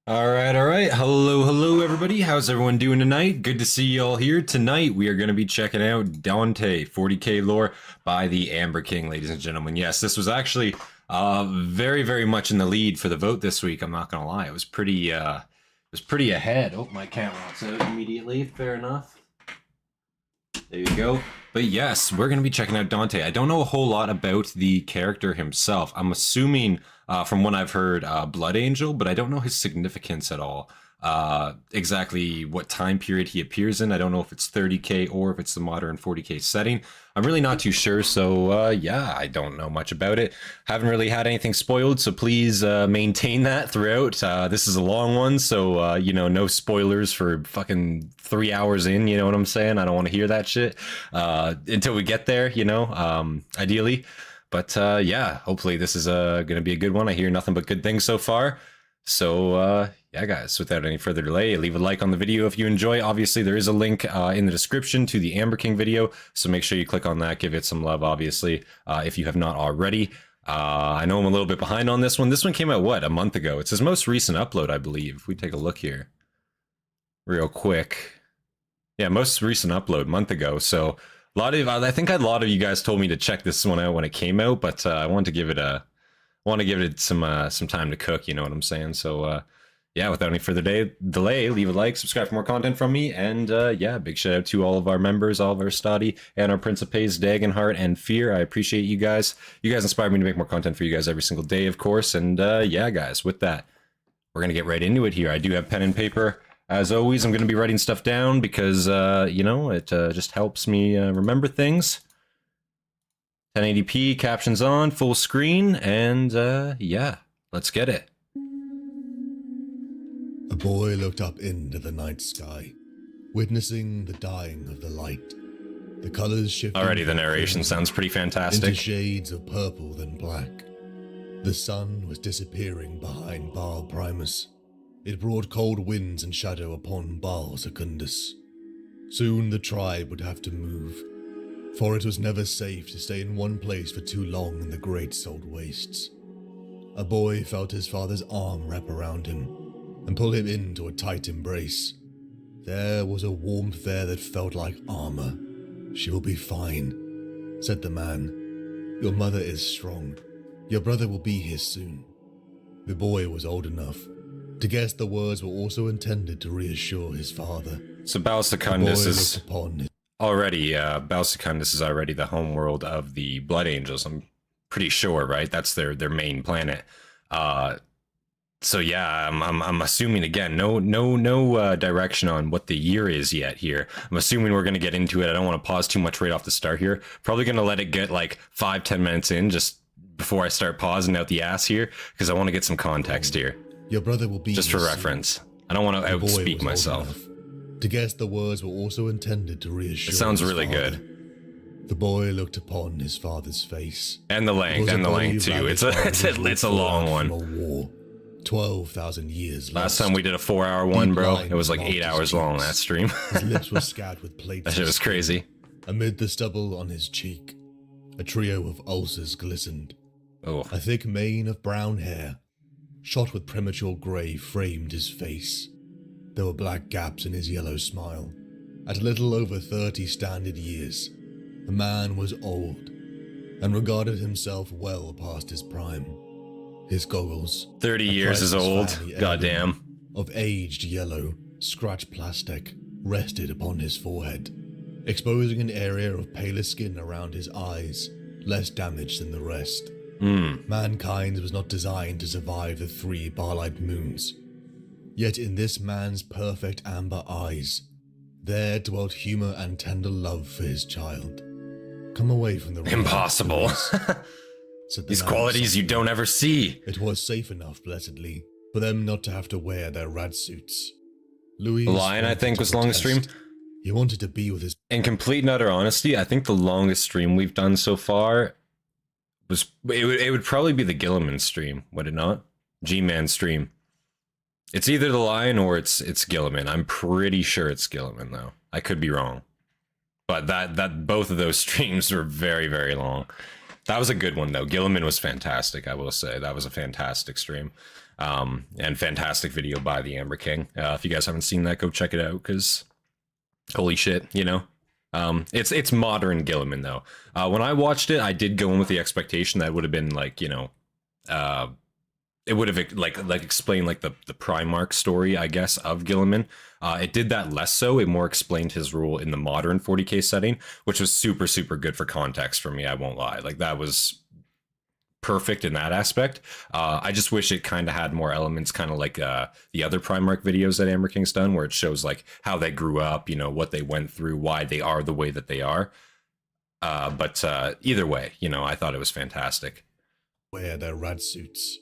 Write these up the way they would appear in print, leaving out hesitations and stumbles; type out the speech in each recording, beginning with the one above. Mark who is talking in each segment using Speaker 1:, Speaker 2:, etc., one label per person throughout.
Speaker 1: All right. Hello, everybody. How's everyone doing tonight? Good to see you all here. Tonight, we are going to be checking out Dante 40k lore by the Amber King, ladies and gentlemen. Yes, this was actually very much in the lead for the vote this week. I'm not going to lie. It was pretty ahead. Oh, my cat wants out immediately. Fair enough. There you go. But yes, we're going to be checking out Dante. I don't know a whole lot about the character himself. I'm assuming, from what I've heard, Blood Angel, but I don't know his significance at all. Exactly what time period he appears in. I don't know if it's 30k or if it's the modern 40k setting. I'm really not too sure, so yeah, I don't know much about it. Haven't really had anything spoiled, so please maintain that throughout. This is a long one, so you know, no spoilers for fucking 3 hours in, you know what I'm saying? I don't want to hear that shit until we get there, you know, ideally. But yeah, hopefully this is gonna be a good one. I hear nothing but good things so far. So yeah, guys, without any further delay, leave a like on the video if you enjoy. Obviously, there is a link in the description to the Amber King video, so make sure you click on that, give it some love, obviously, if you have not already. I know I'm a little bit behind on this one. This one came out, what, a month ago? It's his most recent upload, I believe. If we take a look here real quick. Yeah, most recent upload, month ago. So a lot of, I think a lot of you guys told me to check this one out when it came out, but I wanted to give it some time to cook, you know what I'm saying? So yeah, without any further delay, leave a like, subscribe for more content from me, and yeah, big shout out to all of our members, all of our Hastati, and our Principes, Dagenhart, and Fear. I appreciate you guys. You guys inspire me to make more content for you guys every single day, of course, and yeah, guys, with that, we're going to get right into it here. I do have pen and paper. As always, I'm going to be writing stuff down because, you know, it just helps me remember things. 1080p, captions on, full screen, and yeah, let's get it.
Speaker 2: A boy looked up into the night sky, witnessing the dying of the light. The colors shifted.
Speaker 1: Already the narration sounds pretty fantastic.
Speaker 2: Into shades of purple then black. The sun was disappearing behind Baal Primus. It brought cold winds and shadow upon Baal Secundus. Soon the tribe would have to move, for it was never safe to stay in one place for too long in the great salt wastes. A boy felt his father's arm wrap around him and pull him into a tight embrace. There was a warmth there that felt like armor. "She will be fine," said the man. "Your mother is strong. Your brother will be here soon." The boy was old enough to guess the words were also intended to reassure his father.
Speaker 1: So Baal Secundus is already, Baal Secundus is already the homeworld of the Blood Angels, I'm pretty sure, right? That's their main planet. So yeah, I'm assuming, again, no direction on what the year is yet here. I'm assuming we're gonna get into it. I don't want to pause too much right off the start here. Probably gonna let it get like 5-10 minutes in just before I start pausing out the ass here, because I want to get some context here.
Speaker 2: Your brother will be
Speaker 1: just for reference. I don't want to outspeak myself.
Speaker 2: To guess the words were also intended to reassure.
Speaker 1: It sounds really good.
Speaker 2: The boy looked upon his father's face.
Speaker 1: And the length too. It's a long one.
Speaker 2: 12,000 years
Speaker 1: last time we did a 4-hour one, bro. It was like 8 hours long, that stream.
Speaker 2: His lips were scared with plates.
Speaker 1: That shit was crazy.
Speaker 2: Amid the stubble on his cheek, a trio of ulcers glistened.
Speaker 1: Oh.
Speaker 2: A thick mane of brown hair, shot with premature grey, framed his face. There were black gaps in his yellow smile. At a little over 30 standard years, the man was old and regarded himself well past his prime. His goggles,
Speaker 1: 30 years is old, goddamn,
Speaker 2: of aged yellow, scratched plastic, rested upon his forehead, exposing an area of paler skin around his eyes, less damaged than the rest. Mankind was not designed to survive the 3 Baalite moons. Yet in this man's perfect amber eyes, there dwelt humor and tender love for his child. Come away from the
Speaker 1: impossible. These qualities you don't ever see.
Speaker 2: It was safe enough, blessedly, for them not to have to wear their rad suits. Louis,
Speaker 1: the Lion, I think, was longest stream.
Speaker 2: He wanted to be with his...
Speaker 1: In complete and utter honesty, I think the longest stream we've done so far was... It would probably be the Gilliman stream, would it not? G-Man stream. It's either the Lion or it's Gilliman. I'm pretty sure it's Gilliman, though. I could be wrong. But that both of those streams were very long. That was a good one, though. Gilliman was fantastic, I will say. That was a fantastic stream. And fantastic video by the Amber King. If you guys haven't seen that, go check it out, because holy shit, you know. It's modern Guilliman though. When I watched it, I did go in with the expectation that it would have been like, you know, it would have like explained like the Primarch story, I guess, of Guilliman. It did that less so. It more explained his rule in the modern 40k setting, which was super, super good for context for me. I won't lie. Like, that was perfect in that aspect. I just wish it kind of had more elements, kind of like the other Primarch videos that Amber King's done, where it shows like how they grew up, you know, what they went through, why they are the way that they are. But either way, you know, I thought it was fantastic.
Speaker 2: Wear their rad suits.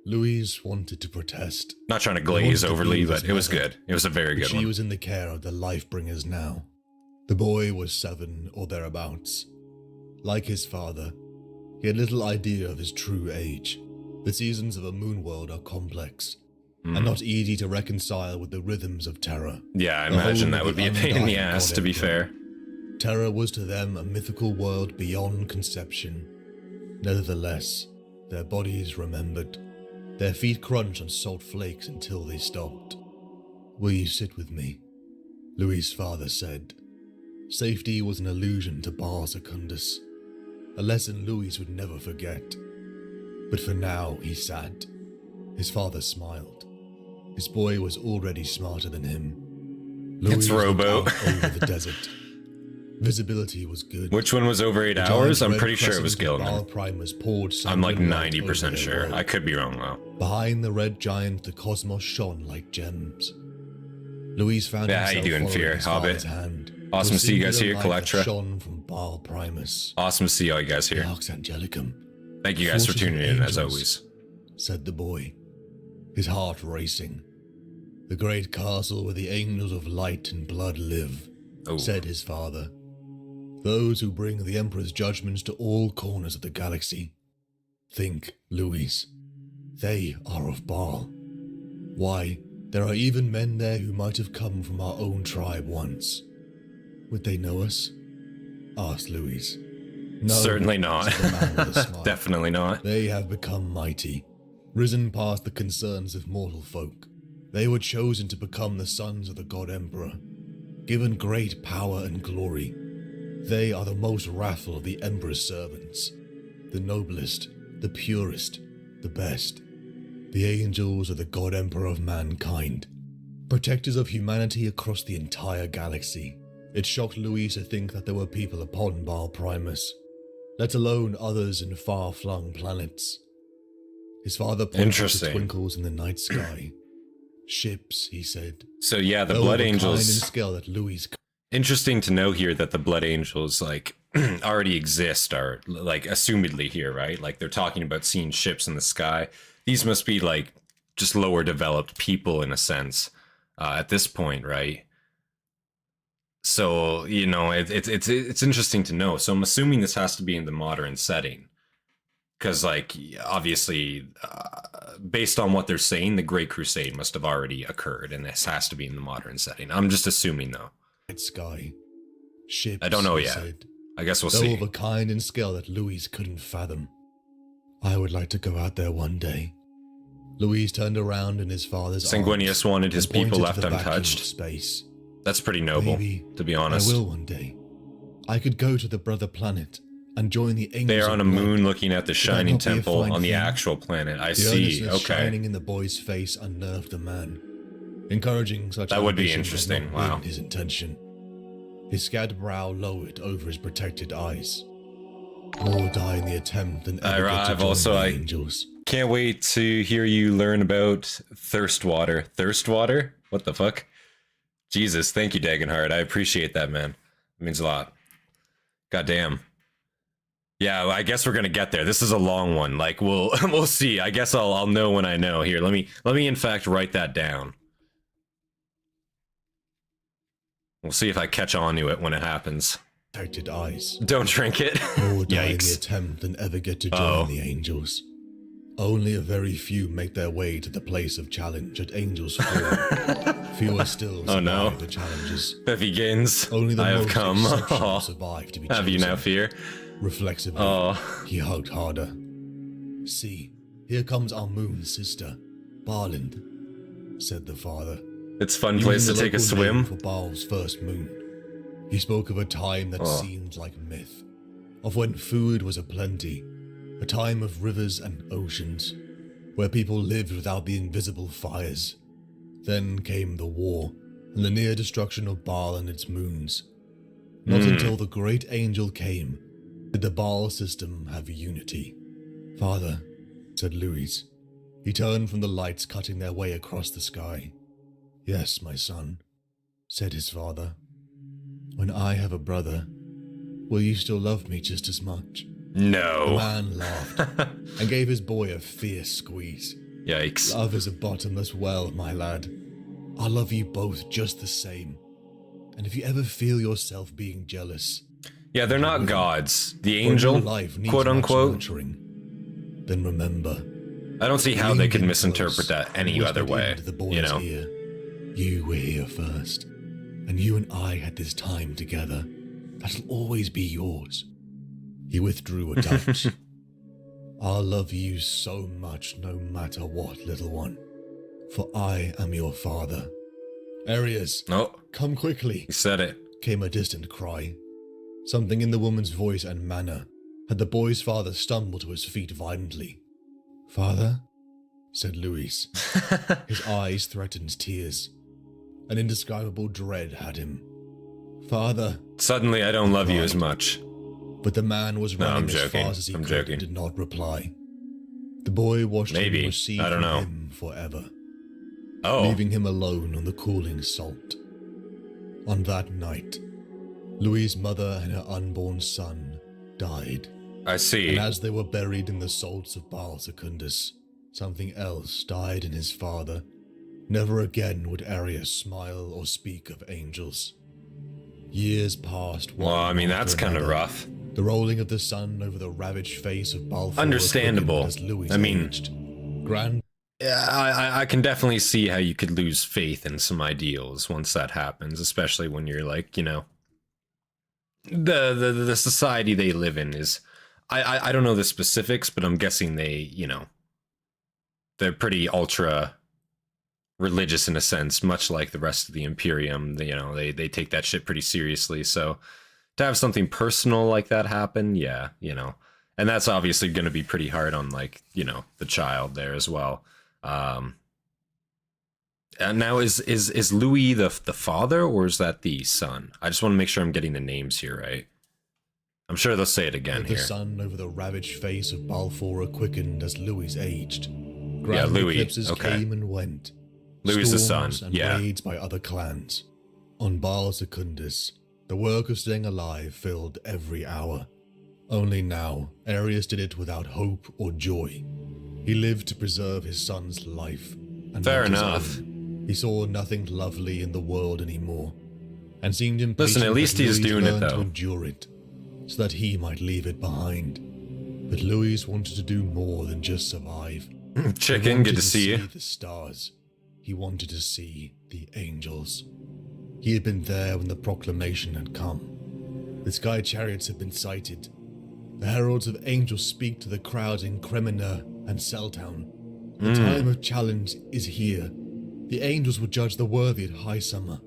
Speaker 2: Louise wanted to protest.
Speaker 1: Not trying to glaze overly, but it was good. It was a very good one.
Speaker 2: She was in the care of the Lifebringers now. The boy was 7 or thereabouts. Like his father, he had little idea of his true age. The seasons of a moon world are complex, and not easy to reconcile with the rhythms of Terra.
Speaker 1: Yeah, I imagine that would be a pain in the ass, to be fair.
Speaker 2: Terra was to them a mythical world beyond conception. Nevertheless, their bodies remembered. Their feet crunched on salt flakes until they stopped. "Will you sit with me?" Louis' father said. Safety was an illusion to Baal Secundus, a lesson Louis would never forget. But for now, he sat. His father smiled. His boy was already smarter than him.
Speaker 1: It's Robo.
Speaker 2: Over the desert. Visibility was good.
Speaker 1: Which one was over 8 hours? I'm pretty sure it was Guilliman. I'm like 90% sure. I could be wrong though.
Speaker 2: Behind the red giant, the cosmos shone like gems. Louise found himself
Speaker 1: how you doing, Fear, Hobbit?
Speaker 2: Hand.
Speaker 1: Awesome to see you guys here, Cellectra.
Speaker 2: Shone from Baal Primus.
Speaker 1: Awesome to see all you guys here.
Speaker 2: Angelicum.
Speaker 1: Thank you guys for tuning in, as always.
Speaker 2: Said the boy, his heart racing. The great castle where the angels of light and blood live, said his father. Those who bring the Emperor's judgments to all corners of the galaxy. Think, Louis. They are of Baal. Why, there are even men there who might have come from our own tribe once. Would they know us? Asked Louis. No,
Speaker 1: certainly not.
Speaker 2: Smile.
Speaker 1: Definitely not.
Speaker 2: They have become mighty, risen past the concerns of mortal folk. They were chosen to become the sons of the God Emperor, given great power and glory. They are the most wrathful of the Emperor's servants, the noblest, the purest, the best. The angels are the God Emperor of mankind, protectors of humanity across the entire galaxy. It shocked Louis to think that there were people upon Baal Primus, let alone others in far-flung planets. His father pointed to twinkles in the night sky. Ships, he said.
Speaker 1: So yeah, the Blood Angels.
Speaker 2: Scale that Louis.
Speaker 1: Interesting to know here that the Blood Angels, like, already exist, are, like, assumedly here, right? Like, they're talking about seeing ships in the sky. These must be, like, just lower developed people, in a sense, at this point, right? So, you know, it's interesting to know. So I'm assuming this has to be in the modern setting. Because, like, obviously, based on what they're saying, the Great Crusade must have already occurred, and this has to be in the modern setting. I'm just assuming, though.
Speaker 2: Sky. Ships,
Speaker 1: I don't know yet. I guess we'll see.
Speaker 2: Of a kind and scale that Louis couldn't fathom. I would like to go out there one day. Louis turned around in his father's
Speaker 1: Sanguinius wanted his people left untouched.
Speaker 2: Space.
Speaker 1: That's pretty noble,
Speaker 2: Maybe
Speaker 1: to be honest.
Speaker 2: I will one day. I could go to the brother planet and join the angels.
Speaker 1: They are on a moon looking at the shining temple on the actual planet. I see. Okay.
Speaker 2: Shining in the boy's face unnerved the man. Encouraging such
Speaker 1: that would be interesting. Wow.
Speaker 2: His intention. His scared brow lowered over his protected eyes. More die in the attempt than ever get to join the angels.
Speaker 1: Can't wait to hear you learn about Thirstwater. Thirstwater? What the fuck? Jesus, thank you, Dagenhart. I appreciate that, man. It means a lot. Goddamn. Yeah, I guess we're gonna get there. This is a long one. Like, we'll see. I guess I'll know when I know. Here, let me in fact write that down. We'll see if I catch on to it when it happens.
Speaker 2: Protected eyes.
Speaker 1: Don't drink it.
Speaker 2: More die in the attempt than ever get to join the angels. Only a very few make their way to the place of challenge at Angels Fall. Fewer still survive the challenges.
Speaker 1: Heavy gains.
Speaker 2: Only the
Speaker 1: I have
Speaker 2: most
Speaker 1: come.
Speaker 2: Survive to be
Speaker 1: have
Speaker 2: chosen.
Speaker 1: You now, Fear?
Speaker 2: Reflexively, he hugged harder. See, here comes our moon sister. Barland, said the father.
Speaker 1: It's a fun place to take a
Speaker 2: Using the local name
Speaker 1: swim.
Speaker 2: for Baal's first moon. He spoke of a time that seemed like myth, of when food was aplenty, a time of rivers and oceans, where people lived without the invisible fires. Then came the war, and the near destruction of Baal and its moons. Not until the great angel came did the Baal system have unity. Father, said Louis. He turned from the lights cutting their way across the sky. Yes, my son, said his father. When I have a brother, will you still love me just as much?
Speaker 1: No.
Speaker 2: The man laughed and gave his boy a fierce squeeze.
Speaker 1: Yikes.
Speaker 2: Love is a bottomless well, my lad. I'll love you both just the same. And if you ever feel yourself being jealous...
Speaker 1: Yeah, they're not gods. The angel, quote unquote.
Speaker 2: Then remember...
Speaker 1: I don't see how they could misinterpret that any other way, you know?
Speaker 2: Ear. You were here first, and you and I had this time together. That'll always be yours. He withdrew a touch. I'll love you so much no matter what, little one, for I am your father. Arius, come quickly.
Speaker 1: He said it.
Speaker 2: Came a distant cry. Something in the woman's voice and manner had the boy's father stumble to his feet violently. Father, said Louis. His eyes threatened tears. An indescribable dread had him. Father.
Speaker 1: Suddenly I don't love you as much.
Speaker 2: But the man was running as fast as he could and did not reply. The boy watched him recede from him forever, leaving him alone on the cooling salt. On that night, Louis' mother and her unborn son died.
Speaker 1: I see.
Speaker 2: And as they were buried in the salts of Baal Secundus, something else died in his father. Never again would Arius smile or speak of angels. Years passed.
Speaker 1: Well, I mean, that's kind of rough.
Speaker 2: The rolling of the sun over the ravaged face of Baal.
Speaker 1: Understandable. I mean,
Speaker 2: aged. Grand.
Speaker 1: Yeah, I can definitely see how you could lose faith in some ideals once that happens, especially when you're like, you know, the society they live in is. I don't know the specifics, but I'm guessing they, you know, they're pretty ultra religious in a sense, much like the rest of the Imperium. You know, they take that shit pretty seriously. So to have something personal like that happen, yeah, you know, and that's obviously going to be pretty hard on, like, you know, the child there as well. And now is Louis the father, or is that the son? I just want to make sure I'm getting the names here right. I'm sure they'll say it again here.
Speaker 2: The sun over the ravaged face of Balfour quickened as Louis aged.
Speaker 1: Yeah, Louis.
Speaker 2: Eclipses came and went.
Speaker 1: Louis the son.
Speaker 2: And raids by other clans. On Baal Secundus, the work of staying alive filled every hour. Only now, Arius did it without hope or joy. He lived to preserve his son's life. And
Speaker 1: fair enough.
Speaker 2: He saw nothing lovely in the world anymore, and seemed impatient.
Speaker 1: Listen, at least he's doing it though.
Speaker 2: To endure it, so that he might leave it behind. But Louis wanted to do more than just survive.
Speaker 1: Chicken, good to see you.
Speaker 2: The stars. He wanted to see the angels. He had been there when the proclamation had come. The sky chariots had been sighted. The heralds of angels speak to the crowds in Kreminer and Seltown. The time of challenge is here. The angels will judge the worthy at High Summer.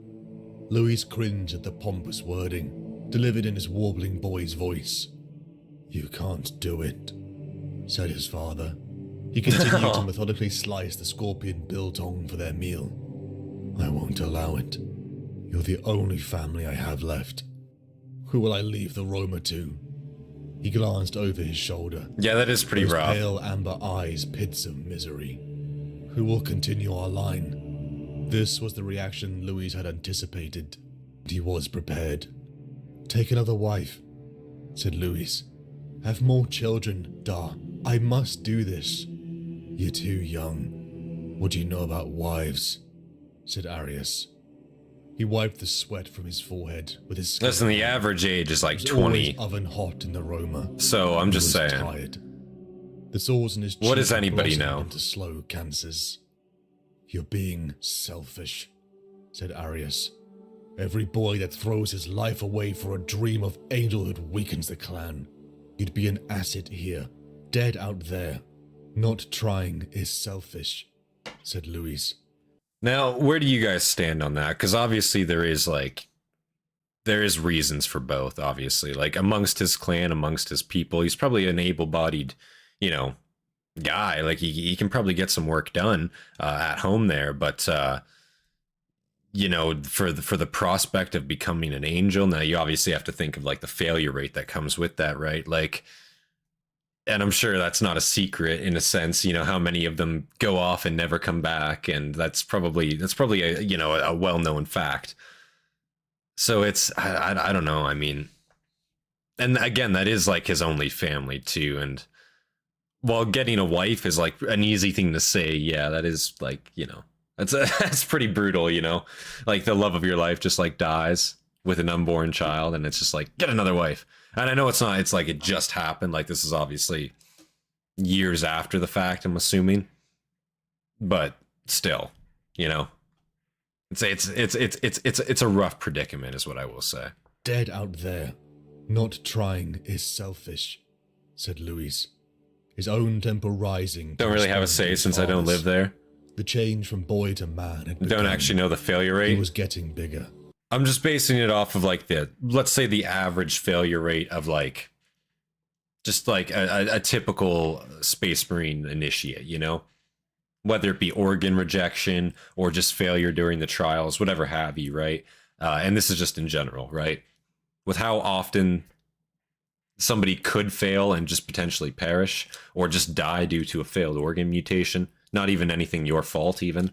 Speaker 2: Louis cringed at the pompous wording, delivered in his warbling boy's voice. You can't do it, said his father. He continued to methodically slice the scorpion biltong for their meal. I won't allow it. You're the only family I have left. Who will I leave the Roma to? He glanced over his shoulder.
Speaker 1: Yeah, that is pretty rough.
Speaker 2: Pale amber eyes, pits of misery. Who will continue our line? This was the reaction Louis had anticipated. He was prepared. Take another wife, said Louis. Have more children, Da. I must do this. You're too young. What do you know about wives? Said Arius. He wiped the sweat from his forehead with his skin.
Speaker 1: Listen, the average age is like 20.
Speaker 2: Oven hot in the Roma.
Speaker 1: So I'm just saying.
Speaker 2: Tired. The sores in his cheek
Speaker 1: what does anybody know?
Speaker 2: Into slow cancers. You're being selfish, said Arius. Every boy that throws his life away for a dream of angelhood weakens the clan. You'd be an asset here, dead out there. Not trying is selfish. said Louis.
Speaker 1: Now, where do you guys stand on that? Because obviously there is reasons for both, obviously. Like, amongst his clan, amongst his people, he's probably an able-bodied, you know, guy. Like, he can probably get some work done at home there, but you know, for the prospect of becoming an angel, now you obviously have to think of like the failure rate that comes with that, right? Like, and I'm sure that's not a secret in a sense, you know, how many of them go off and never come back, and that's probably a, you know, a well-known fact. So it's, I don't know, I mean, and again, that is like his only family too, and while getting a wife is like an easy thing to say, yeah, that is like, you know, that's pretty brutal, you know, like the love of your life just like dies with an unborn child, and it's just like, get another wife. And I know it's not, it's like it just happened, like this is obviously years after the fact, I'm assuming, but still, you know, it's a rough predicament is what I will say.
Speaker 2: Dead out there, not trying is selfish, said Louis, his own temper rising.
Speaker 1: Don't really have a say since I don't live there.
Speaker 2: The change from boy to man had begun.
Speaker 1: Don't actually know the failure rate.
Speaker 2: He was getting bigger.
Speaker 1: I'm just basing it off of like let's say the average failure rate of like, just like a typical Space Marine initiate, you know? Whether it be organ rejection or just failure during the trials, whatever have you, right? And this is just in general, right? With how often somebody could fail and just potentially perish, or just die due to a failed organ mutation, not even anything your fault even.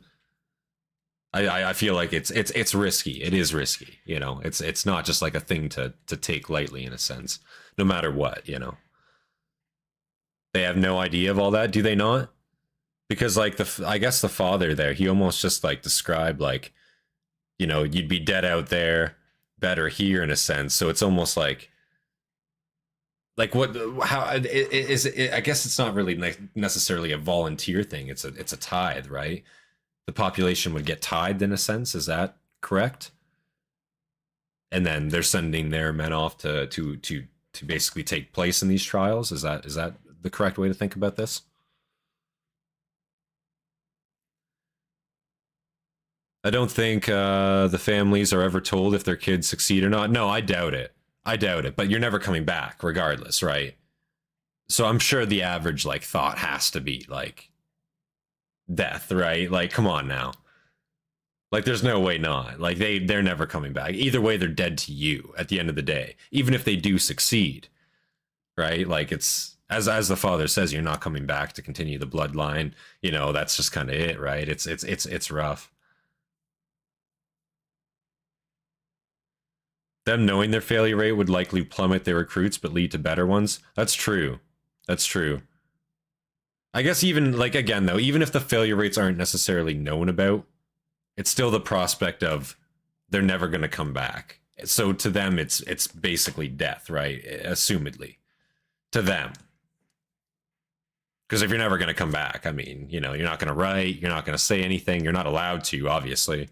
Speaker 1: I feel like it's risky. It is risky, you know. It's not just like a thing to take lightly in a sense, no matter what, you know. They have no idea of all that, do they not? Because like I guess the father there, he almost just like described like, you know, you'd be dead out there, better here in a sense. So it's almost like what, how is it? I guess it's not really necessarily a volunteer thing. It's a tithe, right? The population would get tithed in a sense. Is that correct? And then they're sending their men off to basically take place in these trials. Is that the correct way to think about this? I don't think the families are ever told if their kids succeed or not. No, I doubt it. But you're never coming back regardless, right? So I'm sure the average like thought has to be like death, right? Like, come on now. Like, there's no way not. Like, they're never coming back. Either way, they're dead to you at the end of the day. Even if they do succeed, right? Like, it's, as the father says, you're not coming back to continue the bloodline. You know, that's just kind of it, right? It's rough. Them knowing their failure rate would likely plummet their recruits, but lead to better ones. That's true. That's true. I guess even, like, again, though, even if the failure rates aren't necessarily known about, it's still the prospect of they're never going to come back. So to them, it's basically death, right? Assumedly. To them. Because if you're never going to come back, I mean, you know, you're not going to write, you're not going to say anything, you're not allowed to, obviously.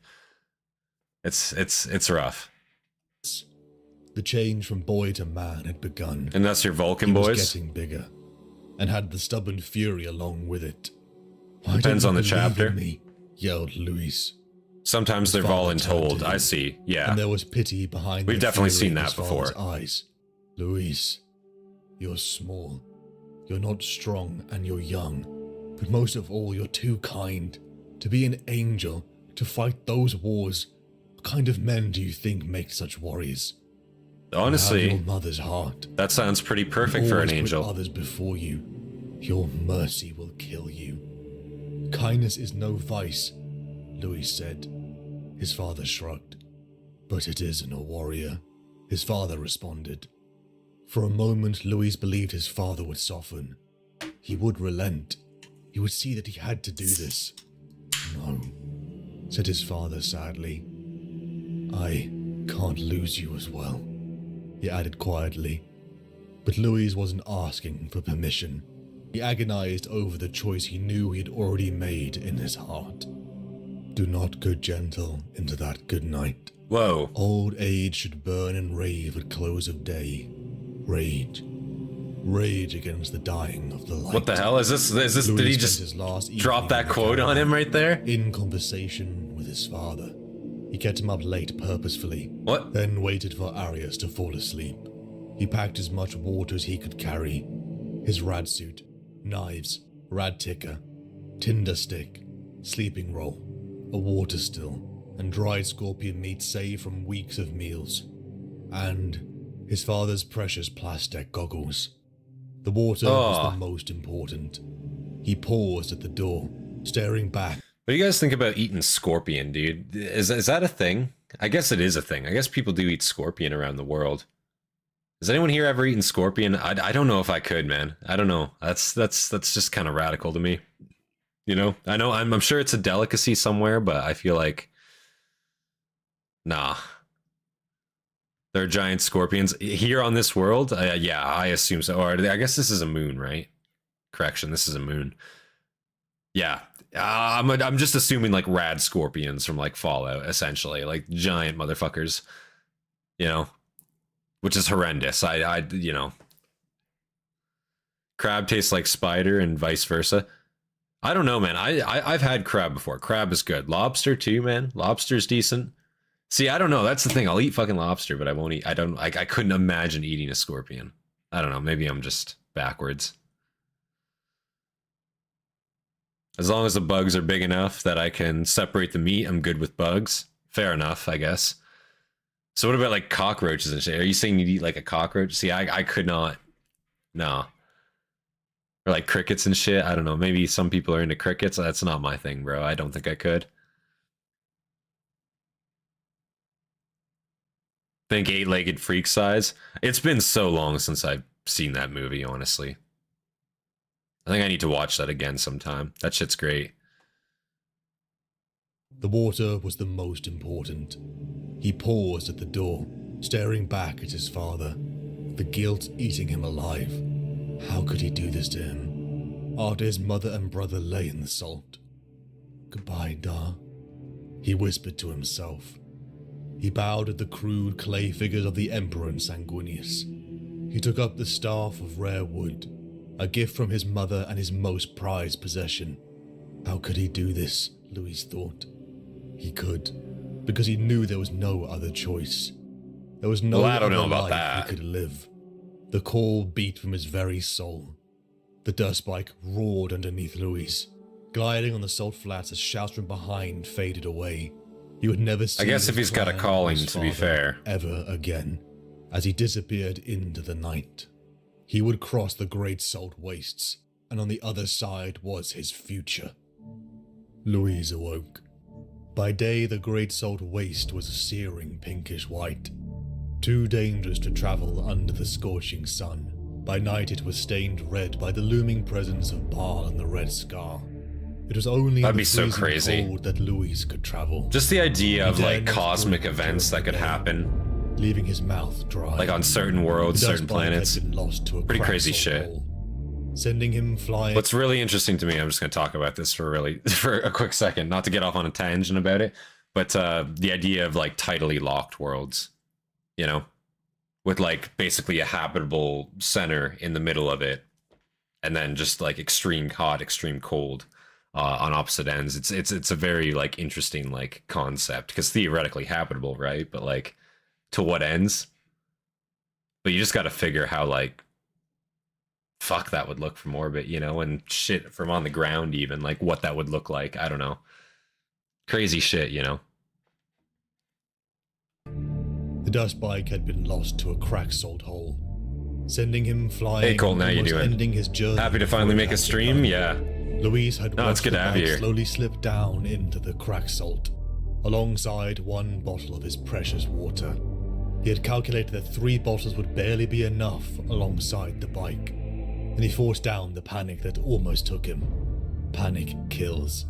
Speaker 1: It's rough.
Speaker 2: The change from boy to man had begun.
Speaker 1: And that's your Vulcan boys?
Speaker 2: He was getting bigger, and had the stubborn fury along with it. Why
Speaker 1: Depends on the chapter.
Speaker 2: Me? Yelled Louis.
Speaker 1: Sometimes they're voluntold, I see, yeah.
Speaker 2: And there was pity behind
Speaker 1: We've definitely seen that before.
Speaker 2: Eyes. Louis, you're small. You're not strong, and you're young. But most of all, you're too kind. To be an angel, to fight those wars. What kind of men do you think make such warriors?
Speaker 1: Honestly,
Speaker 2: your mother's heart.
Speaker 1: That sounds pretty perfect for an angel.
Speaker 2: Put others before you. Your mercy will kill you. Kindness is no vice, Louis said. His father shrugged. But it isn't a warrior, his father responded. For a moment, Louis believed his father would soften. He would relent. He would see that he had to do this. No, said his father sadly. I can't lose you as well, he added quietly. But Louis wasn't asking for permission. He agonized over the choice he knew he had already made in his heart. Do not go gentle into that good night.
Speaker 1: Whoa.
Speaker 2: Old age should burn and rave at close of day. Rage. rage against the dying of the light.
Speaker 1: What the hell is this? Did
Speaker 2: Louis
Speaker 1: he
Speaker 2: spent
Speaker 1: just
Speaker 2: his last
Speaker 1: drop
Speaker 2: evening
Speaker 1: that
Speaker 2: in the
Speaker 1: quote on him right there?
Speaker 2: in conversation with his father. He kept him up late purposefully.
Speaker 1: What?
Speaker 2: Then waited for Arius to fall asleep. He packed as much water as he could carry. His rad suit, knives, rad ticker, tinder stick, sleeping roll, a water still, and dried scorpion meat saved from weeks of meals. And his father's precious plastic goggles. The water was the most important. He paused at the door, staring back.
Speaker 1: What do you guys think about eating scorpion, dude? Is that a thing? I guess it is a thing. I guess people do eat scorpion around the world. Has anyone here ever eaten scorpion? I don't know if I could, man. I don't know. That's just kind of radical to me. You know? I'm sure it's a delicacy somewhere, but I feel like nah. They're giant scorpions here on this world. Yeah, I assume so. Or I guess this is a moon, right? Correction, this is a moon. Yeah. I'm just assuming like rad scorpions from like Fallout, essentially, like giant motherfuckers, you know, which is horrendous. You know, crab tastes like spider and vice versa. I don't know, man. I've had crab before. Crab is good. Lobster too, man. Lobster's decent. See, I don't know. That's the thing. I'll eat fucking lobster, but I won't eat. I couldn't imagine eating a scorpion. I don't know. Maybe I'm just backwards. As long as the bugs are big enough that I can separate the meat, I'm good with bugs. Fair enough, I guess. So what about like cockroaches and shit? Are you saying you'd eat like a cockroach? See, I could not. No. Or like crickets and shit. I don't know. Maybe some people are into crickets. That's not my thing, bro. I don't think I could. Think eight-legged freak size. It's been so long since I've seen that movie, honestly. I think I need to watch that again sometime. That shit's great.
Speaker 2: The water was the most important. He paused at the door, staring back at his father, the guilt eating him alive. How could he do this to him? After his mother and brother lay in the salt. Goodbye, Da, he whispered to himself. He bowed at the crude clay figures of the Emperor and Sanguinius. He took up the staff of rare wood, a gift from his mother and his most prized possession. How could he do this, Louis thought. He could, because he knew there was no other choice. There was no
Speaker 1: I don't know
Speaker 2: other
Speaker 1: about
Speaker 2: life
Speaker 1: that.
Speaker 2: he could live. The call beat from his very soul. The dust bike roared underneath Louis, gliding on the salt flats as shouts from behind faded away. He would never see
Speaker 1: I guess if
Speaker 2: his
Speaker 1: he's got a
Speaker 2: clan
Speaker 1: calling,
Speaker 2: or his
Speaker 1: to be
Speaker 2: father
Speaker 1: fair.
Speaker 2: ever again, as he disappeared into the night. He would cross the great salt wastes, and on the other side was his future. Louise awoke. By day, the great salt waste was a searing pinkish white, too dangerous to travel under the scorching sun. By night, it was stained red by the looming presence of Baal and the Red Scar. It was only
Speaker 1: That'd
Speaker 2: in
Speaker 1: be
Speaker 2: the
Speaker 1: so
Speaker 2: freezing
Speaker 1: crazy.
Speaker 2: cold that Louise could travel.
Speaker 1: Just the idea of
Speaker 2: He
Speaker 1: like
Speaker 2: dared not
Speaker 1: cosmic
Speaker 2: breathe
Speaker 1: events that
Speaker 2: during
Speaker 1: could
Speaker 2: the day,
Speaker 1: happen,
Speaker 2: leaving his mouth dry.
Speaker 1: like on certain worlds,
Speaker 2: The
Speaker 1: certain
Speaker 2: dust bite had
Speaker 1: planets.
Speaker 2: been lost to a
Speaker 1: Pretty
Speaker 2: cracked
Speaker 1: crazy
Speaker 2: salt
Speaker 1: shit.
Speaker 2: hole, sending him flying.
Speaker 1: What's really interesting to me, I'm just going to talk about this for a quick second, not to get off on a tangent about it, but the idea of like tidally locked worlds, you know, with like basically a habitable center in the middle of it, and then just like extreme hot, extreme cold on opposite ends. It's a very like interesting like concept, because theoretically habitable, right? But like to what ends? But you just got to figure how like fuck that would look from orbit, you know, and shit from on the ground, even like what that would look like. I don't know. Crazy shit, you know.
Speaker 2: The dust bike had been lost to a cracked salt hole, sending him flying.
Speaker 1: Hey Colton, how you
Speaker 2: almost
Speaker 1: doing?
Speaker 2: Ending his journey.
Speaker 1: Happy to finally make a stream. Yeah.
Speaker 2: Louise had
Speaker 1: No, it's
Speaker 2: watched
Speaker 1: good
Speaker 2: the
Speaker 1: to have you
Speaker 2: bike
Speaker 1: here.
Speaker 2: slowly slip down into the cracked salt, alongside one bottle of his precious water. He had calculated that 3 bottles would barely be enough alongside the bike, and he forced down the panic that almost took him. Panic kills.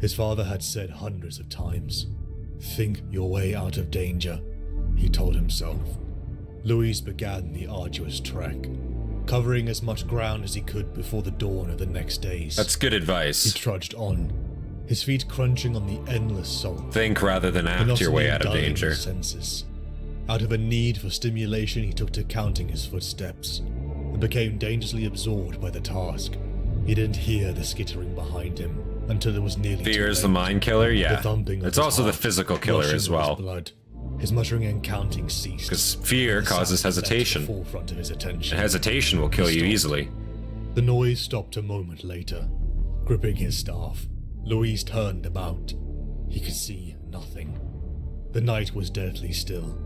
Speaker 2: His father had said hundreds of times, "Think your way out of danger," he told himself. Louis began the arduous trek, covering as much ground as he could before the dawn of the next days.
Speaker 1: That's good
Speaker 2: He
Speaker 1: advice.
Speaker 2: trudged on, his feet crunching on the endless salt.
Speaker 1: Think rather than act your way out of
Speaker 2: dulling
Speaker 1: danger.
Speaker 2: his senses. Out of a need for stimulation, he took to counting his footsteps, and became dangerously absorbed by the task. He didn't hear the skittering behind him until it was nearly
Speaker 1: Fear
Speaker 2: too
Speaker 1: is
Speaker 2: late.
Speaker 1: the mind killer, yeah.
Speaker 2: The thumping of
Speaker 1: It's
Speaker 2: his
Speaker 1: also the
Speaker 2: heart
Speaker 1: physical killer
Speaker 2: rushing
Speaker 1: as
Speaker 2: with his
Speaker 1: well.
Speaker 2: blood. His muttering and counting ceased.
Speaker 1: Because fear
Speaker 2: The sound
Speaker 1: causes
Speaker 2: leapt to the
Speaker 1: hesitation.
Speaker 2: forefront of his attention.
Speaker 1: And hesitation will kill you easily.
Speaker 2: The noise stopped a moment later. Gripping his staff, Louise turned about. He could see nothing. The night was deathly still.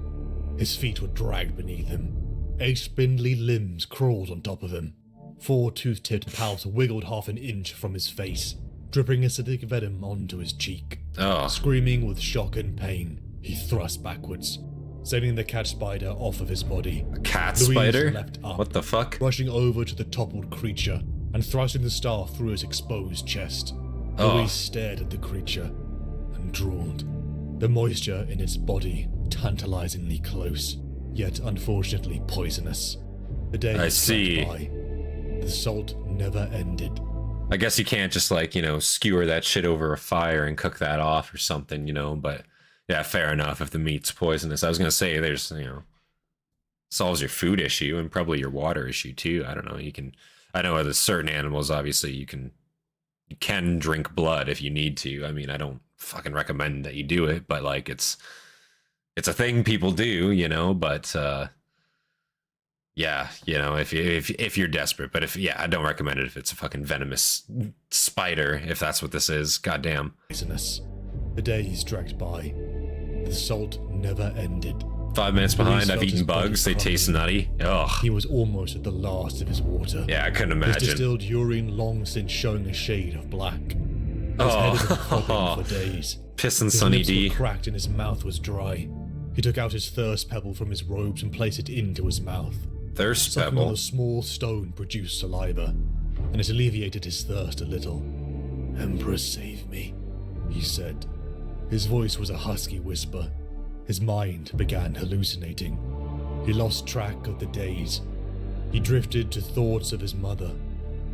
Speaker 2: His feet were dragged beneath him. 8 spindly limbs crawled on top of him. 4 tooth-tipped palps wiggled half an inch from his face, dripping acidic venom onto his cheek.
Speaker 1: Oh.
Speaker 2: Screaming with shock and pain, he thrust backwards, sending the cat spider off of his body.
Speaker 1: A cat
Speaker 2: Louise
Speaker 1: spider?
Speaker 2: leapt up,
Speaker 1: What the fuck?
Speaker 2: rushing over to the toppled creature and thrusting the staff through his exposed chest.
Speaker 1: Oh.
Speaker 2: Louise stared at the creature and drooled, the moisture in its body tantalizingly close, yet unfortunately poisonous. The day
Speaker 1: I
Speaker 2: swept
Speaker 1: see.
Speaker 2: by. The salt never ended.
Speaker 1: I guess you can't just, like, you know, skewer that shit over a fire and cook that off or something, you know, but yeah, fair enough if the meat's poisonous. I was gonna say there's, you know, solves your food issue and probably your water issue too. I don't know, you can, I know there's certain animals, obviously, you can drink blood if you need to. I mean, I don't fucking recommend that you do it, but like it's a thing people do, you know, but yeah, you know, if you're desperate, but I don't recommend it if it's a fucking venomous spider, if that's what this is. Goddamn.
Speaker 2: Poisonous. The days dragged by. The salt never ended.
Speaker 1: 5 minutes behind, I've eaten bugs, they taste nutty. Ugh.
Speaker 2: He was almost at the last of his water.
Speaker 1: Yeah, I couldn't
Speaker 2: His
Speaker 1: imagine.
Speaker 2: distilled urine long since showing a shade of black. His
Speaker 1: Oh.
Speaker 2: head had been throbbing for days.
Speaker 1: Pissin'
Speaker 2: His
Speaker 1: Sunny
Speaker 2: lips
Speaker 1: D.
Speaker 2: were cracked and his mouth was dry. He took out his thirst pebble from his robes and placed it into his mouth.
Speaker 1: Thirst
Speaker 2: Sucking on
Speaker 1: pebble.
Speaker 2: a small stone produced saliva, and it alleviated his thirst a little. "Emperor, save me," he said. His voice was a husky whisper. His mind began hallucinating. He lost track of the days. He drifted to thoughts of his mother.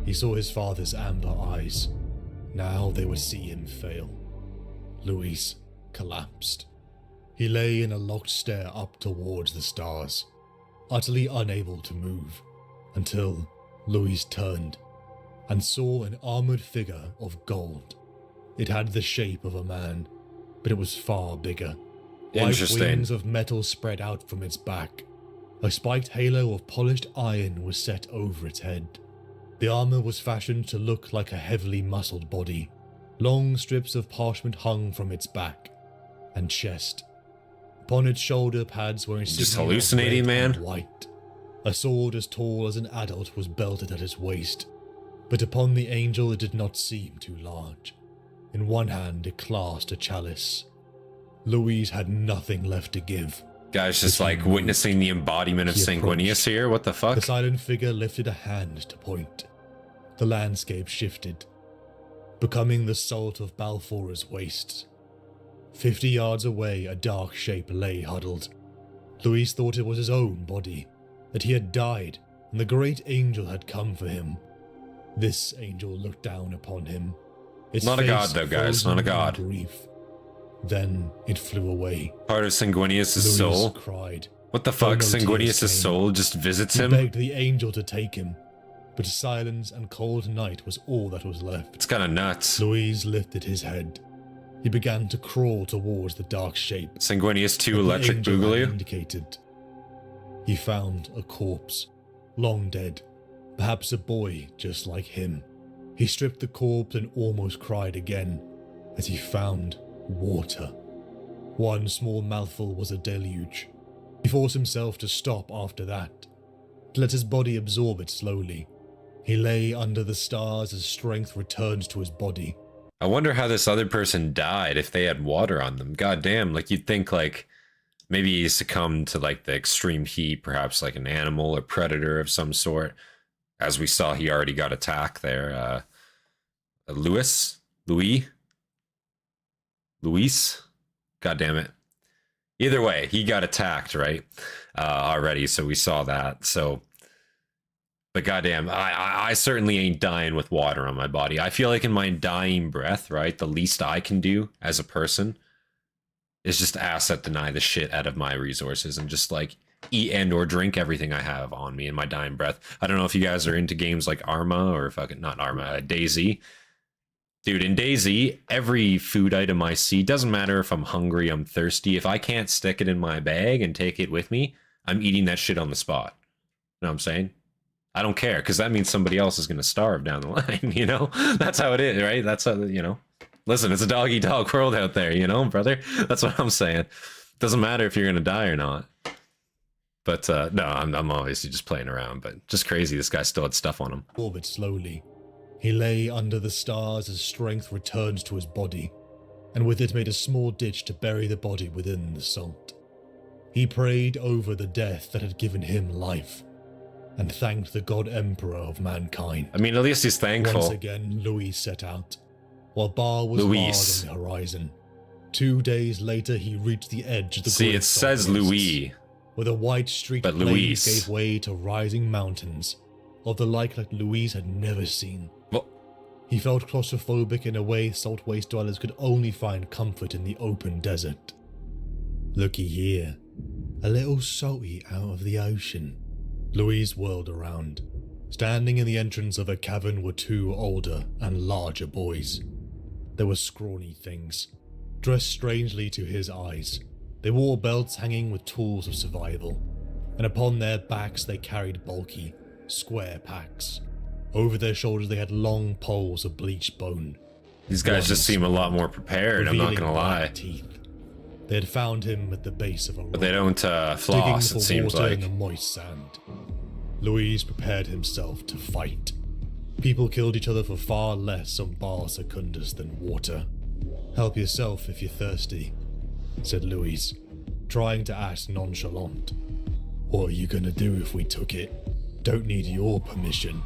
Speaker 2: He saw his father's amber eyes. Now they would see him fail. Louis collapsed. He lay in a locked stare up towards the stars, utterly unable to move, until Louis turned and saw an armored figure of gold. It had the shape of a man, but it was far bigger. White
Speaker 1: Interesting.
Speaker 2: wings of metal spread out from its back. A spiked halo of polished iron was set over its head. The armor was fashioned to look like a heavily muscled body. Long strips of parchment hung from its back and chest. Upon its shoulder pads were insignia
Speaker 1: Just
Speaker 2: of
Speaker 1: hallucinating,
Speaker 2: red and
Speaker 1: man?
Speaker 2: white. A sword as tall as an adult was belted at its waist, but upon the angel it did not seem too large. In one hand it clasped a chalice. Louise had nothing left to give.
Speaker 1: Guys, just like witnessing the embodiment of
Speaker 2: He
Speaker 1: Sanguinius here. What the
Speaker 2: The
Speaker 1: fuck?
Speaker 2: silent figure lifted a hand to point. The landscape shifted, becoming the salt of Balfour's wastes. 50 yards away, a dark shape lay huddled. Louise thought it was his own body, that he had died, and the great angel had come for him. This angel looked down upon him. Its
Speaker 1: Not a
Speaker 2: face
Speaker 1: god though, guys, not a
Speaker 2: frozen in
Speaker 1: god.
Speaker 2: grief. Then it flew away.
Speaker 1: Part of Sanguinius'
Speaker 2: Louise
Speaker 1: soul?
Speaker 2: cried.
Speaker 1: What the fuck?
Speaker 2: no tears
Speaker 1: Sanguinius'
Speaker 2: came.
Speaker 1: soul just visits
Speaker 2: He
Speaker 1: him?
Speaker 2: begged the angel to take him, but silence and cold night was all that was left.
Speaker 1: It's kind of nuts.
Speaker 2: Louise lifted his head. He began to crawl towards the dark shape
Speaker 1: Sanguinius 2
Speaker 2: that the
Speaker 1: electric
Speaker 2: angel had
Speaker 1: boogaloo?
Speaker 2: indicated. He found a corpse, long dead, perhaps a boy just like him. He stripped the corpse and almost cried again as he found water. One small mouthful was a deluge. He forced himself to stop after that, to let his body absorb it slowly. He lay under the stars as strength returned to his body.
Speaker 1: I wonder how this other person died if they had water on them. God damn, like you'd think like maybe he succumbed to like the extreme heat, perhaps like an animal or predator of some sort. As we saw, he already got attacked there. Luis? God damn it. Either way, he got attacked, right? Already, so we saw that. So, but goddamn, I certainly ain't dying with water on my body. I feel like in my dying breath, right, the least I can do as a person is just asset deny the shit out of my resources and just like eat and or drink everything I have on me in my dying breath. I don't know if you guys are into games like Arma or fucking not Arma, Daisy. Dude, in Daisy, every food item I see, doesn't matter if I'm hungry, I'm thirsty, if I can't stick it in my bag and take it with me, I'm eating that shit on the spot. You know what I'm saying? I don't care, because that means somebody else is going to starve down the line, you know? That's how it is, right? That's how, you know? Listen, it's a dog-eat-dog world out there, you know, brother? That's what I'm saying. Doesn't matter if you're going to die or not. But, no, I'm obviously just playing around, but just crazy this guy still had stuff on him.
Speaker 2: Orbit slowly. He lay under the stars as strength returned to his body, and with it made a small ditch to bury the body within the salt. He prayed over the death that had given him life, and thanked the God Emperor of mankind.
Speaker 1: I mean, at least he's thankful.
Speaker 2: Once again, Louis set out, while Baal was marred on the horizon. 2 days later, he reached the edge of the
Speaker 1: See, it says Louis,
Speaker 2: where the white street
Speaker 1: but
Speaker 2: plain
Speaker 1: Luis
Speaker 2: gave way to rising mountains, of the like that Louis had never seen.
Speaker 1: Well,
Speaker 2: He felt claustrophobic in a way salt waste dwellers could only find comfort in the open desert. Looky here, a little salty out of the ocean. Louise whirled around. Standing in the entrance of a cavern were two older and larger boys. They were scrawny things, dressed strangely to his eyes. They wore belts hanging with tools of survival, and upon their backs they carried bulky, square packs. Over their shoulders they had long poles of bleached bone.
Speaker 1: these guys just seem a lot more prepared, I'm not
Speaker 2: revealing
Speaker 1: gonna lie.
Speaker 2: black teeth. They had found him at the base of a rock,
Speaker 1: But they don't floss, it seems
Speaker 2: water
Speaker 1: like.
Speaker 2: in the moist sand. Louise prepared himself to fight. People killed each other for far less on Baal Secundus than water. Help yourself if you're thirsty, said Louise, trying to act nonchalant. What are you gonna do if we took it? Don't need your permission,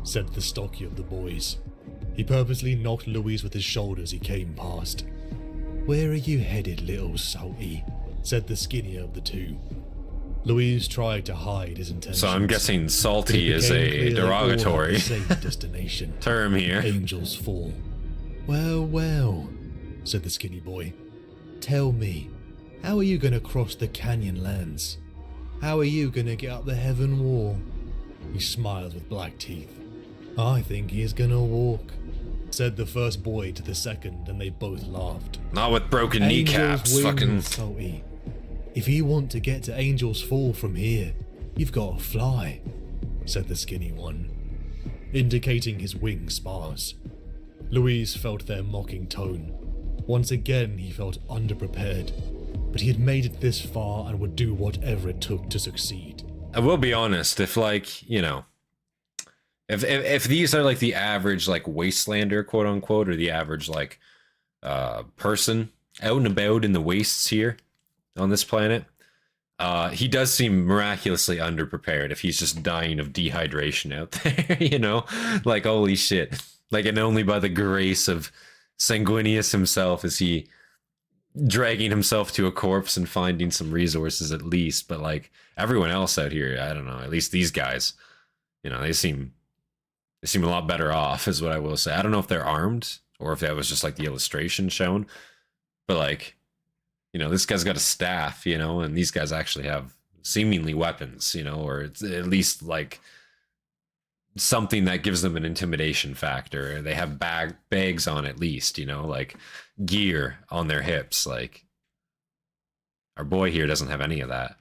Speaker 2: said the stocky of the boys. He purposely knocked Louise with his shoulder as he came past. Where are you headed, little salty? Said the skinnier of the two. Louise tried to hide his intentions.
Speaker 1: So I'm guessing salty is a derogatory
Speaker 2: destination.
Speaker 1: term here.
Speaker 2: Angel's Fall. Well, well, said the skinny boy. Tell me, how are you going to cross the canyon lands? How are you going to get up the heaven wall? He smiled with black teeth. I think he is going to walk, said the first boy to the second, and they both laughed.
Speaker 1: Not with broken
Speaker 2: Angel's
Speaker 1: kneecaps,
Speaker 2: wings,
Speaker 1: fucking.
Speaker 2: salty. If you want to get to Angel's Fall from here, you've got to fly, said the skinny one, indicating his wing spars. Louise felt their mocking tone. Once again he felt underprepared, but he had made it this far and would do whatever it took to succeed.
Speaker 1: I will be honest, if like, you know, if these are like the average like wastelander, quote unquote, or the average like person out and about in the wastes here on this planet, he does seem miraculously underprepared if he's just dying of dehydration out there, you know? Like, holy shit. Like, and only by the grace of Sanguinius himself is he dragging himself to a corpse and finding some resources at least. But like everyone else out here, I don't know, at least these guys, you know, they seem a lot better off is what I will say. I don't know if they're armed or if that was just like the illustration shown, but like, you know, this guy's got a staff, you know, and these guys actually have seemingly weapons, you know, or it's at least like something that gives them an intimidation factor. They have bags on at least, you know, like gear on their hips. Like our boy here doesn't have any of that.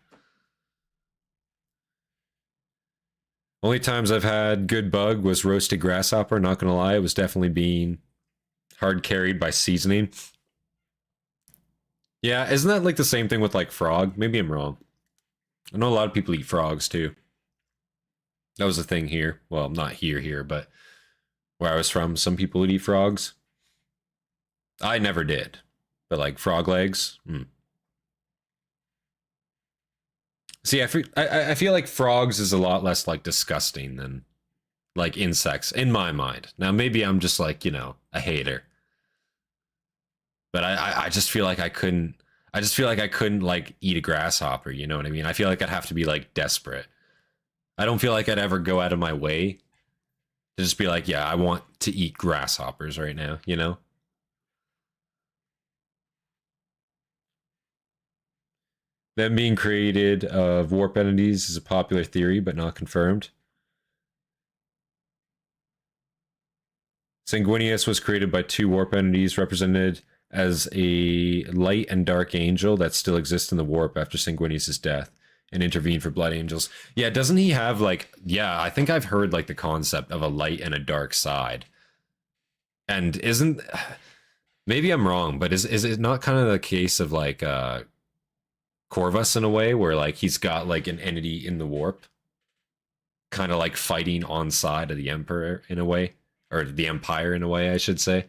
Speaker 1: Only times I've had good bug was roasted grasshopper. Not gonna lie, it was definitely being hard carried by seasoning. Yeah, isn't that like the same thing with like frog? Maybe I'm wrong. I know a lot of people eat frogs too. That was a thing here. Well, not here, but where I was from, some people would eat frogs. I never did, but like frog legs. See, I feel like frogs is a lot less like disgusting than like insects in my mind. Now maybe I'm just like, you know, a hater. But I just feel like I couldn't like eat a grasshopper, you know what I mean? I feel like I'd have to be like desperate. I don't feel like I'd ever go out of my way to just be like, yeah, I want to eat grasshoppers right now, you know? Them being created of warp entities is a popular theory, but not confirmed. Sanguinius was created by 2 warp entities represented as a light and dark angel that still exists in the warp after Sanguinius' death and intervened for blood angels. Yeah, doesn't he have like, yeah, I think I've heard like the concept of a light and a dark side. And isn't, maybe I'm wrong, but is it not kind of the case of like Corvus in a way where like he's got like an entity in the warp kind of like fighting on side of the Emperor in a way? Or the Empire in a way, I should say.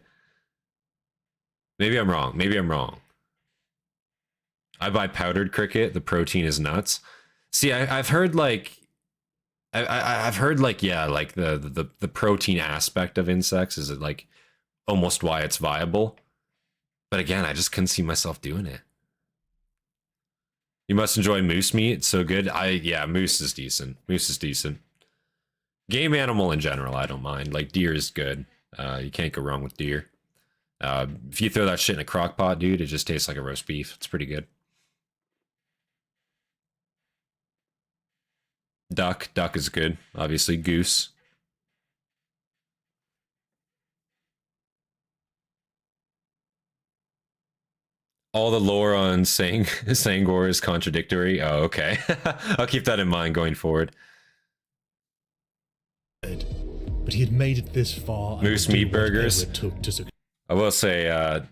Speaker 1: Maybe I'm wrong. Maybe I'm wrong. I buy powdered cricket. The protein is nuts. See, I've heard like, I've heard like, yeah, like the protein aspect of insects is like almost why it's viable. But again, I just couldn't see myself doing it. You must enjoy moose meat. It's so good. Yeah, moose is decent. Moose is decent. Game animal in general, I don't mind. Like, deer is good. You can't go wrong with deer. If you throw that shit in a crock pot, dude, it just tastes like a roast beef. It's pretty good. Duck. Duck is good. Obviously, goose. All the lore on Sangor is contradictory. Oh, okay. I'll keep that in mind going forward.
Speaker 2: But he had made it this far.
Speaker 1: Moose meat burgers. I will say,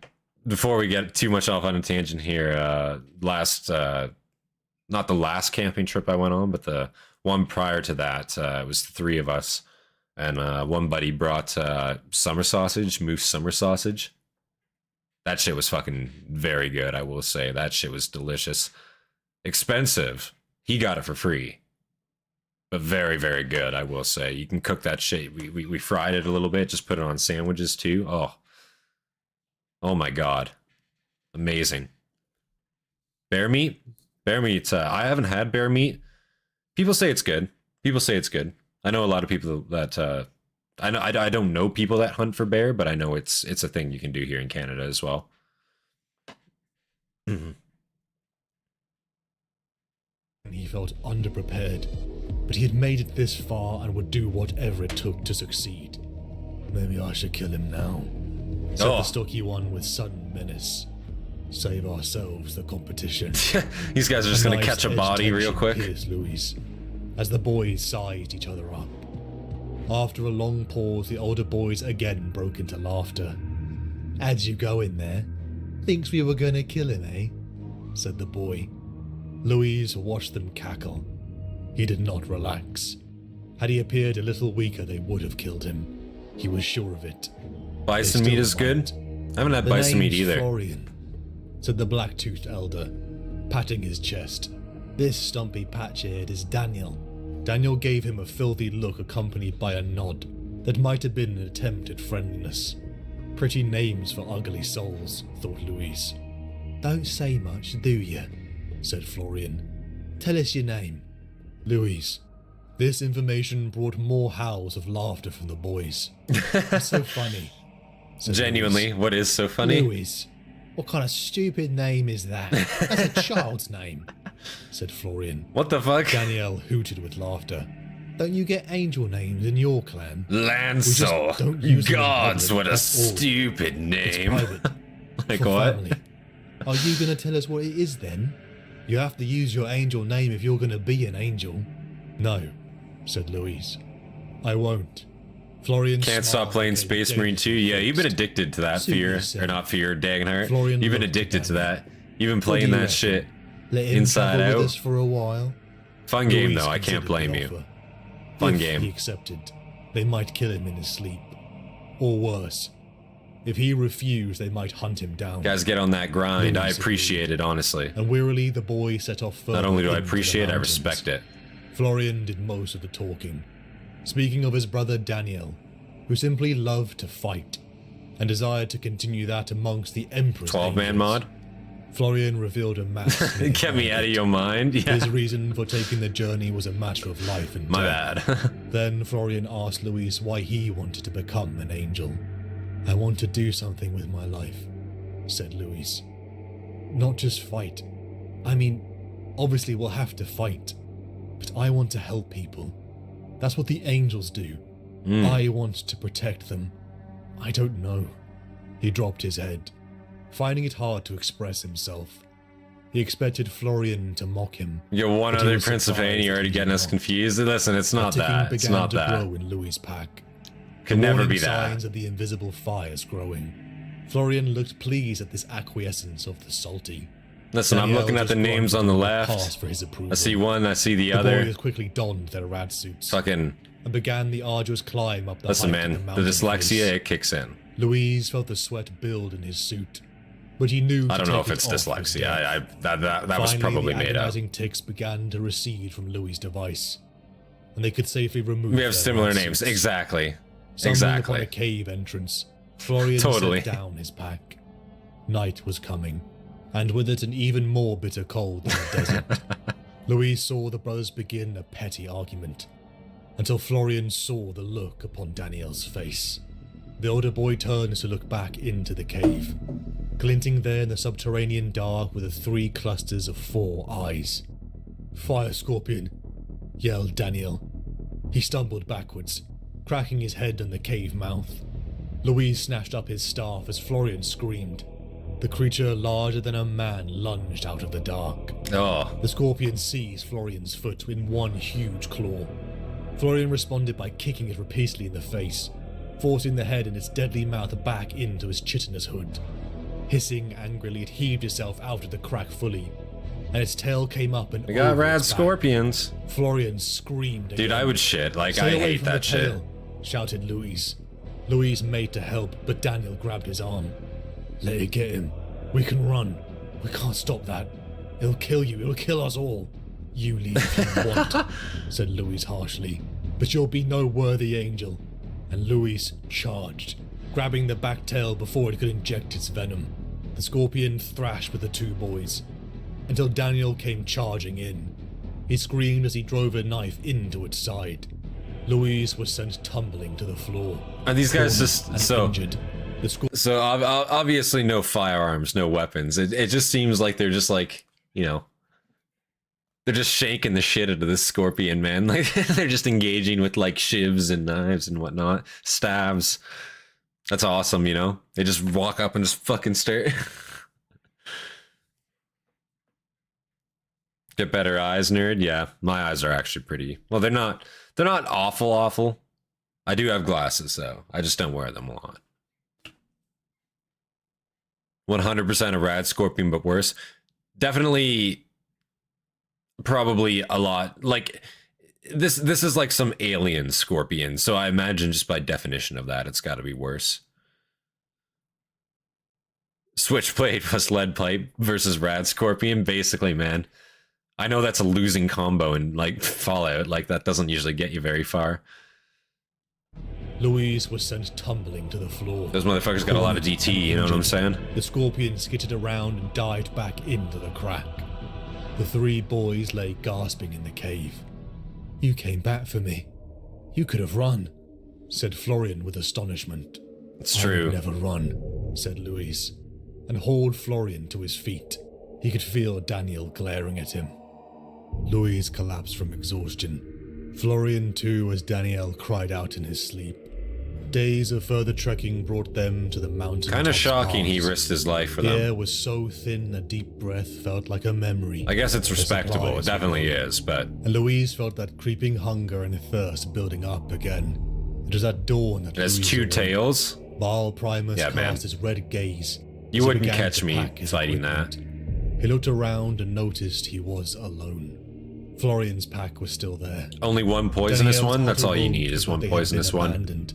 Speaker 1: before we get too much off on a tangent here, not the last camping trip I went on, but the one prior to that, it was the 3 of us, and one buddy brought summer sausage, moose summer sausage. That shit was fucking very good, I will say. That shit was delicious. Expensive. He got it for free. But very, very good, I will say. You can cook that shit. We fried it a little bit, just put it on sandwiches too. Oh my god. Amazing. Bear meat? Bear meat, I haven't had bear meat. People say it's good. People say it's good. I know a lot of people that, I don't know people that hunt for bear, but I know it's a thing you can do here in Canada as well.
Speaker 2: He felt underprepared, but he had made it this far and would do whatever it took to succeed. Maybe I should kill him now, said the stocky one with sudden menace. Save ourselves the competition.
Speaker 1: These guys are just going to catch a body real quick.
Speaker 2: Louis, as the boys sized each other up. After a long pause, the older boys again broke into laughter. As you go in there, thinks we were going to kill him, eh? Said the boy. Louise watched them cackle. He did not relax. Had he appeared a little weaker, they would have killed him. He was sure of it.
Speaker 1: Bison meat is good. I haven't had bison meat either.
Speaker 2: Florian, said the black-toothed elder, patting his chest. This stumpy patch-eared is Daniel. Daniel gave him a filthy look accompanied by a nod that might have been an attempt at friendliness. Pretty names for ugly souls, thought Louise. Don't say much, do you? Said Florian. Tell us your name. Louise. This information brought more howls of laughter from the boys. It's so funny.
Speaker 1: Genuinely, Louise. What is so funny?
Speaker 2: Louise. What kind of stupid name is that? That's a child's name, said Florian.
Speaker 1: What the fuck?
Speaker 2: Danielle hooted with laughter. Don't you get angel names in your clan?
Speaker 1: Lancel. Gods, what a stupid name.
Speaker 2: It's private.
Speaker 1: Like
Speaker 2: for
Speaker 1: what?
Speaker 2: Family. Are you going to tell us what it is then? You have to use your angel name if you're going to be an angel. No, said Louise. I won't. Florian
Speaker 1: can't stop playing Space Marine 2. Yeah, you've been addicted to that fear. Or not fear, Dagenhart. You've been addicted to that. You've been playing that shit inside out.
Speaker 2: With us for a while.
Speaker 1: Fun game though, I can't blame you. Fun game.
Speaker 2: He accepted. They might kill him in his sleep. Or worse. If he refused, they might hunt him down.
Speaker 1: Guys, get on that grind. I appreciate it, honestly.
Speaker 2: And wearily, the boy set off further.
Speaker 1: Not only do I appreciate it, I respect it.
Speaker 2: Florian did most of the talking, speaking of his brother Daniel, who simply loved to fight, and desired to continue that amongst the Emperor's
Speaker 1: 12-man mod?
Speaker 2: Florian revealed a mass.
Speaker 1: Get me out of your mind. Yeah.
Speaker 2: His reason for taking the journey was a matter of life and death.
Speaker 1: My bad.
Speaker 2: Then Florian asked Louise why he wanted to become an angel. I want to do something with my life, said Louise. Not just fight. I mean, Obviously, we'll have to fight. But I want to help people. That's what the angels do. I want to protect them. I don't know. He dropped his head, finding it hard to express himself. He expected Florian to mock him.
Speaker 1: You're one other Principe and you're already getting us confused. Listen, it's not that. It's not that.
Speaker 2: Grow in Louis' pack.
Speaker 1: Could never be that.
Speaker 2: Signs of the invisible fires growing. Florian looked pleased at this acquiescence of the salty.
Speaker 1: Listen, I'm looking at the names on the left.
Speaker 2: For his approval.
Speaker 1: I see one, I see the other.
Speaker 2: The boys quickly donned their rad suits.
Speaker 1: Fucking.
Speaker 2: And began the arduous climb up the
Speaker 1: Listen,
Speaker 2: height
Speaker 1: man,
Speaker 2: of the
Speaker 1: the
Speaker 2: mountain
Speaker 1: dyslexia,
Speaker 2: face.
Speaker 1: it kicks in.
Speaker 2: Louise felt the sweat build in his suit, but he knew.
Speaker 1: I don't know if it's dyslexia. That was probably made up.
Speaker 2: The agonizing ticks began to recede from Louis' device, and they could safely remove.
Speaker 1: We have similar names, exactly.
Speaker 2: Stumbling upon a cave entrance, Florian
Speaker 1: Totally.
Speaker 2: set down his pack. Night was coming, and with it an even more bitter cold in the desert. Louise saw the brothers begin a petty argument, until Florian saw the look upon Daniel's face. The older boy turned to look back into the cave. Glinting there in the subterranean dark were the 3 clusters of 4 eyes. "Fire Scorpion!" yelled Daniel. He stumbled backwards, cracking his head on the cave mouth. Louise snatched up his staff as Florian screamed. The creature larger than a man lunged out of the dark.
Speaker 1: Oh.
Speaker 2: The scorpion seized Florian's foot in one huge claw. Florian responded by kicking it repeatedly in the face, forcing the head and its deadly mouth back into its chitinous hood. Hissing angrily, it heaved itself out of the crack fully, and its tail came up and
Speaker 1: We got
Speaker 2: over
Speaker 1: rad
Speaker 2: its back.
Speaker 1: Florians.
Speaker 2: Florian screamed again.
Speaker 1: Dude, I would shit. Like,
Speaker 2: "Stay
Speaker 1: I
Speaker 2: away
Speaker 1: hate
Speaker 2: from the
Speaker 1: that shit.
Speaker 2: tail," shouted Louise. Louise made to help, but Daniel grabbed his arm. "Let it get him. We can run. We can't stop that. It'll kill you. It'll kill us all. You leave if you want," said Louise harshly. "But you'll be no worthy angel." And Louise charged, grabbing the back tail before it could inject its venom. The scorpion thrashed with the 2 boys, until Daniel came charging in. He screamed as he drove a knife into its side. Louise was sent tumbling to the floor.
Speaker 1: Are these guys
Speaker 2: torn
Speaker 1: just
Speaker 2: and
Speaker 1: so?
Speaker 2: injured.
Speaker 1: So obviously no firearms, no weapons. It just seems like they're just like, you know, they're just shaking the shit out of this scorpion, man. Like they're just engaging with like shivs and knives and whatnot, stabs. That's awesome, you know. They just walk up and just fucking stare. Get better eyes, nerd. Yeah, my eyes are actually pretty. Well, they're not awful. I do have glasses though. I just don't wear them a lot. 100% a rad scorpion, but worse. Definitely, probably a lot. Like this is like some alien scorpion. So I imagine just by definition of that, it's got to be worse. Switchblade plus lead pipe versus rad scorpion. Basically, man. I know that's a losing combo in like Fallout. Like that doesn't usually get you very far.
Speaker 2: Louise was sent tumbling to the floor.
Speaker 1: Those motherfuckers got a lot of DT, you know what I'm saying?
Speaker 2: The scorpion skittered around and dived back into the crack. The 3 boys lay gasping in the cave. "You came back for me. You could have run," said Florian with astonishment.
Speaker 1: It's true.
Speaker 2: "I would never run," said Louise, and hauled Florian to his feet. He could feel Daniel glaring at him. Louise collapsed from exhaustion. Florian too, as Daniel cried out in his sleep. Days of further trekking brought them to the mountain.
Speaker 1: Kind of shocking he risked his life for
Speaker 2: the
Speaker 1: them.
Speaker 2: air was so thin a deep breath felt like a memory.
Speaker 1: I guess it's
Speaker 2: The
Speaker 1: respectable. It
Speaker 2: supplies
Speaker 1: definitely
Speaker 2: were gone.
Speaker 1: is, but
Speaker 2: And Louise felt that creeping hunger and thirst building up again. It was at dawn that
Speaker 1: there's
Speaker 2: Louise
Speaker 1: 2
Speaker 2: awoke.
Speaker 1: tails.
Speaker 2: Baal Primus
Speaker 1: Yeah,
Speaker 2: cast
Speaker 1: man.
Speaker 2: his red gaze.
Speaker 1: You
Speaker 2: as he
Speaker 1: wouldn't
Speaker 2: began
Speaker 1: catch
Speaker 2: to
Speaker 1: me
Speaker 2: pack his
Speaker 1: fighting that.
Speaker 2: equipment. He looked around and noticed he was alone. Florian's pack was still there.
Speaker 1: Only one poisonous
Speaker 2: Daniel's
Speaker 1: one? That's all you
Speaker 2: outer
Speaker 1: need
Speaker 2: robe
Speaker 1: is one
Speaker 2: they had
Speaker 1: poisonous
Speaker 2: been
Speaker 1: one.
Speaker 2: abandoned.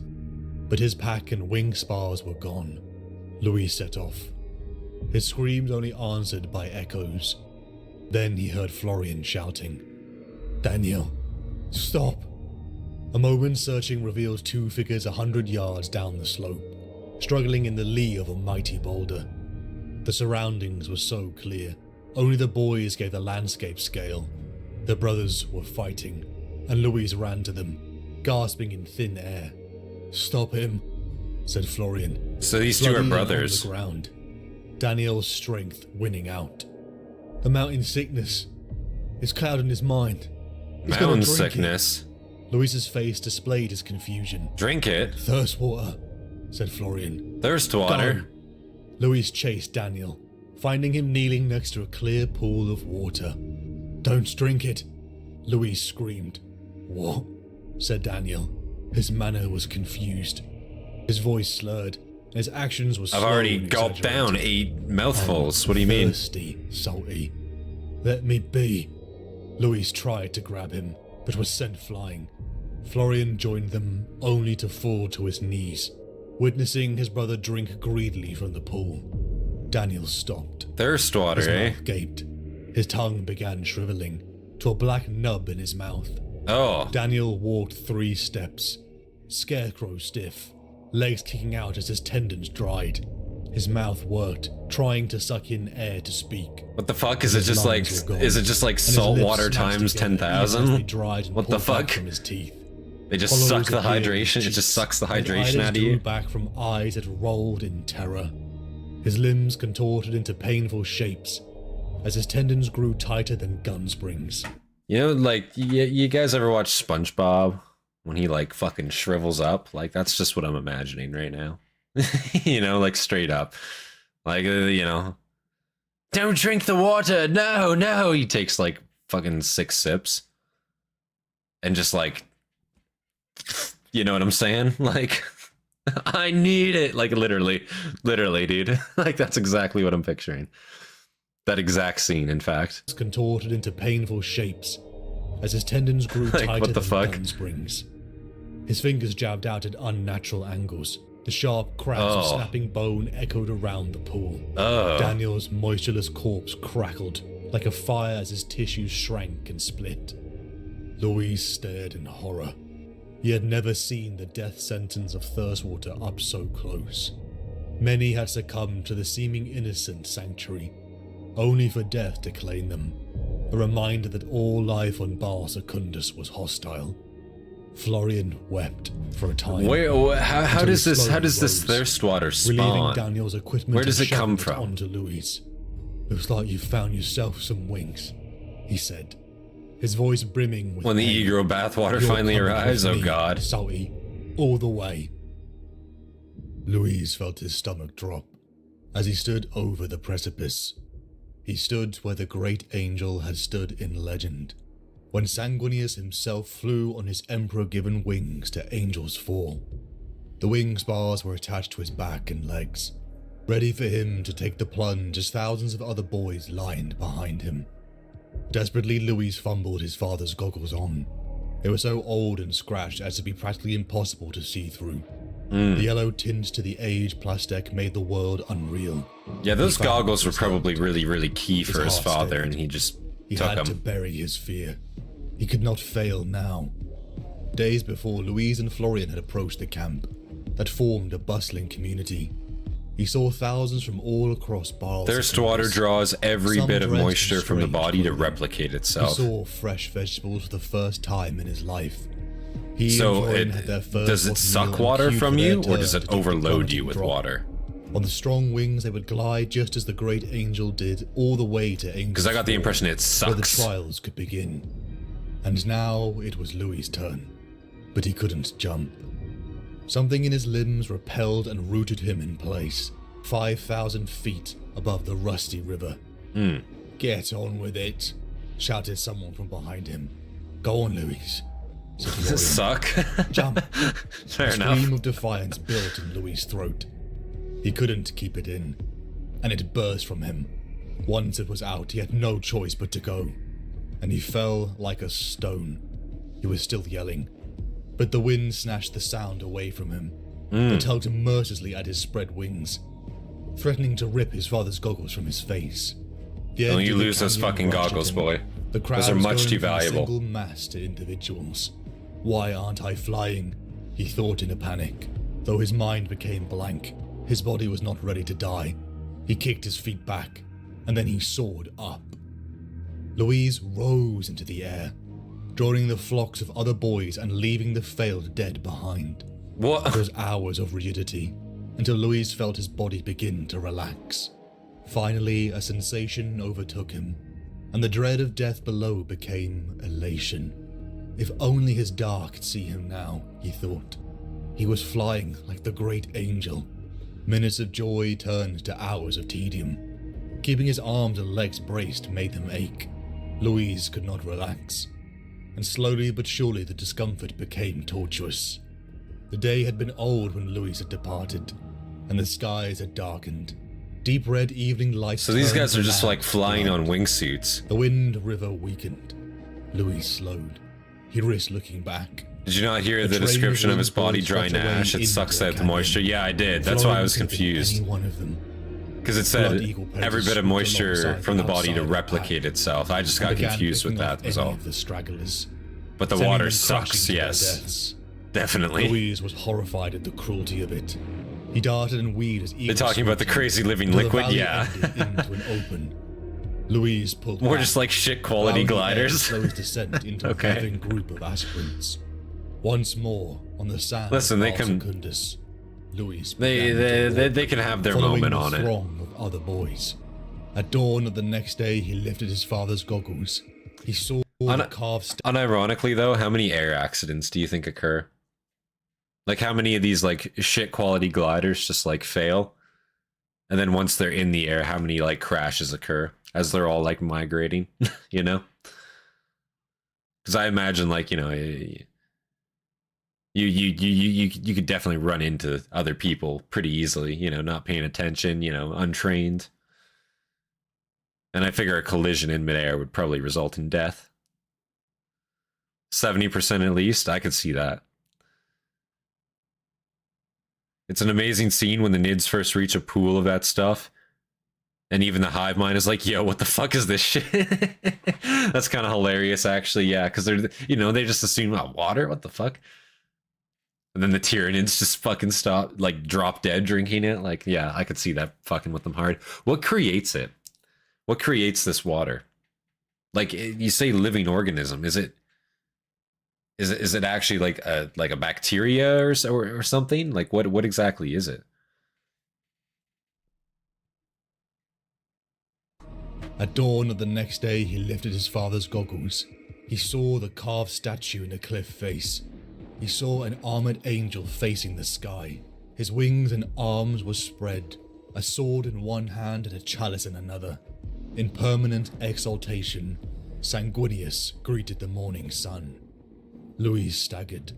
Speaker 2: But his pack and wing spars were gone. Louis set off. His screams only answered by echoes. Then he heard Florian shouting, "Daniel, stop!" A moment's searching revealed 2 figures 100 yards down the slope, struggling in the lee of a mighty boulder. The surroundings were so clear, only the boys gave the landscape scale. The brothers were fighting, and Louis ran to them, gasping in thin air. "Stop him," said Florian.
Speaker 1: So these 2 are
Speaker 2: Slugging
Speaker 1: brothers.
Speaker 2: on the ground. Daniel's strength winning out. "The mountain sickness. It's clouding his mind. He's
Speaker 1: Mountain
Speaker 2: gonna drink
Speaker 1: sickness.
Speaker 2: it. Louis's face displayed his confusion.
Speaker 1: Drink it.
Speaker 2: Thirst water, said Florian.
Speaker 1: Thirst water.
Speaker 2: Go. Louis chased Daniel, finding him kneeling next to a clear pool of water. Don't drink it, Louis screamed. What? Said Daniel. His manner was confused. His voice slurred, and his actions were slow.
Speaker 1: I've already gulped down 8 mouthfuls. What do you mean?
Speaker 2: Thirsty, salty. Let me be. Louis tried to grab him, but was sent flying. Florian joined them, only to fall to his knees, witnessing his brother drink greedily from the pool. Daniel stopped.
Speaker 1: Thirst water,
Speaker 2: His
Speaker 1: eh?
Speaker 2: mouth gaped. His tongue began shriveling to a black nub in his mouth.
Speaker 1: Oh.
Speaker 2: Daniel walked 3 steps, scarecrow stiff, legs kicking out as his tendons dried. His mouth worked, trying to suck in air to speak.
Speaker 1: What the fuck? Is it just like salt water times 10,000? What the fuck?
Speaker 2: From his teeth.
Speaker 1: They just suck the hydration. It just sucks the hydration out of you.
Speaker 2: Drew back from eyes that rolled in terror. His limbs contorted into painful shapes as his tendons grew tighter than gun springs.
Speaker 1: You know, like, you guys ever watch SpongeBob when he like fucking shrivels up? Like, that's just what I'm imagining right now. You know, like straight up. Like, you know, don't drink the water. No, no. He takes like fucking 6 sips and just like, you know what I'm saying? Like, I need it. Like, literally, dude. Like, that's exactly what I'm picturing. That exact scene, in fact.
Speaker 2: Contorted into painful shapes as his tendons grew
Speaker 1: Like,
Speaker 2: tighter
Speaker 1: what the
Speaker 2: than
Speaker 1: fuck?
Speaker 2: gun springs. His fingers jabbed out at unnatural angles. The sharp cracks of snapping bone echoed around the pool. Daniel's moistureless corpse crackled like a fire as his tissues shrank and split. Louise stared in horror. He had never seen the death sentence of Thirstwater up so close. Many had succumbed to the seeming innocent sanctuary, only for death to claim them, a reminder that all life on Baal Secundus was hostile. Florian wept for a time.
Speaker 1: How does this thirst water spawn?
Speaker 2: Daniel's equipment.
Speaker 1: Where does it come from?
Speaker 2: Onto Louis. Looks like you found yourself some wings, he said, his voice brimming with
Speaker 1: When the
Speaker 2: pain.
Speaker 1: ego bathwater
Speaker 2: You're
Speaker 1: finally
Speaker 2: coming
Speaker 1: arrives,
Speaker 2: with
Speaker 1: oh
Speaker 2: me,
Speaker 1: god.
Speaker 2: Salty, all the way. Louise felt his stomach drop as he stood over the precipice. He stood where the great angel had stood in legend, when Sanguinius himself flew on his emperor-given wings to Angel's Fall. The wing spars were attached to his back and legs, ready for him to take the plunge as thousands of other boys lined behind him. Desperately, Louis fumbled his father's goggles on. They were so old and scratched as to be practically impossible to see through. The yellow tint to the aged plastic made the world unreal.
Speaker 1: Yeah, those goggles were probably really key for his father, and he just
Speaker 2: He
Speaker 1: took
Speaker 2: had to
Speaker 1: them.
Speaker 2: bury his fear. He could not fail now. Days before, Louise and Florian had approached the camp that formed a bustling community. He saw thousands from all across Baal.
Speaker 1: Thirst water draws every
Speaker 2: Some
Speaker 1: bit of
Speaker 2: dressed in
Speaker 1: moisture from the
Speaker 2: strange
Speaker 1: body to
Speaker 2: clothing.
Speaker 1: replicate
Speaker 2: He
Speaker 1: itself.
Speaker 2: saw fresh vegetables for the first time in his life. He
Speaker 1: So
Speaker 2: and Florian had their first
Speaker 1: does it
Speaker 2: meal
Speaker 1: suck
Speaker 2: and
Speaker 1: water
Speaker 2: queued
Speaker 1: from
Speaker 2: for their
Speaker 1: you, or
Speaker 2: turn
Speaker 1: does it
Speaker 2: to take the
Speaker 1: overload
Speaker 2: plummeting
Speaker 1: you with
Speaker 2: drop.
Speaker 1: water?
Speaker 2: On the strong wings, they would glide just as the great angel did, all the way to Angel's
Speaker 1: Because I got the
Speaker 2: Fall,
Speaker 1: impression it
Speaker 2: where the
Speaker 1: sucks.
Speaker 2: trials could begin. And now it was Louis' turn, but he couldn't jump. Something in his limbs repelled and rooted him in place, 5,000 feet above the rusty river. Get on with it, shouted someone from behind him. Go on, Louis.
Speaker 1: Does it suck?
Speaker 2: Jump.
Speaker 1: Fair
Speaker 2: A
Speaker 1: enough.
Speaker 2: scream of defiance built in Louis' throat. He couldn't keep it in, and it burst from him. Once it was out, he had no choice but to go, and he fell like a stone. He was still yelling, but the wind snatched the sound away from him. It tugged mercilessly at his spread wings, threatening to rip his father's goggles from his face. The
Speaker 1: Don't
Speaker 2: edge
Speaker 1: you
Speaker 2: of the
Speaker 1: lose those
Speaker 2: canyon
Speaker 1: fucking
Speaker 2: rushed at
Speaker 1: goggles,
Speaker 2: him.
Speaker 1: boy.
Speaker 2: The crowd
Speaker 1: Those are
Speaker 2: was
Speaker 1: much
Speaker 2: going
Speaker 1: too
Speaker 2: from a
Speaker 1: valuable.
Speaker 2: single mass to individuals. Why aren't I flying? He thought in a panic. Though his mind became blank, his body was not ready to die. He kicked his feet back, and then he soared up. Louise rose into the air, drawing the flocks of other boys and leaving the failed dead behind. It
Speaker 1: What?
Speaker 2: was hours of rigidity, until Louise felt his body begin to relax. Finally, a sensation overtook him, and the dread of death below became elation. If only his Dar could see him now, he thought. He was flying like the great angel. Minutes of joy turned to hours of tedium. Keeping his arms and legs braced made them ache. Louise could not relax, and slowly but surely the discomfort became tortuous. The day had been old when Louise had departed, and the skies had darkened. Deep red evening light.
Speaker 1: So these guys are just like flying on wingsuits.
Speaker 2: The wind river weakened. Louise slowed. He risked looking back.
Speaker 1: Did you not hear the description of his body drying to ash? It sucks out the moisture. Yeah, I did. That's why I was confused. Because it said every bit of moisture from the body to replicate itself. I just got confused with that, was all. But the water sucks, yes. Definitely.
Speaker 2: Louise was horrified at the cruelty of it. He darted and weaved as
Speaker 1: they're talking about the crazy living liquid, yeah.
Speaker 2: Into an open. Louise pulled
Speaker 1: We're just like shit quality gliders.
Speaker 2: Descent into a living group of aspirants. Once more on the sand.
Speaker 1: Listen, they can.
Speaker 2: Secundus, Louise
Speaker 1: they can have their moment on it.
Speaker 2: Throng of other boys. At dawn of the next day, he lifted his father's goggles. He saw the carved.
Speaker 1: Unironically, though, how many air accidents do you think occur? Like, how many of these like shit quality gliders just like fail? And then once they're in the air, how many like crashes occur as they're all like migrating? You know? Because I imagine, like, you know, you could definitely run into other people pretty easily, you know, not paying attention, you know, untrained. And I figure a collision in midair would probably result in death. 70% at least, I could see that. It's an amazing scene when the Nids first reach a pool of that stuff. And even the hive mind is like, yo, what the fuck is this shit? That's kind of hilarious, actually, yeah, because they're, you know, they just assume, oh, water? What the fuck? And then the Tyranids just fucking stop, like, drop dead drinking it. Like, yeah, I could see that fucking with them hard. What creates it? What creates this water? Like, you say living organism. Is it actually like a bacteria or something? Like, what exactly is it?
Speaker 2: At dawn of the next day, he lifted his father's goggles. He saw the carved statue in a cliff face. He saw an armored angel facing the sky. His wings and arms were spread, a sword in one hand and a chalice in another. In permanent exaltation, Sanguinius greeted the morning sun. Louise staggered.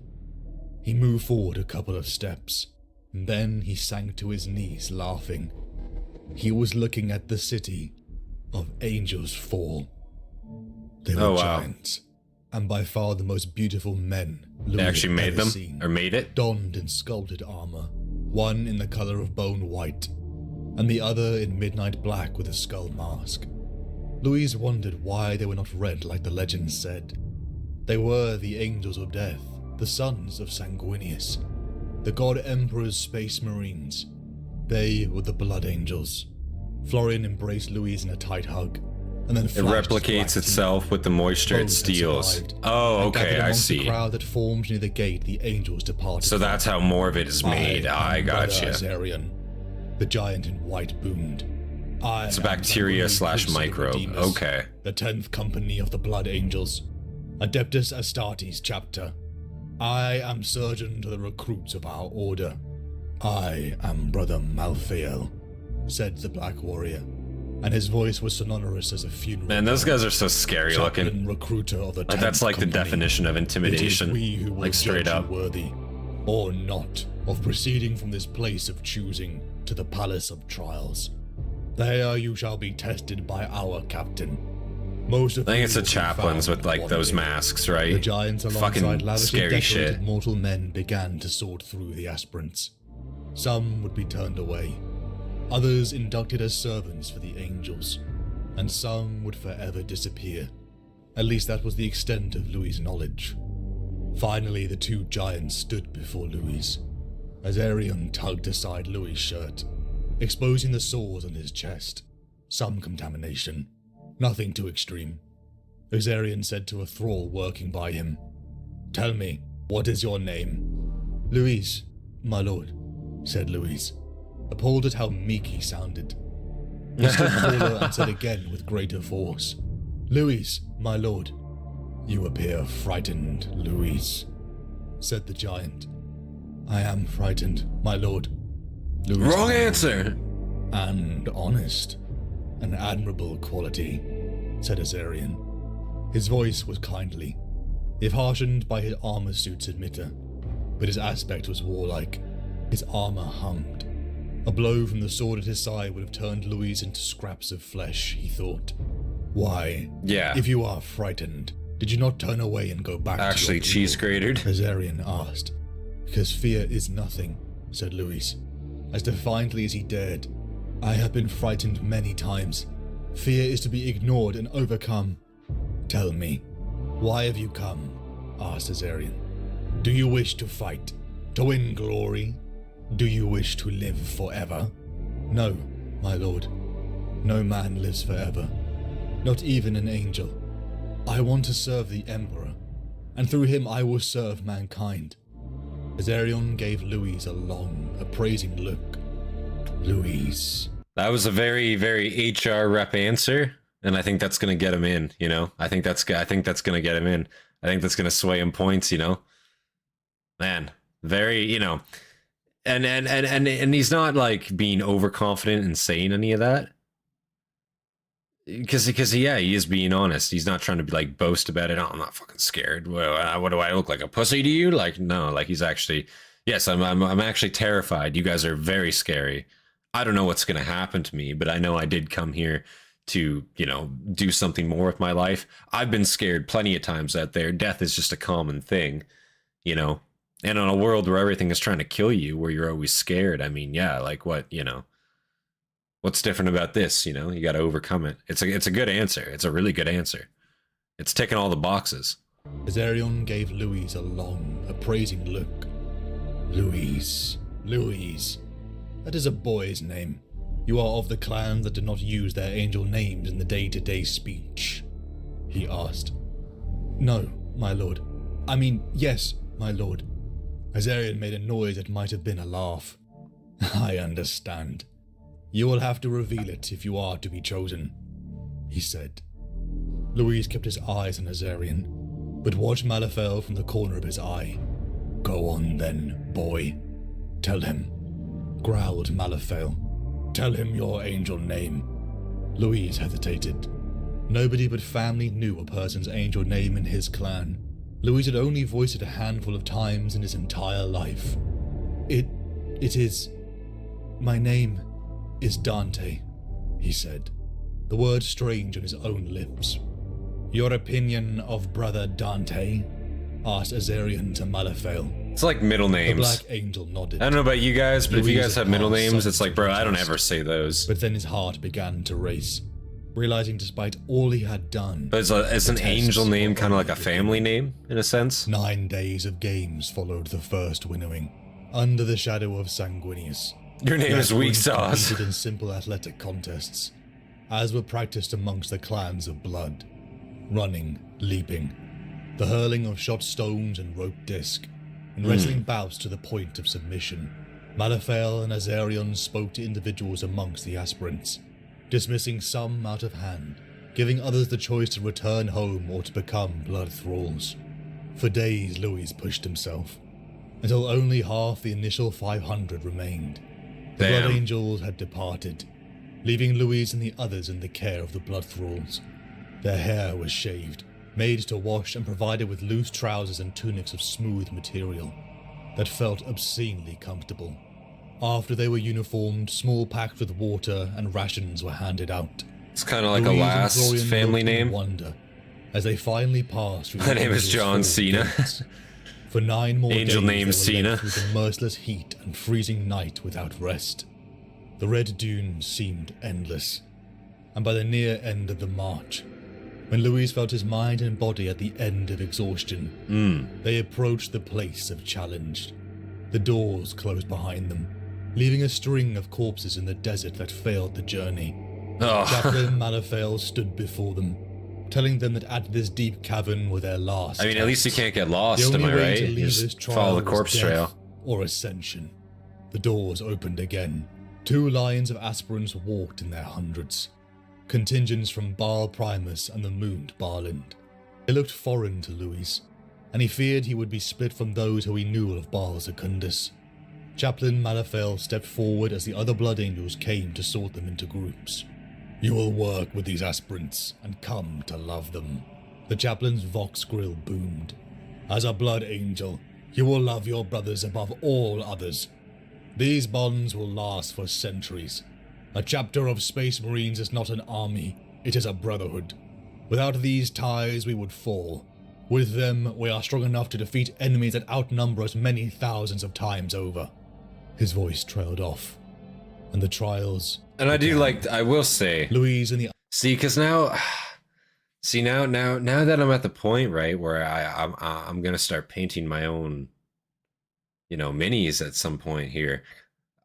Speaker 2: He moved forward a couple of steps, and then he sank to his knees, laughing. He was looking at the city of Angels Fall. They were giants, and by far the most beautiful men Louis
Speaker 1: they actually made them,
Speaker 2: seen,
Speaker 1: or made it?
Speaker 2: Donned in sculpted armor, one in the color of bone white, and the other in midnight black with a skull mask. Louise wondered why they were not red like the legends said. They were the Angels of Death, the sons of Sanguinius, the God Emperor's space marines. They were the Blood Angels. Florian embraced Louise in a tight hug, and then
Speaker 1: it replicates itself with the moisture it steals. Oh, okay, I see.
Speaker 2: The crowd that formed near the gate, the Angels departed.
Speaker 1: So that's how more of it is made. I gotcha.
Speaker 2: The giant in white boomed.
Speaker 1: It's a bacteria / microbe. Okay.
Speaker 2: The 10th company of the Blood Angels. Adeptus Astartes chapter. I am surgeon to the recruits of our order. I am Brother Malthael, said the Black Warrior, and his voice was sonorous as a funeral.
Speaker 1: Man, those guys are so scary looking.
Speaker 2: Recruiter of the
Speaker 1: like, that's like
Speaker 2: company.
Speaker 1: The definition of intimidation.
Speaker 2: It is we who will
Speaker 1: like straight up.
Speaker 2: Worthy, or not, of proceeding from this place of choosing to the palace of trials. There you shall be tested by our captain. Most of
Speaker 1: I think it's the chaplains with like those masks, right?
Speaker 2: The giants alongside
Speaker 1: fucking scary shit.
Speaker 2: Mortal men began to sort through the aspirants. Some would be turned away, others inducted as servants for the angels, and some would forever disappear. At least that was the extent of Louis' knowledge. Finally, the two giants stood before Louis. Azarion tugged aside Louis' shirt, exposing the sores on his chest. Some contamination. Nothing too extreme. Azarion said to a thrall working by him, "Tell me, what is your name?" "Louis, my lord," said Louis, appalled at how meek he sounded. He stood taller and said again with greater force, Louis, my lord. You appear frightened, Louis, said the giant. I am frightened, my lord. Louis,
Speaker 1: Wrong answer!
Speaker 2: And honest. An admirable quality, said Azarian. His voice was kindly, if harshened by his armor suit's emitter, but his aspect was warlike. His armor hummed. A blow from the sword at his side would have turned Louis into scraps of flesh, he thought. Why,
Speaker 1: Yeah.
Speaker 2: if you are frightened, did you not turn away and go back
Speaker 1: Actually,
Speaker 2: to your
Speaker 1: cheese
Speaker 2: people?
Speaker 1: grated.
Speaker 2: Azarian asked. Because fear is nothing, said Louis, as defiantly as he dared. I have been frightened many times. Fear is to be ignored and overcome. Tell me, why have you come? Asked Azarian. Do you wish to fight? To win glory? Do you wish to live forever? No, my lord. No man lives forever. Not even an angel. I want to serve the Emperor, and through him I will serve mankind. Azarion gave Louis a long, appraising look. Louis.
Speaker 1: That was a very, very HR rep answer, and I think that's gonna get him in. You know, I think that's gonna get him in. I think that's gonna sway him points. You know, man, very, you know, and he's not like being overconfident and saying any of that. Because yeah, he is being honest. He's not trying to be like boast about it. Oh, I'm not fucking scared. What do I look like, a pussy to you? Like, no, like he's actually, yes, I'm actually terrified. You guys are very scary. I don't know what's gonna happen to me, but I know I did come here to, you know, do something more with my life. I've been scared plenty of times out there. Death is just a common thing, you know. And in a world where everything is trying to kill you, where you're always scared, I mean, yeah, like what, you know. What's different about this? You know, you got to overcome it. It's a good answer. It's a really good answer. It's ticking all the boxes.
Speaker 2: Azarion gave Louis a long, appraising look. Louis. That is a boy's name. You are of the clan that do not use their angel names in the day-to-day speech, he asked. No, my lord. I mean, yes, my lord. Azarion made a noise that might have been a laugh. I understand. You will have to reveal it if you are to be chosen, he said. Louis kept his eyes on Azarion, but watched Malifaux from the corner of his eye. Go on then, boy. Tell him, growled Malifaux. Tell him your angel name. Louis hesitated. Nobody but family knew a person's angel name in his clan. Louis had only voiced it a handful of times in his entire life. It is... My name is Dante, he said, the word strange on his own lips. Your opinion of brother Dante? Asked Azarion to Malifaux.
Speaker 1: It's like middle
Speaker 2: The
Speaker 1: names.
Speaker 2: Black Angel nodded.
Speaker 1: I don't know about you guys, but if you
Speaker 2: Louise
Speaker 1: guys have middle
Speaker 2: passed
Speaker 1: names, it's like, bro, I don't
Speaker 2: subject
Speaker 1: ever say those.
Speaker 2: But then his heart began to race, realizing despite all he had done...
Speaker 1: But it's an angel name, kind of like a family name, in a sense.
Speaker 2: 9 days of games followed the first winnowing, under the shadow of Sanguinius.
Speaker 1: Your name is Weak Sauce.
Speaker 2: Competed in simple athletic contests, as were practiced amongst the clans of blood. Running, leaping, the hurling of shot stones and rope disc, and wrestling bouts to the point of submission. Malifaux and Azarion spoke to individuals amongst the aspirants, dismissing some out of hand, giving others the choice to return home or to become blood thralls. For days Louis pushed himself, until only half the initial 500 remained. The
Speaker 1: Damn.
Speaker 2: Blood Angels had departed, leaving Louis and the others in the care of the blood thralls. Their hair was shaved, made to wash, and provided with loose trousers and tunics of smooth material that felt obscenely comfortable. After they were uniformed, small packs with water and rations were handed out.
Speaker 1: It's kind of like a
Speaker 2: Louise and
Speaker 1: last
Speaker 2: Florian
Speaker 1: family
Speaker 2: looked in
Speaker 1: name.
Speaker 2: wonder as they finally passed through
Speaker 1: My name is
Speaker 2: Angel's
Speaker 1: John
Speaker 2: 4
Speaker 1: Cena.
Speaker 2: gates. For 9 more
Speaker 1: Angel
Speaker 2: days,
Speaker 1: name
Speaker 2: they were
Speaker 1: Cena.
Speaker 2: led through the merciless heat and freezing night without rest. The red dunes seemed endless, and by the near end of the march, when Louis felt his mind and body at the end of exhaustion, they approached the place of challenge. The doors closed behind them, leaving a string of corpses in the desert that failed the journey.
Speaker 1: Oh.
Speaker 2: Chaplain Malifaux stood before them, telling them that at this deep cavern were their last.
Speaker 1: I mean, at least you
Speaker 2: tests.
Speaker 1: can't get
Speaker 2: The
Speaker 1: lost,
Speaker 2: only
Speaker 1: am I
Speaker 2: way
Speaker 1: right?
Speaker 2: to
Speaker 1: You
Speaker 2: leave this
Speaker 1: just
Speaker 2: trial
Speaker 1: follow the
Speaker 2: was
Speaker 1: corpse
Speaker 2: death
Speaker 1: trail.
Speaker 2: or ascension. The doors opened again. 2 lines of aspirants walked in their hundreds. contingents from Baal Primus and the mooned Baaland. They looked foreign to Louis, and he feared he would be split from those who he knew of Baal Secundus. Chaplain Malafel stepped forward as the other Blood Angels came to sort them into groups. "You will work with these aspirants and come to love them." The chaplain's vox grill boomed. "As a Blood Angel, you will love your brothers above all others. These bonds will last for centuries. A chapter of Space Marines is not an army, it is a brotherhood. Without these ties we would fall. With them we are strong enough to defeat enemies that outnumber us many thousands of times over." His voice trailed off, and the trials...
Speaker 1: And I do like, I will say...
Speaker 2: Louise and the...
Speaker 1: See, because now... See, now that I'm at the point, right, where I'm going to start painting my own, you know, minis at some point here.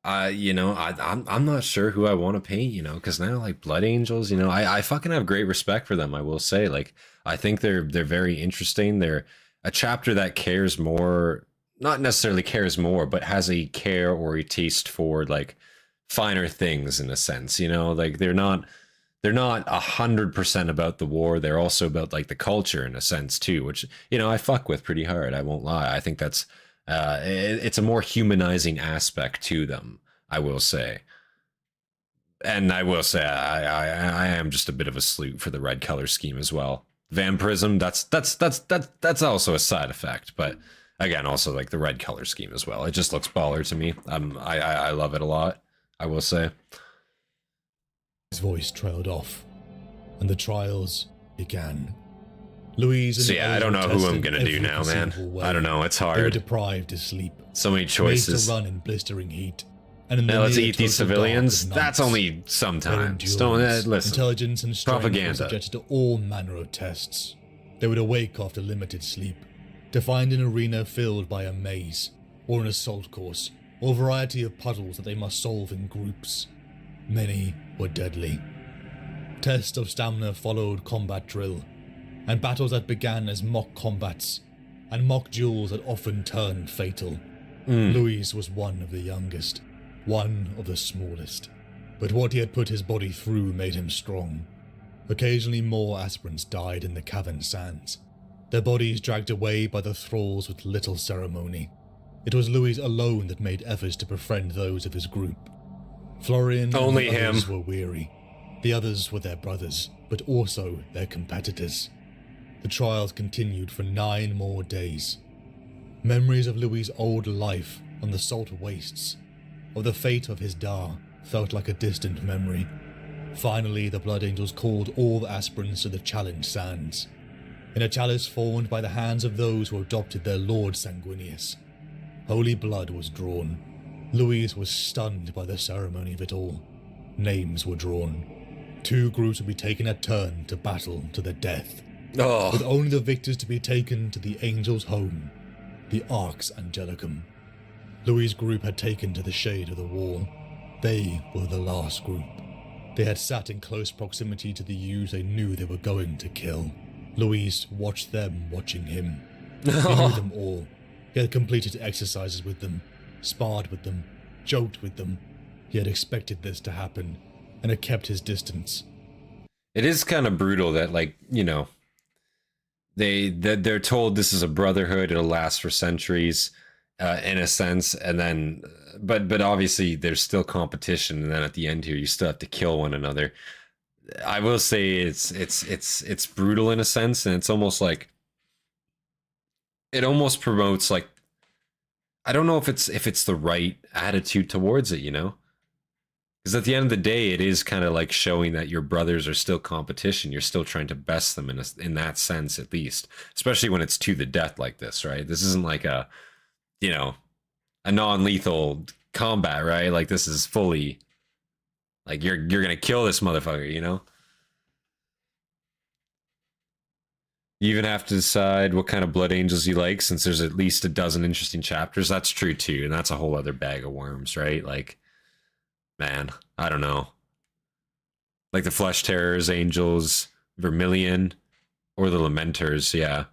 Speaker 1: You know, I'm not sure who I want to paint, you know, because now, like, Blood Angels, you know, I fucking have great respect for them, I will say. Like, I think they're very interesting. They're a chapter that cares more, not necessarily cares more, but has a care or a taste for, like, finer things in a sense, you know? Like, they're not 100% about the war. They're also about, like, the culture in a sense, too, which, you know, I fuck with pretty hard, I won't lie. I think that's... it's a more humanizing aspect to them, I will say. And I will say I am just a bit of a sleut for the red color scheme as well. Vampirism, that's also a side effect, but again, also like the red color scheme as well. It just looks baller to me. I love it a lot, I will say.
Speaker 2: His voice trailed off, and the trials began. Louise and
Speaker 1: I don't know who I'm gonna do now, man. I don't know. It's hard.
Speaker 2: They were deprived of sleep.
Speaker 1: So many choices.
Speaker 2: Made to run in blistering heat. And in
Speaker 1: now let's eat these civilians.
Speaker 2: Nights,
Speaker 1: that's only sometimes. Don't listen.
Speaker 2: Intelligence and strength
Speaker 1: Propaganda.
Speaker 2: were subjected to all manner of tests. They would awake after limited sleep, to find an arena filled by a maze, or an assault course, or a variety of puzzles that they must solve in groups. Many were deadly. Tests of stamina followed combat drill, and battles that began as mock combats, and mock duels that often turned fatal. Louis was one of the youngest, one of the smallest, but what he had put his body through made him strong. Occasionally more aspirants died in the cavern sands, their bodies dragged away by the thralls with little ceremony. It was Louis alone that made efforts to befriend those of his group. Florian and the others were weary. The others were their brothers, but also their competitors. The trials continued for 9 more days. Memories of Louis' old life on the salt wastes, of the fate of his Dar, felt like a distant memory. Finally, the Blood Angels called all the aspirants to the challenge sands, in a chalice formed by the hands of those who adopted their Lord Sanguinius. Holy blood was drawn. Louis was stunned by the ceremony of it all. Names were drawn. 2 groups would be taken a turn to battle to the death. With only the victors to be taken to the Angels' home, the Arx Angelicum. Louis' group had taken to the shade of the wall. They were the last group. They had sat in close proximity to the youths they knew they were going to kill. Louis watched them watching him. He knew them all. He had completed exercises with them, sparred with them, joked with them. He had expected this to happen, and had kept his distance.
Speaker 1: It is kind of brutal that, like, you know, they're told this is a brotherhood, it'll last for centuries, in a sense, and then but obviously there's still competition, and then at the end here you still have to kill one another. I will say it's brutal in a sense, and it's almost like it almost promotes, like, I don't know if it's the right attitude towards it, you know? Because at the end of the day, it is kind of like showing that your brothers are still competition. You're still trying to best them in that sense, at least. Especially when it's to the death like this, right? This isn't like a, you know, a non-lethal combat, right? Like, this is fully, like, you're gonna kill this motherfucker, you know? You even have to decide what kind of Blood Angels you like, since there's at least a dozen interesting chapters. That's true, too, and that's a whole other bag of worms, right? Like, man, I don't know. Like the Flesh Terrors, Angels, Vermilion, or the Lamenters, yeah.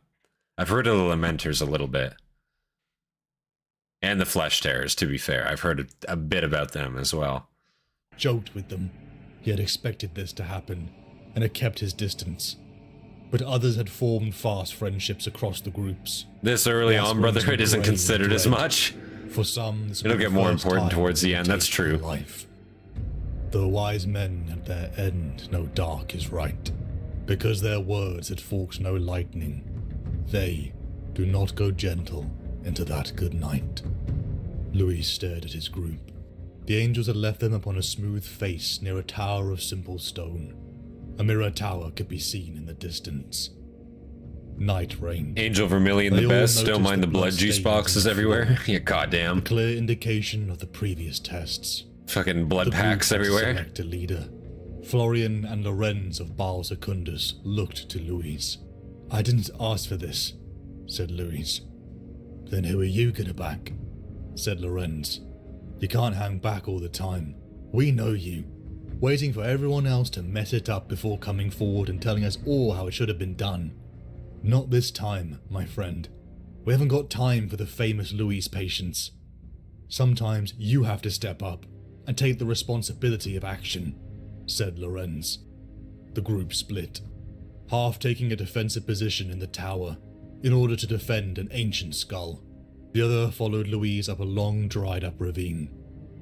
Speaker 1: I've heard of the Lamenters a little bit. And the Flesh Terrors, to be fair. I've heard a bit about them as well.
Speaker 2: Joked with them. He had expected this to happen, and had kept his distance. But others had formed fast friendships across the groups.
Speaker 1: This early on, brotherhood isn't considered as much.
Speaker 2: For some, this
Speaker 1: it'll get more important towards the end, that's true.
Speaker 2: Life. The wise men at their end know dark is right, because their words had forked no lightning. They do not go gentle into that good night. Louis stared at his group. The angels had left them upon a smooth face near a tower of simple stone. A mirror tower could be seen in the distance. Night reigned.
Speaker 1: Angel Vermilion the best, don't mind the blood juice boxes everywhere. Yeah, goddamn.
Speaker 2: A clear indication of the previous tests.
Speaker 1: Fucking blood packs everywhere.
Speaker 2: Select a leader. Florian and Lorenz of Baal Secundus looked to Louis. I didn't ask for this, said Louis. Then who are you gonna back? Said Lorenz. You can't hang back all the time. We know you. Waiting for everyone else to mess it up before coming forward and telling us all how it should have been done. Not this time, my friend. We haven't got time for the famous Louis patience. Sometimes you have to step up and take the responsibility of action, said Lorenz. The group split, half taking a defensive position in the tower in order to defend an ancient skull. The other followed Louis up a long dried-up ravine.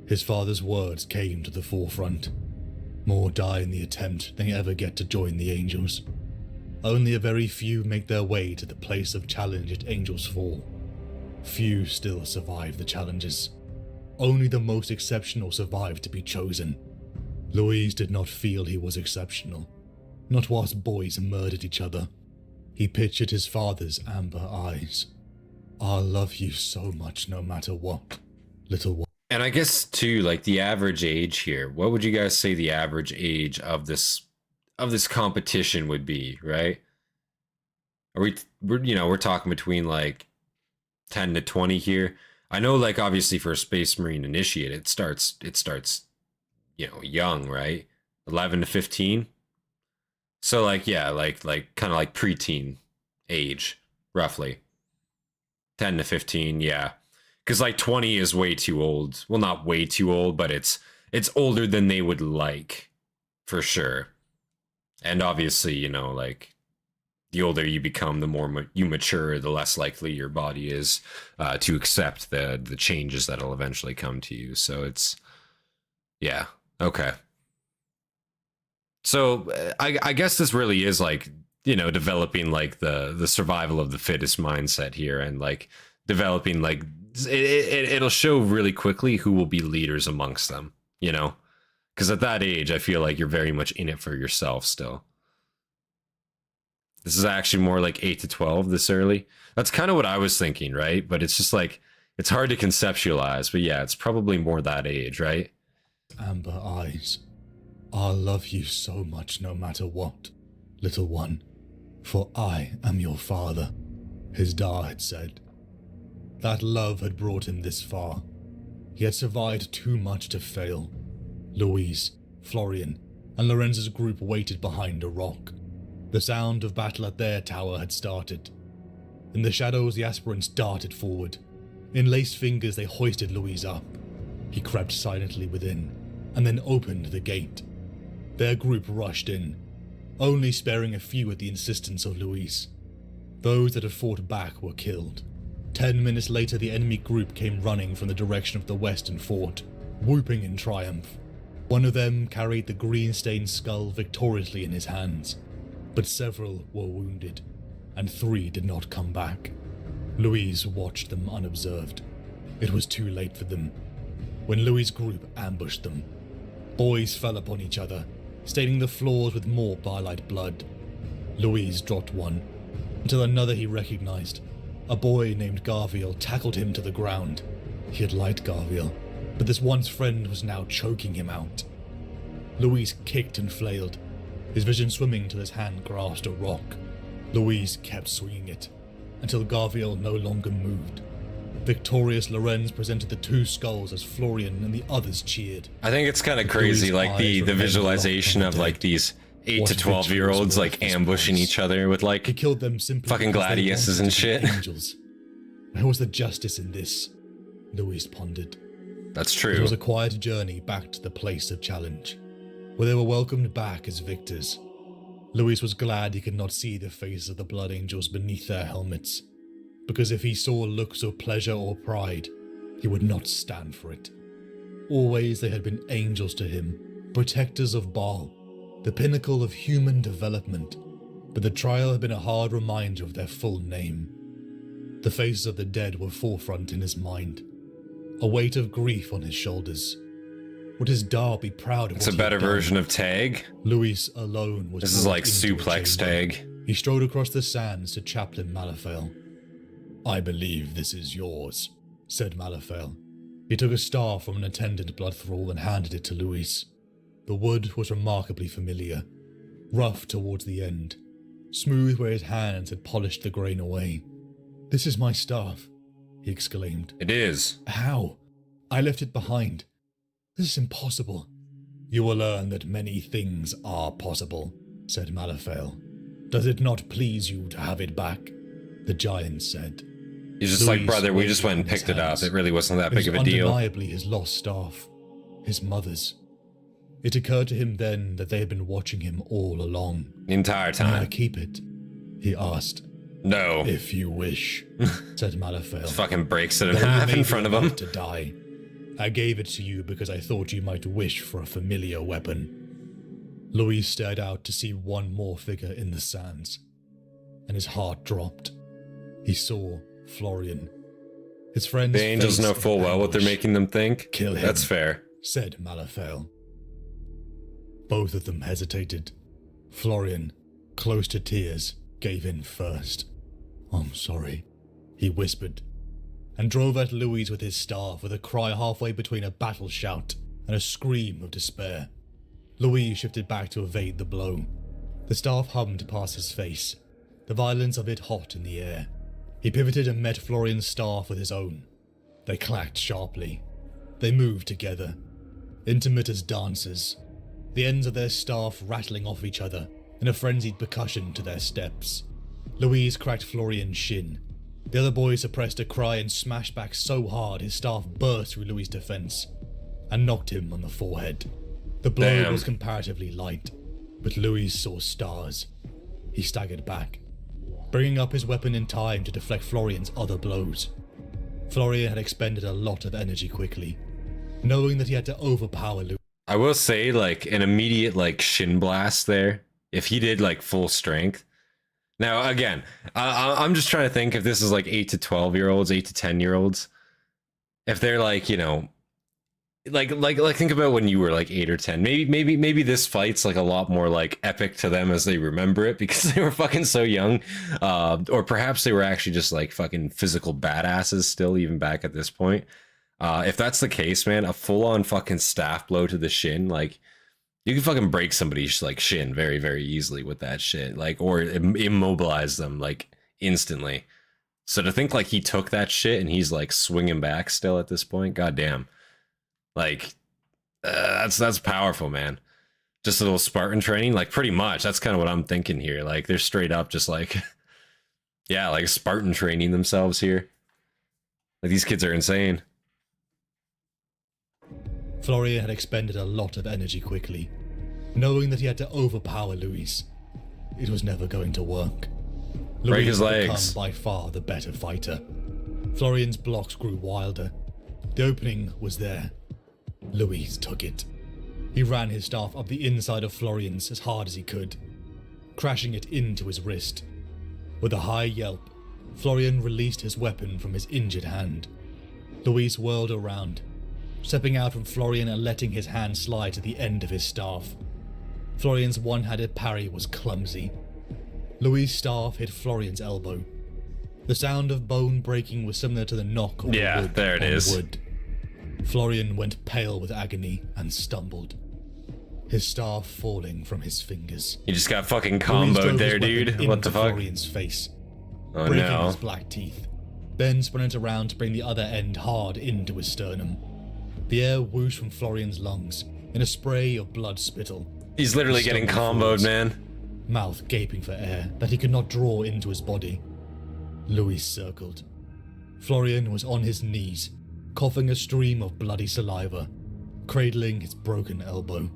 Speaker 2: His father's words came to the forefront. More die in the attempt than ever get to join the angels. Only a very few make their way to the place of challenge at Angels Fall. Few still survive the challenges. Only the most exceptional survive to be chosen. Louis did not feel he was exceptional, not whilst boys murdered each other. He pictured his father's amber eyes. I'll love you so much no matter what, little one.
Speaker 1: And I guess too, like the average age here, what would you guys say the average age of this competition would be, right? We're talking between like 10 to 20 here. I know, like, obviously for a Space Marine Initiate, it starts, young, right? 11 to 15. So like, yeah, like kind of like preteen age, roughly. 10 to 15, yeah. Because like 20 is way too old. Well, not way too old, but it's older than they would like, for sure. And obviously, like the older you become, the more you mature, the less likely your body is to accept the changes that'll eventually come to you. So it's, yeah, okay. So I guess this really is like, developing like the survival of the fittest mindset here, and like developing like it'll show really quickly who will be leaders amongst them, because at that age, I feel like you're very much in it for yourself still. This is actually more like 8 to 12 this early. That's kind of what I was thinking, right? But it's just like, it's hard to conceptualize, but yeah, it's probably more that age, right?
Speaker 2: Amber eyes. I'll love you so much no matter what, little one, for I am your father, his Da had said. That love had brought him this far. He had survived too much to fail. Louise, Florian, and Lorenz's group waited behind a rock. The sound of battle at their tower had started. In the shadows, the aspirants darted forward. In laced fingers, they hoisted Louise up. He crept silently within, and then opened the gate. Their group rushed in, only sparing a few at the insistence of Louise. Those that had fought back were killed. 10 minutes later, the enemy group came running from the direction of the western fort, whooping in triumph. One of them carried the green-stained skull victoriously in his hands, but several were wounded, and 3 did not come back. Louise watched them unobserved. It was too late for them. When Louis' group ambushed them, boys fell upon each other, staining the floors with more Baalite blood. Louis dropped one, until another he recognized. A boy named Garviel tackled him to the ground. He had liked Garviel, but this once friend was now choking him out. Louis kicked and flailed, his vision swimming till his hand grasped a rock. Louis kept swinging it, until Garviel no longer moved. Victorious Lorenz presented the 2 skulls as Florian and the others cheered.
Speaker 1: I think it's kind of crazy, like the visualization of like these 8 to 12-year-olds like ambushing each other with like
Speaker 2: he killed them simply
Speaker 1: fucking gladiuses and shit.
Speaker 2: Angels. Where was the justice in this? Louis pondered.
Speaker 1: That's true.
Speaker 2: It was a quiet journey back to the place of challenge, where they were welcomed back as victors. Louis was glad he could not see the faces of the Blood Angels beneath their helmets, because if he saw looks of pleasure or pride, he would not stand for it. Always they had been angels to him, protectors of Baal, the pinnacle of human development, but the trial had been a hard reminder of their full name. The faces of the dead were forefront in his mind, a weight of grief on his shoulders. Would his Dar be proud of
Speaker 1: It's
Speaker 2: what
Speaker 1: a
Speaker 2: he had
Speaker 1: better
Speaker 2: done?
Speaker 1: version of tag.
Speaker 2: Louis alone was
Speaker 1: This is
Speaker 2: brought
Speaker 1: like
Speaker 2: into a
Speaker 1: suplex
Speaker 2: chamber.
Speaker 1: tag.
Speaker 2: He strode across the sands to Chaplain Malifale. "I believe this is yours," said Malifale. He took a staff from an attendant blood thrall and handed it to Louis. The wood was remarkably familiar, rough towards the end, smooth where his hands had polished the grain away. "This is my staff," he exclaimed.
Speaker 1: It is.
Speaker 2: "How? I left it behind. This is impossible." "You will learn that many things are possible," said Malifale. "Does it not please you to have it back?" The giant said.
Speaker 1: He's just
Speaker 2: Louis
Speaker 1: like, brother, we
Speaker 2: waved
Speaker 1: just went and
Speaker 2: his
Speaker 1: picked it up.
Speaker 2: hands.
Speaker 1: It really wasn't that
Speaker 2: It
Speaker 1: big
Speaker 2: was
Speaker 1: of a deal.
Speaker 2: undeniably his lost staff, his mother's. It occurred to him then that they had been watching him all along.
Speaker 1: The entire
Speaker 2: "May I
Speaker 1: time.
Speaker 2: keep it?" he asked.
Speaker 1: No.
Speaker 2: "If you wish," said Malifale.
Speaker 1: Fucking breaks it in
Speaker 2: "Though you
Speaker 1: half
Speaker 2: may
Speaker 1: in
Speaker 2: be
Speaker 1: front of
Speaker 2: about
Speaker 1: him.
Speaker 2: to die. I gave it to you because I thought you might wish for a familiar weapon." Louis stared out to see one more figure in the sands, and his heart dropped. He saw Florian. His friend's
Speaker 1: The angels
Speaker 2: face
Speaker 1: know
Speaker 2: in
Speaker 1: full well what they're
Speaker 2: anguish.
Speaker 1: making them think.
Speaker 2: "Kill him,"
Speaker 1: That's fair.
Speaker 2: said Malifale. Both of them hesitated. Florian, close to tears, gave in first. "I'm sorry," he whispered, and drove at Louis with his staff with a cry halfway between a battle shout and a scream of despair. Louis shifted back to evade the blow. The staff hummed past his face, the violence of it hot in the air. He pivoted and met Florian's staff with his own. They clacked sharply. They moved together, intimate as dancers, the ends of their staff rattling off each other in a frenzied percussion to their steps. Louise cracked Florian's shin. The other boy suppressed a cry and smashed back so hard his staff burst through Louis' defense and knocked him on the forehead. The blow
Speaker 1: Damn.
Speaker 2: was comparatively light, but Louis saw stars. He staggered back, bringing up his weapon in time to deflect Florian's other blows. Florian had expended a lot of energy quickly, knowing that he had to overpower Louis.
Speaker 1: I will say, like, an immediate, like, shin blast there. If he did, like, full strength. Now, again, I'm just trying to think if this is, like, 8 to 12-year-olds, 8 to 10-year-olds. If they're, like, you know, like think about when you were, like, 8 or 10. Maybe this fight's, like, a lot more, like, epic to them as they remember it because they were fucking so young. Or perhaps they were actually just, like, fucking physical badasses still, even back at this point. If that's the case, man, a full-on fucking staff blow to the shin, like, you can fucking break somebody's, like, shin very, very easily with that shit, like, or immobilize them, like, instantly. So to think, like, he took that shit and he's, like, swinging back still at this point, goddamn. Like, that's powerful, man. Just a little Spartan training, like, pretty much, that's kind of what I'm thinking here. Like, they're straight up just, like, yeah, like, Spartan training themselves here. Like, these kids are insane.
Speaker 2: Florian had expended a lot of energy quickly, knowing that he had to overpower Louis. It was never going to work.
Speaker 1: Break his
Speaker 2: had
Speaker 1: legs.
Speaker 2: become by far the better fighter. Florian's blocks grew wilder. The opening was there. Louis took it. He ran his staff up the inside of Florian's as hard as he could, crashing it into his wrist. With a high yelp, Florian released his weapon from his injured hand. Louis whirled around, stepping out from Florian and letting his hand slide to the end of his staff. Florian's one-handed parry was clumsy. Louis' staff hit Florian's elbow. The sound of bone breaking was similar to the knock of
Speaker 1: Yeah,
Speaker 2: wood
Speaker 1: there it
Speaker 2: on
Speaker 1: is.
Speaker 2: wood. Florian went pale with agony and stumbled, his staff falling from his fingers.
Speaker 1: You just got fucking
Speaker 2: Louis
Speaker 1: comboed
Speaker 2: drove
Speaker 1: there,
Speaker 2: his weapon
Speaker 1: dude. What the
Speaker 2: into
Speaker 1: fuck?
Speaker 2: Florian's face,
Speaker 1: Oh
Speaker 2: breaking
Speaker 1: no.
Speaker 2: his black teeth, then spun it around to bring the other end hard into his sternum. The air whooshed from Florian's lungs in a spray of blood spittle.
Speaker 1: He's literally
Speaker 2: He
Speaker 1: getting
Speaker 2: stumbled
Speaker 1: comboed,
Speaker 2: forwards,
Speaker 1: man.
Speaker 2: mouth gaping for air that he could not draw into his body. Louis circled. Florian was on his knees, coughing a stream of bloody saliva, cradling his broken elbow.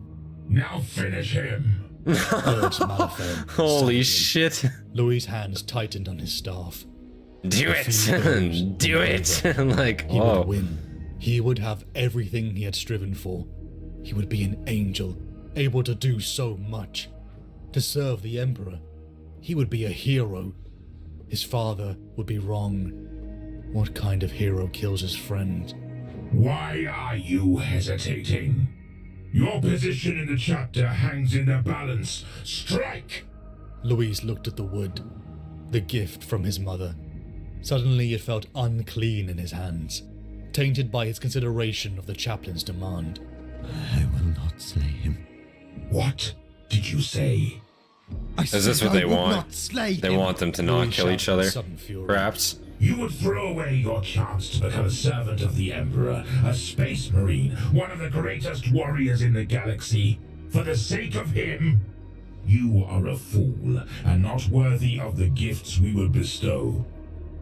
Speaker 3: Now finish him.
Speaker 2: urged Malifaux.
Speaker 1: Holy
Speaker 2: silently.
Speaker 1: shit.
Speaker 2: Louis' hands tightened on his staff.
Speaker 1: Do it. Do it. Like,
Speaker 2: He
Speaker 1: oh.
Speaker 2: would win. He would have everything he had striven for. He would be an angel, able to do so much. To serve the Emperor. He would be a hero. His father would be wrong. What kind of hero kills his friend?
Speaker 3: Why are you hesitating? Your position in the chapter hangs in the balance. Strike!
Speaker 2: Louis looked at the wood, the gift from his mother. Suddenly it felt unclean in his hands, tainted by his consideration of the chaplain's demand.
Speaker 4: I will not slay him.
Speaker 3: What did you say?
Speaker 1: Is this what they want? They want them to not
Speaker 2: Louis
Speaker 1: kill each
Speaker 2: shouted in
Speaker 1: other,
Speaker 2: sudden fury.
Speaker 1: perhaps?
Speaker 3: You would throw away your chance to become a servant of the Emperor, a space marine, one of the greatest warriors in the galaxy, for the sake of him? You are a fool, and not worthy of the gifts we would bestow.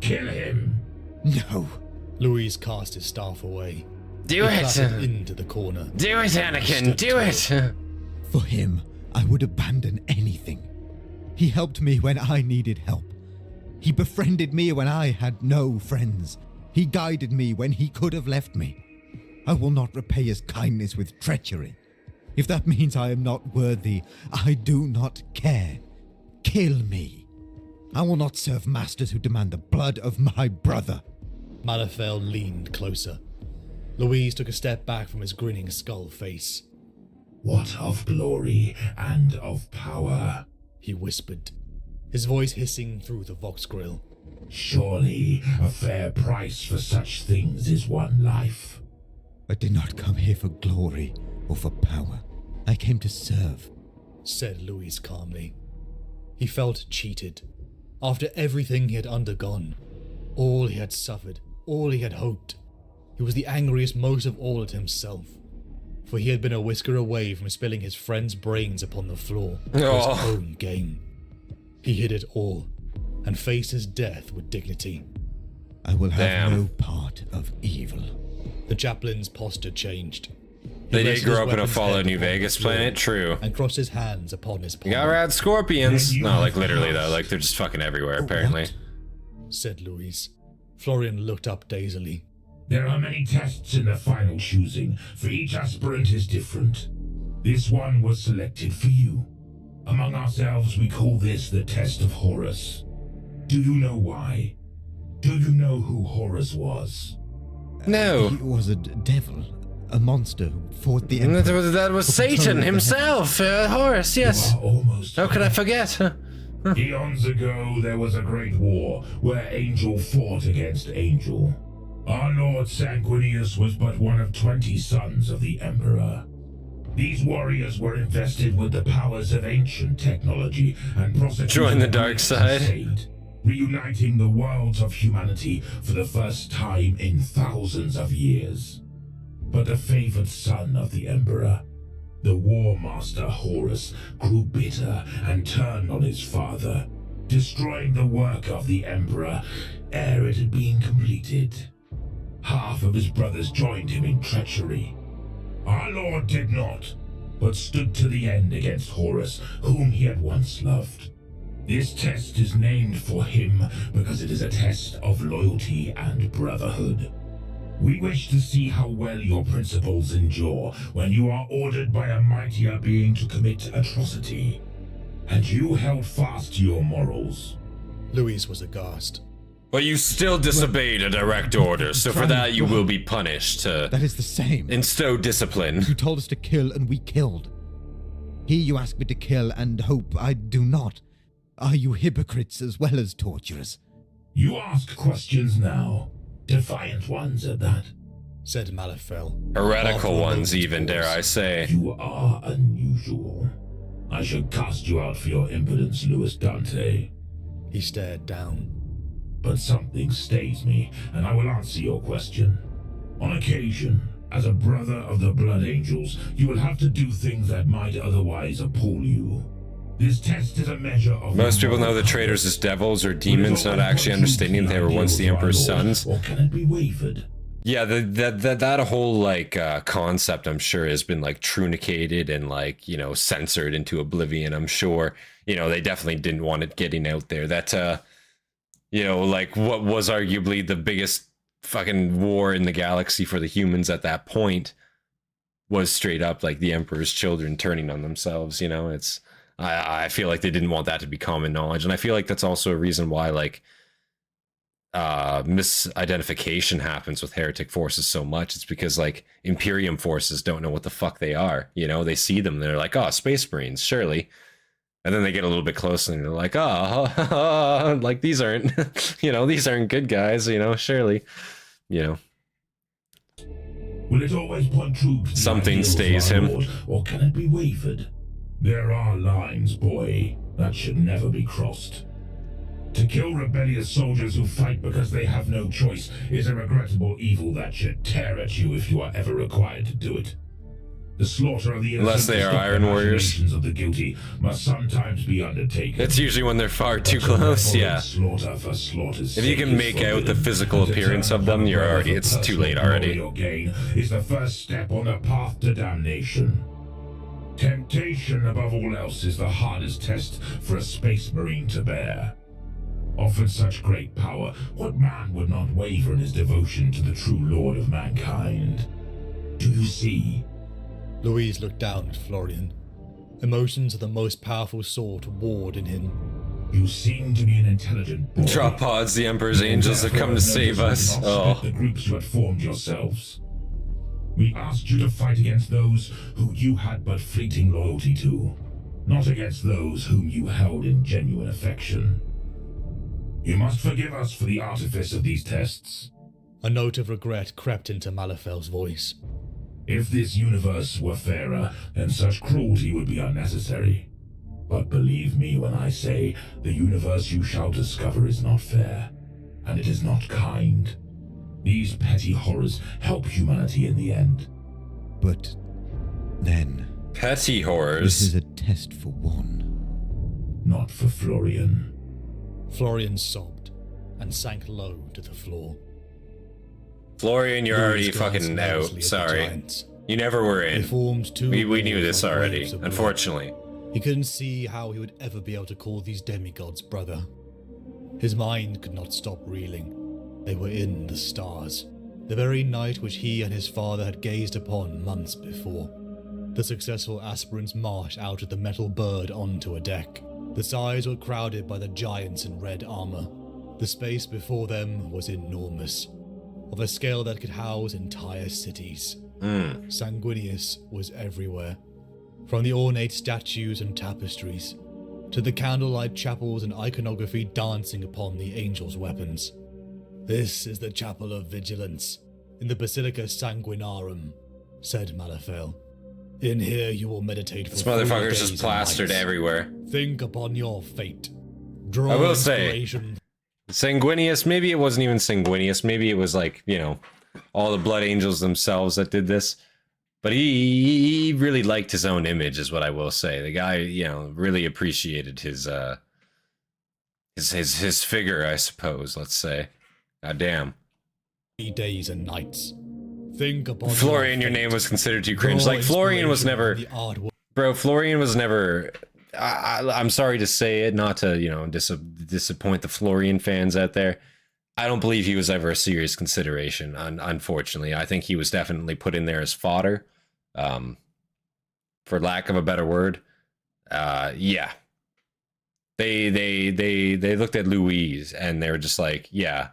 Speaker 3: Kill him!
Speaker 4: No.
Speaker 2: Louis cast his staff away.
Speaker 1: Do
Speaker 2: He
Speaker 1: it!
Speaker 2: clattered into the corner.
Speaker 1: Do it, Anakin! Do it!
Speaker 4: For him, I would abandon anything. He helped me when I needed help. He befriended me when I had no friends. He guided me when he could have left me. I will not repay his kindness with treachery. If that means I am not worthy, I do not care. Kill me. I will not serve masters who demand the blood of my brother.
Speaker 2: Malifaux leaned closer. Louise took a step back from his grinning skull face.
Speaker 3: What of glory and of power?
Speaker 2: He whispered, his voice hissing through the Vox grill.
Speaker 3: Surely a fair price for such things is one life.
Speaker 4: I did not come here for glory or for power. I came to serve,
Speaker 2: said Louis calmly. He felt cheated. After everything he had undergone, all he had suffered, all he had hoped, he was the angriest most of all at himself. For he had been a whisker away from spilling his friend's brains upon the floor for his own gain. He hid it all, and faced his death with dignity.
Speaker 4: I will have
Speaker 1: Damn.
Speaker 4: no part of evil.
Speaker 2: The chaplain's posture changed.
Speaker 1: They did
Speaker 2: rested
Speaker 1: grow
Speaker 2: his
Speaker 1: up in a
Speaker 2: weapons
Speaker 1: Fallout
Speaker 2: head
Speaker 1: New
Speaker 2: upon the
Speaker 1: Vegas
Speaker 2: floor
Speaker 1: planet, true.
Speaker 2: And crossed his hands upon his palm.
Speaker 1: You got rad scorpions.
Speaker 3: Then you
Speaker 1: No, like
Speaker 3: have
Speaker 1: literally
Speaker 3: lost.
Speaker 1: though, like they're just fucking everywhere apparently.
Speaker 4: What?
Speaker 2: Said Louise. Florian looked up dazedly.
Speaker 3: There are many tests in the final choosing, for each aspirant is different. This one was selected for you. Among ourselves, we call this the test of Horus. Do you know why? Do you know who Horus was?
Speaker 1: No.
Speaker 4: He was a devil, a monster who fought the Emperor.
Speaker 1: That was Satan himself, Horus, yes.
Speaker 3: You are almost
Speaker 1: How could I forget?
Speaker 3: Eons ago, there was a great war where angel fought against angel. Our Lord Sanguinius was but one of 20 sons of the Emperor. These warriors were invested with the powers of ancient technology and prosecuted
Speaker 1: Join the
Speaker 3: a
Speaker 1: dark
Speaker 3: great
Speaker 1: side.
Speaker 3: crusade, reuniting the worlds of humanity for the first time in thousands of years. But the favored son of the Emperor, the War Master Horus, grew bitter and turned on his father, destroying the work of the Emperor ere it had been completed. Half of his brothers joined him in treachery. Our Lord did not, but stood to the end against Horus, whom he had once loved. This test is named for him because it is a test of loyalty and brotherhood. We wish to see how well your principles endure when you are ordered by a mightier being to commit atrocity. And you held fast to your morals.
Speaker 2: Louise was aghast.
Speaker 1: But you still disobeyed a direct order, so for that you will be punished to
Speaker 4: That is the same.
Speaker 1: instow discipline.
Speaker 4: You told us to kill and we killed. Here you ask me to kill and hope I do not. Are you hypocrites as well as torturers?
Speaker 3: You ask questions now, defiant ones at that.
Speaker 2: Said Malifaux.
Speaker 1: Heretical
Speaker 2: After a
Speaker 1: ones
Speaker 2: moment's
Speaker 1: even, dare
Speaker 2: pause.
Speaker 1: I say.
Speaker 3: You are unusual. I should cast you out for your impudence, Louis Dante.
Speaker 2: He stared down.
Speaker 3: But something stays me, and I will answer your question. On occasion, as a brother of the Blood Angels, you will have to do things that might otherwise appall you. This test is a measure of...
Speaker 1: Most people know the traitors as devils or demons, not actually understanding they were once the Emperor's sons.
Speaker 3: Or can it be wavered?
Speaker 1: Yeah, that whole like concept, I'm sure, has been like trunicated and like, you know, censored into oblivion. I'm sure, you know, they definitely didn't want it getting out there. That you know, like what was arguably the biggest fucking war in the galaxy for the humans at that point was straight up like the Emperor's children turning on themselves. You know, it's I feel like they didn't want that to be common knowledge, and I feel like that's also a reason why like misidentification happens with heretic forces so much. It's because like Imperium forces don't know what the fuck they are. You know, they see them and they're like, oh, Space Marines, surely. And then they get a little bit closer and they're like, oh, like these aren't, you know, these aren't good guys, you know, surely, you know.
Speaker 3: Will it always point true to the
Speaker 1: Something
Speaker 3: ideals
Speaker 1: stays
Speaker 3: of our
Speaker 1: him.
Speaker 3: Lord, or can it be wavered? There are lines, boy, that should never be crossed. To kill rebellious soldiers who fight because they have no choice is a regrettable evil that should tear at you if you are ever required to do it. The slaughter of the innocent,
Speaker 1: Unless they are Iron Warriors.
Speaker 3: of the guilty must sometimes be undertaken.
Speaker 1: It's usually when they're far too
Speaker 3: But to
Speaker 1: close,
Speaker 3: avoid
Speaker 1: yeah.
Speaker 3: slaughter for slaughter's
Speaker 1: If you
Speaker 3: sake
Speaker 1: can
Speaker 3: is
Speaker 1: make out the
Speaker 3: forbidden.
Speaker 1: physical
Speaker 3: To
Speaker 1: appearance
Speaker 3: turn
Speaker 1: of them,
Speaker 3: upon
Speaker 1: you're
Speaker 3: brother
Speaker 1: already,
Speaker 3: for
Speaker 1: it's too
Speaker 3: personal
Speaker 1: late
Speaker 3: glory
Speaker 1: already.
Speaker 3: or gain is the first step on the path to damnation. Temptation, above all else, is the hardest test for a space marine to bear. Offered such great power, what man would not waver in his devotion to the true Lord of mankind? Do you see?
Speaker 2: Louise looked down at Florian. Emotions of the most powerful sort warred in him.
Speaker 3: You seem to be an intelligent boy.
Speaker 1: Drop pods, the Emperor's angels have come to save us. Oh.
Speaker 3: The groups you had formed yourselves. We asked you to fight against those who you had but fleeting loyalty to, not against those whom you held in genuine affection. You must forgive us for the artifice of these tests.
Speaker 2: A note of regret crept into Malefel's voice.
Speaker 3: If this universe were fairer, then such cruelty would be unnecessary. But believe me when I say, the universe you shall discover is not fair, and it is not kind. These petty horrors help humanity in the end.
Speaker 4: But then,
Speaker 1: Petty
Speaker 4: this
Speaker 1: horrors.
Speaker 4: is a test for one.
Speaker 3: Not for Florian.
Speaker 2: Florian sobbed and sank low to the floor.
Speaker 1: Florian, you're
Speaker 2: Louise
Speaker 1: already
Speaker 2: glanced
Speaker 1: fucking
Speaker 2: nervously
Speaker 1: out.
Speaker 2: at the
Speaker 1: Sorry.
Speaker 2: giants.
Speaker 1: You never were
Speaker 2: They
Speaker 1: in.
Speaker 2: formed two
Speaker 1: We knew
Speaker 2: walls
Speaker 1: this
Speaker 2: like
Speaker 1: already,
Speaker 2: waves of blood.
Speaker 1: unfortunately.
Speaker 2: He couldn't see how he would ever be able to call these demigods brother. His mind could not stop reeling. They were in the stars, the very night which he and his father had gazed upon months before. The successful aspirants marched out of the metal bird onto a deck. The sides were crowded by the giants in red armor. The space before them was enormous, of a scale that could house entire cities. Sanguinius was everywhere, from the ornate statues and tapestries, to the candlelight chapels and iconography dancing upon the angels' weapons. This is the Chapel of Vigilance, in the Basilica Sanguinarum, said Malefel. In here you will meditate for
Speaker 1: This
Speaker 2: 3
Speaker 1: motherfucker's
Speaker 2: days
Speaker 1: just
Speaker 2: and
Speaker 1: plastered
Speaker 2: nights.
Speaker 1: everywhere.
Speaker 2: Think upon your fate. Draw
Speaker 1: I will say-
Speaker 2: inspiration.
Speaker 1: Sanguinius, maybe it wasn't even Sanguinius. Maybe it was like, you know, all the blood angels themselves that did this. But he really liked his own image, is what I will say. The guy, you know, really appreciated his figure, I suppose. Let's say. God damn.
Speaker 2: 3 days and nights. Think upon
Speaker 1: Florian, your
Speaker 2: fate.
Speaker 1: name was considered too cringe.
Speaker 2: Draw
Speaker 1: Like Florian was
Speaker 2: inspiration
Speaker 1: never,
Speaker 2: from the artwork.
Speaker 1: bro. Florian was never. I'm sorry to say it, not to, you know, disappoint the Florian fans out there. I don't believe he was ever a serious consideration. Unfortunately, I think he was definitely put in there as fodder, for lack of a better word. Yeah. They looked at Louise and they were just like, yeah,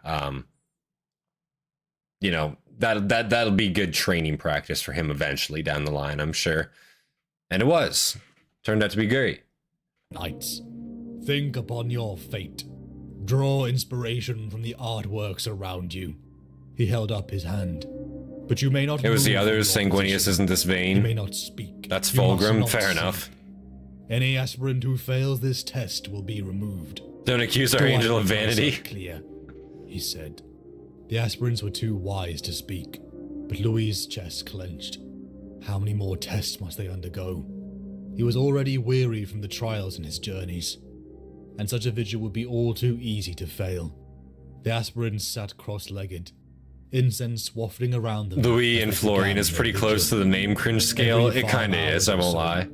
Speaker 1: you know, that'll be good training practice for him eventually down the line, I'm sure. And it was. Turned out to be great.
Speaker 2: Nights. Think upon your fate. Draw inspiration from the artworks around you. He held up his hand. But you may not.
Speaker 1: It was the
Speaker 2: move from
Speaker 1: others.
Speaker 2: your
Speaker 1: Sanguinius
Speaker 2: position.
Speaker 1: isn't this
Speaker 2: You may
Speaker 1: vain.
Speaker 2: not speak.
Speaker 1: That's
Speaker 2: You must
Speaker 1: Fulgrim.
Speaker 2: not
Speaker 1: Fair
Speaker 2: sing.
Speaker 1: enough.
Speaker 2: Any aspirant who fails this test will be removed.
Speaker 1: Don't accuse our
Speaker 2: Do I
Speaker 1: angel of
Speaker 2: make myself
Speaker 1: vanity.
Speaker 2: Clear, he said. The aspirants were too wise to speak, but Louis' chest clenched. How many more tests must they undergo? He was already weary from the trials in his journeys, and such a vigil would be all too easy to fail. The aspirants sat cross-legged, incense wafting around them.
Speaker 1: Louis and Florian is pretty close to the name cringe scale. It kinda is, I won't lie.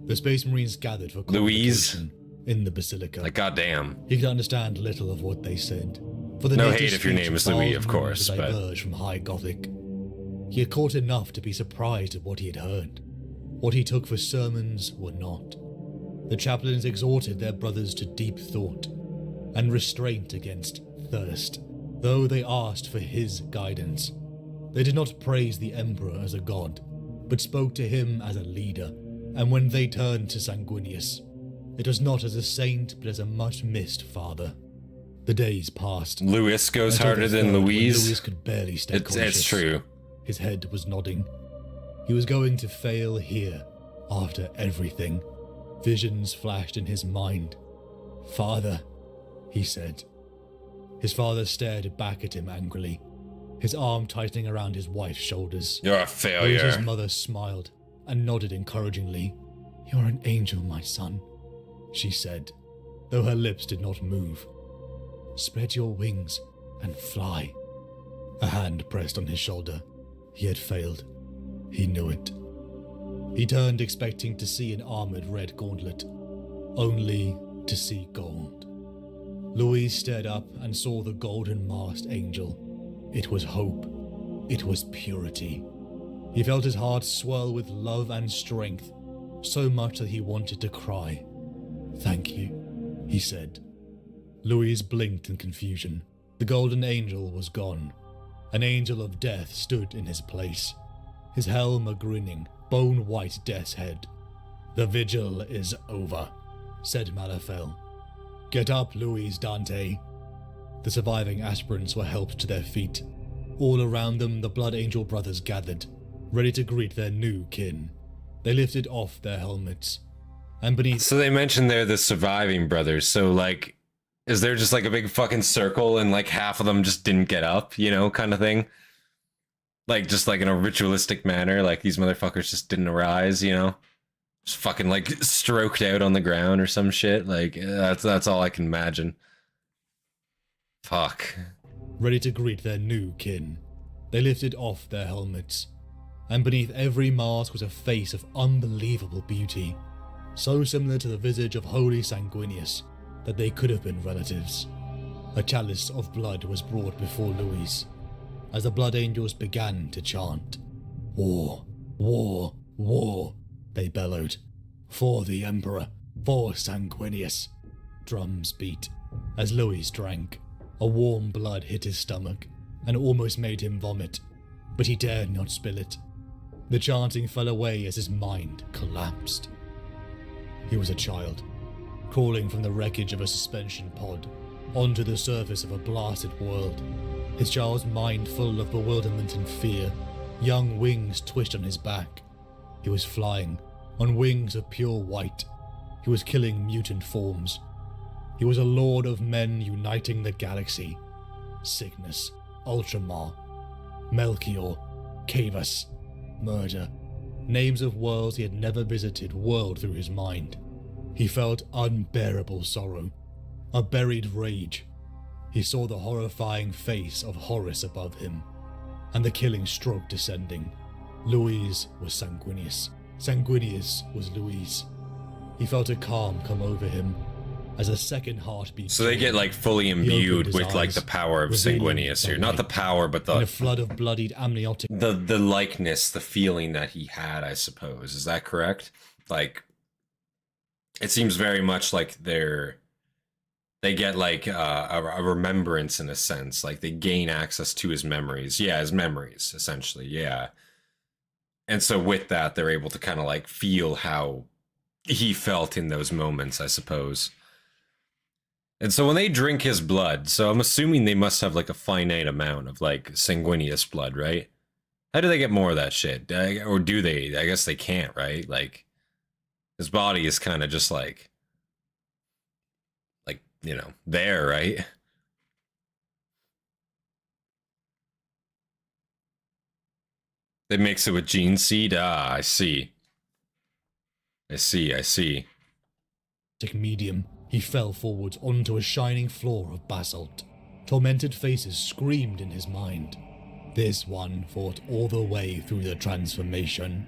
Speaker 2: The Space Marines gathered for
Speaker 1: Louise?
Speaker 2: convocation in the Basilica.
Speaker 1: Like, goddamn.
Speaker 2: He could understand little of what they said. For the
Speaker 1: No
Speaker 2: native
Speaker 1: hate if your
Speaker 2: speech
Speaker 1: name is
Speaker 2: Baal's
Speaker 1: Louis, of
Speaker 2: meaning
Speaker 1: course, but...
Speaker 2: diverged from High Gothic. He had caught enough to be surprised at what he had heard. What he took for sermons were not. The chaplains exhorted their brothers to deep thought and restraint against thirst, though they asked for his guidance. They did not praise the Emperor as a god, but spoke to him as a leader, and when they turned to Sanguinius, it was not as a saint, but as a much-missed father. The days passed.
Speaker 1: Louis goes
Speaker 2: until
Speaker 1: harder
Speaker 2: the
Speaker 1: than
Speaker 2: third, when
Speaker 1: Louise.
Speaker 2: Louis could barely stay conscious.
Speaker 1: It's true.
Speaker 2: His head was nodding. He was going to fail here, after everything. Visions flashed in his mind. "Father," he said. His father stared back at him angrily, his arm tightening around his wife's shoulders.
Speaker 1: You're a failure.
Speaker 2: His mother smiled and nodded encouragingly. "You're an angel, my son," she said, though her lips did not move. "Spread your wings and fly." A hand pressed on his shoulder. He had failed. He knew it. He turned, expecting to see an armored red gauntlet, only to see gold. Louise stared up and saw the golden-masked angel. It was hope. It was purity. He felt his heart swell with love and strength, so much that he wanted to cry. "Thank you," he said. Louise blinked in confusion. The golden angel was gone. An angel of death stood in his place, his helm a grinning, bone-white death's head. "The vigil is over," said Malafel. "Get up, Louise Dante." The surviving aspirants were helped to their feet. All around them, the Blood Angel brothers gathered, ready to greet their new kin. They lifted off their helmets, and beneath...
Speaker 1: So they mentioned they're the surviving brothers, so, like, is there just, like, a big fucking circle and, like, half of them just didn't get up, you know, kind of thing? Like, just, like, in a ritualistic manner, like, these motherfuckers just didn't arise, you know? Just fucking, like, stroked out on the ground or some shit. Like, that's all I can imagine. Fuck.
Speaker 2: Ready to greet their new kin. They lifted off their helmets, and beneath every mask was a face of unbelievable beauty, so similar to the visage of Holy Sanguinius that they could have been relatives. A chalice of blood was brought before Louis, as the Blood Angels began to chant. "War, war, war," they bellowed. "For the Emperor, for Sanguinius." Drums beat as Louis drank. A warm blood hit his stomach and almost made him vomit, but he dared not spill it. The chanting fell away as his mind collapsed. He was a child, crawling from the wreckage of a suspension pod onto the surface of a blasted world, his child's mind full of bewilderment and fear. Young wings twitched on his back. He was flying on wings of pure white. He was killing mutant forms. He was a lord of men uniting the galaxy. Cygnus, Ultramar, Melchior, Cavus, murder. Names of worlds he had never visited whirled through his mind. He felt unbearable sorrow, a buried rage. He saw the horrifying face of Horus above him, and the killing stroke descending. Louise was Sanguinius. Sanguinius was Louise. He felt a calm come over him as a second heartbeat.
Speaker 1: So they get, like, fully imbued with, like, the power of Sanguinius here. Not the power, but
Speaker 2: a flood of bloodied amniotic.
Speaker 1: The likeness, the feeling that he had, I suppose. Is that correct? Like, it seems very much like they get, like, a remembrance in a sense. Like, they gain access to his memories. Yeah, his memories, essentially, yeah. And so with that, they're able to kind of, like, feel how he felt in those moments, I suppose. And so when they drink his blood, so I'm assuming they must have, like, a finite amount of, like, Sanguinius blood, right? How do they get more of that shit? Or do they? I guess they can't, right? Like, his body is kind of just, like, you know, there, right? They mix it with gene seed? Ah, I see. I see.
Speaker 2: Medium, he fell forwards onto a shining floor of basalt. Tormented faces screamed in his mind. This one fought all the way through the transformation.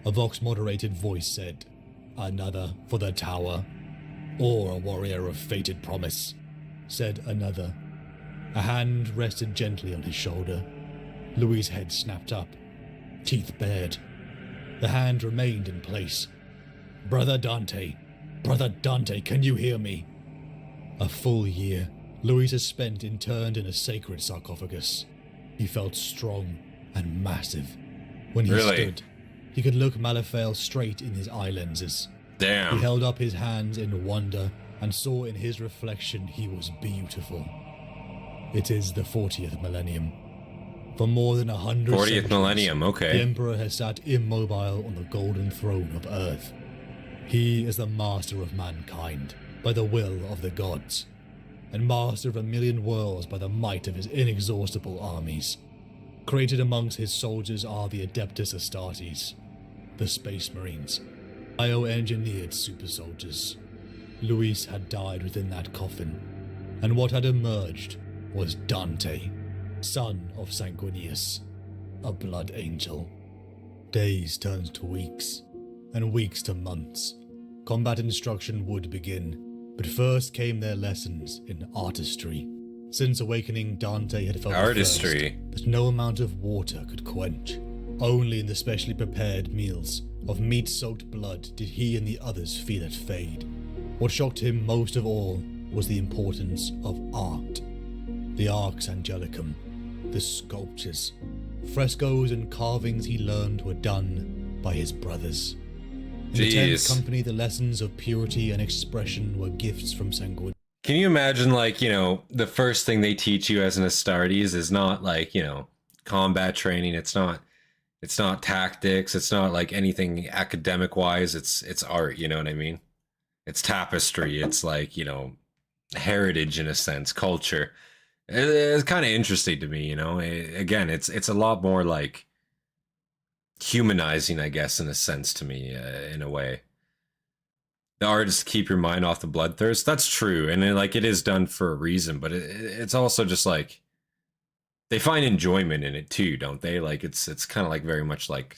Speaker 2: A Vox-moderated voice said, "Another for the tower." "Or a warrior of fated promise," said another. A hand rested gently on his shoulder. Louis' head snapped up, teeth bared. The hand remained in place. Brother Dante, can you hear me?" A full year, Louis has spent interned in a sacred sarcophagus. He felt strong and massive. When he stood, he could look Malifaux straight in his eye lenses.
Speaker 1: Damn.
Speaker 2: He held up his hands in wonder and saw in his reflection he was beautiful. It is the 40th millennium. For more than 100
Speaker 1: 40th
Speaker 2: centuries,
Speaker 1: millennium, okay.
Speaker 2: the Emperor has sat immobile on the golden throne of Earth. He is the master of mankind by the will of the gods, and master of 1,000,000 worlds by the might of his inexhaustible armies. Created amongst his soldiers are the Adeptus Astartes, the Space Marines, bioengineered super soldiers. Louis had died within that coffin, and what had emerged was Dante, son of Sanguinius, a blood angel. Days turned to weeks, and weeks to months. Combat instruction would begin, but first came their lessons in artistry. Since awakening, Dante had felt
Speaker 1: Artistry.
Speaker 2: that no amount of water could quench. Only in the specially prepared meals of meat-soaked blood did he and the others feel it fade. What shocked him most of all was the importance of art. The Arx Angelicum, the sculptures, frescoes and carvings he learned were done by his brothers. In the 10th company, the lessons of purity and expression were gifts from Sanguinius.
Speaker 1: Can you imagine, like, you know, the first thing they teach you as an Astartes is not like, you know, combat training. It's not tactics. It's not like anything academic wise. It's art. You know what I mean? It's tapestry. It's like, you know, heritage in a sense, culture. It's kind of interesting to me, you know. Again, it's a lot more like humanizing, I guess, in a sense to me, in a way. The art is to keep your mind off the bloodthirst. That's true, and like it is done for a reason. But it's also just like they find enjoyment in it too, don't they? Like it's kind of like very much like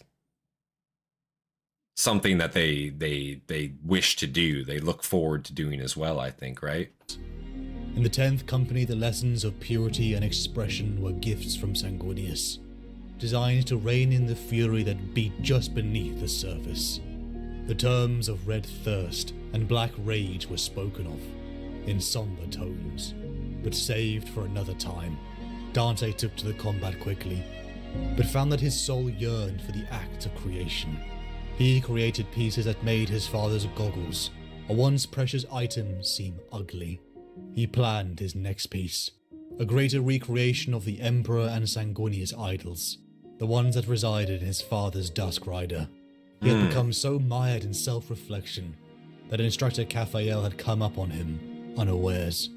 Speaker 1: something that they wish to do. They look forward to doing as well, I think, right?
Speaker 2: In the 10th company, the lessons of purity and expression were gifts from Sanguinius, designed to rein in the fury that beat just beneath the surface. The terms of red thirst and black rage were spoken of, in somber tones, but saved for another time. Dante took to the combat quickly, but found that his soul yearned for the act of creation. He created pieces that made his father's goggles, a once precious item, seem ugly. He planned his next piece, a greater recreation of the Emperor and Sanguinius idols, the ones that resided in his father's Dusk Rider. He had become so mired in self-reflection that Instructor Caphael had come up on him, unawares.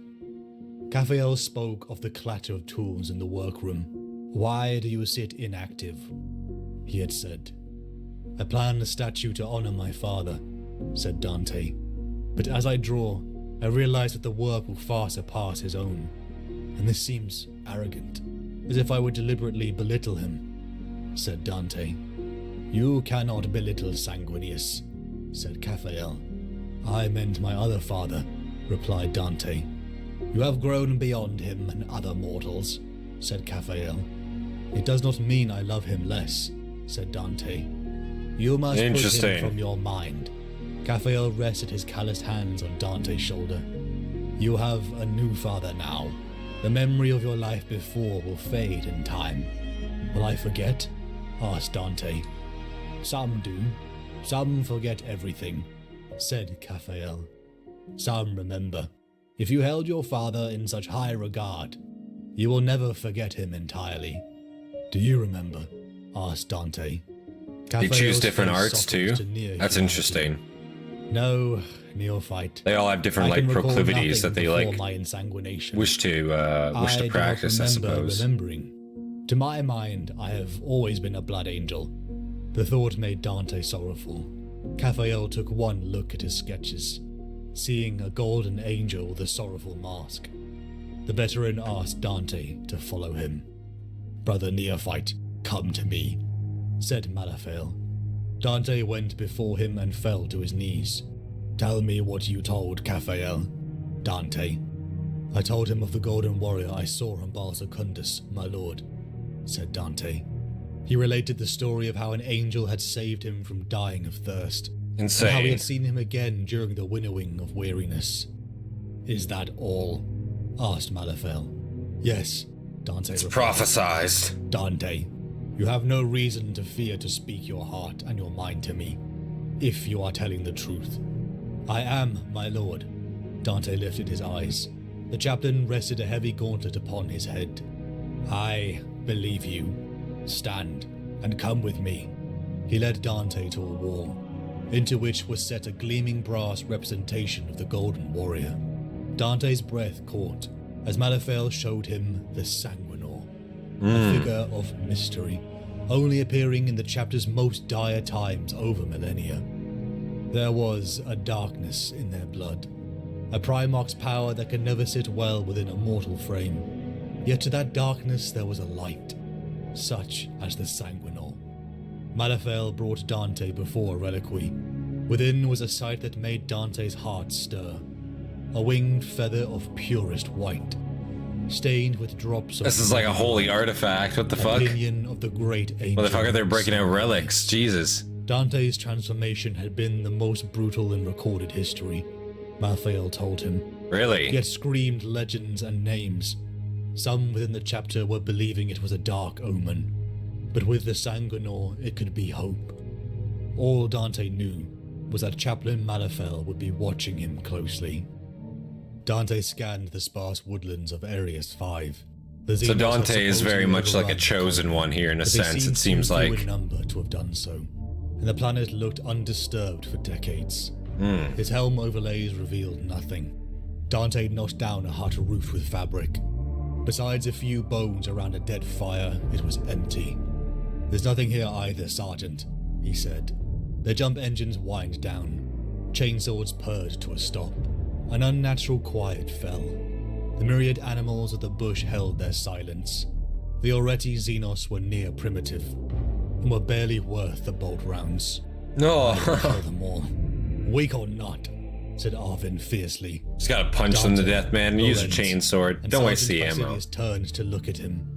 Speaker 2: Caphael spoke of the clatter of tools in the workroom. "Why do you sit inactive?" he had said. "I planned a statue to honor my father," said Dante. "But as I draw, I realize that the work will far surpass his own, and this seems arrogant, as if I would deliberately belittle him," said Dante. "You cannot belittle Sanguinius," said Caphael. "I meant my other father," replied Dante. "You have grown beyond him and other mortals," said Caphael. "It does not mean I love him less," said Dante. "You must put him from your mind." Caphael rested his calloused hands on Dante's shoulder. "You have a new father now. The memory of your life before will fade in time." "Will I forget?" asked Dante. "Some do. Some forget everything," said Caphael. "Some remember. If you held your father in such high regard, you will never forget him entirely." "Do you remember?" asked Dante.
Speaker 1: They choose different arts
Speaker 2: softened
Speaker 1: too?
Speaker 2: to near
Speaker 1: That's
Speaker 2: humanity.
Speaker 1: interesting.
Speaker 2: "No, neophyte.
Speaker 1: They all have different
Speaker 2: I can
Speaker 1: like
Speaker 2: recall
Speaker 1: proclivities that
Speaker 2: nothing
Speaker 1: they
Speaker 2: before
Speaker 1: like
Speaker 2: my insanguination.
Speaker 1: wish to practice, I suppose.
Speaker 2: Remembering. To my mind, I have always been a blood angel." The thought made Dante sorrowful. Caphael took one look at his sketches, seeing a golden angel with a sorrowful mask. The veteran asked Dante to follow him. Brother Neophyte, come to me, said Malaphael. Dante went before him and fell to his knees. Tell me what you told Caphael, Dante. I told him of the golden warrior I saw on Baal Secundus, my lord, said Dante. He related the story of how an angel had saved him from dying of thirst,
Speaker 1: Insane.
Speaker 2: and how he had seen him again during the winnowing of weariness. Is that all? Asked Malaphael. Yes, Dante replied.
Speaker 1: Prophesized.
Speaker 2: Dante, you have no reason to fear to speak your heart and your mind to me, if you are telling the truth. I am, my lord. Dante lifted his eyes. The chaplain rested a heavy gauntlet upon his head. I believe you. Stand and come with me. He led Dante to a wall, into which was set a gleaming brass representation of the golden warrior. Dante's breath caught as Malaphael showed him the Sanguinor, a figure of mystery, only appearing in the chapter's most dire times over millennia. There was a darkness in their blood, a Primarch's power that can never sit well within a mortal frame. Yet to that darkness there was a light, such as the Sanguinor. Malaphael brought Dante before a reliquary. Within was a sight that made Dante's heart stir. A winged feather of purest white, stained with drops of...
Speaker 1: This is like a holy artifact. What the fuck?
Speaker 2: Opinion of the great angel.
Speaker 1: Motherfucker, they're breaking out relics. Jesus.
Speaker 2: Dante's transformation had been the most brutal in recorded history, Malaphael told him.
Speaker 1: Really?
Speaker 2: He had screamed legends and names. Some within the chapter were believing it was a dark omen, but with the Sanguinor it could be hope. All Dante knew was that Chaplain Malaphael would be watching him closely. Dante scanned the sparse woodlands of Arius 5.
Speaker 1: So Dante is very much like a chosen one here in a sense, it seems like.
Speaker 2: In number to have done so, and the planet looked undisturbed for decades. His helm overlays revealed nothing. Dante knocked down a hut roof with fabric. Besides a few bones around a dead fire, it was empty. There's nothing here either, Sergeant, he said. Their jump engines whined down. Chainswords purred to a stop. An unnatural quiet fell. The myriad animals of the bush held their silence. The Oreti Xenos were near primitive, and were barely worth the bolt rounds.
Speaker 1: No.
Speaker 2: Kill them all. Weak or not, said Arvin fiercely.
Speaker 1: Just gotta punch them to death, man. Use a chainsword. Don't waste the ammo.
Speaker 2: Turned to look at him.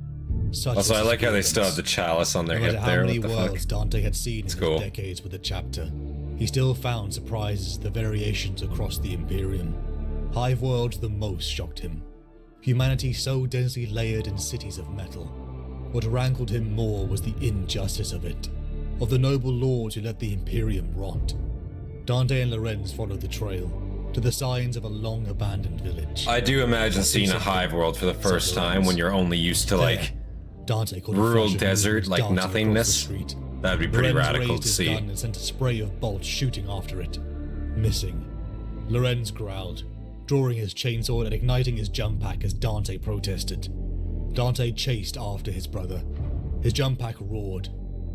Speaker 1: Also, I like how they still have the chalice on their hip there. What the fuck?
Speaker 2: Dante had seen in his
Speaker 1: cool.
Speaker 2: decades with the chapter, he still found surprises the variations across the Imperium. Hive worlds the most shocked him. Humanity so densely layered in cities of metal. What rankled him more was the injustice of it, of the noble lords who let the Imperium rot. Dante and Lorenz followed the trail, to the signs of a long-abandoned village.
Speaker 1: I do imagine seeing a hive world for the first time when you're only used to, like,
Speaker 2: Dante
Speaker 1: rural desert, like nothingness. That'd be pretty
Speaker 2: Lorenz
Speaker 1: radical
Speaker 2: raised
Speaker 1: to
Speaker 2: his
Speaker 1: see.
Speaker 2: gun and sent a spray of bolts shooting after it. Missing. Lorenz growled, drawing his chainsword and igniting his jump pack as Dante protested. Dante chased after his brother. His jump pack roared.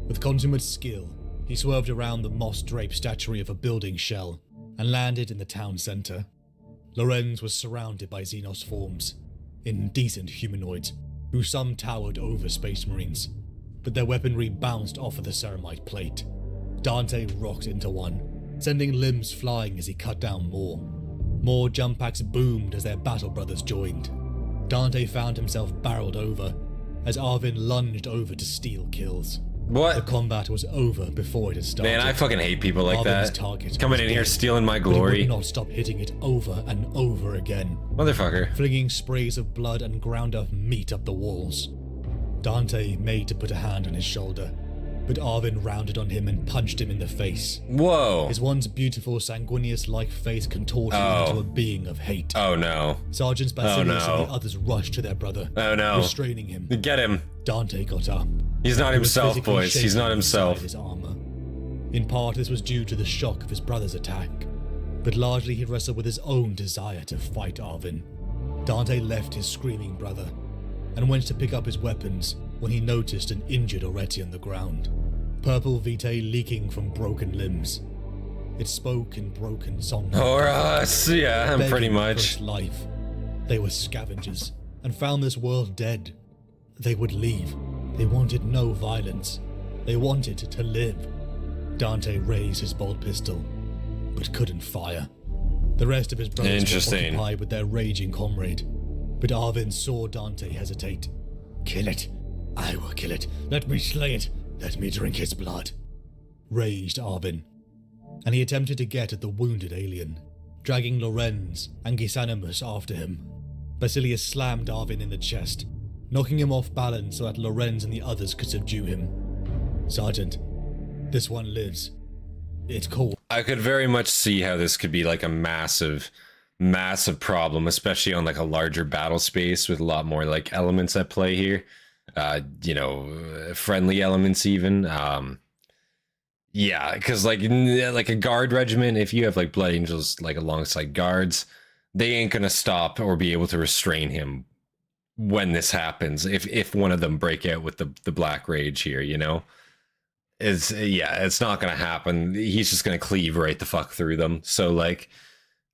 Speaker 2: With consummate skill, he swerved around the moss-draped statuary of a building shell and landed in the town center. Lorenz was surrounded by Xenos forms, indecent humanoids, who some towered over Space Marines, but their weaponry bounced off of the ceramite plate. Dante rocked into one, sending limbs flying as he cut down more. More jump packs boomed as their battle brothers joined. Dante found himself barreled over as Arvin lunged over to steal kills.
Speaker 1: What?
Speaker 2: The combat was over before it had started.
Speaker 1: Man, I fucking hate people like
Speaker 2: Arvin's
Speaker 1: that.
Speaker 2: target
Speaker 1: Coming
Speaker 2: was
Speaker 1: in here
Speaker 2: dead,
Speaker 1: stealing my
Speaker 2: but he
Speaker 1: glory.
Speaker 2: would not stop hitting it over and over again,
Speaker 1: Motherfucker.
Speaker 2: flinging sprays of blood and ground up meat up the walls. Dante made to put a hand on his shoulder, but Arvin rounded on him and punched him in the face.
Speaker 1: Whoa.
Speaker 2: His once beautiful sanguineous-like face contorted into a being of hate.
Speaker 1: Oh no.
Speaker 2: Sergeants Basilius
Speaker 1: no.
Speaker 2: and the others rushed to their brother,
Speaker 1: Oh no.
Speaker 2: restraining him.
Speaker 1: Get him.
Speaker 2: Dante got up.
Speaker 1: He's not
Speaker 2: He was
Speaker 1: himself,
Speaker 2: physically
Speaker 1: boys. He's
Speaker 2: shaking
Speaker 1: not himself.
Speaker 2: inside his armor. In part, this was due to the shock of his brother's attack, but largely he wrestled with his own desire to fight Arvin. Dante left his screaming brother and went to pick up his weapons when he noticed an injured Oreti on the ground, purple vitae leaking from broken limbs. It spoke in broken song.
Speaker 1: Horus, yeah,
Speaker 2: begging
Speaker 1: pretty
Speaker 2: for
Speaker 1: much.
Speaker 2: its life. They were scavengers and found this world dead. They would leave, They wanted no violence. They wanted to live. Dante raised his bolt pistol, but couldn't fire. The rest of his brothers were occupied with their raging comrade, but Arvin saw Dante hesitate. "Kill it. I will kill it. Let me slay it. Let me drink its blood," raged Arvin. And he attempted to get at the wounded alien, dragging Lorenz and Gisanimus after him. Basilius slammed Arvin in the chest, knocking him off balance so that Lorenz and the others could subdue him. "Sergeant, this one lives. It's cool."
Speaker 1: I could very much see how this could be like a massive problem, especially on like a larger battle space with a lot more like elements at play here. You know, friendly elements even. Yeah, because like a guard regiment, if you have like Blood Angels like alongside guards, they ain't gonna stop or be able to restrain him when this happens. If one of them break out with the Black Rage here, you know, it's not gonna happen. He's just gonna cleave right the fuck through them. So like,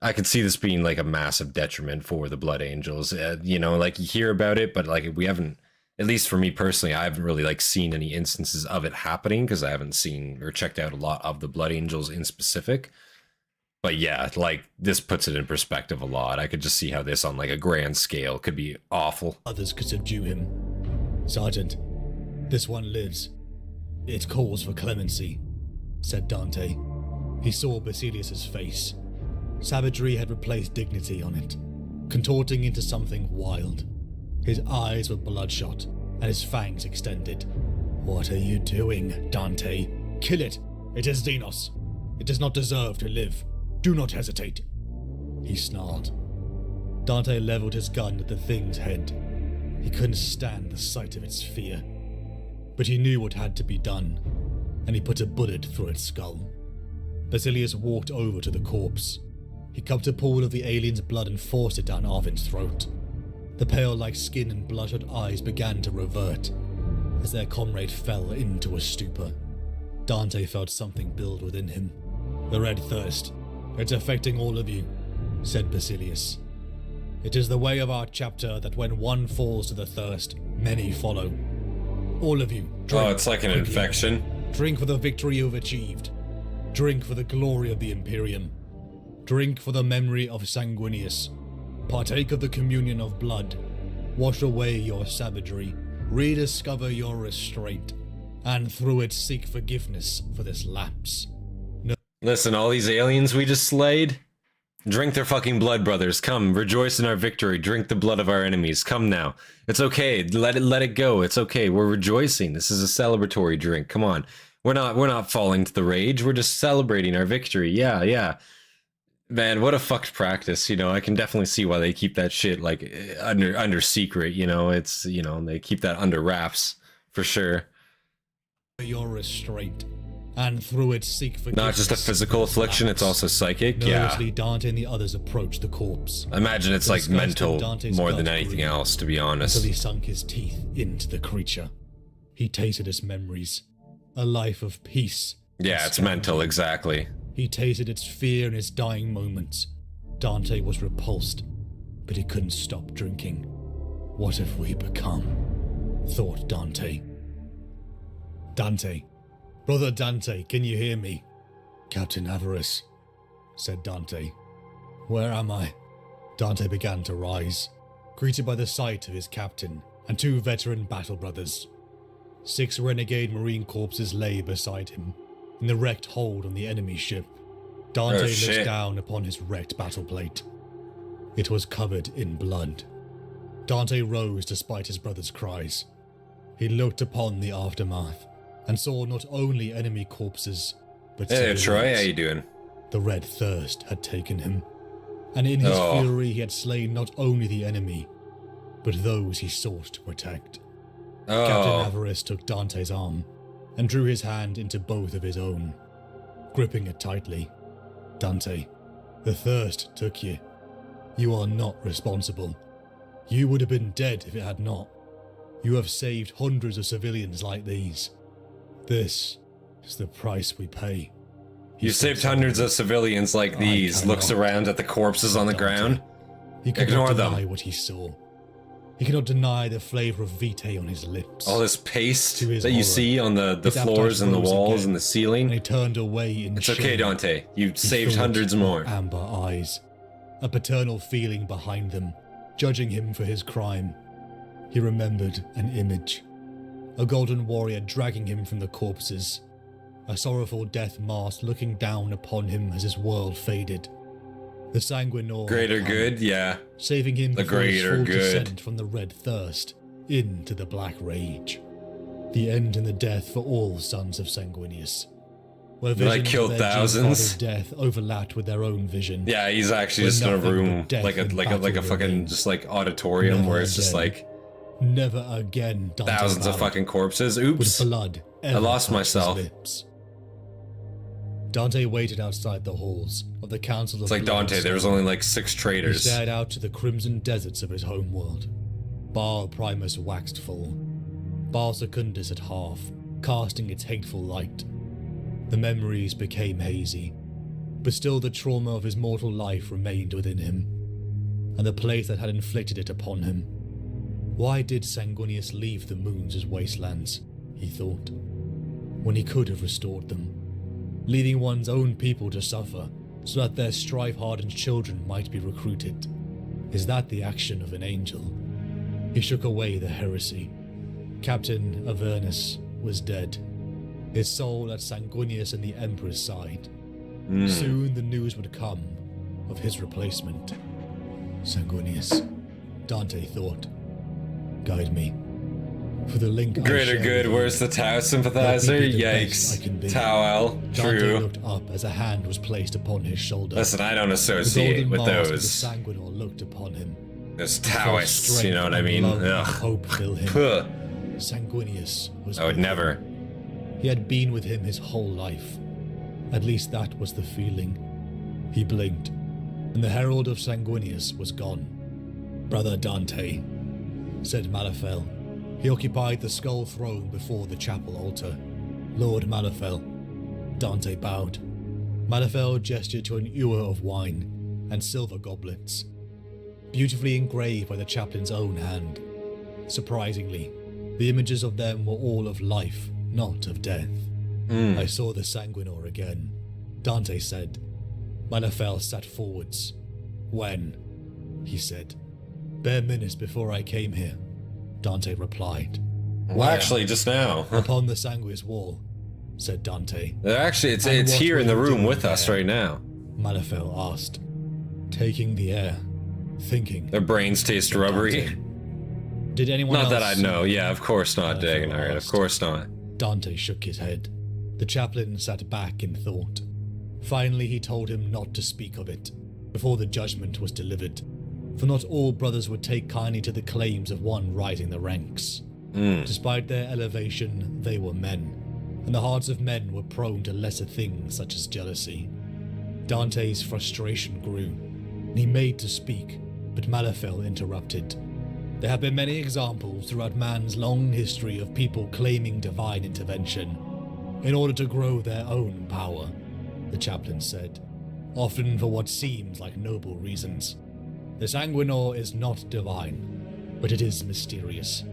Speaker 1: I could see this being like a massive detriment for the Blood Angels. You know, like you hear about it, but like we haven't. At least for me personally, I haven't really like seen any instances of it happening because I haven't seen or checked out a lot of the Blood Angels in specific. But yeah, like this puts it in perspective a lot. I could just see how this on like a grand scale could be awful.
Speaker 2: Others could subdue him. "Sergeant, this one lives. It calls for clemency," said Dante. He saw Basilius's face. Savagery had replaced dignity on it, contorting into something wild. His eyes were bloodshot, and his fangs extended. "What are you doing, Dante? Kill it! It is Xenos. It does not deserve to live. Do not hesitate," he snarled. Dante leveled his gun at the thing's head. He couldn't stand the sight of its fear. But he knew what had to be done, and he put a bullet through its skull. Basilius walked over to the corpse. He cupped a pool of the alien's blood and forced it down Arvin's throat. The pale-like skin and bloodshot eyes began to revert as their comrade fell into a stupor. Dante felt something build within him. "The red thirst. It's affecting all of you," said Basilius. "It is the way of our chapter that when one falls to the thirst, many follow. All of you, drink."
Speaker 1: Oh, it's like an infection.
Speaker 2: "Drink for the victory you've achieved. Drink for the glory of the Imperium. Drink for the memory of Sanguinius. Partake of the communion of blood. Wash away your savagery. Rediscover your restraint. And through it seek forgiveness for this lapse."
Speaker 1: Listen, all these aliens we just slayed, drink their fucking blood, brothers. Come, rejoice in our victory. Drink the blood of our enemies. Come now. It's okay. Let it go. It's okay. We're rejoicing. This is a celebratory drink. Come on. We're not falling to the rage. We're just celebrating our victory. Yeah. Man, what a fucked practice, you know. I can definitely see why they keep that shit like under secret, you know. It's, you know, they keep that under wraps for sure.
Speaker 2: Your restraint, and through it seek forgiveness.
Speaker 1: Not just a physical affliction, it's also psychic.
Speaker 2: Nervously,
Speaker 1: Yeah.
Speaker 2: Dante and the others approached the corpse.
Speaker 1: I imagine it's like mental more than anything else, to be honest.
Speaker 2: Until he sunk his teeth into the creature. He tasted its memories, a life of peace.
Speaker 1: Yeah, it's mental, exactly.
Speaker 2: He tasted its fear in its dying moments. Dante was repulsed, but he couldn't stop drinking. What have we become? Thought Dante. "Dante. Brother Dante, can you hear me?" "Captain Avarice," said Dante. "Where am I?" Dante began to rise, greeted by the sight of his captain and two veteran battle brothers. 6 renegade marine corpses lay beside him, in the wrecked hold on the enemy ship. Dante looked down upon his wrecked battle plate. It was covered in blood. Dante rose despite his brother's cries. He looked upon the aftermath and saw not only enemy corpses, but
Speaker 1: Hey Troy, how you doing?
Speaker 2: The red thirst had taken him, and in his fury he had slain not only the enemy, but those he sought to protect. Captain Avarice took Dante's arm and drew his hand into both of his own, gripping it tightly. "Dante, the thirst took you. You are not responsible. You would have been dead if it had not. You have saved hundreds of civilians like these. This is the price we pay."
Speaker 1: You saved hundreds of civilians like these. Looks around at the corpses on the ground.
Speaker 2: He could not deny what he saw. He cannot deny the flavor of vitae on his lips.
Speaker 1: All this paste
Speaker 2: To his
Speaker 1: that you
Speaker 2: horror,
Speaker 1: see on the
Speaker 2: his
Speaker 1: floors
Speaker 2: appetite
Speaker 1: and the
Speaker 2: rose
Speaker 1: walls
Speaker 2: again,
Speaker 1: and the ceiling.
Speaker 2: And he turned away in
Speaker 1: It's
Speaker 2: shame.
Speaker 1: okay, Dante. You
Speaker 2: He
Speaker 1: saved
Speaker 2: thought
Speaker 1: hundreds
Speaker 2: of
Speaker 1: more.
Speaker 2: Amber eyes, a paternal feeling behind them, judging him for his crime. He remembered an image. A golden warrior dragging him from the corpses. A sorrowful death mask looking down upon him as his world faded. The Sanguinor
Speaker 1: Greater
Speaker 2: had come,
Speaker 1: good, yeah.
Speaker 2: saving him
Speaker 1: The
Speaker 2: before his
Speaker 1: greater
Speaker 2: full
Speaker 1: good.
Speaker 2: descent from the red thirst into the black rage. The end and the death for all sons of Sanguinius. Where
Speaker 1: Did I
Speaker 2: visions
Speaker 1: kill
Speaker 2: of their
Speaker 1: thousands?
Speaker 2: G-father's death overlapped with their own vision.
Speaker 1: Yeah, he's actually
Speaker 2: Where
Speaker 1: just in a
Speaker 2: nothing but
Speaker 1: room,
Speaker 2: death
Speaker 1: like a
Speaker 2: and
Speaker 1: like a
Speaker 2: battle
Speaker 1: fucking
Speaker 2: remains.
Speaker 1: just like auditorium
Speaker 2: Never
Speaker 1: where it's just
Speaker 2: again.
Speaker 1: like
Speaker 2: Never again, Dante
Speaker 1: thousands of
Speaker 2: vowed,
Speaker 1: fucking corpses.
Speaker 2: with
Speaker 1: Oops.
Speaker 2: blood
Speaker 1: I lost
Speaker 2: ever touched his
Speaker 1: myself.
Speaker 2: lips. Dante waited outside the halls of the Council of
Speaker 1: It's like
Speaker 2: Blood.
Speaker 1: Dante, there was only like 6
Speaker 2: He
Speaker 1: traitors.
Speaker 2: stared out to the crimson deserts of his homeworld. Baal Primus waxed full. Baal Secundus at half, casting its hateful light. The memories became hazy, but still the trauma of his mortal life remained within him, and the place that had inflicted it upon him. Why did Sanguinius leave the moons as wastelands, he thought, when he could have restored them, leaving one's own people to suffer so that their strife-hardened children might be recruited? Is that the action of an angel? He shook away the heresy. Captain Avernus was dead, his soul at Sanguinius and the Emperor's side. Soon the news would come of his replacement. Sanguinius, Dante thought. Guide me. For the link I
Speaker 1: Greater
Speaker 2: share
Speaker 1: good,
Speaker 2: with
Speaker 1: where's the Tau sympathizer?
Speaker 2: Let me be the best I
Speaker 1: Yikes.
Speaker 2: can be.
Speaker 1: Towel,
Speaker 2: Dante
Speaker 1: true.
Speaker 2: looked up as a hand was placed upon his shoulder.
Speaker 1: Listen, I don't
Speaker 2: The
Speaker 1: associate
Speaker 2: golden
Speaker 1: with
Speaker 2: mask of the
Speaker 1: those.
Speaker 2: Sanguinor looked upon him.
Speaker 1: Those
Speaker 2: Felt
Speaker 1: Taoists, you
Speaker 2: strength
Speaker 1: know what I
Speaker 2: and
Speaker 1: mean?
Speaker 2: love and
Speaker 1: Ugh.
Speaker 2: hope fill him.
Speaker 1: Puh.
Speaker 2: Sanguinius was
Speaker 1: I would
Speaker 2: with
Speaker 1: never.
Speaker 2: him. He had been with him his whole life. At least that was the feeling. He blinked, and the herald of Sanguinius was gone. Brother Dante, said Malifel. He occupied the skull throne before the chapel altar. Lord Malifel. Dante bowed. Malifel gestured to an ewer of wine and silver goblets, beautifully engraved by the chaplain's own hand. Surprisingly, the images of them were all of life, not of death. I saw the Sanguinor again, Dante said. Malifel sat forwards. When? He said. Bare minutes before I came here, Dante replied.
Speaker 1: Well, actually, just now.
Speaker 2: Upon the Sanguis wall, said Dante.
Speaker 1: Actually, it's
Speaker 2: And what
Speaker 1: here in the
Speaker 2: were you
Speaker 1: room
Speaker 2: doing
Speaker 1: with us
Speaker 2: there?
Speaker 1: right now.
Speaker 2: Malifel asked. Taking the air, thinking.
Speaker 1: Their brains taste
Speaker 2: said
Speaker 1: rubbery.
Speaker 2: Dante. Did anyone
Speaker 1: Not
Speaker 2: else
Speaker 1: that I
Speaker 2: see
Speaker 1: know.
Speaker 2: me?
Speaker 1: Yeah, of course not,
Speaker 2: Malifel
Speaker 1: Dagenhart. Of
Speaker 2: asked.
Speaker 1: course not.
Speaker 2: Dante shook his head. The chaplain sat back in thought. Finally, he told him not to speak of it before the judgment was delivered, for not all brothers would take kindly to the claims of one rising the ranks. Despite their elevation, they were men, and the hearts of men were prone to lesser things such as jealousy. Dante's frustration grew, and he made to speak, but Malifel interrupted. There have been many examples throughout man's long history of people claiming divine intervention in order to grow their own power, the chaplain said, often for what seems like noble reasons. The Sanguinor is not divine, but it is mysterious,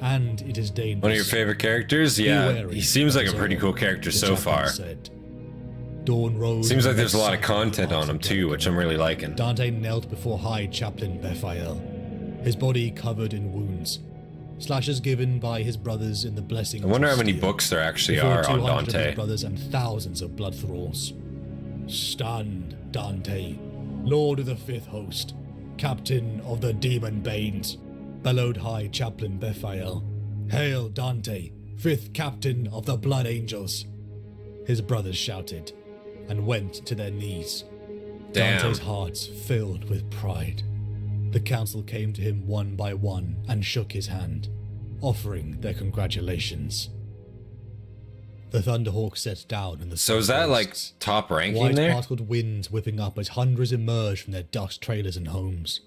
Speaker 2: and it is dangerous.
Speaker 1: One of your favorite characters?
Speaker 2: Be
Speaker 1: Yeah,
Speaker 2: wary
Speaker 1: he seems like
Speaker 2: of
Speaker 1: a pretty
Speaker 2: all,
Speaker 1: cool character
Speaker 2: the
Speaker 1: so
Speaker 2: chaplain
Speaker 1: far.
Speaker 2: said. Dawn rose.
Speaker 1: Seems like
Speaker 2: and
Speaker 1: there's a lot of
Speaker 2: met
Speaker 1: content on
Speaker 2: hearts
Speaker 1: him
Speaker 2: of
Speaker 1: too, which I'm really liking.
Speaker 2: Dante knelt before High Chaplain Bephael, his body covered in wounds, slashes given by his brothers in the blessing.
Speaker 1: I wonder how
Speaker 2: of
Speaker 1: many
Speaker 2: steel,
Speaker 1: books there actually
Speaker 2: before
Speaker 1: are on
Speaker 2: 200 of his
Speaker 1: Dante.
Speaker 2: brothers and thousands of blood thralls. Stand, Dante, Lord of the Fifth Host, Captain of the Demon Banes, bellowed High Chaplain Bephael. Hail, Dante, Fifth Captain of the Blood Angels. His brothers shouted and went to their knees.
Speaker 1: Damn.
Speaker 2: Dante's hearts filled with pride. The council came to him one by one and shook his hand, offering their congratulations. The Thunderhawk set down in the
Speaker 1: So is that like
Speaker 2: forests.
Speaker 1: top ranking
Speaker 2: White
Speaker 1: there?
Speaker 2: particled winds whipping up as hundreds emerged from their dust trailers and homes.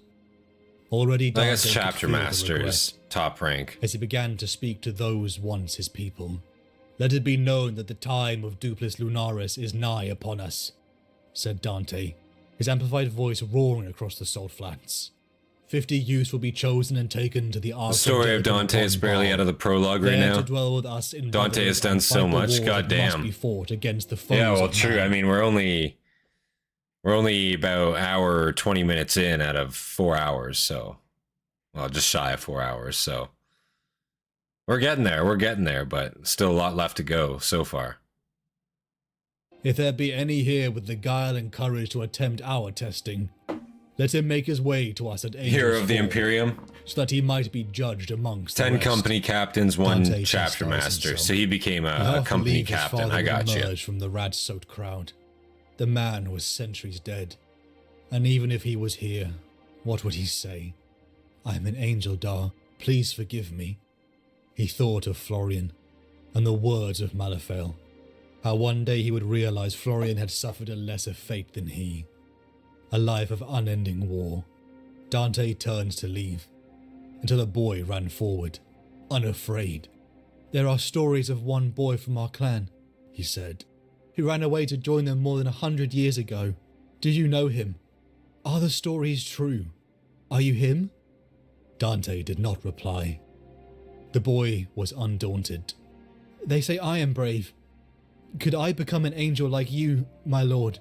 Speaker 2: Already
Speaker 1: I
Speaker 2: Dante
Speaker 1: guess
Speaker 2: could
Speaker 1: chapter
Speaker 2: feel the
Speaker 1: masters,
Speaker 2: regret
Speaker 1: top rank.
Speaker 2: as he began to speak to those once his people. Let it be known that the time of Duplus Lunaris is nigh upon us, said Dante, his amplified voice roaring across the salt flats. 50 youths will be chosen and taken to the Ark.
Speaker 1: The story of Dante is barely out of the prologue right now.
Speaker 2: To dwell with us in
Speaker 1: Dante has done so much. God damn.
Speaker 2: Be fought against the foes
Speaker 1: Yeah, well,
Speaker 2: of
Speaker 1: true.
Speaker 2: man.
Speaker 1: I mean, we're only about hour 20 minutes in out of 4 hours, so well, just shy of 4 hours. So we're getting there. We're getting there, but still a lot left to go so far.
Speaker 2: If there be any here with the guile and courage to attempt our testing, let him make his way to us at Angel's
Speaker 1: Hero of the
Speaker 2: Fall,
Speaker 1: Imperium.
Speaker 2: so that he might be judged amongst
Speaker 1: 10
Speaker 2: the rest.
Speaker 1: company captains, 1
Speaker 2: Dante
Speaker 1: chapter
Speaker 2: chastised
Speaker 1: master.
Speaker 2: himself.
Speaker 1: So he became
Speaker 2: He'll
Speaker 1: a
Speaker 2: have to
Speaker 1: company
Speaker 2: leave his
Speaker 1: captain.
Speaker 2: father
Speaker 1: I got you.
Speaker 2: emerge from the rat-soaked crowd. The man was centuries dead, and even if he was here, what would he say? I am an angel, Dar. Please forgive me. He thought of Florian, and the words of Malifaux. How one day he would realize Florian had suffered a lesser fate than he. A life of unending war. Dante turns to leave, until a boy ran forward, unafraid. There are stories of one boy from our clan, he said. He ran away to join them more than 100 years ago. Do you know him? Are the stories true? Are you him? Dante did not reply. The boy was undaunted. They say I am brave. Could I become an angel like you, my lord?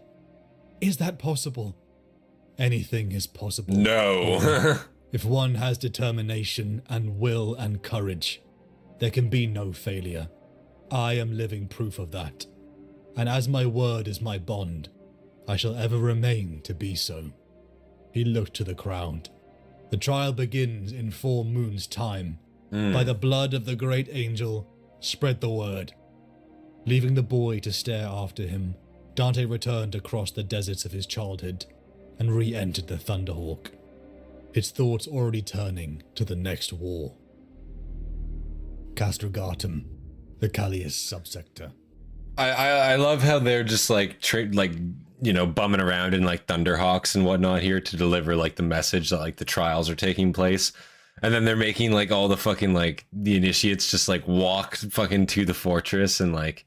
Speaker 2: Is that possible? Anything is possible.
Speaker 1: No.
Speaker 2: If one has determination and will and courage, there can be no failure. I am living proof of that. And as my word is my bond, I shall ever remain to be so. He looked to the crowd. The trial begins in 4 moons' time. By the blood of the great angel, spread the word. Leaving the boy to stare after him, Dante returned across the deserts of his childhood and re-entered the Thunderhawk, his thoughts already turning to the next war. Castrogatum, the Callius subsector.
Speaker 1: I love how they're just like bumming around in like Thunderhawks and whatnot here to deliver like the message that like the trials are taking place, and then they're making like all the fucking like the initiates just like walk fucking to the fortress and like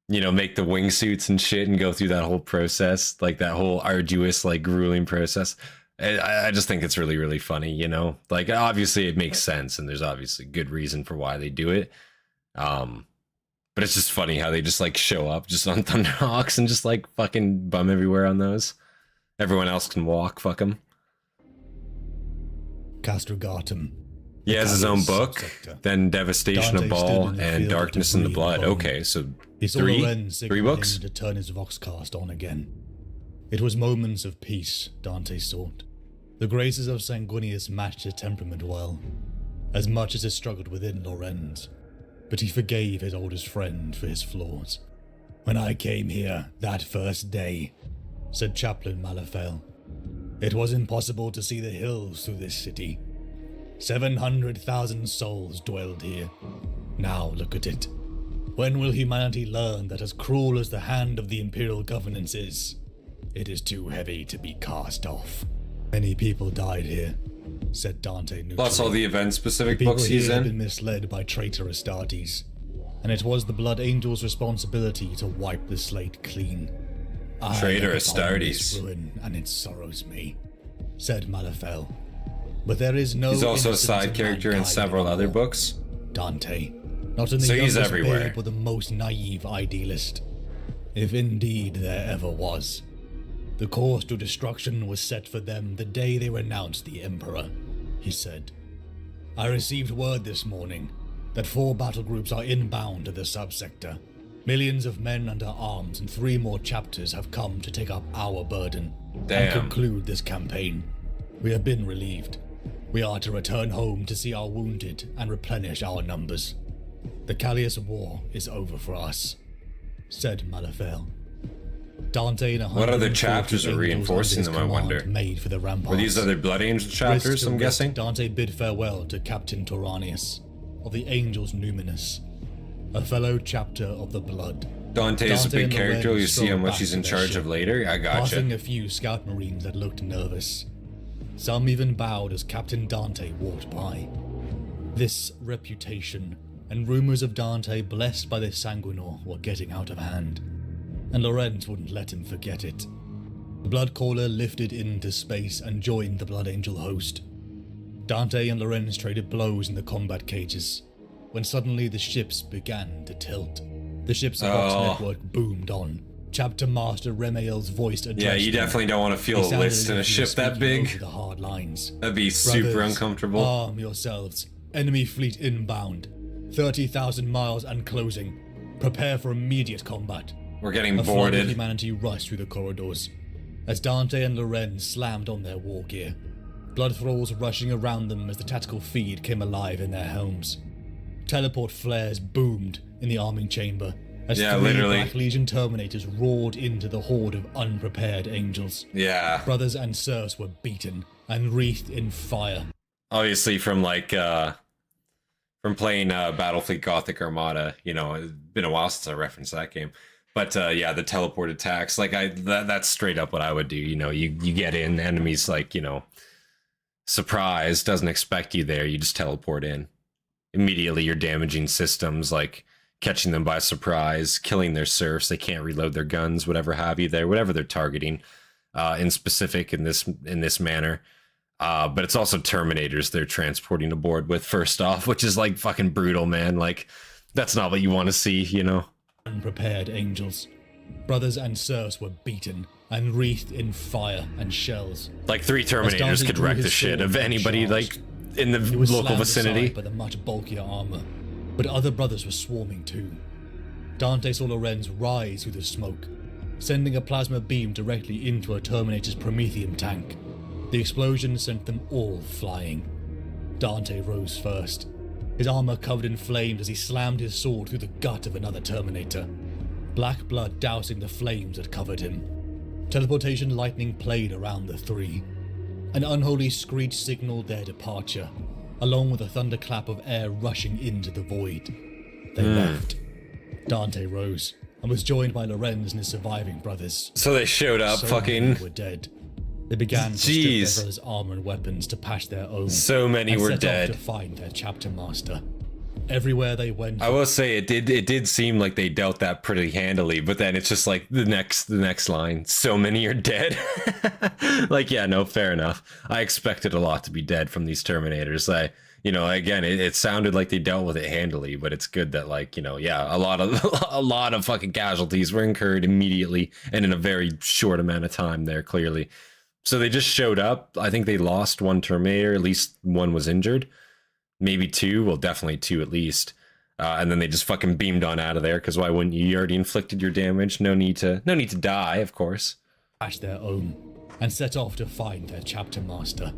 Speaker 1: make the wingsuits and shit and go through that whole process, like that whole arduous like grueling process. I just think it's really, really funny, like obviously it makes sense and there's obviously good reason for why they do it. But it's just funny how they just like show up just on Thunderhawks and just like fucking bum everywhere on those. Everyone else can walk, fuck them.
Speaker 2: Castrogatum.
Speaker 1: He has his own book, then Devastation of Baal and Darkness in the Blood. Okay, so
Speaker 2: he saw
Speaker 1: 3
Speaker 2: Lorenz
Speaker 1: 3 books?
Speaker 2: to turn his Voxcast on again. It was moments of peace Dante sought. The graces of Sanguinius matched his temperament well, as much as it struggled within Lorenz. But he forgave his oldest friend for his flaws. When I came here that first day, said Chaplain Malifaux, it was impossible to see the hills through this city. 700,000 souls dwelled here. Now look at it. When will humanity learn that as cruel as the hand of the Imperial governance is, it is too heavy to be cast off? Many people died here, said Dante neutrally.
Speaker 1: Plus all the event-specific
Speaker 2: People
Speaker 1: books he's
Speaker 2: here had
Speaker 1: in.
Speaker 2: been misled by traitor Astartes, and it was the Blood Angel's responsibility to wipe the slate clean.
Speaker 1: Traitor
Speaker 2: I look upon
Speaker 1: Astartes.
Speaker 2: this ruin, and it sorrows me, said Malifaux. But there is no.
Speaker 1: He's also a
Speaker 2: innocence
Speaker 1: side
Speaker 2: in
Speaker 1: character in
Speaker 2: mankind
Speaker 1: several other
Speaker 2: anymore.
Speaker 1: books.
Speaker 2: Dante, not in the
Speaker 1: So he's
Speaker 2: youngest
Speaker 1: everywhere.
Speaker 2: babe or the most naive idealist, if indeed there ever was. The course to destruction was set for them the day they renounced the Emperor, he said. I received word this morning that 4 battle groups are inbound to the subsector. Millions of men under arms and 3 more chapters have come to take up our burden and conclude this campaign. We have been relieved. We are to return home to see our wounded and replenish our numbers. The Callius War is over for us, said Malifaux. Dante and
Speaker 1: What other chapters are reinforcing them, I wonder?
Speaker 2: Made for the ramparts.
Speaker 1: Were these other Blood Angel chapters,
Speaker 2: Wrist to
Speaker 1: I'm
Speaker 2: wrist,
Speaker 1: guessing?
Speaker 2: Dante bid farewell to Captain Toranius of the Angels Numinous, a fellow chapter of the Blood.
Speaker 1: Dante is a
Speaker 2: Dante
Speaker 1: big
Speaker 2: and
Speaker 1: character.
Speaker 2: Lorenz
Speaker 1: You see how
Speaker 2: strolled
Speaker 1: much
Speaker 2: back
Speaker 1: he's
Speaker 2: to
Speaker 1: in
Speaker 2: their
Speaker 1: charge
Speaker 2: ship,
Speaker 1: of later? I
Speaker 2: passing
Speaker 1: gotcha.
Speaker 2: a few scout marines that looked nervous. Some even bowed as Captain Dante walked by. This reputation and rumors of Dante blessed by the Sanguinor were getting out of hand, and Lorenz wouldn't let him forget it. The Bloodcaller lifted into space and joined the Blood Angel host. Dante and Lorenz traded blows in the combat cages, when suddenly the ships began to tilt. The ship's Vox network boomed on. Chapter Master Remael's voice addressed
Speaker 1: Yeah, you definitely don't want to feel a list in a ship that big.
Speaker 2: The hard lines.
Speaker 1: That'd be super uncomfortable.
Speaker 2: Arm yourselves. Enemy fleet inbound. 30,000 miles and closing. Prepare for immediate combat.
Speaker 1: We're getting
Speaker 2: A flood of
Speaker 1: boarded.
Speaker 2: humanity rushed through the corridors as Dante and Lorenz slammed on their war gear. Blood thralls rushing around them as the tactical feed came alive in their helms. Teleport flares boomed in the arming chamber as three
Speaker 1: literally.
Speaker 2: Black Legion Terminators roared into the horde of unprepared angels.
Speaker 1: Yeah.
Speaker 2: Brothers and serfs were beaten and wreathed in fire.
Speaker 1: Obviously from like, from playing Battlefleet Gothic Armada, you know, it's been a while since I referenced that game. But yeah, the teleport attacks, like that's straight up what I would do. You know, you get in, enemies like, you know, surprise, doesn't expect you there, you just teleport in. Immediately you're damaging systems, like catching them by surprise, killing their serfs, they can't reload their guns, whatever have you there, whatever they're targeting in specific in this manner. But it's also Terminators they're transporting aboard with first off, which is like fucking brutal, man. Like that's not what you want to see, you know.
Speaker 2: Unprepared angels. Brothers and serfs were beaten and wreathed in fire and shells.
Speaker 1: Like 3 Terminators could wreck the shit of anybody like in the local vicinity.
Speaker 2: By the much bulkier armor, but other brothers were swarming too. Dante saw Lorenz rise through the smoke, sending a plasma beam directly into a Terminator's Prometheum tank. The explosion sent them all flying. Dante rose first, his armor covered in flames as he slammed his sword through the gut of another Terminator, black blood dousing the flames that covered him. Teleportation lightning played around the three. An unholy screech signaled their departure, along with a thunderclap of air rushing into the void. They left. Dante rose and was joined by Lorenz and his surviving brothers.
Speaker 1: So they showed up,
Speaker 2: So
Speaker 1: fucking.
Speaker 2: many were dead. They began to strip their brothers' armor and weapons to patch their own.
Speaker 1: So many
Speaker 2: and
Speaker 1: were
Speaker 2: set
Speaker 1: dead.
Speaker 2: off to find their chapter master. Everywhere they went,
Speaker 1: I will say it did seem like they dealt that pretty handily, but then it's just like the next line. So many are dead. Like, yeah, no, fair enough. I expected a lot to be dead from these Terminators. You know, again, it sounded like they dealt with it handily, but it's good that, like, you know, yeah, a lot of fucking casualties were incurred immediately and in a very short amount of time there, clearly. So they just showed up. I think they lost 1 Terminator, at least 1 was injured. Maybe 2, well, definitely 2 at least. And then they just fucking beamed on out of there, because why wouldn't you? You already inflicted your damage. No need to die, of course.
Speaker 2: patched their own and set off to find their chapter master.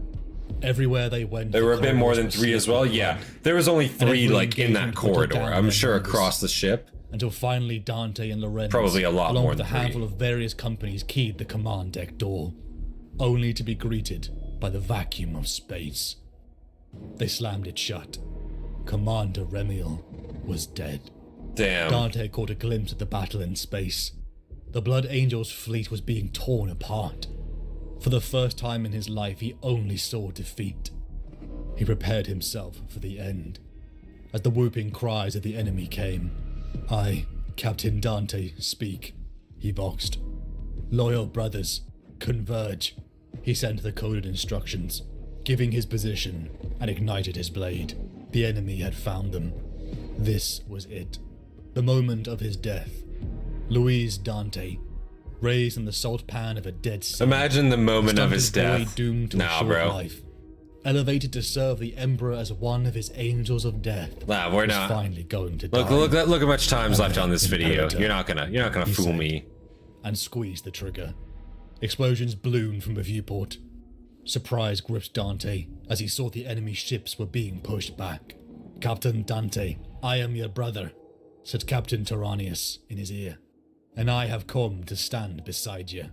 Speaker 2: Everywhere they went,
Speaker 1: There were a bit more than 3 as well. Yeah, there was only 3 like in that corridor. I'm sure across the ship.
Speaker 2: Until finally Dante and Lorenz,
Speaker 1: Probably a lot
Speaker 2: along
Speaker 1: more
Speaker 2: with a
Speaker 1: than 3.
Speaker 2: handful of various companies, keyed the command deck door, only to be greeted by the vacuum of space. They slammed it shut. Commander Remiel was dead.
Speaker 1: Damn.
Speaker 2: Dante caught a glimpse of the battle in space. The Blood Angel's fleet was being torn apart. For the first time in his life, he only saw defeat. He prepared himself for the end. As the whooping cries of the enemy came, I, Captain Dante, speak, he boxed. Loyal brothers, converge. He sent the coded instructions, giving his position, and ignited his blade. The enemy had found them. This was it. The moment of his death. Luis Dante, raised in the salt pan of a dead sea.
Speaker 1: Imagine the moment of his
Speaker 2: stunted boy
Speaker 1: death.
Speaker 2: doomed to a
Speaker 1: Nah,
Speaker 2: short
Speaker 1: bro.
Speaker 2: life. Elevated to serve the Emperor as one of his angels of death.
Speaker 1: Nah, we're
Speaker 2: was
Speaker 1: not.
Speaker 2: finally going to
Speaker 1: Look,
Speaker 2: die.
Speaker 1: look how much time's left on this video.
Speaker 2: Imperator,
Speaker 1: You're not gonna
Speaker 2: he
Speaker 1: fool
Speaker 2: said,
Speaker 1: me.
Speaker 2: and squeezed the trigger. Explosions bloomed from the viewport. Surprise gripped Dante as he saw the enemy ships were being pushed back. Captain Dante, I am your brother, said Captain Tyrannius in his ear, and I have come to stand beside you.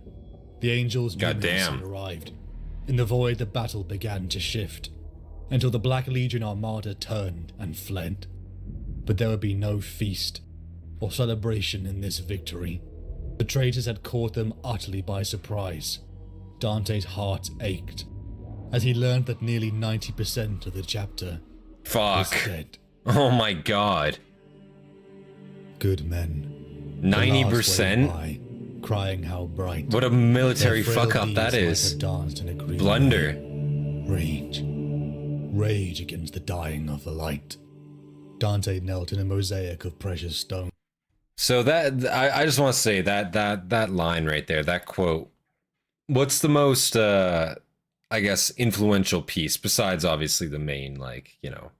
Speaker 2: The angels
Speaker 1: Goddamn.
Speaker 2: had arrived. In the void, the battle began to shift, until the Black Legion armada turned and fled. But there would be no feast or celebration in this victory. The traitors had caught them utterly by surprise. Dante's heart ached as he learned that nearly 90% of the chapter was
Speaker 1: Fuck.
Speaker 2: dead.
Speaker 1: Oh my god.
Speaker 2: Good men.
Speaker 1: 90%?
Speaker 2: Crying how bright.
Speaker 1: What a military
Speaker 2: Their frail
Speaker 1: fuck up that
Speaker 2: deeds might
Speaker 1: is.
Speaker 2: have danced in a green
Speaker 1: Blunder.
Speaker 2: Rage. Rage against the dying of the light. Dante knelt in a mosaic of precious stone.
Speaker 1: So that I just want to say that line right there, that quote. What's the most I guess influential piece besides obviously the main, like, you know,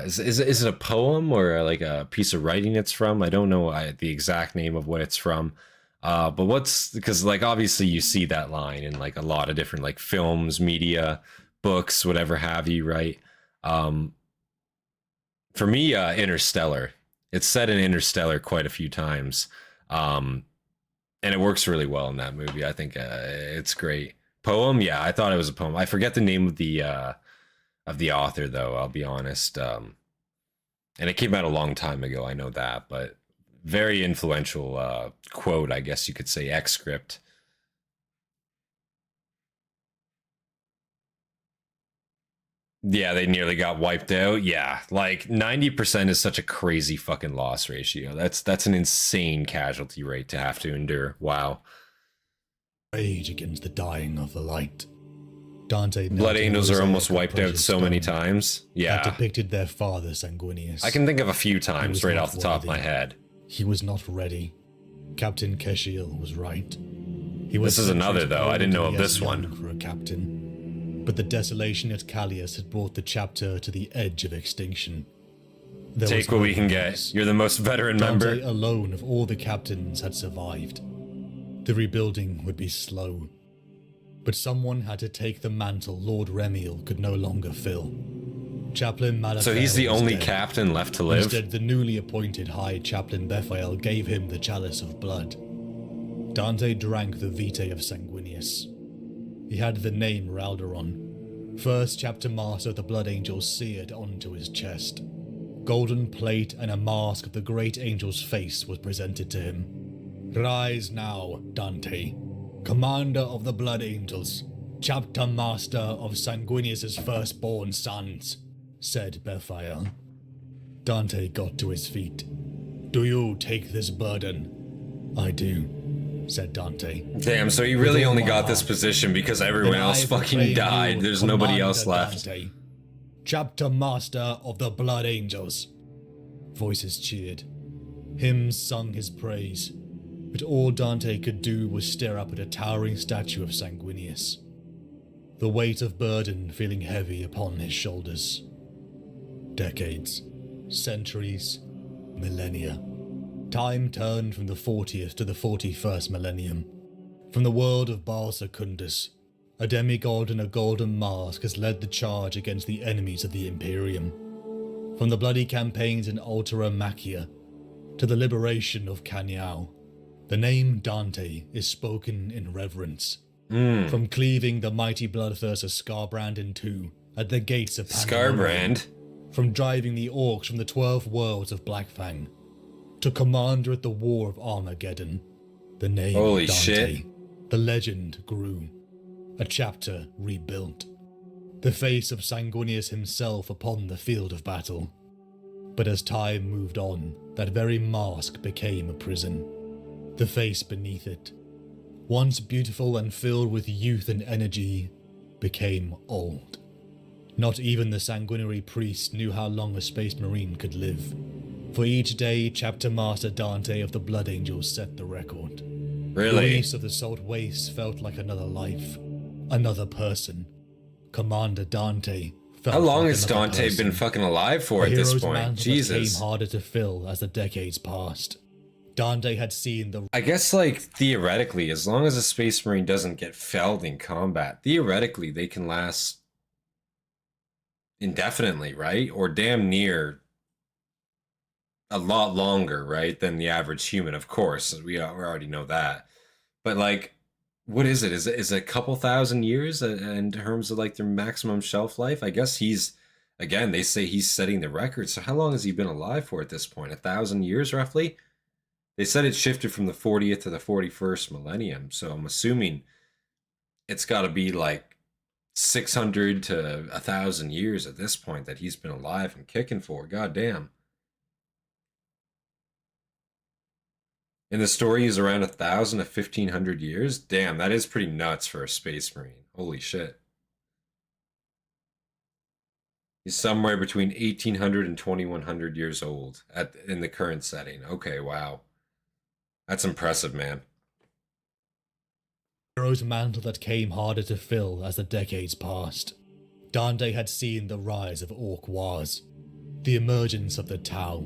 Speaker 1: is it a poem or like a piece of writing it's from? I don't know the exact name of what it's from. But what's, because like obviously you see that line in like a lot of different like films, media, books, whatever have you, right? For me, Interstellar. It's said in Interstellar quite a few times, and it works really well in that movie. I think it's great. Poem, yeah, I thought it was a poem. I forget the name of the author, though. I'll be honest. And it came out a long time ago. I know that, but very influential quote, I guess you could say, excerpt. Yeah, they nearly got wiped out. Yeah, like 90% is such a crazy fucking loss ratio. That's an insane casualty rate to have to endure. Wow.
Speaker 2: Rage against the dying of the light. Dante.
Speaker 1: Blood Angels are almost wiped out so many times. Yeah.
Speaker 2: That depicted their father, Sanguinius.
Speaker 1: I can think of a few times right off the top of my head.
Speaker 2: He was not ready. Captain Keshiel was right.
Speaker 1: This is another, though. I didn't know of this one.
Speaker 2: For a captain. But the desolation at Callias had brought the chapter to the edge of extinction.
Speaker 1: Take what we can get. You're the most veteran member.
Speaker 2: Dante alone of all the captains had survived. The rebuilding would be slow. But someone had to take the mantle Lord Remiel could no longer fill. Chaplain Malafael.
Speaker 1: So he's the only captain left to live?
Speaker 2: Instead, the newly appointed High Chaplain Bethael gave him the chalice of blood. Dante drank the vitae of Sanguinius. He had the name Ralderon, first chapter master of the Blood Angels, seared onto his chest. Golden plate and a mask of the great angel's face was presented to him. Rise now, Dante, commander of the Blood Angels, chapter master of Sanguinius's firstborn sons, said Bethael. Dante got to his feet. Do you take this burden? I do, said Dante.
Speaker 1: Damn, so he really only got this position because everyone else fucking died. There's nobody else left.
Speaker 2: Dante, chapter master of the Blood Angels. Voices cheered. Hymns sung his praise. But all Dante could do was stare up at a towering statue of Sanguinius. The weight of burden feeling heavy upon his shoulders. Decades, centuries, millennia. Time turned from the 40th to the 41st millennium. From the world of Baal Secundus, a demigod in a golden mask has led the charge against the enemies of the Imperium. From the bloody campaigns in Altera Machia to the liberation of Canyao, the name Dante is spoken in reverence. From cleaving the mighty bloodthirster Skarbrand in two at the gates of Pandemonium.
Speaker 1: Skarbrand?
Speaker 2: From driving the orcs from the 12 worlds of Blackfang to commander at the War of Armageddon, the name
Speaker 1: Holy
Speaker 2: Dante,
Speaker 1: shit.
Speaker 2: The legend grew, a chapter rebuilt, the face of Sanguinius himself upon the field of battle. But as time moved on, that very mask became a prison, the face beneath it, once beautiful and filled with youth and energy, became old. Not even the sanguinary priest knew how long a space marine could live. For each day, Chapter Master Dante of the Blood Angels set the record.
Speaker 1: Really?
Speaker 2: The release of the salt wastes felt like another life, another person. Commander Dante felt
Speaker 1: How long
Speaker 2: like
Speaker 1: has
Speaker 2: another
Speaker 1: Dante
Speaker 2: person.
Speaker 1: been fucking alive for
Speaker 2: The
Speaker 1: at this
Speaker 2: hero's
Speaker 1: point?
Speaker 2: mantle
Speaker 1: Jesus.
Speaker 2: became harder to fill as the decades passed. Dante had seen the...
Speaker 1: I guess, like, theoretically, as long as a Space Marine doesn't get felled in combat, theoretically, they can last indefinitely, right? Or damn near a lot longer, right, than the average human, of course. We already know that. But, like, what is it? Is it a couple thousand years in terms of, like, their maximum shelf life? I guess he's, again, they say he's setting the record. So how long has he been alive for at this point? 1,000 years, roughly? They said it shifted from the 40th to the 41st millennium, so I'm assuming it's got to be like 600 to 1,000 years at this point that he's been alive and kicking for. God damn. In the story, he's around 1,000 to 1,500 years. Damn, that is pretty nuts for a Space Marine. Holy shit. He's somewhere between 1800 and 2100 years old in the current setting. Okay, wow. That's impressive, man.
Speaker 2: Hero's mantle that came harder to fill as the decades passed. Dante had seen the rise of Orc Wars, the emergence of the Tau,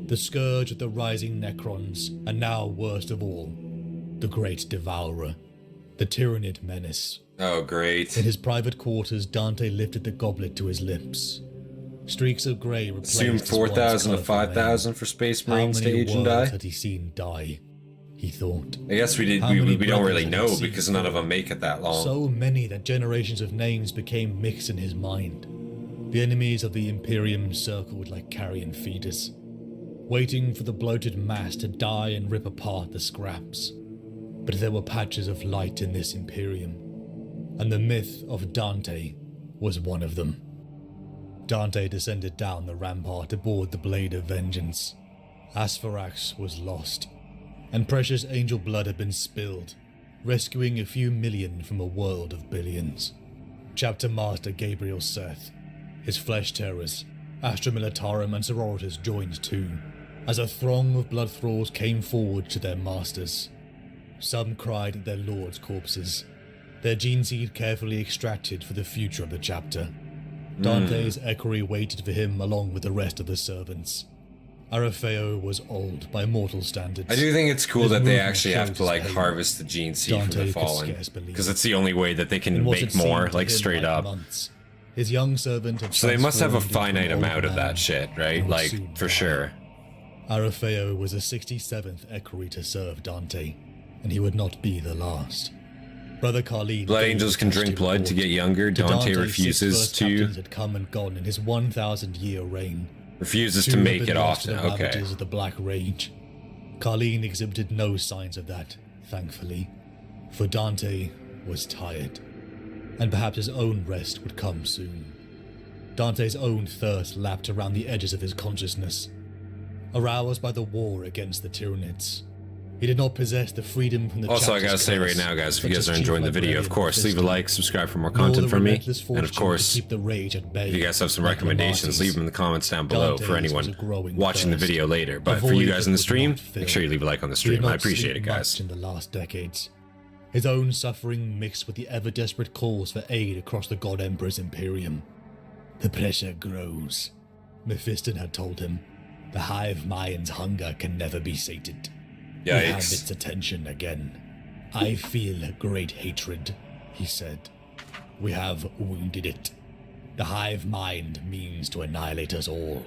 Speaker 2: the scourge of the rising Necrons, and now, worst of all, the Great Devourer, the Tyrannid menace.
Speaker 1: Oh, great.
Speaker 2: In his private quarters, Dante lifted the goblet to his lips. Streaks of grey replaced
Speaker 1: Assume 4,000 to 5,000 for Space Marines to age and die.
Speaker 2: Had he seen die? He thought.
Speaker 1: I guess we don't really know because none of them make it that long.
Speaker 2: So many that generations of names became mixed in his mind. The enemies of the Imperium circled like carrion feeders, waiting for the bloated mass to die and rip apart the scraps. But there were patches of light in this Imperium, and the myth of Dante was one of them. Dante descended down the rampart aboard the Blade of Vengeance. Asphyrax was lost, and precious angel blood had been spilled, rescuing a few million from a world of billions. Chapter Master Gabriel Seth, his flesh terrors, Astra Militarum and Sororitas joined too, as a throng of blood thralls came forward to their masters. Some cried at their lords' corpses, their gene seed carefully extracted for the future of the chapter. Dante's equerry waited for him along with the rest of the servants. Arafeo was old by mortal standards.
Speaker 1: I do think it's cool
Speaker 2: His
Speaker 1: that they
Speaker 2: movement
Speaker 1: actually have
Speaker 2: showed
Speaker 1: to like
Speaker 2: his
Speaker 1: harvest the gene seed from
Speaker 2: Dante
Speaker 1: the
Speaker 2: could
Speaker 1: fallen,
Speaker 2: scarce believe
Speaker 1: because
Speaker 2: it.
Speaker 1: it's the only way that they can
Speaker 2: In what
Speaker 1: make
Speaker 2: had seemed
Speaker 1: more,
Speaker 2: to
Speaker 1: like
Speaker 2: him
Speaker 1: straight
Speaker 2: like
Speaker 1: up.
Speaker 2: months, his young servant had
Speaker 1: So they must have a
Speaker 2: transformed into
Speaker 1: finite
Speaker 2: an old
Speaker 1: amount of
Speaker 2: man
Speaker 1: that shit, right?
Speaker 2: and would
Speaker 1: Like,
Speaker 2: soon
Speaker 1: for
Speaker 2: die.
Speaker 1: sure.
Speaker 2: Arafeo was the 67th equerry to serve Dante, and he would not be the last. Brother Carlene...
Speaker 1: Blood angels can drink blood to get younger. Dante refuses to
Speaker 2: had come and gone in his 1,000-year reign.
Speaker 1: Refuses
Speaker 2: Two
Speaker 1: to
Speaker 2: had
Speaker 1: make
Speaker 2: been
Speaker 1: it
Speaker 2: lost to
Speaker 1: often.
Speaker 2: the
Speaker 1: Okay.
Speaker 2: ravages of the Black Rage. Carlene exhibited no signs of that, thankfully, for Dante was tired, and perhaps his own rest would come soon. Dante's own thirst lapped around the edges of his consciousness. Aroused by the war against the Tyranids, he did not possess the freedom from the
Speaker 1: Also, I
Speaker 2: chapter's
Speaker 1: gotta say right
Speaker 2: curse,
Speaker 1: now, guys, if you
Speaker 2: such
Speaker 1: guys
Speaker 2: as
Speaker 1: are
Speaker 2: Chief
Speaker 1: enjoying the video, of
Speaker 2: Librarian
Speaker 1: course, leave a
Speaker 2: Mephisto,
Speaker 1: like, subscribe for more
Speaker 2: nor
Speaker 1: content
Speaker 2: the
Speaker 1: from me,
Speaker 2: relentless
Speaker 1: and of
Speaker 2: fortune
Speaker 1: course,
Speaker 2: to keep the rage at bay,
Speaker 1: if you guys have some
Speaker 2: like
Speaker 1: recommendations,
Speaker 2: Lamartie's.
Speaker 1: leave them in the comments down below for
Speaker 2: Dante's was
Speaker 1: anyone
Speaker 2: a growing
Speaker 1: watching the
Speaker 2: thirst,
Speaker 1: video later.
Speaker 2: a
Speaker 1: But for you
Speaker 2: void
Speaker 1: guys in
Speaker 2: that
Speaker 1: the
Speaker 2: would
Speaker 1: stream,
Speaker 2: not fill.
Speaker 1: make sure you leave a like on the
Speaker 2: He did
Speaker 1: stream. I
Speaker 2: not
Speaker 1: appreciate
Speaker 2: sleep
Speaker 1: it, guys.
Speaker 2: much in the last decades. His own suffering mixed with the ever-desperate calls for aid across the God Emperor's Imperium. The pressure grows, Mephiston had told him. The hive mind's hunger can never be sated. We have
Speaker 1: Yikes.
Speaker 2: its attention again. I feel great hatred, he said. We have wounded it. The hive mind means to annihilate us all.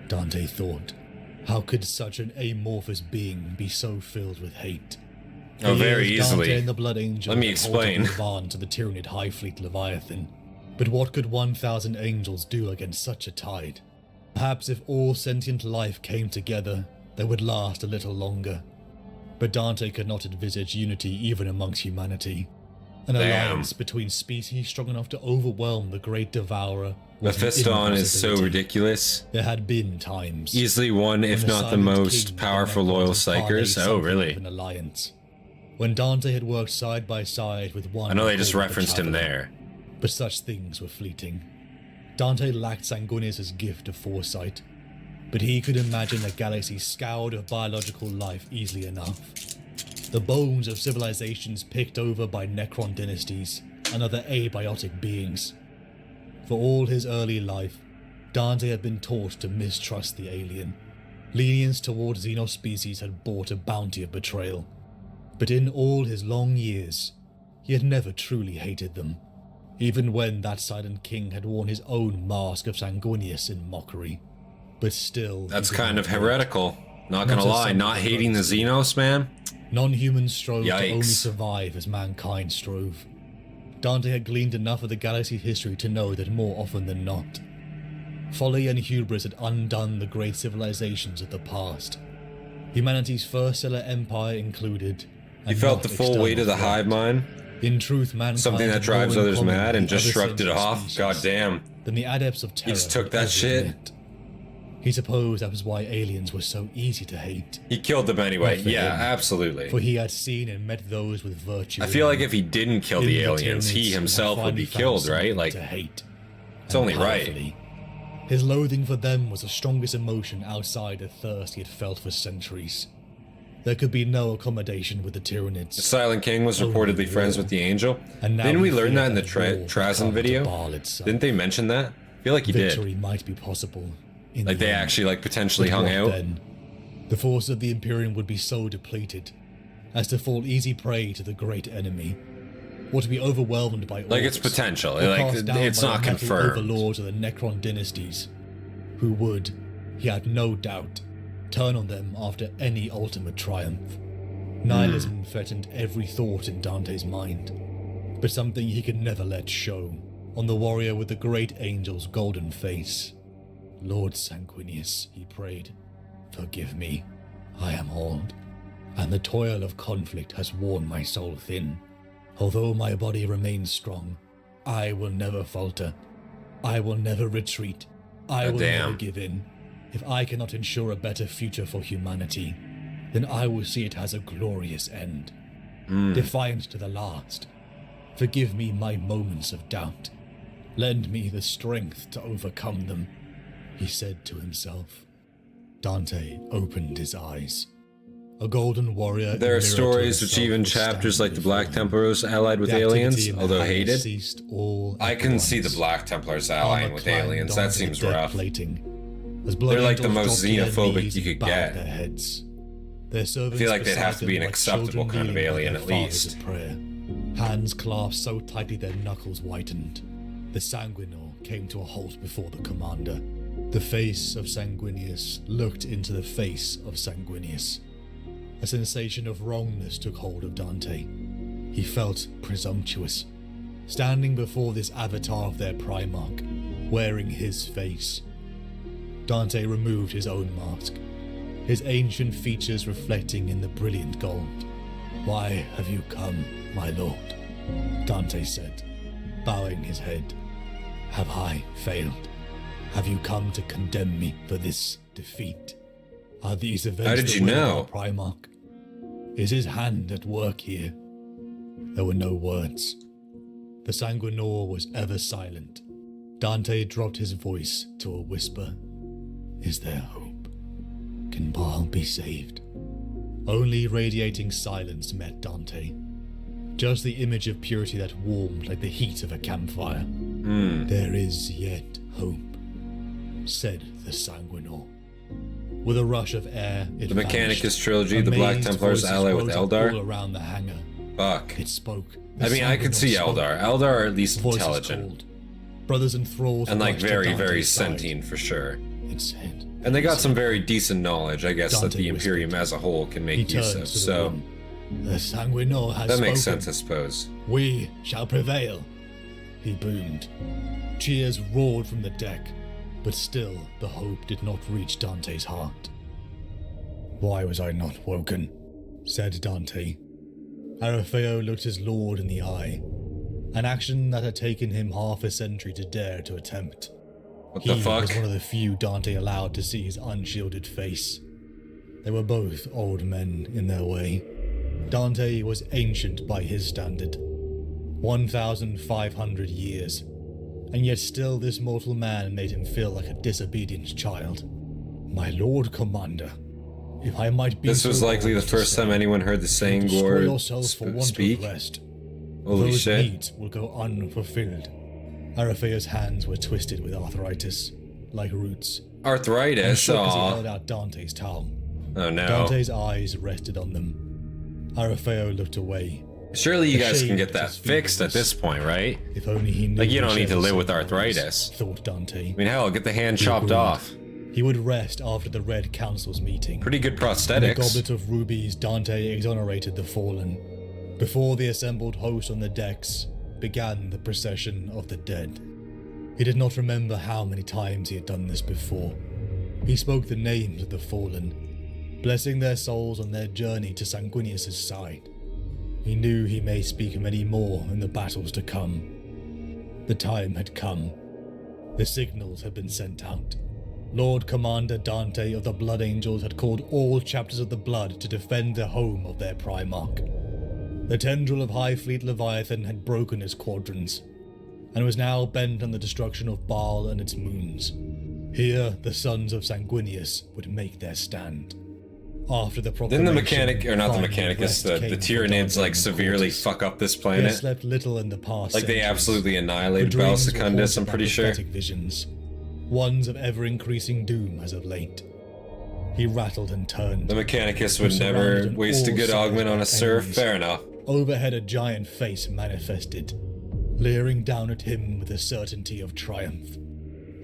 Speaker 2: Dante thought, how could such an amorphous being be so filled with hate?
Speaker 1: Oh,
Speaker 2: For
Speaker 1: very
Speaker 2: years, Dante
Speaker 1: easily.
Speaker 2: and the Blood Angel
Speaker 1: Let me
Speaker 2: had halted
Speaker 1: explain.
Speaker 2: Levan to the Tyranid High Fleet Leviathan. But what could 1,000 angels do against such a tide? Perhaps if all sentient life came together, they would last a little longer. But Dante could not envisage unity even amongst humanity. An
Speaker 1: Damn.
Speaker 2: alliance between species strong enough to overwhelm the Great Devourer was an
Speaker 1: Mephiston is so
Speaker 2: impossibility.
Speaker 1: ridiculous.
Speaker 2: There had been times.
Speaker 1: Easily one, if
Speaker 2: when
Speaker 1: not the
Speaker 2: Silent
Speaker 1: most
Speaker 2: King
Speaker 1: powerful
Speaker 2: and the
Speaker 1: loyal
Speaker 2: Necrons had
Speaker 1: psychers.
Speaker 2: parlayed
Speaker 1: Oh,
Speaker 2: something
Speaker 1: really?
Speaker 2: of an alliance. When Dante had worked side by side with one...
Speaker 1: I know they just
Speaker 2: called the
Speaker 1: referenced him
Speaker 2: Traveler,
Speaker 1: there.
Speaker 2: but such things were fleeting. Dante lacked Sanguinius' gift of foresight, but he could imagine a galaxy scoured of biological life easily enough. The bones of civilizations picked over by Necron dynasties and other abiotic beings. For all his early life, Dante had been taught to mistrust the alien. Lenience towards xenospecies had bought a bounty of betrayal. But in all his long years, he had never truly hated them, even when that Silent King had worn his own mask of Sanguinius in mockery. But still...
Speaker 1: That's
Speaker 2: he did
Speaker 1: kind
Speaker 2: not
Speaker 1: of
Speaker 2: hate.
Speaker 1: heretical. Not
Speaker 2: Not
Speaker 1: gonna
Speaker 2: as
Speaker 1: lie,
Speaker 2: some
Speaker 1: not
Speaker 2: of the
Speaker 1: hating the
Speaker 2: brothers do.
Speaker 1: Xenos, man.
Speaker 2: Non-humans strove to only
Speaker 1: Yikes.
Speaker 2: survive as mankind strove. Dante had gleaned enough of the galaxy's history to know that more often than not, folly and hubris had undone the great civilizations of the past. Humanity's first stellar empire included...
Speaker 1: He
Speaker 2: and
Speaker 1: felt
Speaker 2: not
Speaker 1: the full weight of the
Speaker 2: external
Speaker 1: hive
Speaker 2: threat.
Speaker 1: mind.
Speaker 2: In truth, mankind
Speaker 1: Something that
Speaker 2: had
Speaker 1: drives
Speaker 2: more in
Speaker 1: others
Speaker 2: common
Speaker 1: mad
Speaker 2: with
Speaker 1: and
Speaker 2: the
Speaker 1: just
Speaker 2: other
Speaker 1: shrugged it
Speaker 2: sentient
Speaker 1: off.
Speaker 2: species
Speaker 1: God damn.
Speaker 2: than the adepts of terror
Speaker 1: just took
Speaker 2: would
Speaker 1: that
Speaker 2: ever
Speaker 1: shit.
Speaker 2: admit. He supposed that was why aliens were so easy to hate,
Speaker 1: He killed them anyway.
Speaker 2: Not for
Speaker 1: Yeah,
Speaker 2: him.
Speaker 1: absolutely.
Speaker 2: for he had seen and met those with virtue.
Speaker 1: I feel like if he didn't kill
Speaker 2: in
Speaker 1: the aliens,
Speaker 2: Tyranids
Speaker 1: he
Speaker 2: who had
Speaker 1: himself would
Speaker 2: finally
Speaker 1: be
Speaker 2: found
Speaker 1: killed, right?
Speaker 2: something
Speaker 1: Like,
Speaker 2: to hate.
Speaker 1: it's
Speaker 2: And
Speaker 1: only right.
Speaker 2: powerfully, His loathing for them was the strongest emotion outside the thirst he had felt for centuries. There could be no accommodation with the Tyranids.
Speaker 1: The Silent King was reportedly friends with the Angel. Didn't we learn that in the Trazen video? Didn't they mention that? I feel like he did.
Speaker 2: Victory might be possible.
Speaker 1: Like they actually like potentially hung out.
Speaker 2: Then, the force of the Imperium would be so depleted as to fall easy prey to the great enemy, or to be overwhelmed by
Speaker 1: like it's potential. Like it's not confirmed.
Speaker 2: Overlords of the Necron dynasties, who would, he had no doubt, turn on them after any ultimate triumph. Nihilism threatened every thought in Dante's mind, but something he could never let show on the warrior with the great angel's golden face. Lord Sanguinius, he prayed, forgive me. I am old, and the toil of conflict has worn my soul thin. Although my body remains strong, I will never falter. I will never retreat. I will never give in. If I cannot ensure a better future for humanity, then I will see it as a glorious end. Defiant to the last. Forgive me my moments of doubt. Lend me the strength to overcome them, he said to himself. Dante opened his eyes. A golden warrior.
Speaker 1: There are stories which even chapters like the Black Templars allied with aliens, although hated. I can see the Black Templars allying with aliens. That seems rough. They're like the most xenophobic you could get. I feel like they'd have to be an acceptable kind of alien at least.
Speaker 2: Hands clasped so tightly their knuckles whitened. The Sanguinor came to a halt before the commander. The face of Sanguinius looked into the face of Sanguinius. A sensation of wrongness took hold of Dante. He felt presumptuous, standing before this avatar of their Primarch, wearing his face. Dante removed his own mask, his ancient features reflecting in the brilliant gold. Why have you come, my lord? Dante said, bowing his head. Have I failed? Have you come to condemn me for this defeat? Are these events
Speaker 1: How did you know?
Speaker 2: Primarch? Is his hand at work here? There were no words. The Sanguinor was ever silent. Dante dropped his voice to a whisper. Is there hope? Can Baal be saved? Only radiating silence met Dante. Just the image of purity that warmed like the heat of a campfire. There is yet hope, said the Sanguinor. With a rush of air, it
Speaker 1: The Mechanicus
Speaker 2: vanished.
Speaker 1: trilogy, the Black
Speaker 2: Amazed
Speaker 1: Templars
Speaker 2: voices
Speaker 1: ally with
Speaker 2: rose up
Speaker 1: Eldar.
Speaker 2: all around the hangar.
Speaker 1: Fuck.
Speaker 2: It spoke.
Speaker 1: I mean, I could see Eldar. Eldar are at least
Speaker 2: Voices
Speaker 1: intelligent.
Speaker 2: called. Brothers and thralls
Speaker 1: And like
Speaker 2: rushed to
Speaker 1: very,
Speaker 2: Dante's
Speaker 1: very
Speaker 2: side.
Speaker 1: sentient for sure.
Speaker 2: It said.
Speaker 1: And they got some very decent knowledge, I guess, that
Speaker 2: Dante
Speaker 1: the Imperium
Speaker 2: whispered.
Speaker 1: as a whole can
Speaker 2: He
Speaker 1: make use
Speaker 2: turned
Speaker 1: of.
Speaker 2: to the
Speaker 1: So
Speaker 2: room. The Sanguinor has
Speaker 1: that makes
Speaker 2: spoken.
Speaker 1: sense, I suppose.
Speaker 2: We shall prevail, he boomed. Cheers roared from the deck, but still the hope did not reach Dante's heart. Why was I not woken? Said Dante. Arafeo looked his lord in the eye, an action that had taken him half a century to dare to attempt.
Speaker 1: What the fuck?
Speaker 2: was one of the few Dante allowed to see his unshielded face. They were both old men in their way. Dante was ancient by his standard, 1,500 years, and yet still this mortal man made him feel like a disobedient child. My lord commander, if I might be
Speaker 1: This was
Speaker 2: so
Speaker 1: likely the
Speaker 2: bold to
Speaker 1: first
Speaker 2: say,
Speaker 1: time anyone heard the saying
Speaker 2: destroy yourself for want
Speaker 1: speak.
Speaker 2: of rest.
Speaker 1: Holy
Speaker 2: Those
Speaker 1: shit.
Speaker 2: needs will go unfulfilled. Arafea's hands were twisted with arthritis, like roots.
Speaker 1: Arthritis,
Speaker 2: Shook as he
Speaker 1: aw.
Speaker 2: held out Dante's towel.
Speaker 1: Oh no.
Speaker 2: Dante's eyes rested on them. Arafeo looked away.
Speaker 1: Surely you guys can
Speaker 2: ashamed
Speaker 1: get
Speaker 2: of
Speaker 1: that
Speaker 2: his
Speaker 1: fixed at
Speaker 2: feelings.
Speaker 1: this point, right?
Speaker 2: If only he knew.
Speaker 1: Like, you don't
Speaker 2: which
Speaker 1: need to live with
Speaker 2: episode
Speaker 1: arthritis.
Speaker 2: was, thought Dante.
Speaker 1: I mean, hell, get the hand chopped
Speaker 2: agreed.
Speaker 1: off.
Speaker 2: He would rest after the Red Council's meeting.
Speaker 1: Pretty good
Speaker 2: In the
Speaker 1: prosthetics.
Speaker 2: goblet of rubies, Dante exonerated the fallen. Before the assembled host on the decks began the procession of the dead. He did not remember how many times he had done this before. He spoke the names of the fallen, blessing their souls on their journey to Sanguinius' side. He knew he may speak many more in the battles to come. The time had come. The signals had been sent out. Lord Commander Dante of the Blood Angels had called all chapters of the Blood to defend the home of their Primarch. The tendril of High Fleet Leviathan had broken its quadrants, and was now bent on the destruction of Baal and its moons. Here, the sons of Sanguinius would make their stand. After the
Speaker 1: Didn't
Speaker 2: proclamation,
Speaker 1: the mechanic, or not the
Speaker 2: finally
Speaker 1: Mechanicus,
Speaker 2: rest
Speaker 1: the
Speaker 2: came for
Speaker 1: Tyranids,
Speaker 2: Dante
Speaker 1: like,
Speaker 2: and
Speaker 1: severely
Speaker 2: Cortus.
Speaker 1: fuck up this
Speaker 2: They
Speaker 1: planet?
Speaker 2: slept little in the past
Speaker 1: Like, they
Speaker 2: centuries.
Speaker 1: absolutely
Speaker 2: The
Speaker 1: annihilated Baal
Speaker 2: dreams were
Speaker 1: Secundus, I'm
Speaker 2: haunted by
Speaker 1: pretty sure.
Speaker 2: prophetic visions, ones of ever-increasing doom as of late. He rattled and turned.
Speaker 1: The Mechanicus would
Speaker 2: Surrounded
Speaker 1: never
Speaker 2: on
Speaker 1: waste a
Speaker 2: all
Speaker 1: good
Speaker 2: sides
Speaker 1: augment on
Speaker 2: by
Speaker 1: a serf.
Speaker 2: enemies.
Speaker 1: Fair enough.
Speaker 2: Overhead a giant face manifested, leering down at him with the certainty of triumph.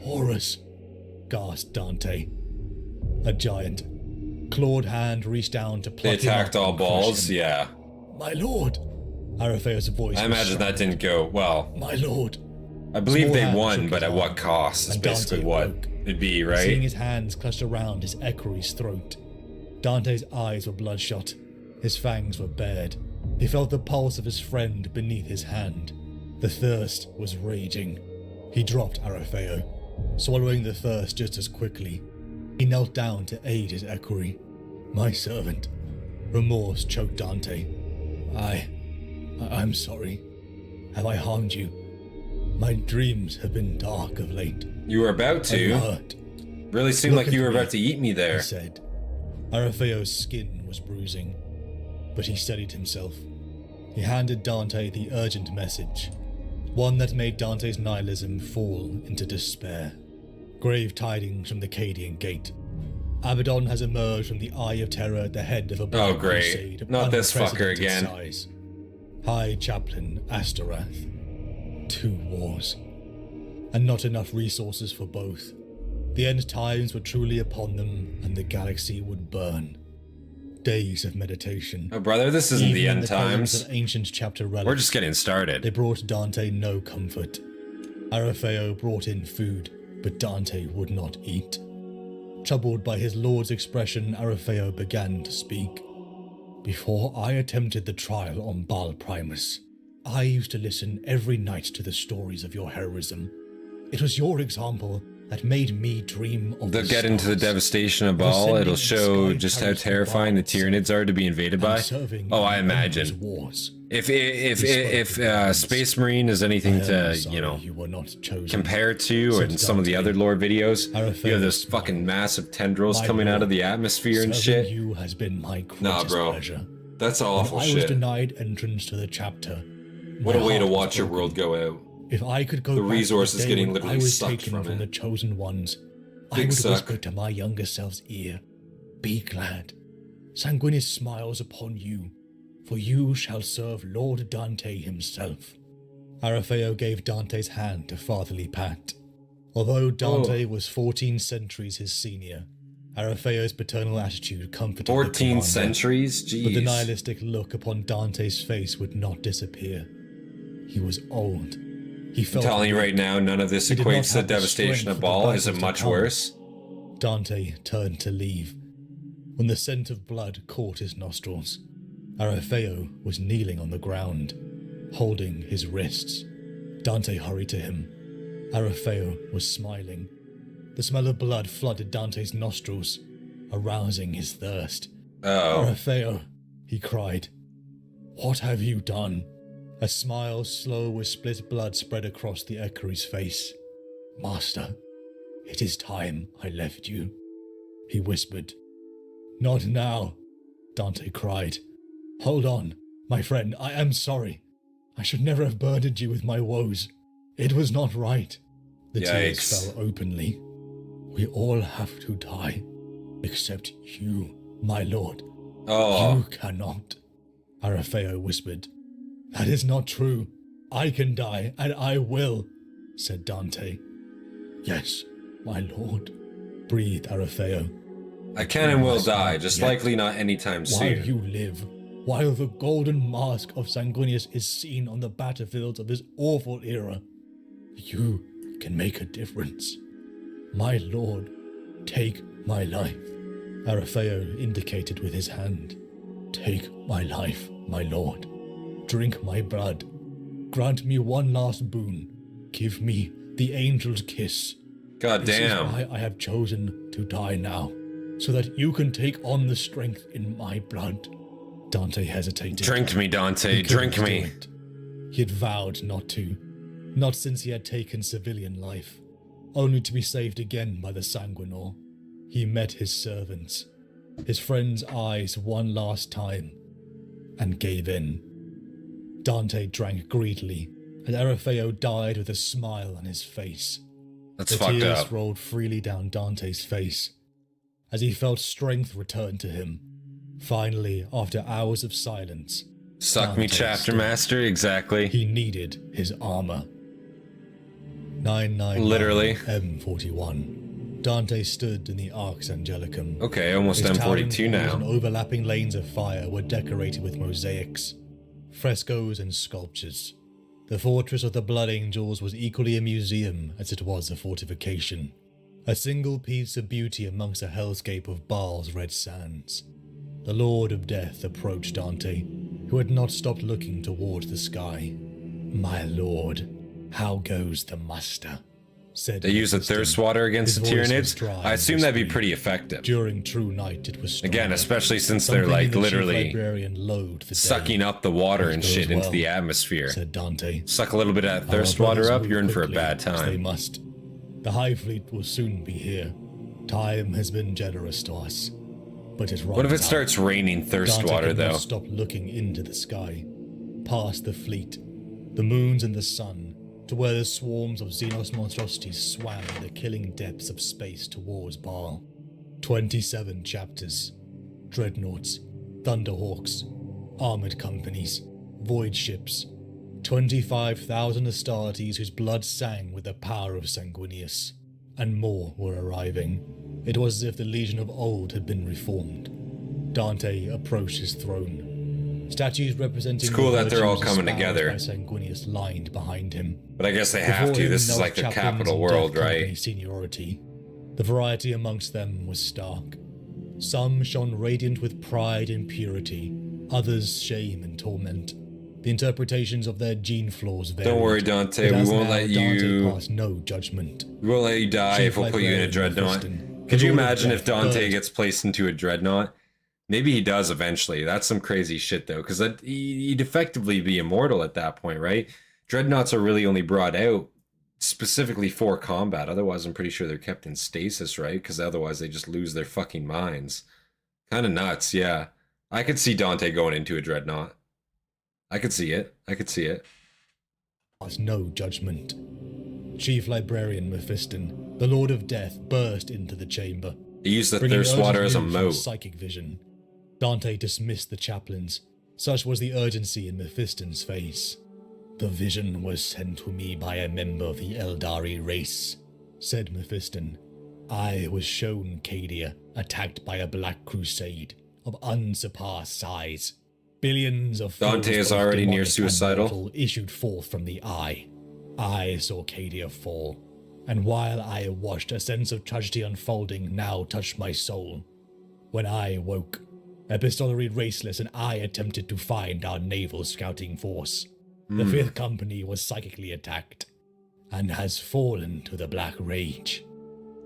Speaker 2: Horus, gasped Dante. A giant, clawed hand reached down to
Speaker 1: They
Speaker 2: pluck him
Speaker 1: attacked
Speaker 2: up
Speaker 1: all
Speaker 2: and crush
Speaker 1: balls,
Speaker 2: him.
Speaker 1: yeah.
Speaker 2: My lord! Arafea's voice
Speaker 1: I
Speaker 2: was
Speaker 1: imagine that
Speaker 2: sharp.
Speaker 1: didn't go well.
Speaker 2: My lord!
Speaker 1: I believe
Speaker 2: Small
Speaker 1: they
Speaker 2: hand
Speaker 1: won,
Speaker 2: shook
Speaker 1: but
Speaker 2: his
Speaker 1: at what
Speaker 2: arm,
Speaker 1: cost is
Speaker 2: and
Speaker 1: basically
Speaker 2: Dante
Speaker 1: what
Speaker 2: woke.
Speaker 1: it'd be,
Speaker 2: Seeing
Speaker 1: right?
Speaker 2: his hands clutched around his equerry's throat. Dante's eyes were bloodshot. His fangs were bared. He felt the pulse of his friend beneath his hand. The thirst was raging. He dropped Arafeo, swallowing the thirst just as quickly. He knelt down to aid his equerry. My servant. Remorse choked Dante. I'm sorry. Have I harmed you? My dreams have been dark of late.
Speaker 1: You were about
Speaker 2: I'm
Speaker 1: to.
Speaker 2: hurt,
Speaker 1: Really seemed
Speaker 2: Look
Speaker 1: like you
Speaker 2: at
Speaker 1: were
Speaker 2: me,
Speaker 1: about to eat me
Speaker 2: he
Speaker 1: there.
Speaker 2: said. Arafeo's skin was bruising, but he steadied himself. He handed Dante the urgent message, one that made Dante's nihilism fall into despair. Grave tidings from the Cadian Gate. Abaddon has emerged from the Eye of Terror at the head of a black
Speaker 1: Oh, great.
Speaker 2: crusade of
Speaker 1: Not this fucker
Speaker 2: unprecedented
Speaker 1: again.
Speaker 2: size. High Chaplain Astartes. 2 wars. And not enough resources for both. The end times were truly upon them, and the galaxy would burn. Days of meditation.
Speaker 1: Oh, brother, this isn't
Speaker 2: Even
Speaker 1: the
Speaker 2: in
Speaker 1: end
Speaker 2: columns
Speaker 1: times.
Speaker 2: of ancient chapter relics,
Speaker 1: We're just getting
Speaker 2: they
Speaker 1: started.
Speaker 2: brought Dante no comfort. Arafeo brought in food, but Dante would not eat. Troubled by his lord's expression, Arafeo began to speak. Before I attempted the trial on Baal Primus, I used to listen every night to the stories of your heroism. It was your example that made me dream of
Speaker 1: They'll
Speaker 2: the
Speaker 1: get into the
Speaker 2: stars.
Speaker 1: devastation of
Speaker 2: Of
Speaker 1: Baal.
Speaker 2: ascending
Speaker 1: It'll
Speaker 2: in
Speaker 1: show
Speaker 2: sky
Speaker 1: just how
Speaker 2: palace to
Speaker 1: terrifying the
Speaker 2: Baal
Speaker 1: Tyranids are to be invaded by.
Speaker 2: and serving
Speaker 1: Oh, I
Speaker 2: in endless
Speaker 1: imagine.
Speaker 2: wars.
Speaker 1: If
Speaker 2: He spoke with words.
Speaker 1: Space Marine is anything
Speaker 2: I am
Speaker 1: to,
Speaker 2: sorry
Speaker 1: you know,
Speaker 2: you were not chosen.
Speaker 1: compare to, or
Speaker 2: Said
Speaker 1: in some of the
Speaker 2: Dante.
Speaker 1: other lore videos,
Speaker 2: Arafeo
Speaker 1: you have this
Speaker 2: smiled.
Speaker 1: fucking massive tendrils
Speaker 2: My
Speaker 1: coming out of
Speaker 2: lord,
Speaker 1: the atmosphere and
Speaker 2: Serving
Speaker 1: shit.
Speaker 2: you has been my greatest
Speaker 1: Nah, bro.
Speaker 2: pleasure.
Speaker 1: That's
Speaker 2: When
Speaker 1: awful
Speaker 2: I was
Speaker 1: shit.
Speaker 2: denied entrance to the chapter.
Speaker 1: What a
Speaker 2: my
Speaker 1: way to
Speaker 2: heart was
Speaker 1: watch your
Speaker 2: broken.
Speaker 1: world go out.
Speaker 2: If I could go
Speaker 1: The
Speaker 2: back
Speaker 1: resource
Speaker 2: to
Speaker 1: is
Speaker 2: the day
Speaker 1: getting
Speaker 2: when
Speaker 1: literally
Speaker 2: I was
Speaker 1: sucked
Speaker 2: taken
Speaker 1: from it.
Speaker 2: the chosen ones, I
Speaker 1: Big
Speaker 2: would
Speaker 1: suck.
Speaker 2: whisper to my younger self's ear, "Be glad. Sanguinius smiles upon you, for you shall serve Lord Dante himself." Arafeo gave Dante's hand a fatherly pat. Although Dante was 14 centuries his senior, Arafeo's paternal attitude comforted the
Speaker 1: 14
Speaker 2: commander.
Speaker 1: centuries?
Speaker 2: But the
Speaker 1: Jeez.
Speaker 2: nihilistic look upon Dante's face would not disappear. He was old. He
Speaker 1: I'm
Speaker 2: felt
Speaker 1: telling you
Speaker 2: weak.
Speaker 1: right now, none of this
Speaker 2: He did not
Speaker 1: equates to the
Speaker 2: have the
Speaker 1: devastation
Speaker 2: strength
Speaker 1: of
Speaker 2: for the
Speaker 1: Baal. Is it
Speaker 2: battles to
Speaker 1: much
Speaker 2: come.
Speaker 1: worse?
Speaker 2: Dante turned to leave. When the scent of blood caught his nostrils, Arafeo was kneeling on the ground, holding his wrists. Dante hurried to him. Arafeo was smiling. The smell of blood flooded Dante's nostrils, arousing his thirst.
Speaker 1: Oh.
Speaker 2: Arafeo, he cried. What have you done? A smile slow with split blood spread across the equerry's face. Master, it is time I left you, he whispered. Not now, Dante cried. Hold on, my friend, I am sorry. I should never have burdened you with my woes. It was not right. The tears
Speaker 1: Yikes.
Speaker 2: fell openly. We all have to die, except you, my lord.
Speaker 1: Oh.
Speaker 2: You cannot, Arafeo whispered. That is not true. I can die, and I will, said Dante. Yes, my lord, breathed Arafeo.
Speaker 1: I can and will
Speaker 2: must
Speaker 1: die,
Speaker 2: not
Speaker 1: just
Speaker 2: yet.
Speaker 1: likely not anytime
Speaker 2: While
Speaker 1: soon.
Speaker 2: you live, while the golden mask of Sanguinius is seen on the battlefields of this awful era, you can make a difference. My lord, take my life. Arafeo indicated with his hand. Take my life, my lord. Drink my blood. Grant me one last boon. Give me the angel's kiss.
Speaker 1: God
Speaker 2: This is
Speaker 1: damn.
Speaker 2: why I have chosen to die now, so that you can take on the strength in my blood. Dante hesitated.
Speaker 1: Drink me, Dante.
Speaker 2: He couldn't
Speaker 1: Drink
Speaker 2: do
Speaker 1: me.
Speaker 2: it. He had vowed not to, not since he had taken civilian life.
Speaker 5: only to be saved again by the Sanguinor. He met his servants, his friend's eyes one last time, and gave in. Dante drank greedily, and Erifeo died with a smile on his face.
Speaker 1: That's
Speaker 5: the
Speaker 1: fucked
Speaker 5: tears
Speaker 1: up.
Speaker 5: rolled freely down Dante's face, as he felt strength return to him. Finally, after hours of silence,
Speaker 1: Suck me,
Speaker 5: Dante
Speaker 1: chapter
Speaker 5: stood.
Speaker 1: master, exactly.
Speaker 5: He needed his armor. 999
Speaker 1: Literally.
Speaker 5: M41. Dante stood in the Arx Angelicum.
Speaker 1: Okay, almost
Speaker 5: His towering
Speaker 1: M42
Speaker 5: halls and
Speaker 1: now.
Speaker 5: overlapping lanes of fire were decorated with mosaics, frescoes, and sculptures. The fortress of the Blood Angels was equally a museum as it was a fortification. A single piece of beauty amongst a hellscape of Baal's red sands. The Lord of Death approached Dante, who had not stopped looking towards the sky. "My lord, how goes the muster?" said
Speaker 1: They use the
Speaker 5: Mephiston.
Speaker 1: thirst water against
Speaker 5: His
Speaker 1: the
Speaker 5: voice was
Speaker 1: Tyranids?
Speaker 5: dry
Speaker 1: I
Speaker 5: and
Speaker 1: assume that'd be
Speaker 5: whispery.
Speaker 1: pretty effective.
Speaker 5: During true night it was stronger.
Speaker 1: Again, especially since they're
Speaker 5: Something
Speaker 1: like
Speaker 5: in the chief
Speaker 1: literally
Speaker 5: librarian loathed the
Speaker 1: sucking
Speaker 5: day.
Speaker 1: up the water
Speaker 5: It
Speaker 1: and
Speaker 5: goes
Speaker 1: shit into
Speaker 5: well,
Speaker 1: the atmosphere.
Speaker 5: said Dante.
Speaker 1: Suck a little bit of that
Speaker 5: Our
Speaker 1: thirst
Speaker 5: brothers
Speaker 1: water up,
Speaker 5: move
Speaker 1: you're in for a
Speaker 5: quickly,
Speaker 1: bad
Speaker 5: as They
Speaker 1: time.
Speaker 5: must. The High Fleet will soon be here. Time has been generous to us, but it runs
Speaker 1: What if it
Speaker 5: out.
Speaker 1: starts raining thirst
Speaker 5: Dante
Speaker 1: water
Speaker 5: could not
Speaker 1: though?
Speaker 5: stop looking into the sky, past the fleet, the moons and the sun, to where the swarms of Xenos monstrosities swam in the killing depths of space towards Baal. 27 chapters. Dreadnoughts, Thunderhawks, armored companies, void ships, 25,000 Astartes whose blood sang with the power of Sanguinius, and more were arriving. It was as if the Legion of old had been reformed. Dante approached his throne. Statues representing
Speaker 1: It's cool
Speaker 5: the
Speaker 1: that they're all
Speaker 5: virtues
Speaker 1: coming
Speaker 5: espoused
Speaker 1: together.
Speaker 5: by Sanguinius lined behind him.
Speaker 1: But I guess they have
Speaker 5: Before
Speaker 1: to.
Speaker 5: him
Speaker 1: This is
Speaker 5: knelt
Speaker 1: like the
Speaker 5: chaplains
Speaker 1: capital
Speaker 5: and
Speaker 1: world,
Speaker 5: Death Company
Speaker 1: right?
Speaker 5: Seniority. The variety amongst them was stark. Some shone radiant with pride and purity, others shame and torment. The interpretations of their gene flaws varied.
Speaker 1: Don't worry, Dante,
Speaker 5: But
Speaker 1: we
Speaker 5: as
Speaker 1: won't
Speaker 5: now,
Speaker 1: let
Speaker 5: Dante
Speaker 1: you...
Speaker 5: passed no judgment.
Speaker 1: We won't let you die
Speaker 5: Chief
Speaker 1: if we'll put you in a
Speaker 5: Librarian
Speaker 1: dreadnought.
Speaker 5: Mephiston,
Speaker 1: Could
Speaker 5: the
Speaker 1: you
Speaker 5: Lord of
Speaker 1: imagine if
Speaker 5: Death,
Speaker 1: Dante
Speaker 5: bird.
Speaker 1: gets placed into a dreadnought? Maybe he does eventually. That's some crazy shit though, because he'd effectively be immortal at that point, right? Dreadnoughts are really only brought out specifically for combat. Otherwise, I'm pretty sure they're kept in stasis, right? Because otherwise they just lose their fucking minds. Kind of nuts, yeah. I could see Dante going into a dreadnought. I could see it. I could see it.
Speaker 5: Passed no judgment. Chief Librarian Mephiston, the Lord of Death, burst into the chamber.
Speaker 1: He used the
Speaker 5: bringing
Speaker 1: thirst
Speaker 5: urgent
Speaker 1: water as a
Speaker 5: news from
Speaker 1: moat.
Speaker 5: psychic vision. Dante dismissed the chaplains. Such was the urgency in Mephiston's face. "The vision was sent to me by a member of the Eldari race," said Mephiston. "I was shown Cadia attacked by a black crusade of unsurpassed size. Billions of
Speaker 1: Dante
Speaker 5: flows
Speaker 1: is
Speaker 5: both
Speaker 1: already near
Speaker 5: demonic and
Speaker 1: suicidal.
Speaker 5: mortal issued forth from the eye. I saw Cadia fall, and while I watched, a sense of tragedy unfolding now touched my soul. When I woke, epistolary raceless, and I attempted to find our naval scouting force. The 5th Company was psychically attacked, and has fallen to the Black Rage."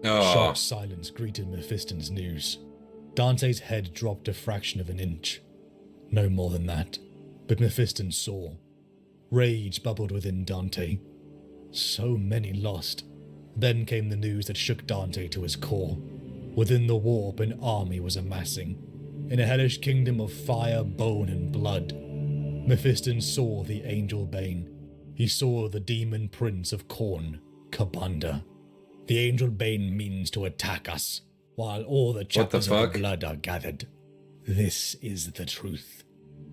Speaker 1: Oh,
Speaker 5: Shocked silence greeted Mephiston's news. Dante's head dropped a fraction of an inch. No more than that, but Mephiston saw. Rage bubbled within Dante. So many lost. Then came the news that shook Dante to his core. Within the warp, an army was amassing. In a hellish kingdom of fire, bone, and blood. Mephiston saw the Angel Bane. He saw the demon prince of Khorne, Kabanda. The Angel Bane means to attack us, while all the chapters of
Speaker 1: fuck?
Speaker 5: the blood are gathered. "This is the truth,"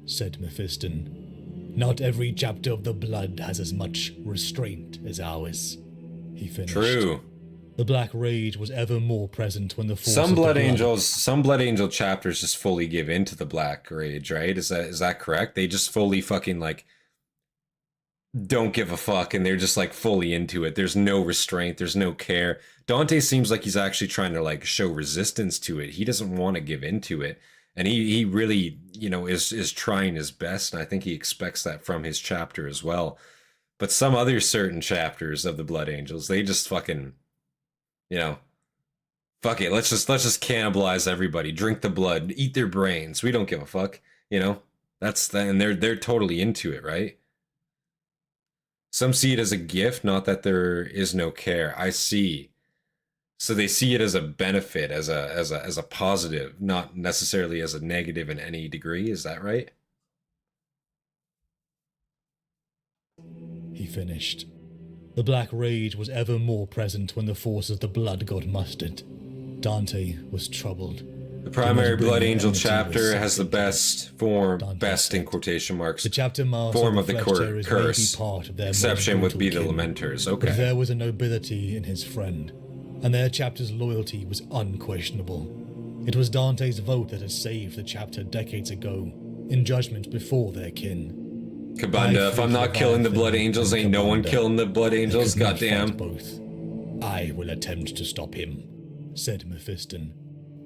Speaker 5: said Mephiston. "Not every chapter of the blood has as much restraint as ours," he finished.
Speaker 1: true.
Speaker 5: The Black Rage was ever more present when the force
Speaker 1: Some
Speaker 5: of the
Speaker 1: Blood Angels, some Blood Angel chapters just fully give in to the Black Rage, right? Is that correct? They just fully fucking like don't give a fuck, and they're just like fully into it. There's no restraint, there's no care. Dante seems like he's actually trying to like show resistance to it. He doesn't want to give into it, and he really, you know, is trying his best, and I think he expects that from his chapter as well. But some other certain chapters of the Blood Angels, they just fucking, you know, fuck it. Let's just cannibalize everybody, drink the blood, eat their brains. We don't give a fuck, you know. And they're totally into it, right? Some see it as a gift, not that there is no care. I see. So they see it as a benefit, as a positive, not necessarily as a negative in any degree. Is that right?
Speaker 5: He finished. The black rage was ever more present when the forces of the blood god mustered. Dante was troubled.
Speaker 1: The primary Blood Angel chapter has the best form, best in quotation marks,
Speaker 5: the chapter master
Speaker 1: form of the
Speaker 5: curse,
Speaker 1: curse. Exception would be the Lamenters.
Speaker 5: But
Speaker 1: Okay.
Speaker 5: there was a nobility in his friend, and their chapter's loyalty was unquestionable. It was Dante's vote that had saved the chapter decades ago, in judgment before their kin.
Speaker 1: Kabunda, if I'm not killing the Blood Angels, ain't no one killing the Blood Angels, goddamn.
Speaker 5: Both. I will attempt to stop him, said Mephiston.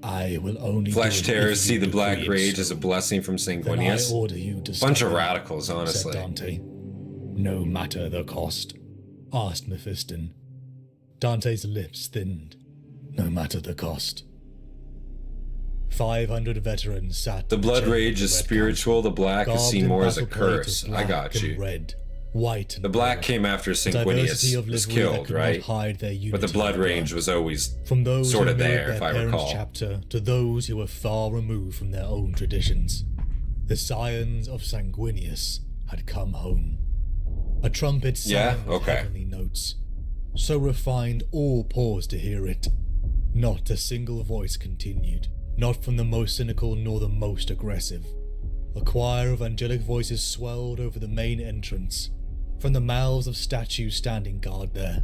Speaker 5: I will only
Speaker 1: Flesh
Speaker 5: do it
Speaker 1: Terrors
Speaker 5: if
Speaker 1: see
Speaker 5: you
Speaker 1: the Black
Speaker 5: decree it
Speaker 1: Rage
Speaker 5: so.
Speaker 1: as a blessing from
Speaker 5: Then I
Speaker 1: Sanguinius.
Speaker 5: order you to
Speaker 1: Bunch
Speaker 5: stop
Speaker 1: of
Speaker 5: him,
Speaker 1: radicals, honestly.
Speaker 5: said Dante. No matter the cost, asked Mephiston. Dante's lips thinned. No matter the cost. 500 veterans sat.
Speaker 1: The Blood
Speaker 5: chamber
Speaker 1: Rage
Speaker 5: of
Speaker 1: is
Speaker 5: red
Speaker 1: spiritual, the Black is
Speaker 5: garbed
Speaker 1: seen
Speaker 5: in
Speaker 1: more as a
Speaker 5: battle parade of
Speaker 1: curse. I
Speaker 5: black
Speaker 1: got
Speaker 5: and
Speaker 1: you.
Speaker 5: Red, white and
Speaker 1: The Black
Speaker 5: gold.
Speaker 1: came after
Speaker 5: A diversity
Speaker 1: Sanguinius
Speaker 5: of
Speaker 1: was
Speaker 5: livery that
Speaker 1: killed,
Speaker 5: could not
Speaker 1: right?
Speaker 5: hide their
Speaker 1: But the
Speaker 5: unity
Speaker 1: Blood
Speaker 5: of blood.
Speaker 1: Rage was always
Speaker 5: From those
Speaker 1: sort
Speaker 5: who
Speaker 1: of
Speaker 5: mirrored
Speaker 1: there,
Speaker 5: their
Speaker 1: if I
Speaker 5: parents'
Speaker 1: recall.
Speaker 5: chapter to those who were far removed from their own traditions. The scions of Sanguinius had come home. A trumpet sang
Speaker 1: Yeah?
Speaker 5: with
Speaker 1: Okay.
Speaker 5: heavenly notes. So refined all paused to hear it. Not a single voice continued, not from the most cynical nor the most aggressive. A choir of angelic voices swelled over the main entrance, from the mouths of statues standing guard there.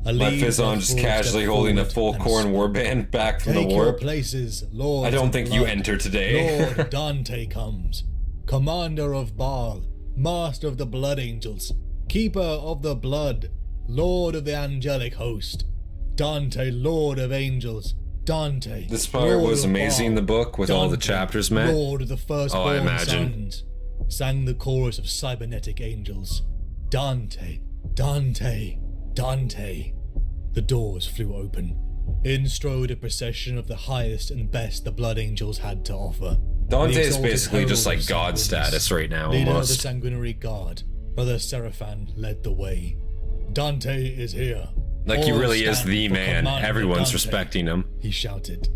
Speaker 5: A
Speaker 1: My
Speaker 5: lead
Speaker 1: Fizzon
Speaker 5: left
Speaker 1: just
Speaker 5: forward
Speaker 1: casually
Speaker 5: stepped
Speaker 1: holding a
Speaker 5: forward
Speaker 1: full
Speaker 5: and
Speaker 1: corn
Speaker 5: spoke.
Speaker 1: warband back from
Speaker 5: Take
Speaker 1: the
Speaker 5: your
Speaker 1: warp.
Speaker 5: places, Lord.
Speaker 1: I don't think you enter today.
Speaker 5: Lord Dante comes, commander of Baal, master of the blood angels, keeper of the blood, lord of the angelic host. Dante, lord of angels. Dante.
Speaker 1: This part
Speaker 5: Lord
Speaker 1: was
Speaker 5: of
Speaker 1: amazing in
Speaker 5: Baal.
Speaker 1: the book with all the
Speaker 5: Dante,
Speaker 1: chapters, man.
Speaker 5: Lord of the firstborn
Speaker 1: Oh, I imagine.
Speaker 5: sons. Sang the chorus of cybernetic angels. Dante, Dante, Dante. The doors flew open. In strode a procession of the highest and best the blood angels had to offer.
Speaker 1: Dante
Speaker 5: The
Speaker 1: is
Speaker 5: exalted
Speaker 1: basically just
Speaker 5: herald
Speaker 1: like
Speaker 5: of
Speaker 1: God
Speaker 5: Sanguinius,
Speaker 1: status right now,
Speaker 5: leader of the
Speaker 1: almost.
Speaker 5: sanguinary guard, Brother Seraphan led the way. Dante is here.
Speaker 1: Like he
Speaker 5: All
Speaker 1: really is
Speaker 5: stand
Speaker 1: the
Speaker 5: for
Speaker 1: man.
Speaker 5: Commander
Speaker 1: Everyone's
Speaker 5: Dante,
Speaker 1: respecting him.
Speaker 5: he shouted.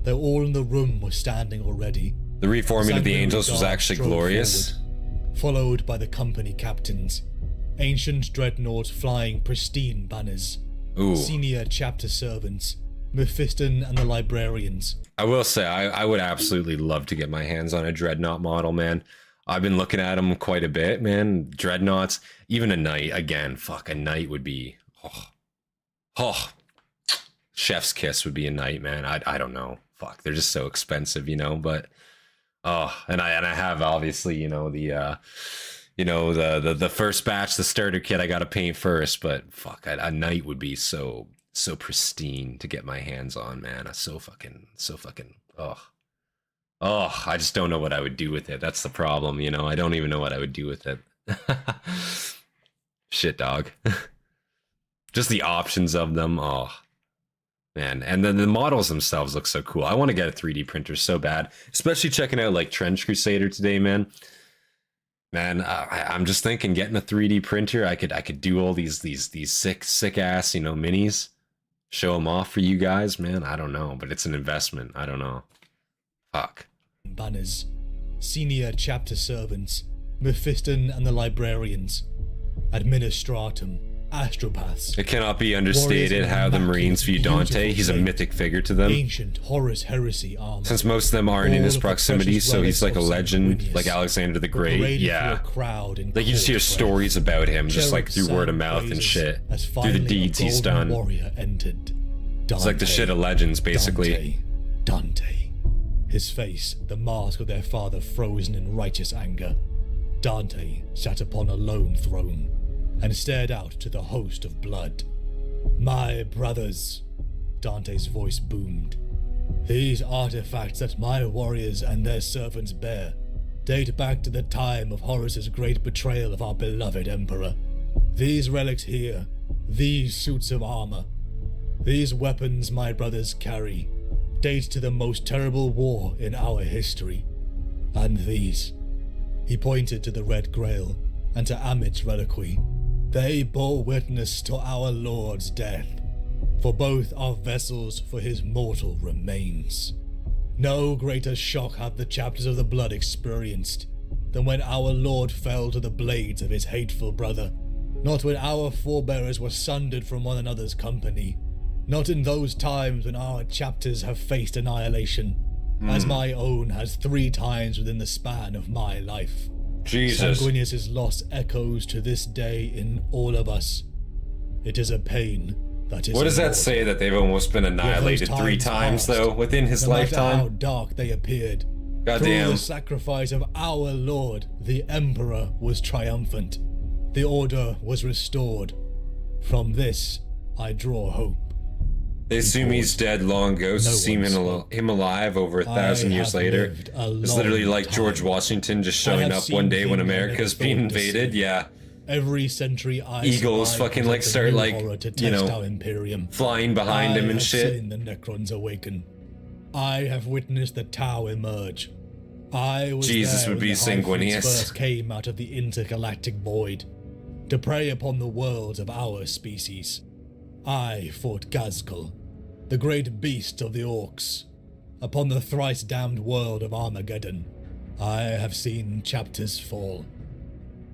Speaker 5: Though all in the room were standing already.
Speaker 1: The reforming of the
Speaker 5: Sanguinary
Speaker 1: Angels was
Speaker 5: guard
Speaker 1: actually
Speaker 5: strode
Speaker 1: glorious.
Speaker 5: forward, followed by the company captains. Ancient dreadnoughts flying pristine banners.
Speaker 1: Ooh.
Speaker 5: Senior chapter servants. Mephiston and the librarians.
Speaker 1: I will say, I would absolutely love to get my hands on a Dreadnought model, man. I've been looking at them quite a bit, man. Dreadnoughts, even a knight, again, fuck, a knight would be... Oh. Chef's kiss would be a knight, man. I don't know. Fuck, they're just so expensive, you know, but... Oh, and I have, obviously, you know, the first batch, the starter kit I gotta paint first, but fuck, a knight would be so pristine to get my hands on, man. So fucking, I just don't know what I would do with it. That's the problem, you know. I don't even know what I would do with it. Shit, dog. Just the options of them. Oh, man. And then the models themselves look so cool. I want to get a 3D printer so bad, especially checking out like Trench Crusader today, man. Man, I'm just thinking getting a 3D printer. I could do all these sick ass, you know, minis. Show them off for you guys, man. I don't know, but it's an investment. I don't know. Fuck.
Speaker 5: Banners. Senior chapter servants. Mephiston and the librarians. Administratum. Astropaths.
Speaker 1: It cannot be understated
Speaker 5: Warriors in
Speaker 1: how the
Speaker 5: immaculate,
Speaker 1: Marines view Dante.
Speaker 5: beautiful
Speaker 1: He's a
Speaker 5: shape.
Speaker 1: mythic figure to them.
Speaker 5: Ancient Horus heresy armor.
Speaker 1: Since most of them aren't in
Speaker 5: All
Speaker 1: his
Speaker 5: of the
Speaker 1: proximity,
Speaker 5: precious
Speaker 1: so he's like a
Speaker 5: relics of
Speaker 1: legend,
Speaker 5: Sanguinius
Speaker 1: like Alexander the
Speaker 5: were
Speaker 1: Great.
Speaker 5: paraded
Speaker 1: Yeah.
Speaker 5: through a crowd in
Speaker 1: Like you just hear
Speaker 5: cold
Speaker 1: stories about him, just like
Speaker 5: Cherubs
Speaker 1: through word of
Speaker 5: sang
Speaker 1: mouth and
Speaker 5: praises
Speaker 1: shit.
Speaker 5: as
Speaker 1: Through
Speaker 5: finally
Speaker 1: the
Speaker 5: a
Speaker 1: deeds he's
Speaker 5: golden
Speaker 1: done.
Speaker 5: warrior entered.
Speaker 1: It's like the shit of legends, basically.
Speaker 5: Dante. His face, the mask of their father frozen in righteous anger. Dante sat upon a lone throne and stared out to the host of blood. My brothers, Dante's voice boomed. These artifacts that my warriors and their servants bear date back to the time of Horus's great betrayal of our beloved emperor. These relics here, these suits of armor, these weapons my brothers carry, date to the most terrible war in our history. And these, he pointed to the Red Grail and to Amid's reliquary, They bore witness to our Lord's death, for both are vessels for his mortal remains. No greater shock have the chapters of the blood experienced than when our Lord fell to the blades of his hateful brother, not when our forebears were sundered from one another's company, not in those times when our chapters have faced annihilation, as my own has 3 times within the span of my life.
Speaker 1: Jesus.
Speaker 5: Sanguinius' loss echoes to this day in all of us. It is a pain that is.
Speaker 1: What does that say that they've almost been annihilated 3 times, though, within his
Speaker 5: no matter how
Speaker 1: lifetime?
Speaker 5: dark they appeared, through
Speaker 1: Goddamn.
Speaker 5: the sacrifice of our Lord, the Emperor was triumphant. The order was restored. From this, I draw hope.
Speaker 1: They assume he's dead long ago,
Speaker 5: No
Speaker 1: seem
Speaker 5: one spoke.
Speaker 1: him alive over 1,000 years
Speaker 5: have
Speaker 1: later.
Speaker 5: lived a
Speaker 1: It's literally
Speaker 5: long
Speaker 1: like George
Speaker 5: time.
Speaker 1: Washington just
Speaker 5: I
Speaker 1: showing
Speaker 5: have
Speaker 1: up one
Speaker 5: seen
Speaker 1: day when
Speaker 5: things I never
Speaker 1: America's
Speaker 5: thought
Speaker 1: being
Speaker 5: to
Speaker 1: invaded.
Speaker 5: see.
Speaker 1: Yeah.
Speaker 5: Every century I
Speaker 1: Eagles
Speaker 5: survived
Speaker 1: fucking, like,
Speaker 5: presents a
Speaker 1: start,
Speaker 5: new
Speaker 1: like,
Speaker 5: horror to
Speaker 1: you
Speaker 5: test
Speaker 1: know,
Speaker 5: our Imperium.
Speaker 1: Flying behind him and
Speaker 5: I have
Speaker 1: shit.
Speaker 5: seen the Necrons awaken. I have witnessed the Tau emerge. I was
Speaker 1: Jesus
Speaker 5: there
Speaker 1: would
Speaker 5: when
Speaker 1: be
Speaker 5: the High Fleets
Speaker 1: Sanguinius.
Speaker 5: first came out of the intergalactic void to prey upon the worlds of our species. I fought Gazkul, the great beast of the Orcs, upon the thrice-damned world of Armageddon. I have seen chapters fall.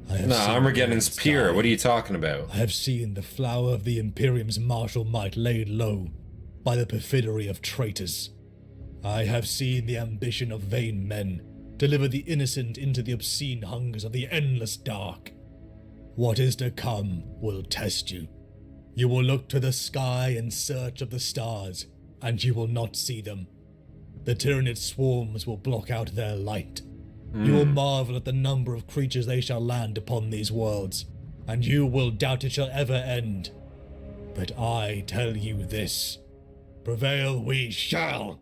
Speaker 5: I have
Speaker 1: No,
Speaker 5: seen
Speaker 1: Armageddon's
Speaker 5: worlds
Speaker 1: pure.
Speaker 5: die.
Speaker 1: What are you talking about?
Speaker 5: I have seen the flower of the Imperium's martial might laid low by the perfidy of traitors. I have seen the ambition of vain men deliver the innocent into the obscene hungers of the endless dark. What is to come will test you. You will look to the sky in search of the stars, and you will not see them. The tyrannid swarms will block out their light. You will marvel at the number of creatures they shall land upon these worlds, and you will doubt it shall ever end. But I tell you this, prevail we shall.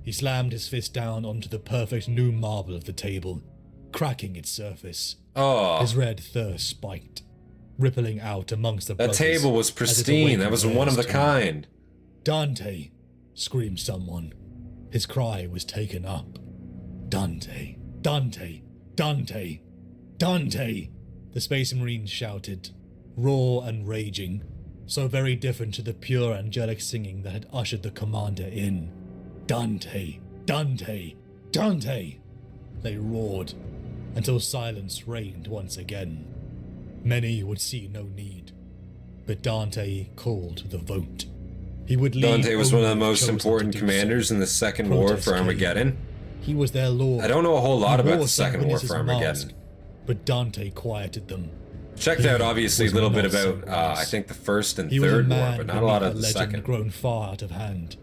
Speaker 5: He slammed his fist down onto the perfect new marble of the table, cracking its surface.
Speaker 1: Oh,
Speaker 5: His red thirst spiked, rippling out amongst the
Speaker 1: that
Speaker 5: brothers
Speaker 1: table was
Speaker 5: as it
Speaker 1: pristine.
Speaker 5: awakened
Speaker 1: That was
Speaker 5: theirs
Speaker 1: one of a
Speaker 5: too.
Speaker 1: kind.
Speaker 5: Dante, screamed someone. His cry was taken up. Dante, Dante, Dante, Dante! The Space Marines shouted, raw and raging, so very different to the pure angelic singing that had ushered the commander in. Dante, Dante, Dante! They roared, until silence reigned once again. Many would see no need, but Dante called the vote. He would lead
Speaker 1: Dante was one of the
Speaker 5: only
Speaker 1: most
Speaker 5: chosen
Speaker 1: important
Speaker 5: to do
Speaker 1: commanders
Speaker 5: so.
Speaker 1: in the Second War
Speaker 5: Protest
Speaker 1: for
Speaker 5: came.
Speaker 1: Armageddon.
Speaker 5: He was their lord.
Speaker 1: I don't know a whole lot
Speaker 5: He
Speaker 1: about
Speaker 5: wore
Speaker 1: the Second War
Speaker 5: Sanguinius'
Speaker 1: for Armageddon.
Speaker 5: mask, but Dante quieted them.
Speaker 1: Checked
Speaker 5: He
Speaker 1: out obviously a
Speaker 5: was
Speaker 1: little bit
Speaker 5: not
Speaker 1: about,
Speaker 5: Sanguinius.
Speaker 1: I think the First and
Speaker 5: He was a
Speaker 1: Third War,
Speaker 5: man
Speaker 1: but not a lot of the
Speaker 5: beneath a legend
Speaker 1: Second.
Speaker 5: grown far out of hand.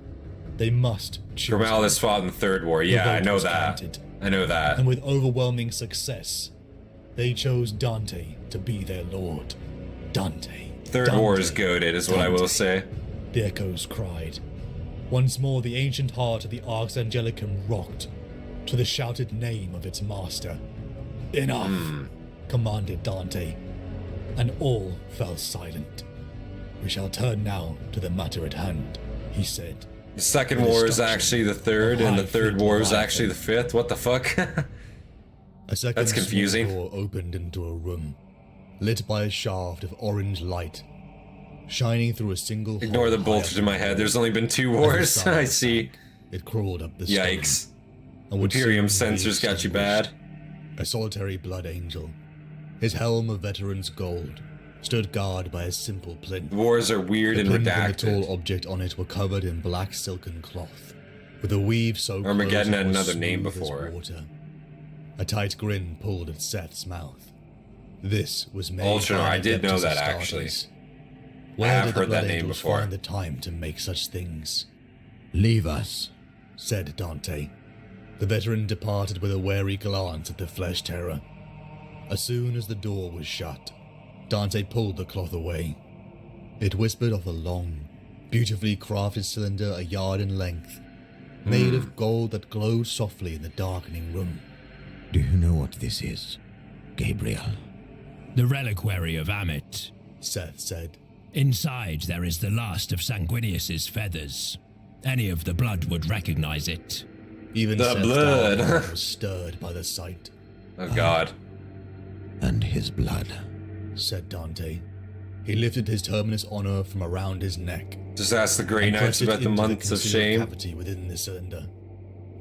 Speaker 5: They must choose him.
Speaker 1: Grimalis fought in the Third War. Yeah, I
Speaker 5: vote
Speaker 1: know
Speaker 5: was
Speaker 1: that.
Speaker 5: counted.
Speaker 1: I know that.
Speaker 5: And with overwhelming success, they chose Dante to be their lord. Dante.
Speaker 1: Third
Speaker 5: Dante,
Speaker 1: War is goated, is what I will
Speaker 5: Dante.
Speaker 1: say.
Speaker 5: The echoes cried. Once more the ancient heart of the Arx Angelicum rocked to the shouted name of its master. Enough, commanded Dante, and all fell silent. We shall turn now to the matter at hand, he said.
Speaker 1: The Second
Speaker 5: The
Speaker 1: War is
Speaker 5: destruction
Speaker 1: actually the third,
Speaker 5: of
Speaker 1: and the
Speaker 5: High
Speaker 1: Third
Speaker 5: Fleet
Speaker 1: War is
Speaker 5: Leviathan.
Speaker 1: actually the fifth. What the fuck?
Speaker 2: A second
Speaker 1: That's confusing.
Speaker 2: small door opened into a room, lit by a shaft of orange light, shining through a single
Speaker 1: Ignore
Speaker 2: hole
Speaker 1: the
Speaker 2: high
Speaker 1: bullshit
Speaker 2: up
Speaker 1: in my
Speaker 2: the
Speaker 1: head.
Speaker 2: wall.
Speaker 1: There's only been 2
Speaker 2: As the
Speaker 1: wars.
Speaker 2: sun
Speaker 1: I see.
Speaker 2: It crawled up the
Speaker 1: Yikes.
Speaker 2: stone, and would
Speaker 1: Imperium
Speaker 2: soon be
Speaker 1: censors got you bad.
Speaker 2: extinguished. A solitary blood angel, his helm of veteran's gold, stood guard by a simple plinth.
Speaker 1: Wars are weird
Speaker 2: The
Speaker 1: and
Speaker 2: plinth and the tall
Speaker 1: redacted.
Speaker 2: object on it were covered in black silken cloth, with a weave so
Speaker 1: Armageddon
Speaker 2: close it
Speaker 1: had
Speaker 2: was
Speaker 1: another name
Speaker 2: smooth as
Speaker 1: before.
Speaker 2: water. A tight grin pulled at Seth's mouth. This was made
Speaker 1: Ultranor,
Speaker 2: by
Speaker 1: I did know
Speaker 2: Adeptus
Speaker 1: that,
Speaker 2: Astartes.
Speaker 1: actually.
Speaker 2: Where
Speaker 1: have
Speaker 2: did the
Speaker 1: heard that
Speaker 2: blood
Speaker 1: name
Speaker 2: angels
Speaker 1: before.
Speaker 2: find the time to make such things?
Speaker 4: Leave us.
Speaker 2: Said Dante. The veteran departed with a wary glance at the flesh terror. As soon as the door was shut, Dante pulled the cloth away. It whispered of a long, beautifully crafted cylinder a yard in length, made of gold that glowed softly in the darkening room.
Speaker 4: Do you know what this is, Gabriel?
Speaker 6: The reliquary of Amit.
Speaker 2: Seth said.
Speaker 6: Inside there is the last of Sanguinius's feathers. Any of the blood would recognize it.
Speaker 2: Even
Speaker 1: The
Speaker 2: Seth's
Speaker 1: blood.
Speaker 2: dark heart was stirred by the sight.
Speaker 1: Oh god.
Speaker 4: And his blood.
Speaker 2: Said Dante.
Speaker 5: He lifted his terminus honor from around his neck.
Speaker 1: Just ask the Grey
Speaker 5: and
Speaker 1: Knights
Speaker 5: pressed it
Speaker 1: about the
Speaker 5: into
Speaker 1: months of
Speaker 5: concealed
Speaker 1: shame.
Speaker 5: cavity within the cylinder.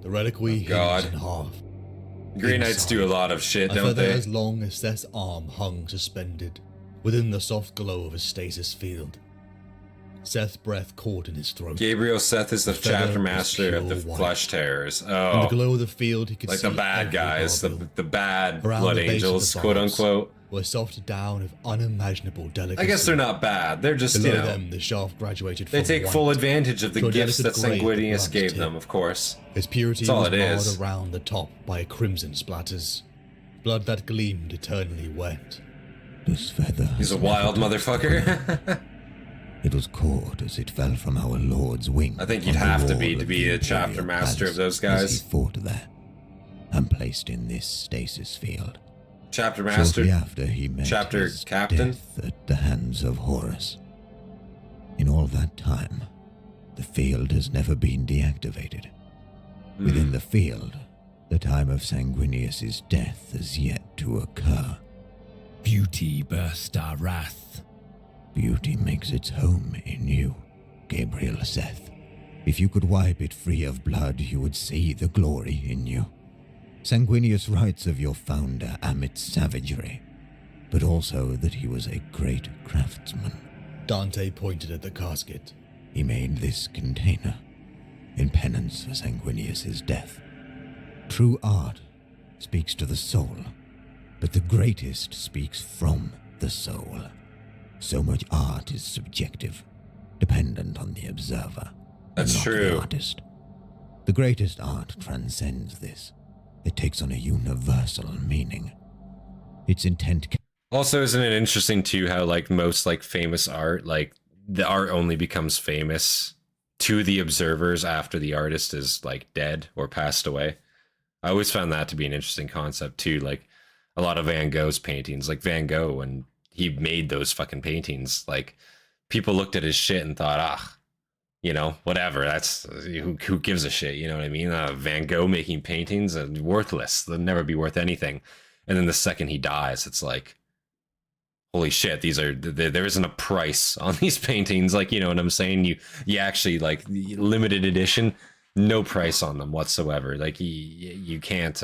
Speaker 5: The reliquary
Speaker 1: God.
Speaker 5: hinged in half.
Speaker 1: Grey Knights do a lot of shit,
Speaker 5: A
Speaker 1: don't
Speaker 5: feather
Speaker 1: they?
Speaker 5: as long as Seth's arm hung suspended within the soft glow of a stasis field. Seth's breath caught in his throat.
Speaker 1: Gabriel Seth is the
Speaker 5: The feather
Speaker 1: chapter
Speaker 5: was
Speaker 1: master of the
Speaker 5: pure white.
Speaker 1: Flesh Terrors.
Speaker 5: In the
Speaker 1: Oh,
Speaker 5: glow of the field, he could
Speaker 1: like
Speaker 5: see
Speaker 1: the bad
Speaker 5: every
Speaker 1: guys,
Speaker 5: barbel.
Speaker 1: the bad
Speaker 5: Around
Speaker 1: blood
Speaker 5: the base of
Speaker 1: angels,
Speaker 5: the
Speaker 1: quote
Speaker 5: barbs
Speaker 1: unquote.
Speaker 5: were soft down of unimaginable delicacy.
Speaker 1: I guess they're not bad. They're just,
Speaker 5: Below
Speaker 1: you know,
Speaker 5: them, the shaft graduated
Speaker 1: they
Speaker 5: from
Speaker 1: take
Speaker 5: white
Speaker 1: full advantage of the
Speaker 5: to a
Speaker 1: gifts that
Speaker 5: delicate grey at the
Speaker 1: Sanguinius
Speaker 5: blunt
Speaker 1: gave
Speaker 5: tip.
Speaker 1: them, of course.
Speaker 5: Its purity
Speaker 1: That's all
Speaker 5: was
Speaker 1: it is.
Speaker 5: marred around the top by crimson splatters. Blood that gleamed eternally wet.
Speaker 4: This feather.
Speaker 1: He's a wild motherfucker.
Speaker 4: It was caught as it fell from our Lord's wing.
Speaker 1: I think
Speaker 4: on
Speaker 1: you'd
Speaker 4: the
Speaker 1: have to
Speaker 4: wall
Speaker 1: be
Speaker 4: of
Speaker 1: to
Speaker 4: the
Speaker 1: be a
Speaker 4: Imperial
Speaker 1: chapter master of
Speaker 4: Palace
Speaker 1: those
Speaker 4: as
Speaker 1: guys.
Speaker 4: he fought there, and placed in this stasis field.
Speaker 1: Chapter
Speaker 4: Shortly
Speaker 1: master.
Speaker 4: after he met
Speaker 1: Chapter
Speaker 4: his
Speaker 1: captain?
Speaker 4: death at the hands of Horus. In all that time, the field has never been deactivated. Within the field, the time of Sanguinius's death has yet to occur.
Speaker 6: Beauty burst our wrath.
Speaker 4: Beauty makes its home in you, Gabriel Seth. If you could wipe it free of blood, you would see the glory in you. Sanguinius writes of your founder Amit's savagery, but also that he was a great craftsman.
Speaker 5: Dante pointed at the casket.
Speaker 4: He made this container in penance for Sanguinius's death. True art speaks to the soul, but the greatest speaks from the soul. So much art is subjective, dependent on the observer.
Speaker 1: That's
Speaker 4: not
Speaker 1: true.
Speaker 4: The artist. The greatest art transcends this. It takes on a universal meaning. Its intent.
Speaker 1: Also, isn't it interesting too how like most like famous art, like the art only becomes famous to the observers after the artist is like dead or passed away? I always found that to be an interesting concept too. Like a lot of Van Gogh's paintings, like Van Gogh, when he made those fucking paintings, like people looked at his shit and thought, ah, you know, whatever. That's who gives a shit. You know what I mean? Van Gogh making paintings are worthless. They'll never be worth anything. And then the second he dies, it's like, holy shit, these are, there isn't a price on these paintings. Like, you know what I'm saying? You actually like limited edition, no price on them whatsoever. Like you can't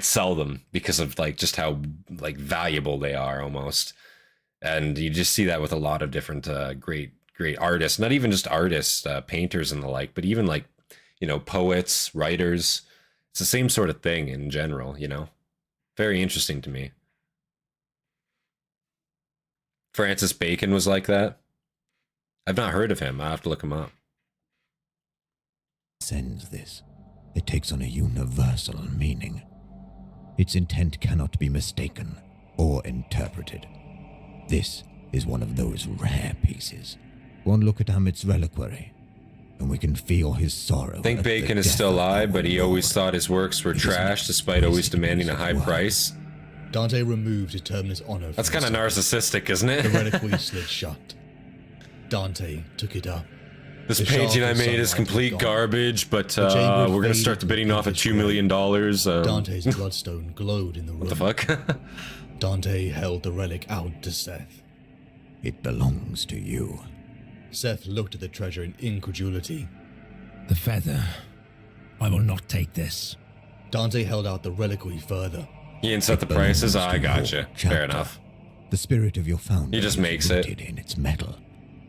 Speaker 1: sell them because of like just how like valuable they are almost. And you just see that with a lot of different great artists, not even just artists, painters and the like, but even like, you know, poets, writers. It's the same sort of thing in general, you know. Very interesting to me. Francis Bacon was like that. I've not heard of him. I'll have to look him up.
Speaker 4: Sends this. It takes on a universal meaning. Its intent cannot be mistaken or interpreted. This is one of those rare pieces. One look at Amit's reliquary, and we can feel his sorrow.
Speaker 1: I think
Speaker 4: at the
Speaker 1: Bacon is
Speaker 4: death
Speaker 1: still
Speaker 4: of
Speaker 1: alive,
Speaker 4: our
Speaker 1: but he always
Speaker 4: Lord.
Speaker 1: thought his works were
Speaker 4: It is an
Speaker 1: trash despite always
Speaker 4: exquisite
Speaker 1: demanding a
Speaker 4: piece of
Speaker 1: high
Speaker 4: work.
Speaker 1: price.
Speaker 5: Dante removed a terminus honor.
Speaker 1: That's
Speaker 5: from
Speaker 1: kind of
Speaker 5: his socket.
Speaker 1: narcissistic, isn't
Speaker 5: The
Speaker 1: it?
Speaker 5: reliquary slid shut. Dante took it up.
Speaker 1: This
Speaker 5: The
Speaker 1: painting
Speaker 5: sharp
Speaker 1: I made is
Speaker 5: sunlight
Speaker 1: complete
Speaker 5: was gone.
Speaker 1: garbage, but
Speaker 5: The chamber
Speaker 1: we're going to
Speaker 5: faded
Speaker 1: start the bidding off at
Speaker 5: into
Speaker 1: $2 million.
Speaker 5: Dante's bloodstone glowed in the room.
Speaker 1: What the fuck?
Speaker 5: Dante held the relic out to Seth.
Speaker 4: It belongs to you.
Speaker 5: Seth looked at the treasure in incredulity.
Speaker 6: The feather. I will not take this.
Speaker 5: Dante held out the reliquary further.
Speaker 1: He didn't set the prices? Oh, I gotcha. Fair enough.
Speaker 4: The spirit of your founder
Speaker 1: He just
Speaker 4: is
Speaker 1: makes it.
Speaker 4: rooted in its metal.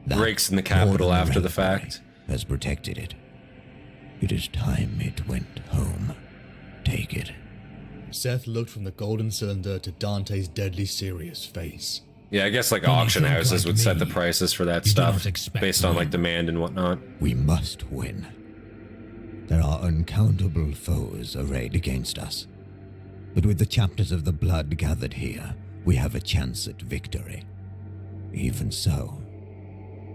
Speaker 4: That,
Speaker 1: Breaks in the
Speaker 4: more
Speaker 1: capital
Speaker 4: than
Speaker 1: after the
Speaker 4: reliquary,
Speaker 1: fact.
Speaker 4: has protected it. It is time it went home. Take it.
Speaker 5: Seth looked from the golden cylinder to Dante's deadly serious face.
Speaker 1: Yeah, I guess like
Speaker 6: When you
Speaker 1: auction
Speaker 6: think
Speaker 1: houses
Speaker 6: like
Speaker 1: would set the
Speaker 6: me,
Speaker 1: prices for that
Speaker 6: you do
Speaker 1: stuff
Speaker 6: not expect
Speaker 1: based on
Speaker 6: me.
Speaker 1: like demand and whatnot.
Speaker 4: We must win. There are uncountable foes arrayed against us. But with the chapters of the blood gathered here, we have a chance at victory. Even so,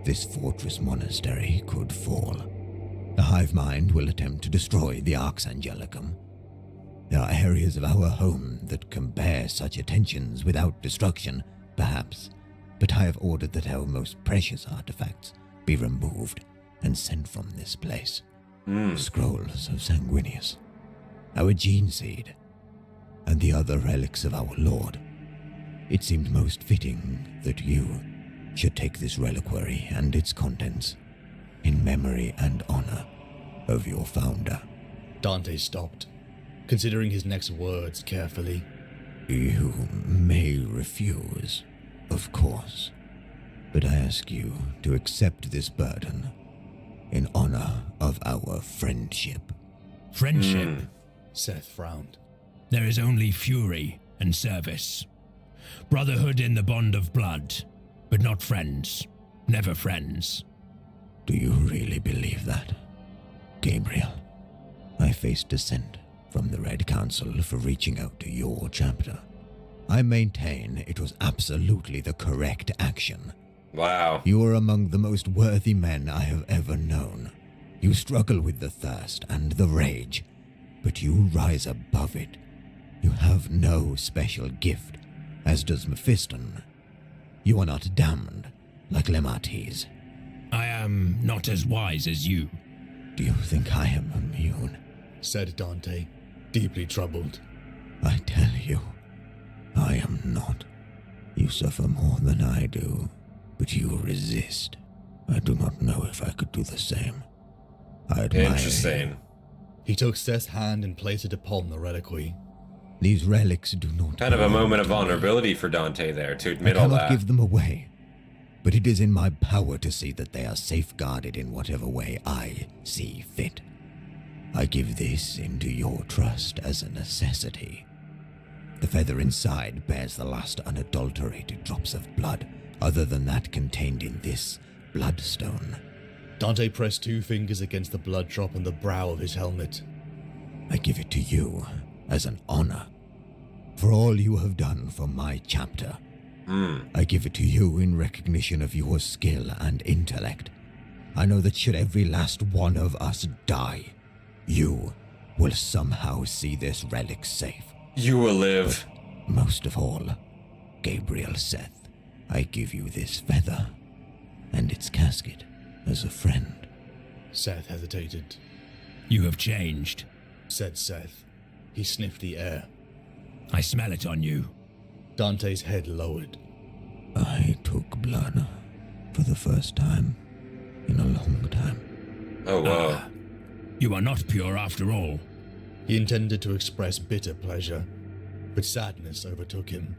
Speaker 4: this fortress monastery could fall. The hive mind will attempt to destroy the Arx Angelicum. There are areas of our home that can bear such attentions without destruction, perhaps, but I have ordered that our most precious artifacts be removed and sent from this place. Scrolls of Sanguinius, our gene seed, and the other relics of our Lord. it seemed most fitting that you should take this reliquary and its contents in memory and honor of your founder.
Speaker 5: Dante stopped, considering his next words carefully.
Speaker 4: You may refuse, of course, but I ask you to accept this burden in honor of our friendship.
Speaker 6: Friendship?
Speaker 5: Seth frowned.
Speaker 6: There is only fury and service. Brotherhood in the bond of blood, but not friends. Never friends.
Speaker 4: Do you really believe that, Gabriel? I faced dissent from the Red Council for reaching out to your chapter. I maintain it was absolutely the correct action.
Speaker 1: Wow.
Speaker 4: You are among the most worthy men I have ever known. You struggle with the thirst and the rage, but you rise above it. You have no special gift, as does Mephiston. You are not damned, like Lemates.
Speaker 6: I am not as wise as you.
Speaker 4: Do you think I am immune?
Speaker 5: Said Dante, deeply troubled.
Speaker 4: I tell you, I am not. You suffer more than I do, but you resist. I do not know if I could do the same. I admire
Speaker 1: Interesting.
Speaker 4: you.
Speaker 5: He took Seth's hand and placed it upon the reliquary.
Speaker 4: These relics do not...
Speaker 1: Kind of a
Speaker 4: belong
Speaker 1: moment of
Speaker 4: to me.
Speaker 1: vulnerability for Dante there, to
Speaker 4: I
Speaker 1: admit all
Speaker 4: cannot
Speaker 1: that.
Speaker 4: give them away, but it is in my power to see that they are safeguarded in whatever way I see fit. I give this into your trust as a necessity. The feather inside bears the last unadulterated drops of blood, other than that contained in this bloodstone.
Speaker 5: Dante pressed 2 fingers against the blood drop on the brow of his helmet.
Speaker 4: I give it to you as an honor for all you have done for my chapter. I give it to you in recognition of your skill and intellect. I know that should every last one of us die, you will somehow see this relic safe.
Speaker 1: You will live.
Speaker 4: Most of all, Gabriel Seth, I give you this feather and its casket as a friend.
Speaker 5: Seth hesitated.
Speaker 6: You have changed.
Speaker 5: Said Seth. He sniffed the air.
Speaker 6: I smell it on you.
Speaker 5: Dante's head lowered.
Speaker 4: I took blood for the first time in a long time.
Speaker 1: Oh, whoa.
Speaker 6: You are not pure after all.
Speaker 5: He intended to express bitter pleasure, but sadness overtook him.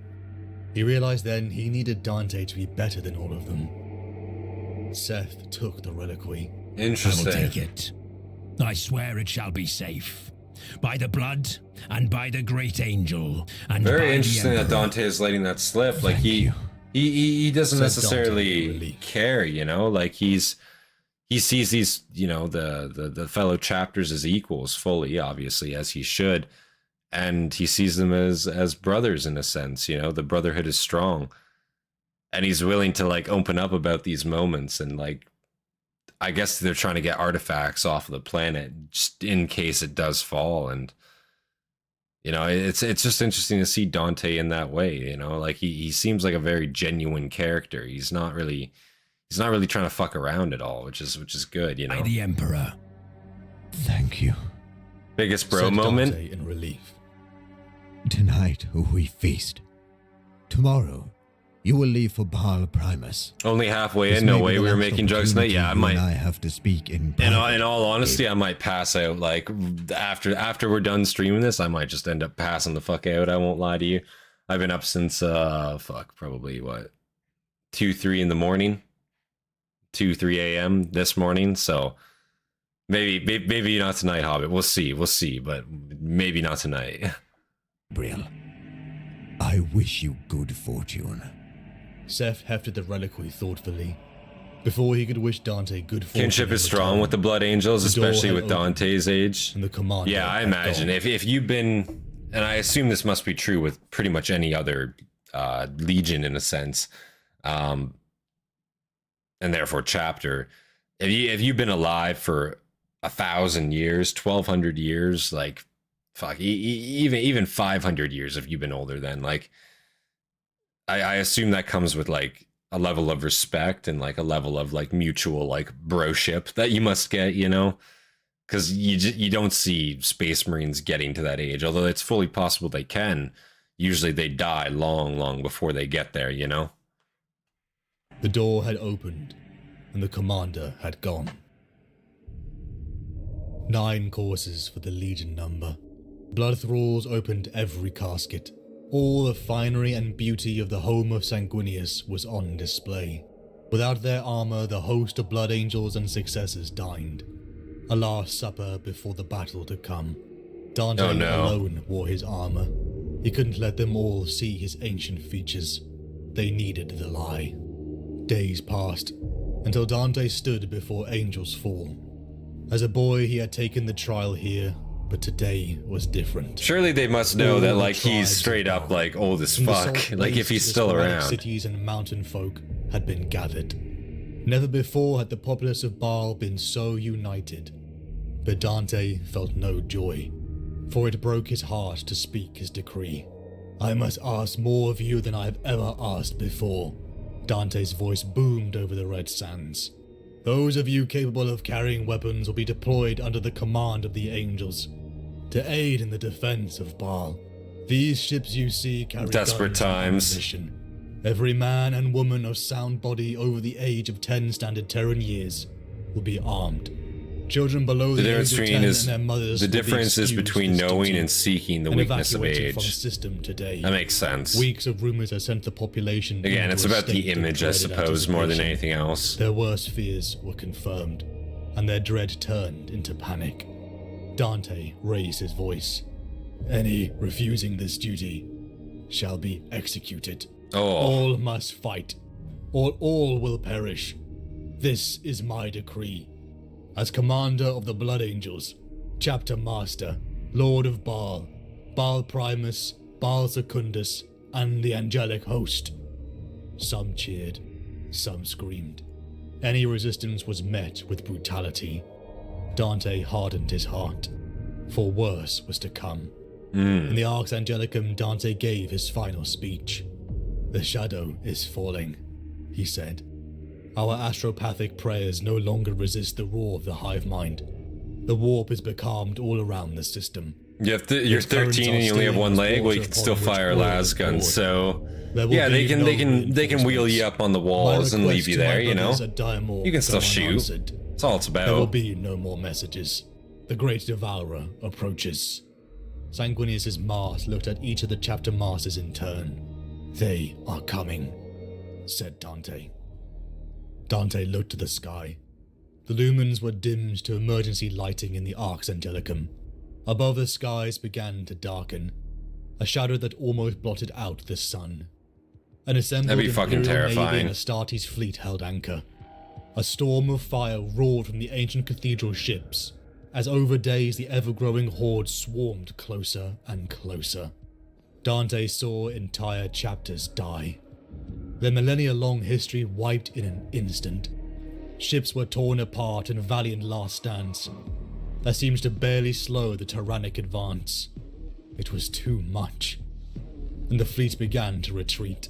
Speaker 5: He realized then he needed Dante to be better than all of them. Seth took the reliquary.
Speaker 6: I
Speaker 1: Interesting.
Speaker 6: will take it. I swear it shall be safe. By the blood, and by the great angel, and by
Speaker 1: Very
Speaker 6: the
Speaker 1: interesting that
Speaker 6: Emperor.
Speaker 1: Dante is letting that slip. Like
Speaker 4: Thank you.
Speaker 1: he doesn't
Speaker 5: Said Dante with
Speaker 1: necessarily
Speaker 5: relief.
Speaker 1: care, you know. Like he sees these, you know, the fellow chapters as equals fully, obviously, as he should, and he sees them as brothers in a sense. You know, the brotherhood is strong, and he's willing to like open up about these moments, and like, I guess they're trying to get artifacts off of the planet just in case it does fall. And you know, it's just interesting to see Dante in that way. You know, like he seems like a very genuine character. He's not really trying to fuck around at all, which is good. You
Speaker 6: By
Speaker 1: know,
Speaker 6: the Emperor.
Speaker 4: Thank you.
Speaker 1: biggest bro
Speaker 5: Said
Speaker 1: moment.
Speaker 5: Dante in relief.
Speaker 4: Tonight we feast. Tomorrow, you will leave for Baal Primus.
Speaker 1: Only halfway
Speaker 4: This
Speaker 1: in. No
Speaker 4: may be
Speaker 1: way
Speaker 4: the
Speaker 1: we were
Speaker 4: last
Speaker 1: making jokes tonight.
Speaker 4: opportunity
Speaker 1: Yeah, I
Speaker 4: you
Speaker 1: might.
Speaker 4: and I have to speak in
Speaker 1: In
Speaker 4: private.
Speaker 1: all honesty, I might pass out. Like after we're done streaming this, I might just end up passing the fuck out. I won't lie to you. I've been up since probably what 2-3 in the morning, 2-3 a.m. this morning. So maybe not tonight, Hobbit. We'll see, but maybe not tonight.
Speaker 4: Gabriel, I wish you good fortune.
Speaker 5: Seth hefted the reliquary thoughtfully. Before he could wish Dante good fortune,
Speaker 1: Kinship
Speaker 5: in
Speaker 1: is strong
Speaker 5: return,
Speaker 1: with the Blood Angels,
Speaker 5: The door
Speaker 1: especially
Speaker 5: had
Speaker 1: with
Speaker 5: opened.
Speaker 1: Dante's age.
Speaker 5: and the commander
Speaker 1: Yeah, I
Speaker 5: had
Speaker 1: imagine
Speaker 5: gone.
Speaker 1: if you've been, and I assume this must be true with pretty much any other legion in a sense, and therefore chapter. If you've been alive for 1,000 years, 1,200 years, like fuck, even 500 years if you've been older, then like I assume that comes with like a level of respect and like a level of like mutual like broship that you must get, you know. Because you don't see Space Marines getting to that age, although it's fully possible they can. usually they die long before they get there, you know?
Speaker 5: The door had opened, and the commander had gone. 9 courses for the Legion number. Blood thralls opened every casket. All the finery and beauty of the home of Sanguinius was on display. Without their armor, the host of blood angels and successors dined. A last supper before the battle to come. Dante alone wore his armor. He couldn't let them all see his ancient features. They needed the lie. Days passed, until Dante stood before Angel's Fall. As a boy, he had taken the trial here, but today was different.
Speaker 1: Surely they must know that, like, he's straight up, like, old as fuck. Like, if he's still around.
Speaker 5: Cities and mountain folk had been gathered. Never before had the populace of Baal been so united. But Dante felt no joy, for it broke his heart to speak his decree. I must ask more of you than I have ever asked before. Dante's voice boomed over the red sands. Those of you capable of carrying weapons will be deployed under the command of the angels, to aid in the defense of Baal. These ships you see carry
Speaker 1: desperate times.
Speaker 5: Ammunition. Every man and woman of sound body over the age of 10 standard Terran years will be armed. Children below the age of 10 and their mothers
Speaker 1: the difference is between knowing
Speaker 5: duty
Speaker 1: and seeking the weakness of age.
Speaker 5: From system today.
Speaker 1: That makes sense.
Speaker 5: Weeks of rumors have sent the population.
Speaker 1: Again, it's about the image, I suppose, more than anything else.
Speaker 5: Their worst fears were confirmed, and their dread turned into panic. Dante raised his voice. Any refusing this duty shall be executed. All must fight, or all will perish. This is my decree. As commander of the Blood Angels, Chapter Master, Lord of Baal, Baal Primus, Baal Secundus, and the angelic host. Some cheered, some screamed. Any resistance was met with brutality. Dante hardened his heart, for worse was to come. In the Arx Angelicum, Dante gave his final speech. The shadow is falling, he said. Our astropathic prayers no longer resist the roar of the hive mind. The warp is becalmed all around the system.
Speaker 1: You're 13 and you only have one leg. Well, you can still fire las guns. So yeah, they can wheel you up on the walls and leave you there. You know, you can still shoot. That's all it's about.
Speaker 5: There will be no more messages. The great devourer approaches. Sanguinius's Mars looked at each of the chapter masters in turn. They are coming, said Dante. Dante looked to the sky. The lumens were dimmed to emergency lighting in the Arx Angelicum. Above, the skies began to darken, a shadow that almost blotted out the sun. An assembled Imperial Navy and Astartes fleet held anchor. A storm of fire roared from the ancient cathedral ships, as over days the ever-growing horde swarmed closer and closer. Dante saw entire chapters die. Their millennia-long history wiped in an instant. Ships were torn apart in valiant last stands. That seems to barely slow the tyrannic advance. It was too much. And the fleet began to retreat.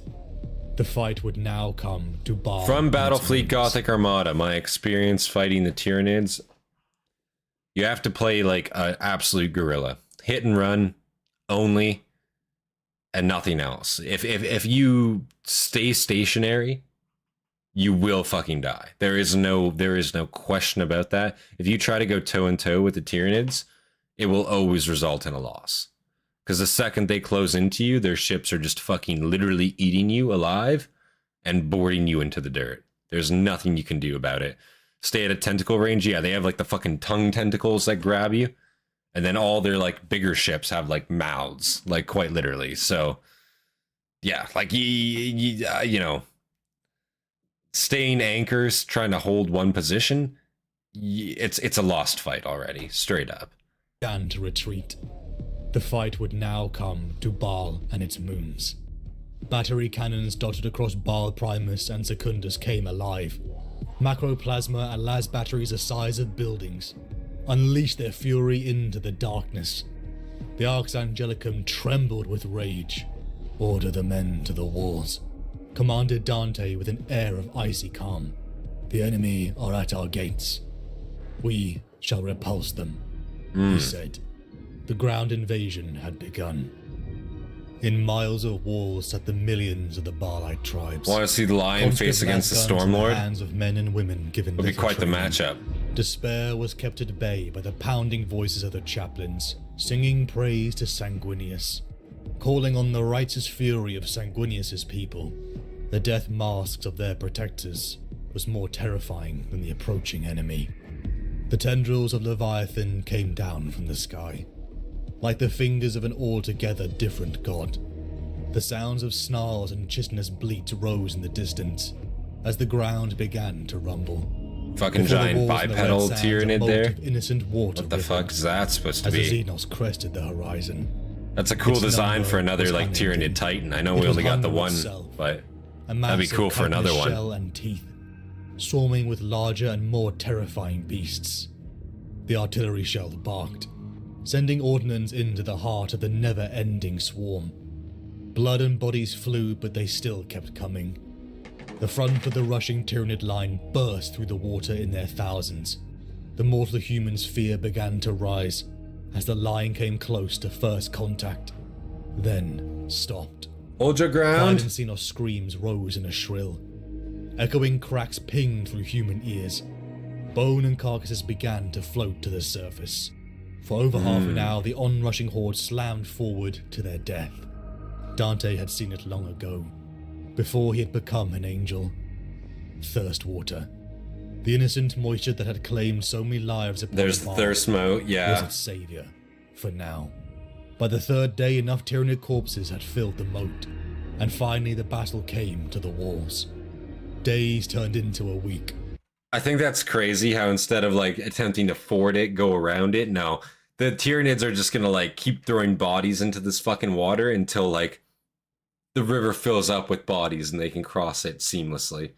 Speaker 5: The fight would now come to Baal.
Speaker 1: From Battlefleet Gothic Armada, my experience fighting the Tyranids, you have to play like an absolute guerrilla. Hit and run only, and nothing else. If you stay stationary, you will fucking die. There is no question about that. If you try to go toe and toe with the Tyranids, it will always result in a loss. Because the second they close into you, their ships are just fucking literally eating you alive and boarding you into the dirt. There's nothing you can do about it. Stay at a tentacle range. Yeah, they have like the fucking tongue tentacles that grab you. And then all their like bigger ships have like mouths, like quite literally. So yeah, like you know, staying anchors, trying to hold one position, it's a lost fight already, straight up.
Speaker 5: Began to retreat. The fight would now come to Baal and its moons. Battery cannons dotted across Baal Primus and Secundus came alive. Macroplasma and las batteries the size of buildings unleashed their fury into the darkness. The Arx Angelicum trembled with rage. Order the men to the walls, commanded Dante with an air of icy calm. The enemy are at our gates. We shall repulse them, he said. The ground invasion had begun. In miles of walls sat the millions of the Baalite tribes.
Speaker 1: Want to see the lion face against the
Speaker 5: Conscript
Speaker 1: Stormlord?
Speaker 5: hands of men and women given
Speaker 1: Would be
Speaker 5: little
Speaker 1: quite the
Speaker 5: training.
Speaker 1: matchup.
Speaker 5: Despair was kept at bay by the pounding voices of the chaplains, singing praise to Sanguinius, calling on the righteous fury of Sanguinius's people. The death masks of their protectors was more terrifying than the approaching enemy. The tendrils of Leviathan came down from the sky, like the fingers of an altogether different god. The sounds of snarls and chitinous bleats rose in the distance as the ground began to rumble.
Speaker 1: Fucking
Speaker 5: Before the
Speaker 1: giant
Speaker 5: walls and the
Speaker 1: bipedal
Speaker 5: red sands, a
Speaker 1: Tyranid
Speaker 5: moat
Speaker 1: there.
Speaker 5: of innocent water
Speaker 1: What the
Speaker 5: rippled
Speaker 1: fuck is that supposed to
Speaker 5: as the
Speaker 1: be?
Speaker 5: Xenos crested the horizon.
Speaker 1: That's a cool
Speaker 5: Its
Speaker 1: design
Speaker 5: number
Speaker 1: for another
Speaker 5: was
Speaker 1: like
Speaker 5: unending.
Speaker 1: Tyrannid Titan. I know
Speaker 5: It
Speaker 1: we
Speaker 5: was
Speaker 1: only got the
Speaker 5: hunger
Speaker 1: one,
Speaker 5: itself.
Speaker 1: but
Speaker 5: A mass
Speaker 1: that'd be cool
Speaker 5: of
Speaker 1: for another
Speaker 5: chitinous
Speaker 1: one.
Speaker 5: shell and teeth, swarming with larger and more terrifying beasts. The artillery shell barked, sending ordnance into the heart of the never-ending swarm. Blood and bodies flew, but they still kept coming. The front of the rushing Tyranid line burst through the water in their thousands. The mortal humans' fear began to rise as the line came close to first contact, then stopped.
Speaker 1: Hold your
Speaker 5: Pride
Speaker 1: ground.
Speaker 5: and Xenos screams rose in a shrill. Echoing cracks pinged through human ears. Bone and carcasses began to float to the surface. For over half an hour, the onrushing horde slammed forward to their death. Dante had seen it long ago, before he had become an angel. Thirst water. The innocent moisture that had claimed so many lives upon
Speaker 1: There's the
Speaker 5: Baal
Speaker 1: thirst moat.
Speaker 5: was
Speaker 1: Yeah.
Speaker 5: its savior, for now. By the third day, enough Tyranid corpses had filled the moat, and finally the battle came to the walls. Days turned into a week.
Speaker 1: I think that's crazy how instead of like attempting to ford it, go around it. No, the Tyranids are just gonna like keep throwing bodies into this fucking water until like the river fills up with bodies and they can cross it seamlessly.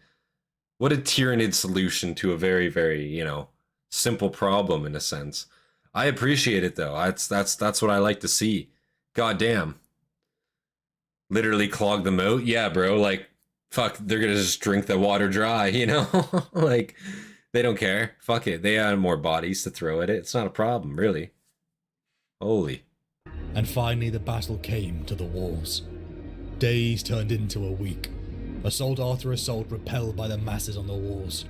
Speaker 1: What a Tyranid solution to a very, very, simple problem in a sense. I appreciate it though. That's what I like to see. God damn. Literally clog the moat? Yeah, bro. Like, fuck, they're gonna just drink the water dry, Like, they don't care. Fuck it. They have more bodies to throw at it. It's not a problem, really. Holy.
Speaker 5: And finally the battle came to the walls. Days turned into a week. Assault after assault repelled by the masses on the walls,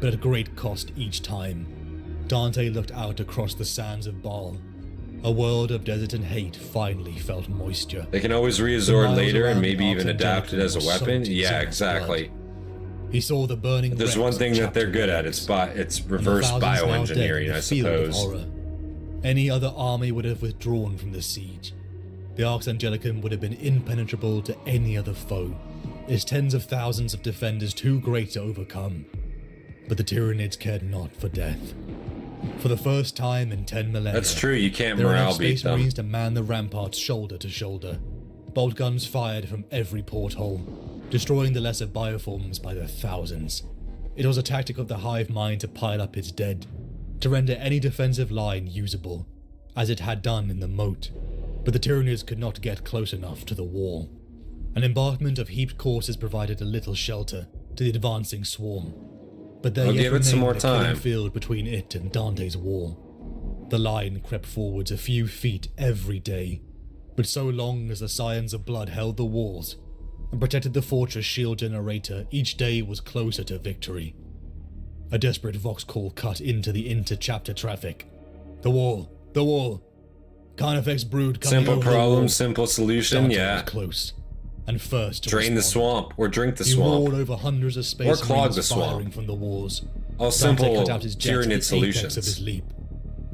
Speaker 5: but at great cost each time. Dante looked out across the sands of Baal. A world of desert and hate finally felt moisture.
Speaker 1: They can always
Speaker 5: The
Speaker 1: resort
Speaker 5: miles
Speaker 1: later and
Speaker 5: around
Speaker 1: maybe
Speaker 5: the
Speaker 1: even
Speaker 5: Ark
Speaker 1: adapt it as a
Speaker 5: Angelicum were
Speaker 1: weapon.
Speaker 5: soaked in
Speaker 1: Yeah,
Speaker 5: Xenos
Speaker 1: exactly.
Speaker 5: blood. He saw the burning
Speaker 1: There's
Speaker 5: wrecks
Speaker 1: one
Speaker 5: of
Speaker 1: thing that
Speaker 5: chapter
Speaker 1: they're good at.
Speaker 5: relics,
Speaker 1: It's
Speaker 5: and the
Speaker 1: reverse
Speaker 5: thousands now dead in
Speaker 1: bioengineering,
Speaker 5: the
Speaker 1: I
Speaker 5: field of
Speaker 1: suppose.
Speaker 5: horror. Any other army would have withdrawn from the siege. The Ark Angelicum would have been impenetrable to any other foe, its tens of thousands of defenders too great to overcome. But the Tyranids cared not for death. For the first time in 10 millennia,
Speaker 1: That's true. You can't
Speaker 5: there were
Speaker 1: morale
Speaker 5: enough
Speaker 1: beat
Speaker 5: Space
Speaker 1: them.
Speaker 5: Marines to man the ramparts shoulder to shoulder. Bolt guns fired from every porthole, destroying the lesser bioforms by the thousands. It was a tactic of the hive mind to pile up its dead, to render any defensive line usable, as it had done in the moat. But the Tyranids could not get close enough to the wall. An embankment of heaped corpses provided a little shelter to the advancing swarm, but there
Speaker 1: I'll
Speaker 5: yet
Speaker 1: give it some
Speaker 5: remained
Speaker 1: more
Speaker 5: a killing
Speaker 1: time.
Speaker 5: field between it and Dante's wall. The line crept forwards a few feet every day, but so long as the Scions of Blood held the walls and protected the fortress shield generator, each day was closer to victory. A desperate vox call cut into the inter-chapter traffic. The wall! The wall! Carnifex brood coming
Speaker 1: Simple
Speaker 5: over the
Speaker 1: problem,
Speaker 5: wall.
Speaker 1: simple solution.
Speaker 5: Dante
Speaker 1: Yeah.
Speaker 5: was close, and first to
Speaker 1: Drain the
Speaker 5: respond.
Speaker 1: swamp or drink the
Speaker 5: He roared
Speaker 1: swamp.
Speaker 5: over hundreds of space
Speaker 1: Or clog
Speaker 5: marines
Speaker 1: the swamp.
Speaker 5: firing from the walls.
Speaker 1: All
Speaker 5: Dante
Speaker 1: simple
Speaker 5: cut out his jet to the
Speaker 1: Tyranid
Speaker 5: apex
Speaker 1: solutions.
Speaker 5: of his leap.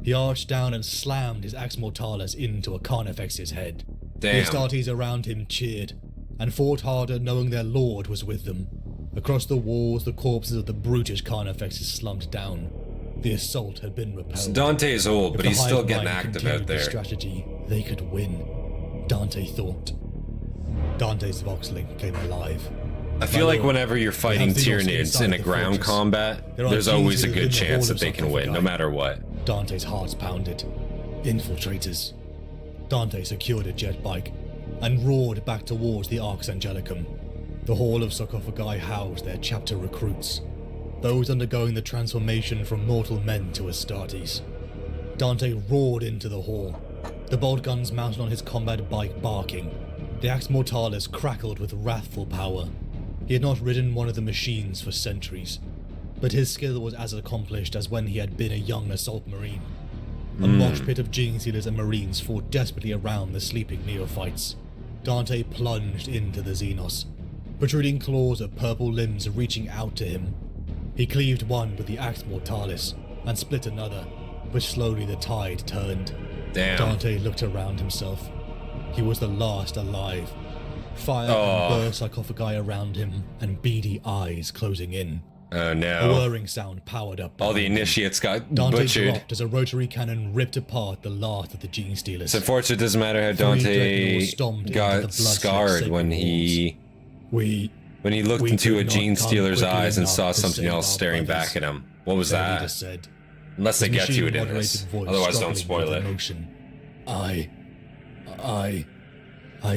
Speaker 5: He arched down and slammed his axe mortalis into a Carnifex's head.
Speaker 1: Damn.
Speaker 5: The Astartes around him cheered, and fought harder knowing their lord was with them. Across the walls, the corpses of the brutish Carnifexes slumped down. The assault had been repelled.
Speaker 1: Dante is old,
Speaker 5: If
Speaker 1: but
Speaker 5: the
Speaker 1: he's still
Speaker 5: hive
Speaker 1: getting
Speaker 5: mind
Speaker 1: active
Speaker 5: continued
Speaker 1: out
Speaker 5: the
Speaker 1: there.
Speaker 5: strategy, they could win. Dante thought. Dante's Voxling came alive.
Speaker 1: I feel
Speaker 5: My
Speaker 1: like
Speaker 5: lord,
Speaker 1: whenever you're fighting
Speaker 5: have Xenos
Speaker 1: Tyranids
Speaker 5: inside
Speaker 1: in a
Speaker 5: the
Speaker 1: ground
Speaker 5: fortress.
Speaker 1: combat,
Speaker 5: There are
Speaker 1: there's
Speaker 5: kings
Speaker 1: always a
Speaker 5: who live
Speaker 1: good
Speaker 5: in the
Speaker 1: chance
Speaker 5: hall
Speaker 1: that
Speaker 5: of
Speaker 1: they can win, no
Speaker 5: sarcophagi.
Speaker 1: matter what.
Speaker 5: Dante's heart pounded. Infiltrators. Dante secured a jet bike and roared back towards the Arx Angelicum. The hall of sarcophagi housed their chapter recruits, those undergoing the transformation from mortal men to Astartes. Dante roared into the hall, the bolt guns mounted on his combat bike barking, The Axe Mortalis crackled with wrathful power. He had not ridden one of the machines for centuries, but his skill was as accomplished as when he had been a young assault marine. A mosh pit of gene stealers and marines fought desperately around the sleeping neophytes. Dante plunged into the Xenos, protruding claws of purple limbs reaching out to him. He cleaved one with the Axe Mortalis and split another, but slowly the tide turned.
Speaker 1: Damn.
Speaker 5: Dante looked around himself. He was the last alive. Fire and burst sarcophagi around him, and beady eyes closing in.
Speaker 1: Oh
Speaker 5: A
Speaker 1: no.
Speaker 5: whirring sound powered up.
Speaker 1: All the
Speaker 5: behind him.
Speaker 1: initiates got
Speaker 5: Dante
Speaker 1: butchered.
Speaker 5: dropped as a rotary cannon ripped apart the last of the gene stealers.
Speaker 1: It's unfortunate it doesn't matter how
Speaker 5: Three
Speaker 1: Dante
Speaker 5: dreadnoughts stomped into the
Speaker 1: got
Speaker 5: blood-slick
Speaker 1: scarred when
Speaker 5: sacred
Speaker 1: he
Speaker 5: We
Speaker 1: looked
Speaker 5: We
Speaker 1: into
Speaker 5: could
Speaker 1: a
Speaker 5: not
Speaker 1: gene
Speaker 5: come
Speaker 1: stealer's
Speaker 5: quickly
Speaker 1: eyes and
Speaker 5: enough
Speaker 1: saw
Speaker 5: to
Speaker 1: something
Speaker 5: save
Speaker 1: else
Speaker 5: our
Speaker 1: staring
Speaker 5: brothers,
Speaker 1: back at him. What was
Speaker 5: the leader
Speaker 1: that?
Speaker 5: said.
Speaker 1: Unless they
Speaker 5: His
Speaker 1: get to it in
Speaker 5: machine-moderated
Speaker 1: this.
Speaker 5: voice
Speaker 1: Otherwise don't
Speaker 5: struggling
Speaker 1: spoil
Speaker 5: with
Speaker 1: it.
Speaker 5: emotion. I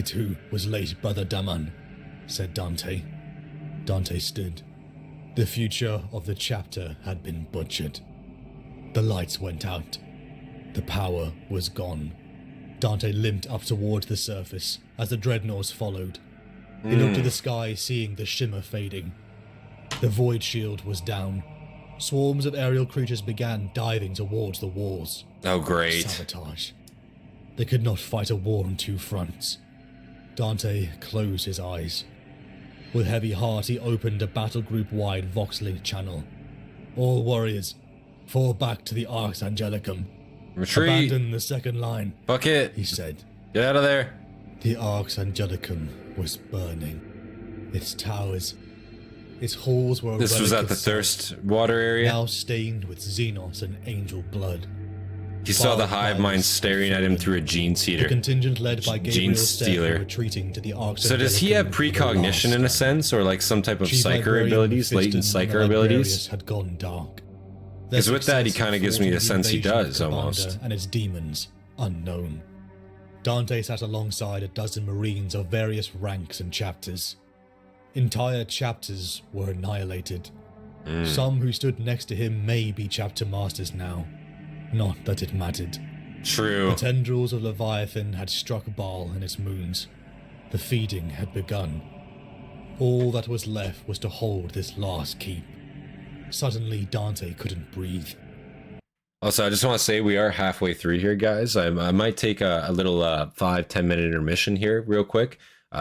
Speaker 5: too was late, Brother Daman, said Dante. Dante stood. The future of the chapter had been butchered. The lights went out. The power was gone. Dante limped up towards the surface as the dreadnoughts followed. He looked to the sky, seeing the shimmer fading. The void shield was down. Swarms of aerial creatures began diving towards the walls.
Speaker 1: Oh great.
Speaker 5: Sabotage. They could not fight a war on two fronts. Dante closed his eyes. With heavy heart, he opened a battle group-wide Vox-Link channel. All warriors, fall back to the Arx Angelicum.
Speaker 1: Retreat.
Speaker 5: Abandon the second line,
Speaker 1: Bucket.
Speaker 5: he said.
Speaker 1: Get out of there.
Speaker 5: The Arx Angelicum was burning. Its towers, its halls were a
Speaker 1: This was
Speaker 5: relic
Speaker 1: at the
Speaker 5: of salt,
Speaker 1: thirst water area.
Speaker 5: now stained with Xenos and angel blood.
Speaker 1: He saw the
Speaker 5: Baal
Speaker 1: hive mind
Speaker 5: Primus
Speaker 1: staring at him through a gene
Speaker 5: The
Speaker 1: seeder.
Speaker 5: contingent led by
Speaker 1: Gene
Speaker 5: Gabriel Steph
Speaker 1: stealer.
Speaker 5: were retreating to the Arx
Speaker 1: So does he
Speaker 5: Angelicum
Speaker 1: have
Speaker 5: for the
Speaker 1: precognition
Speaker 5: last
Speaker 1: in a
Speaker 5: time.
Speaker 1: sense, or like some type of
Speaker 5: Chief
Speaker 1: psyker
Speaker 5: Librarian
Speaker 1: abilities, latent
Speaker 5: Mephiston and
Speaker 1: psyker
Speaker 5: the
Speaker 1: abilities?
Speaker 5: Librarius had gone dark.
Speaker 1: Because with that, he
Speaker 5: Their
Speaker 1: kind of
Speaker 5: success
Speaker 1: gives me
Speaker 5: in
Speaker 1: the sense he
Speaker 5: invasion of
Speaker 1: does,
Speaker 5: Commander
Speaker 1: almost.
Speaker 5: And its demons, unknown. Dante sat alongside a dozen Marines of various ranks and chapters. Entire chapters were annihilated. Some who stood next to him may be chapter masters now. Not that it mattered.
Speaker 1: True.
Speaker 5: The tendrils of Leviathan had struck Baal and its moons. The feeding had begun. All that was left was to hold this last keep. Suddenly, Dante couldn't breathe.
Speaker 1: Also, I just want to say we are halfway through here, guys. I might take a little 5-10 minute intermission here, real quick.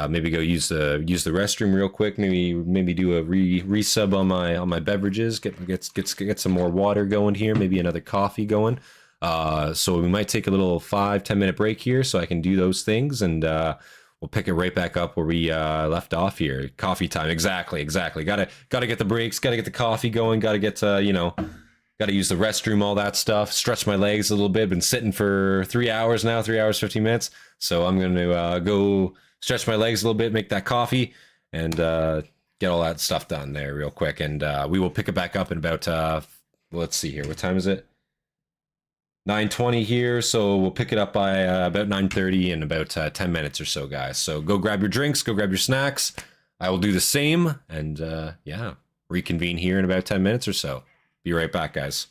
Speaker 1: Maybe go use the restroom real quick. Maybe do a resub on my beverages. Get some more water going here. Maybe another coffee going. So we might take a little 5-10 minute break here, so I can do those things, and we'll pick it right back up where we left off here. Coffee time, exactly. Gotta get the breaks. Gotta get the coffee going. Gotta get gotta use the restroom, all that stuff. Stretch my legs a little bit. Been sitting for 3 hours now, 3 hours 15 minutes. So I'm gonna go stretch my legs a little bit, make that coffee, and get all that stuff done there real quick. And we will pick it back up in about let's see here. What time is it? 9:20 here, so we'll pick it up by about 9:30 in about 10 minutes or so, guys. So go grab your drinks, go grab your snacks. I will do the same, and yeah, reconvene here in about 10 minutes or so. Be right back, guys.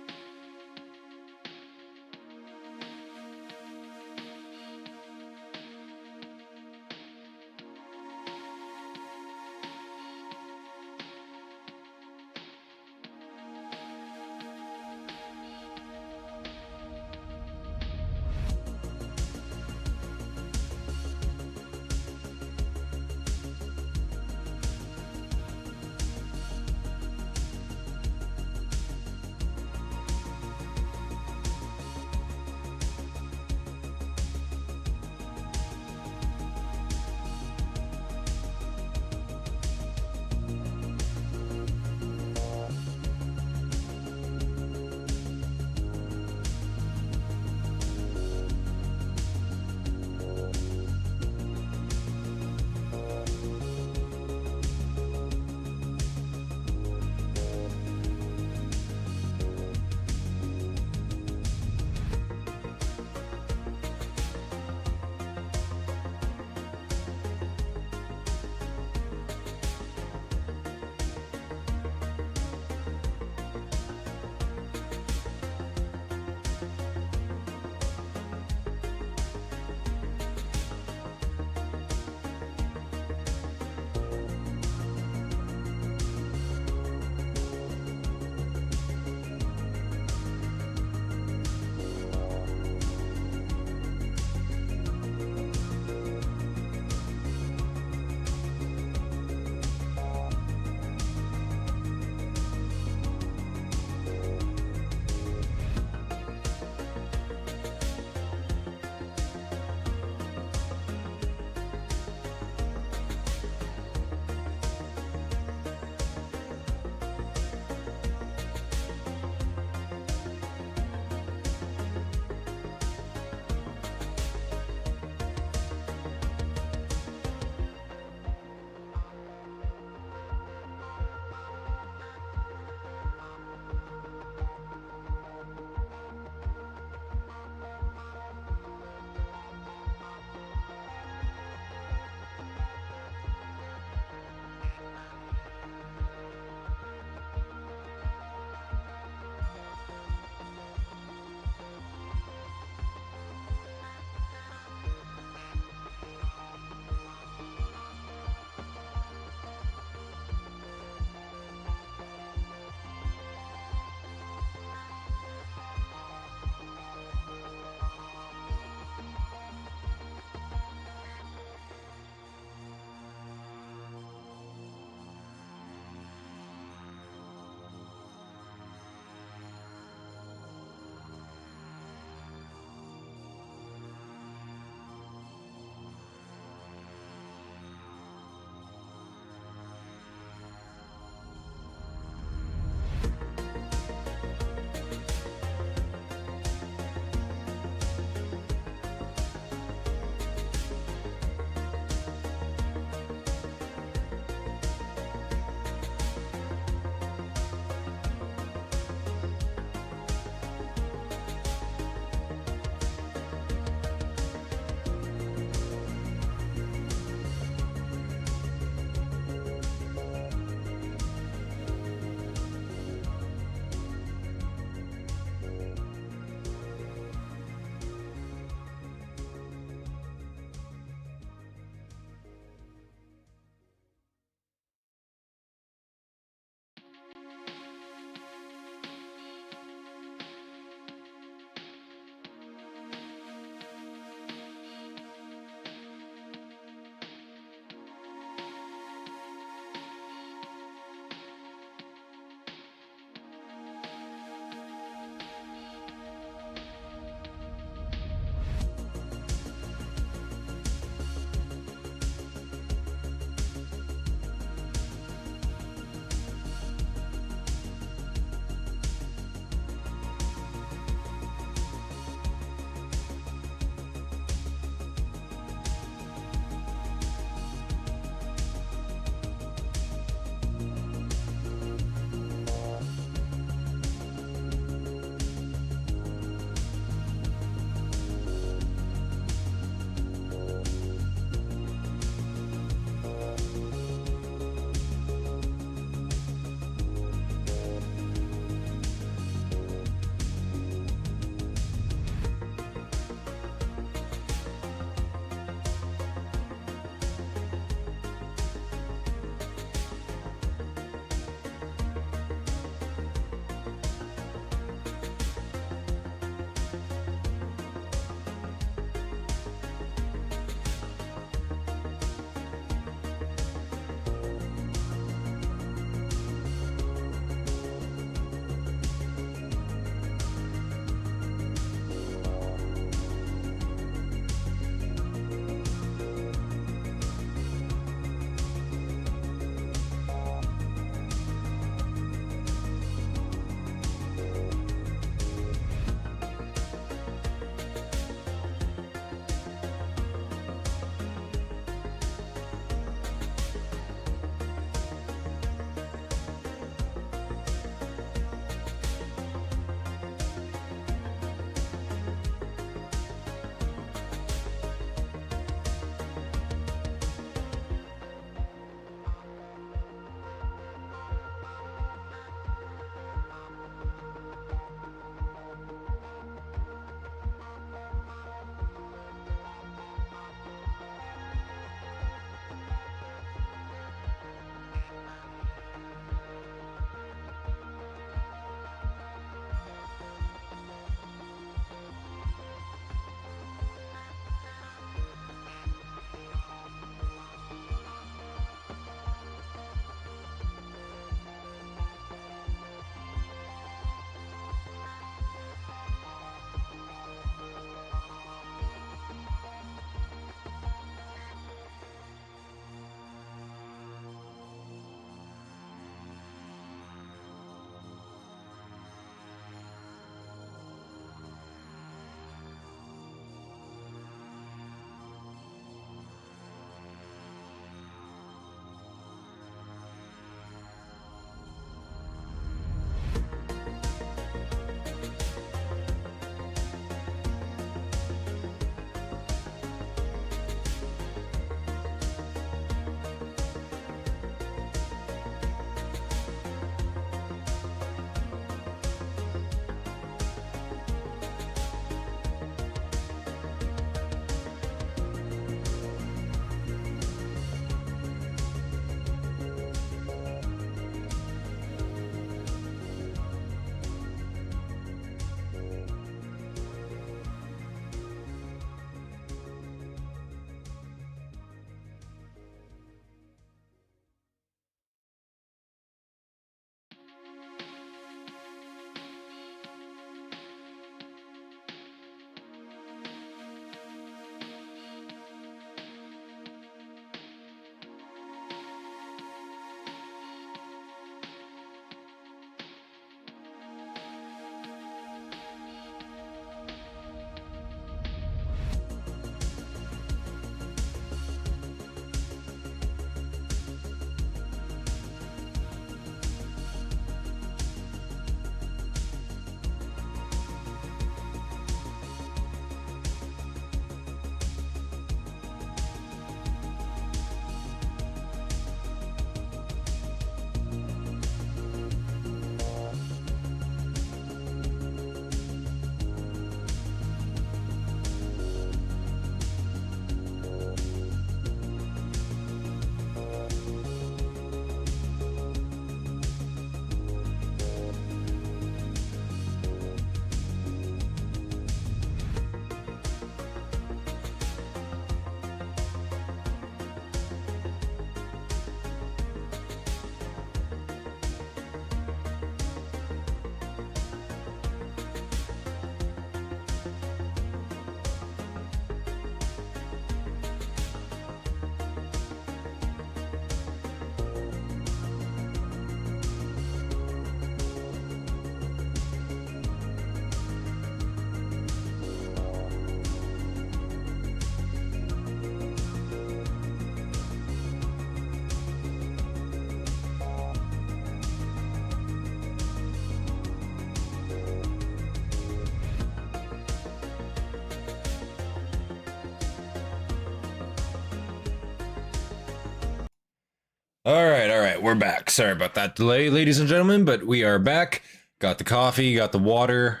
Speaker 1: All right, we're back. Sorry about that delay, ladies and gentlemen, but we are back. Got the coffee, got the water,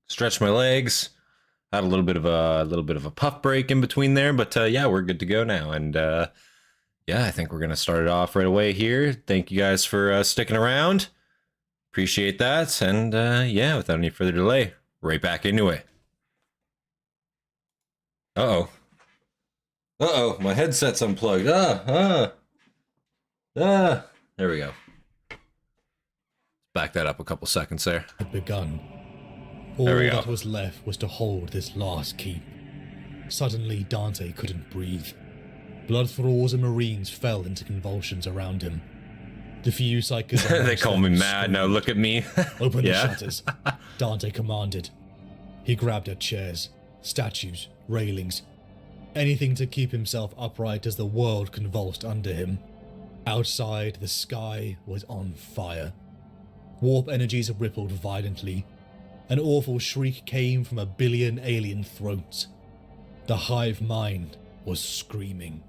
Speaker 1: stretched my legs, had a little bit of a puff break in between there, but yeah, we're good to go now. And yeah, I think we're gonna start it off right away here. Thank you guys for sticking around. Appreciate that. And yeah, without any further delay, right back into it. Uh-oh, my headset's unplugged. There we go. Back that up a couple seconds there.
Speaker 5: Had begun. All
Speaker 1: There we go.
Speaker 5: that was left was to hold this last keep. Suddenly, Dante couldn't breathe. Blood thralls and marines fell into convulsions around him. The few psychers...
Speaker 1: They call me mad, now look at me.
Speaker 5: Open
Speaker 1: Yeah.
Speaker 5: the shutters, Dante commanded. He grabbed at chairs, statues, railings, anything to keep himself upright as the world convulsed under him. Outside, the sky was on fire. Warp energies rippled violently. An awful shriek came from a billion alien throats. The hive mind was screaming.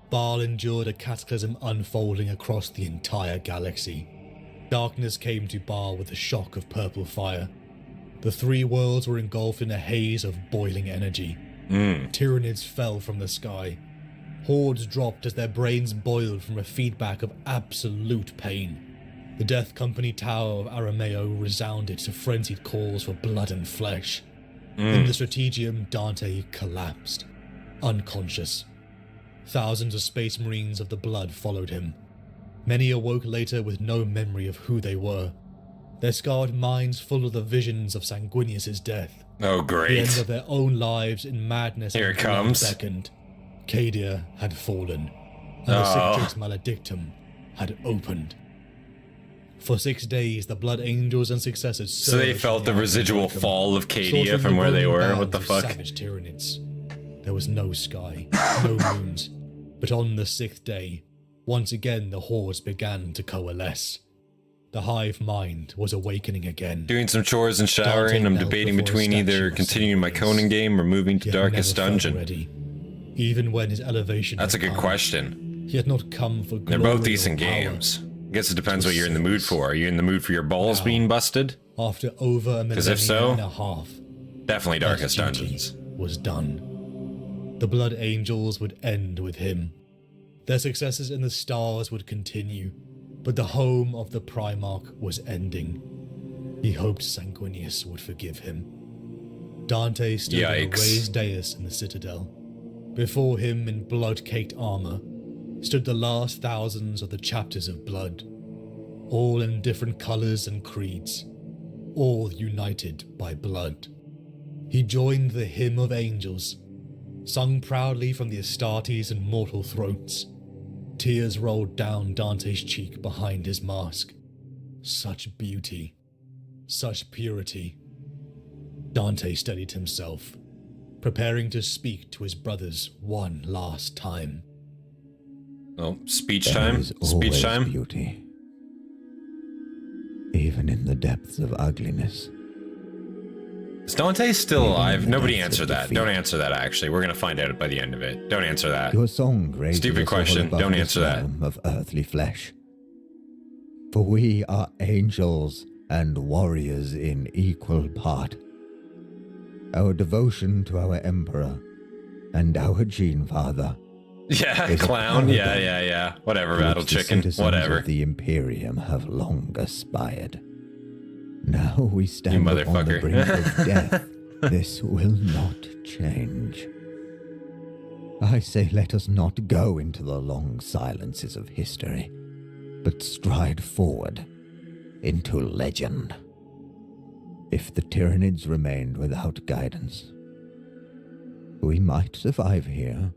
Speaker 5: Baal endured a cataclysm unfolding across the entire galaxy. Darkness came to Baal with the shock of purple fire. The three worlds were engulfed in a haze of boiling energy. Tyranids fell from the sky. Hordes dropped as their brains boiled from a feedback of absolute pain. The Death Company Tower of Arameo resounded to frenzied calls for blood and flesh. In the Strategium, Dante collapsed, unconscious. Thousands of space marines of the blood followed him. Many awoke later with no memory of who they were, their scarred minds full of the visions of Sanguinius's death.
Speaker 1: Oh,
Speaker 5: The end
Speaker 1: great.
Speaker 5: of their own lives in madness
Speaker 1: Here
Speaker 5: and
Speaker 1: it comes.
Speaker 5: blood beckoned. Cadia had fallen, and the
Speaker 1: Oh.
Speaker 5: Cicatrix Maledictum had opened. For 6 days, the Blood Angels and successors
Speaker 1: So they
Speaker 5: surged
Speaker 1: felt the
Speaker 5: in
Speaker 1: residual
Speaker 5: Arkham,
Speaker 1: fall of Cadia
Speaker 5: slaughtering
Speaker 1: from
Speaker 5: the
Speaker 1: where they
Speaker 5: rolling
Speaker 1: were.
Speaker 5: bounds
Speaker 1: What the
Speaker 5: of
Speaker 1: fuck?
Speaker 5: Savage Tyranids. There was no sky, no moons, but on the 6th day, once again the hordes began to coalesce. The hive mind was awakening again.
Speaker 1: Doing some chores and showering.
Speaker 5: Dante
Speaker 1: I'm
Speaker 5: knelt
Speaker 1: debating
Speaker 5: before a
Speaker 1: between
Speaker 5: statue
Speaker 1: either
Speaker 5: of
Speaker 1: continuing my
Speaker 5: Secundus,
Speaker 1: Conan game or moving to
Speaker 5: yet
Speaker 1: Darkest
Speaker 5: never felt
Speaker 1: Dungeon.
Speaker 5: ready. Even when his elevation
Speaker 1: That's a
Speaker 5: had
Speaker 1: good
Speaker 5: come,
Speaker 1: question.
Speaker 5: he had not come for
Speaker 1: They're
Speaker 5: glory
Speaker 1: both
Speaker 5: or
Speaker 1: decent
Speaker 5: power.
Speaker 1: games. I guess it depends
Speaker 5: It
Speaker 1: what
Speaker 5: was
Speaker 1: you're in the mood
Speaker 5: serious.
Speaker 1: for. Are you in the mood for your balls
Speaker 5: Now.
Speaker 1: being busted?
Speaker 5: After over a
Speaker 1: 'Cause if
Speaker 5: millennia
Speaker 1: so,
Speaker 5: and a half,
Speaker 1: Definitely
Speaker 5: his
Speaker 1: Darkest
Speaker 5: duty
Speaker 1: Dungeons.
Speaker 5: was done. The Blood Angels would end with him. Their successes in the stars would continue, but the home of the Primarch was ending. He hoped Sanguinius would forgive him. Dante stood on a
Speaker 1: Yikes.
Speaker 5: raised dais in the citadel. Before him, in blood-caked armor, stood the last thousands of the chapters of blood, all in different colors and creeds, all united by blood. He joined the hymn of angels, sung proudly from the Astartes and mortal throats. Tears rolled down Dante's cheek behind his mask. Such beauty, such purity. Dante steadied himself, preparing to speak to his brothers one last time.
Speaker 1: Oh, speech
Speaker 4: There
Speaker 1: time?
Speaker 4: is
Speaker 1: Speech
Speaker 4: always
Speaker 1: time?
Speaker 4: beauty, even in the depths of ugliness.
Speaker 1: Is Dante still
Speaker 4: Even
Speaker 1: alive?
Speaker 4: in the
Speaker 1: Nobody
Speaker 4: depths of
Speaker 1: answer that.
Speaker 4: defeat.
Speaker 1: Don't answer that, actually. We're going to find out by the end of it. Don't answer that.
Speaker 4: Your song raises
Speaker 1: Stupid
Speaker 4: us all
Speaker 1: question.
Speaker 4: above
Speaker 1: Don't
Speaker 4: this
Speaker 1: answer that.
Speaker 4: realm of earthly flesh. For we are angels and warriors in equal part. Our devotion to our emperor and our gene father
Speaker 1: Yeah,
Speaker 4: is a
Speaker 1: clown.
Speaker 4: paragon
Speaker 1: Yeah. Whatever,
Speaker 4: to
Speaker 1: Battle
Speaker 4: which the
Speaker 1: Chicken.
Speaker 4: citizens
Speaker 1: Whatever.
Speaker 4: of the Imperium have long aspired. Now we stand
Speaker 1: You
Speaker 4: upon the
Speaker 1: motherfucker.
Speaker 4: brink of death. This will not change. I say let us not go into the long silences of history, but stride forward into legend. If the Tyranids remained without guidance, we might survive here,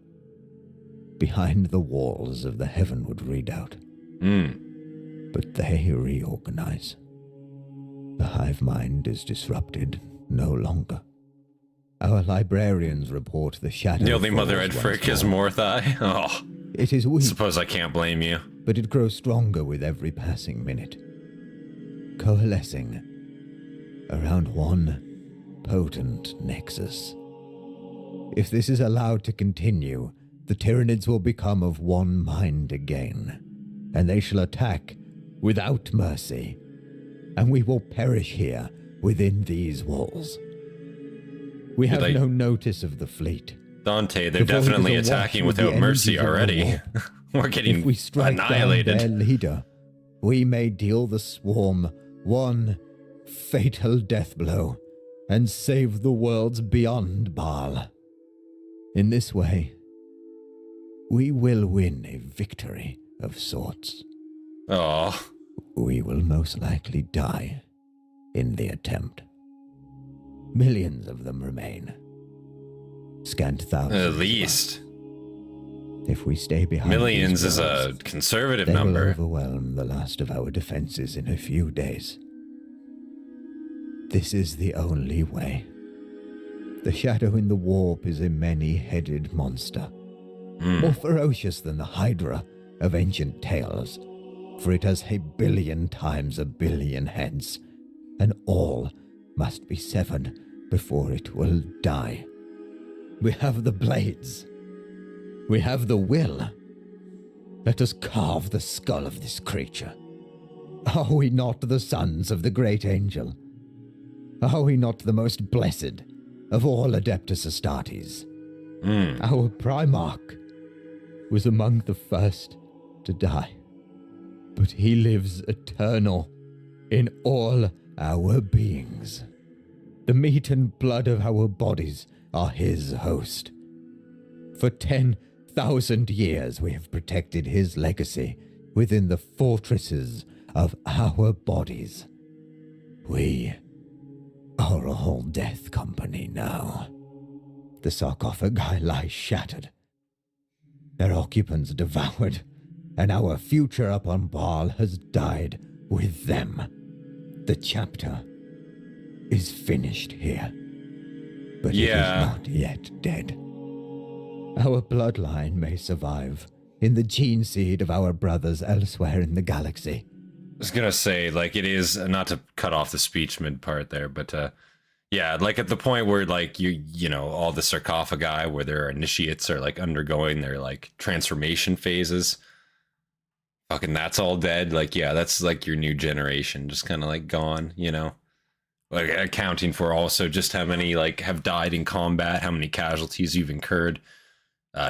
Speaker 4: behind the walls of the Heavenwood Redoubt. But they reorganize. The hive mind is disrupted no longer. Our librarians report the shadow.
Speaker 1: The only mother
Speaker 4: falls
Speaker 1: I'd
Speaker 4: once
Speaker 1: frick is
Speaker 4: more.
Speaker 1: Morthai. Oh,
Speaker 4: It is weak,
Speaker 1: suppose I can't blame you.
Speaker 4: but it grows stronger with every passing minute, coalescing around one potent nexus. If this is allowed to continue, the Tyranids will become of one mind again, and they shall attack without mercy, and we will perish here within these walls. We have no notice of the fleet.
Speaker 1: Dante, they're
Speaker 4: The void
Speaker 1: definitely
Speaker 4: is awash
Speaker 1: attacking
Speaker 4: with the
Speaker 1: without mercy
Speaker 4: energies of the
Speaker 1: already.
Speaker 4: war.
Speaker 1: We're getting
Speaker 4: If we strike
Speaker 1: annihilated.
Speaker 4: down their leader, we may deal the swarm one fatal death blow and save the worlds beyond Baal. In this way, we will win a victory of sorts.
Speaker 1: Oh,
Speaker 4: We will most likely die in the attempt. Millions of them remain. Scant thousands.
Speaker 1: at least.
Speaker 4: If we stay behind
Speaker 1: Millions
Speaker 4: these
Speaker 1: is a
Speaker 4: walls,
Speaker 1: conservative
Speaker 4: they will
Speaker 1: number.
Speaker 4: overwhelm the last of our defenses in a few days. This is the only way. The shadow in the warp is a many-headed monster, more ferocious than the Hydra of ancient tales, for it has 1 billion times 1 billion heads, and all must be severed before it will die. We have the blades. We have the will. Let us carve the skull of this creature. Are we not the sons of the great angel? Are we not the most blessed of all Adeptus Astartes? Our Primarch was among the first to die, but he lives eternal in all our beings. The meat and blood of our bodies are his host. For 10,000 years we have protected his legacy within the fortresses of our bodies. We are a whole death company now. The sarcophagi lie shattered, their occupants devoured, and our future upon Baal has died with them. The chapter is finished here, but it is not yet dead. Our bloodline may survive in the gene seed of our brothers elsewhere in the galaxy.
Speaker 1: I was gonna say, like, it is, not to cut off the speech mid part there, but yeah, like at the point where like you know, all the sarcophagi where their initiates are like undergoing their like transformation phases, fucking that's all dead. Like, yeah, that's like your new generation just kind of like gone, you know, like accounting for also just how many like have died in combat, how many casualties you've incurred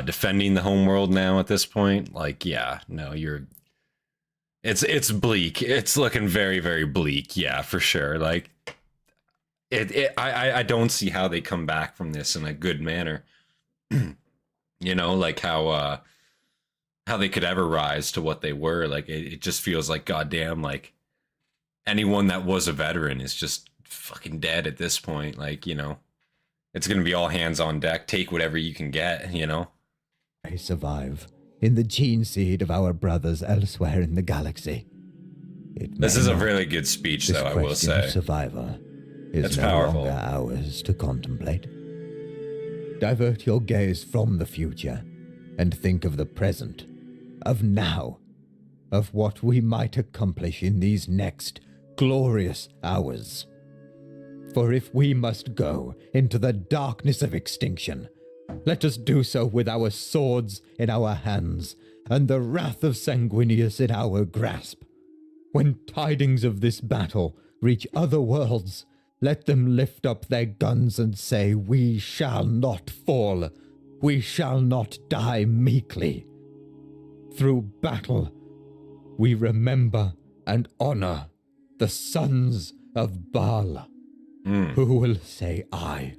Speaker 1: defending the homeworld now at this point. Like, yeah, no, it's bleak. It's looking very, very bleak. Yeah, for sure. Like I don't see how they come back from this in a good manner. You know, like how they could ever rise to what they were. Like it just feels like goddamn, like anyone that was a veteran is just fucking dead at this point. Like, you know, it's gonna be all hands on deck. Take whatever you can get, you know.
Speaker 4: I survive in the gene seed of our brothers elsewhere in the galaxy.
Speaker 1: This is a really good speech, though, I will say.
Speaker 4: Survival is
Speaker 1: That's
Speaker 4: no
Speaker 1: powerful.
Speaker 4: longer ours to contemplate. Divert your gaze from the future and think of the present, of now, of what we might accomplish in these next glorious hours. For if we must go into the darkness of extinction, let us do so with our swords in our hands and the wrath of Sanguinius in our grasp. When tidings of this battle reach other worlds, let them lift up their guns and say, "We shall not fall. We shall not die meekly. Through battle, we remember and honor the sons of Baal." Who will say I?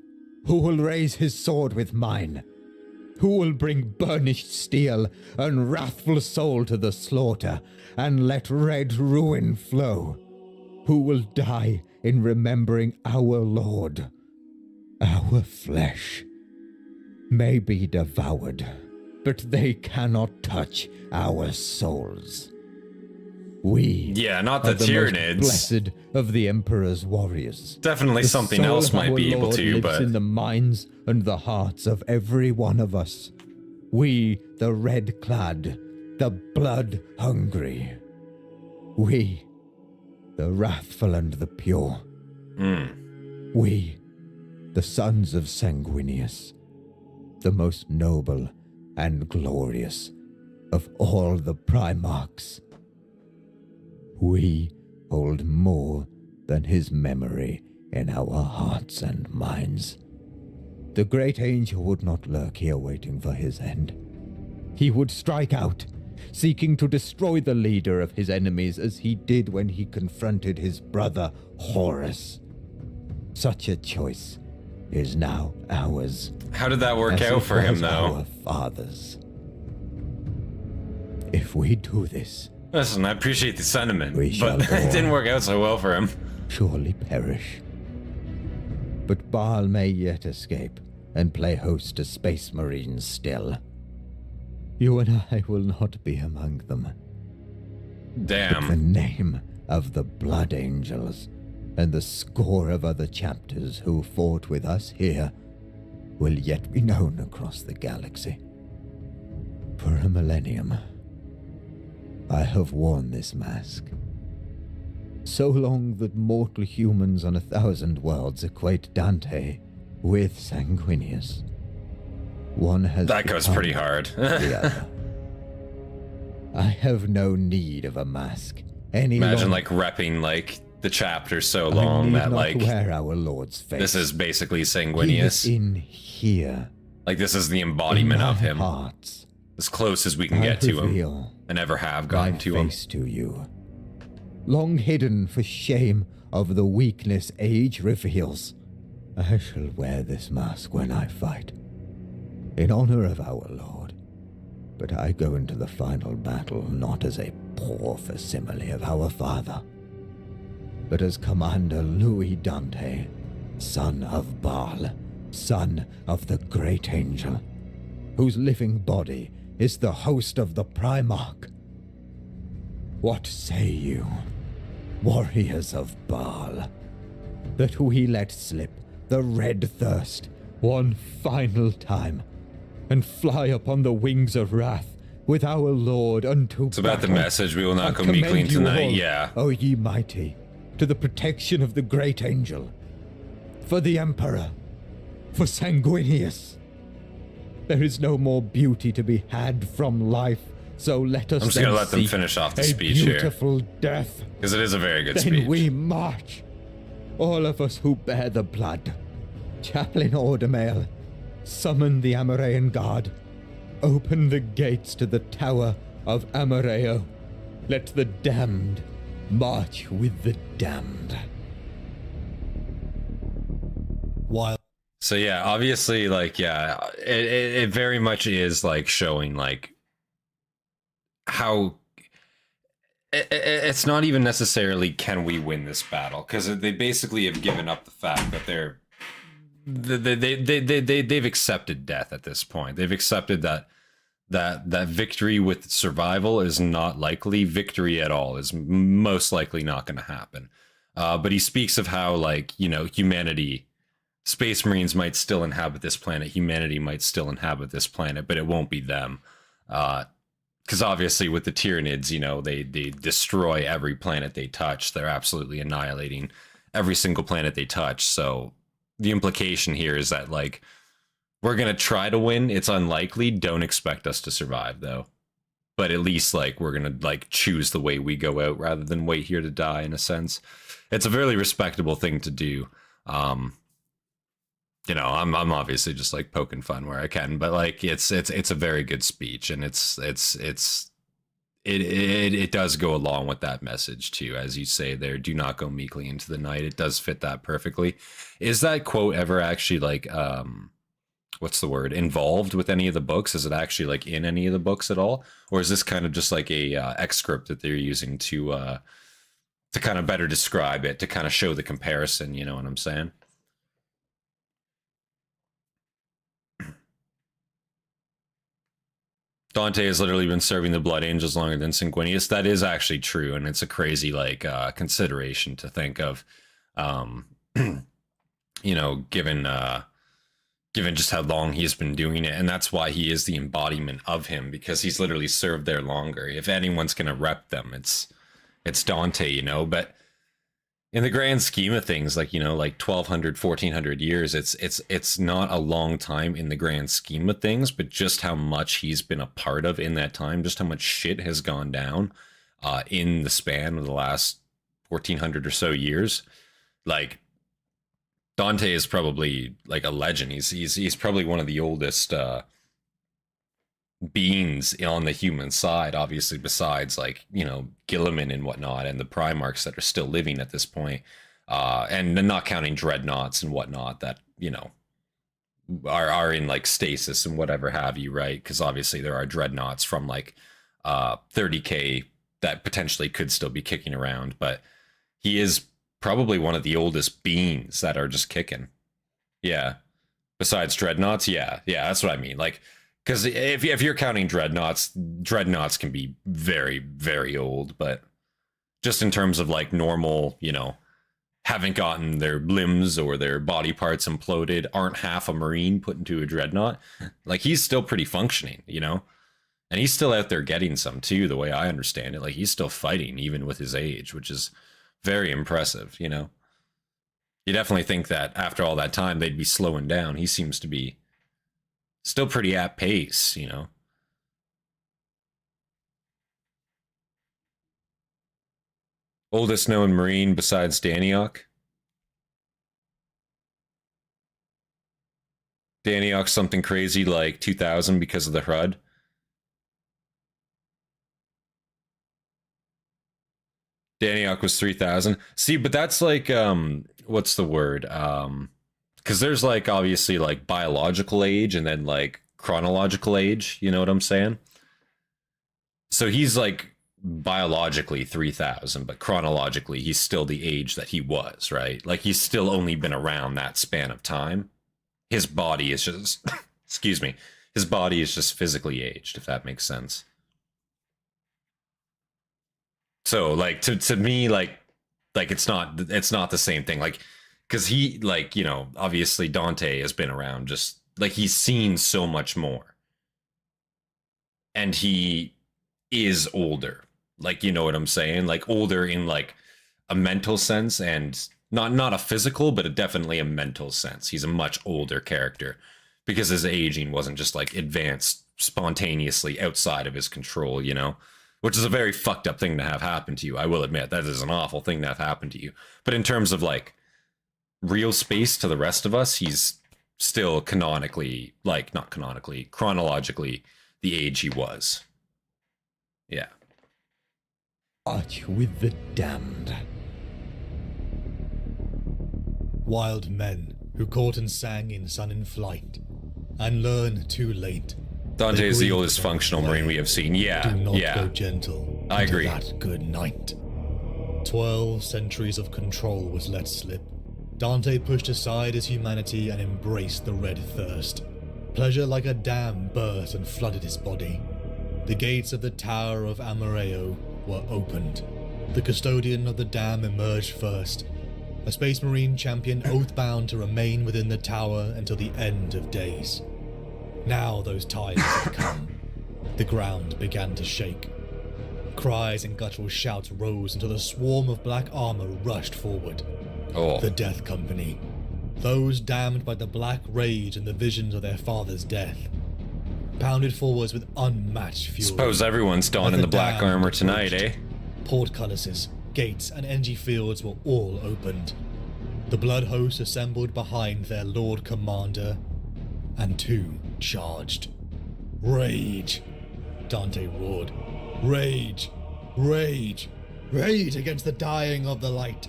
Speaker 4: Who will raise his sword with mine? Who will bring burnished steel and wrathful soul to the slaughter, and let red ruin flow? Who will die in remembering our Lord? Our flesh may be devoured, but they cannot touch our souls. We
Speaker 1: not the
Speaker 4: are the
Speaker 1: Tyranids.
Speaker 4: most blessed of the Emperor's warriors.
Speaker 1: Definitely
Speaker 4: The
Speaker 1: something
Speaker 4: soul
Speaker 1: else
Speaker 4: of
Speaker 1: might
Speaker 4: our
Speaker 1: be able
Speaker 4: Lord
Speaker 1: to,
Speaker 4: lives
Speaker 1: but
Speaker 4: in the minds and the hearts of every one of us. We, the red-clad, the blood-hungry. We, the wrathful and the pure. We, the sons of Sanguinius, the most noble and glorious of all the Primarchs We hold more than his memory in our hearts and minds. The great angel would not lurk here waiting for his end. He would strike out, seeking to destroy the leader of his enemies as he did when he confronted his brother Horus. Such a choice is now ours.
Speaker 1: How did that work out for him, though?
Speaker 4: Our fathers. If we do this,
Speaker 1: listen, I appreciate the sentiment,
Speaker 4: we shall
Speaker 1: but it didn't work out so well for him.
Speaker 4: Surely perish. But Baal may yet escape and play host to Space Marines still. You and I will not be among them.
Speaker 1: Damn.
Speaker 4: But the name of the Blood Angels and the score of other chapters who fought with us here will yet be known across the galaxy. For a millennium, I have worn this mask. So long that mortal humans on 1,000 worlds equate Dante with Sanguinius. One has
Speaker 1: that goes
Speaker 4: become
Speaker 1: pretty hard.
Speaker 4: the other. I have no need of a mask any
Speaker 1: Imagine
Speaker 4: longer.
Speaker 1: like repping like the chapter so
Speaker 4: I
Speaker 1: long
Speaker 4: need
Speaker 1: that
Speaker 4: not
Speaker 1: like
Speaker 4: wear our Lord's face.
Speaker 1: this is basically
Speaker 4: He is
Speaker 1: Sanguinius.
Speaker 4: in here.
Speaker 1: Like this is the
Speaker 4: In
Speaker 1: embodiment
Speaker 4: my
Speaker 1: of him.
Speaker 4: heart,
Speaker 1: As close as we can
Speaker 4: I
Speaker 1: get to him.
Speaker 4: reveal
Speaker 1: And ever have
Speaker 4: my
Speaker 1: gotten to him.
Speaker 4: face to you. Long hidden for shame of the weakness age reveals. I shall wear this mask when I fight, in honor of our Lord. But I go into the final battle not as a poor facsimile of our father, but as Commander Louis Dante, son of Baal, son of the great angel, whose living body is the host of the Primarch. What say you, warriors of Baal, that we let slip the red thirst one final time and fly upon the wings of wrath with our Lord unto
Speaker 1: It's about the
Speaker 4: battle?
Speaker 1: message. We will not
Speaker 4: I
Speaker 1: go meekly
Speaker 4: commend
Speaker 1: into
Speaker 4: you
Speaker 1: the night.
Speaker 4: all,
Speaker 1: Yeah.
Speaker 4: O ye mighty, to the protection of the great angel, for the Emperor, for Sanguinius. There is no more beauty to be had from life, so let us
Speaker 1: I'm just
Speaker 4: then
Speaker 1: gonna let them
Speaker 4: seek
Speaker 1: finish off the
Speaker 4: a
Speaker 1: speech here.
Speaker 4: beautiful death.
Speaker 1: Because it is a very good
Speaker 4: Then
Speaker 1: speech.
Speaker 4: we march, all of us who bear the blood. Chaplain Ordemail, summon the Amaraean Guard. Open the gates to the Tower of Amareo. Let the damned march with the damned.
Speaker 2: While
Speaker 1: So yeah, obviously, like, yeah, it very much is like showing like how it's not even necessarily can we win this battle, because they basically have given up the fact that they've accepted death at this point. They've accepted that victory with survival is not likely. Victory at all is most likely not going to happen. But he speaks of how, like, you know, humanity, Space Marines might still inhabit this planet. Humanity might still inhabit this planet, but it won't be them. Because obviously with the Tyranids, you know, they destroy every planet they touch. They're absolutely annihilating every single planet they touch. So the implication here is that, like, we're going to try to win. It's unlikely. Don't expect us to survive, though. But at least, like, we're going to, like, choose the way we go out rather than wait here to die, in a sense. It's a very respectable thing to do. You know, I'm obviously just like poking fun where I can, but like it's a very good speech, and it does go along with that message too, as you say there. Do not go meekly into the night. It does fit that perfectly. Is that quote ever actually like what's the word, involved with any of the books? Is it actually like in any of the books at all, or is this kind of just like a excerpt that they're using to kind of better describe it, to kind of show the comparison? You know what I'm saying? Dante has literally been serving the Blood Angels longer than Sanguinius. That is actually true, and it's a crazy like consideration to think of. You know, given just how long he's been doing it, and that's why he is the embodiment of him, because he's literally served there longer. If anyone's gonna rep them, it's Dante, you know. But in the grand scheme of things, like, you know, like 1200, 1400 years, it's not a long time in the grand scheme of things, but just how much he's been a part of in that time, just how much shit has gone down. in the span of the last 1400 or so years. Like, Dante is probably like a legend. He's probably one of the oldest beings on the human side, obviously, besides like, you know, Gilliman and whatnot, and the Primarchs that are still living at this point, and not counting dreadnoughts and whatnot that, you know, are in like stasis and whatever have you, right? Because obviously there are dreadnoughts from like 30k that potentially could still be kicking around, but he is probably one of the oldest beings that are just kicking. Yeah. Besides dreadnoughts, yeah, that's what I mean. Like, because if you're counting dreadnoughts can be very, very old, but just in terms of like normal, you know, haven't gotten their limbs or their body parts imploded, aren't half a Marine put into a dreadnought, like he's still pretty functioning, you know? And he's still out there getting some too, the way I understand it. Like he's still fighting even with his age, which is very impressive, you know? You definitely think that after all that time, they'd be slowing down. He seems to be still pretty at pace, you know? Oldest known Marine besides Daniok. Daniok's something crazy like 2000 because of the HUD. Daniok was 3000. See, but that's like, what's the word? Because there's like obviously like biological age and then like chronological age, you know what I'm saying? So he's like biologically 3000, but chronologically he's still the age that he was, right? Like he's still only been around that span of time. His body is just excuse me, his body is just physically aged, if that makes sense. So like to me, like it's not the same thing, like because he, like, you know, obviously Dante has been around, just like he's seen so much more, and he is older. Like, you know what I'm saying? Like older in like a mental sense, and not a physical, but definitely a mental sense. He's a much older character because his aging wasn't just like advanced spontaneously outside of his control, you know, which is a very fucked up thing to have happen to you. I will admit that is an awful thing to have happened to you. But in terms of like real space to the rest of us, he's still canonically, like not canonically, chronologically the age he was. Yeah.
Speaker 5: Art you with the damned? Wild men who caught and sang in sun in flight, and learn too late.
Speaker 1: Dante is the oldest functional Marine we have seen. Yeah,
Speaker 5: Do not
Speaker 1: yeah.
Speaker 5: go gentle.
Speaker 1: I agree.
Speaker 5: That good night. 12 centuries of control was let slip. Dante pushed aside his humanity and embraced the red thirst. Pleasure like a dam burst and flooded his body. The gates of the Tower of Amareo were opened. The custodian of the dam emerged first, a Space Marine champion oath-bound to remain within the tower until the end of days. Now those times had come. The ground began to shake. Cries and guttural shouts rose until a swarm of black armor rushed forward.
Speaker 1: Oh.
Speaker 5: The Death Company. Those damned by the black rage and the visions of their father's death. Pounded forwards with unmatched fury.
Speaker 1: Suppose everyone's donning the black armor tonight, eh?
Speaker 5: Portcullises, gates, and NG fields were all opened. The blood host assembled behind their Lord Commander, and two charged. Rage! Dante roared. Rage! Rage! Rage against the dying of the light!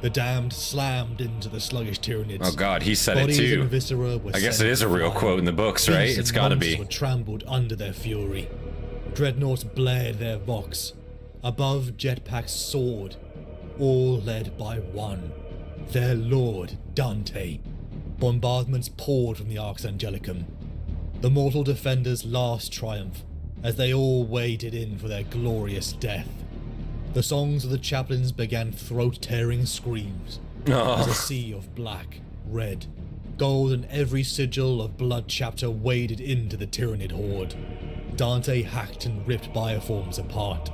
Speaker 5: The damned slammed into the sluggish Tyranids.
Speaker 1: Oh god, he said it too. I guess it is a real quote in the books, right? It's gotta be.
Speaker 5: Were trampled under their fury. Dreadnoughts blared their vox. Above jetpacks soared, all led by one, their lord Dante. Bombardments poured from the Arx Angelicum. The mortal defenders' last triumph, as they all waded in for their glorious death. The songs of the chaplains began throat-tearing screams, as a sea of black, red, gold and every sigil of blood chapter waded into the Tyranid horde. Dante hacked and ripped bioforms apart.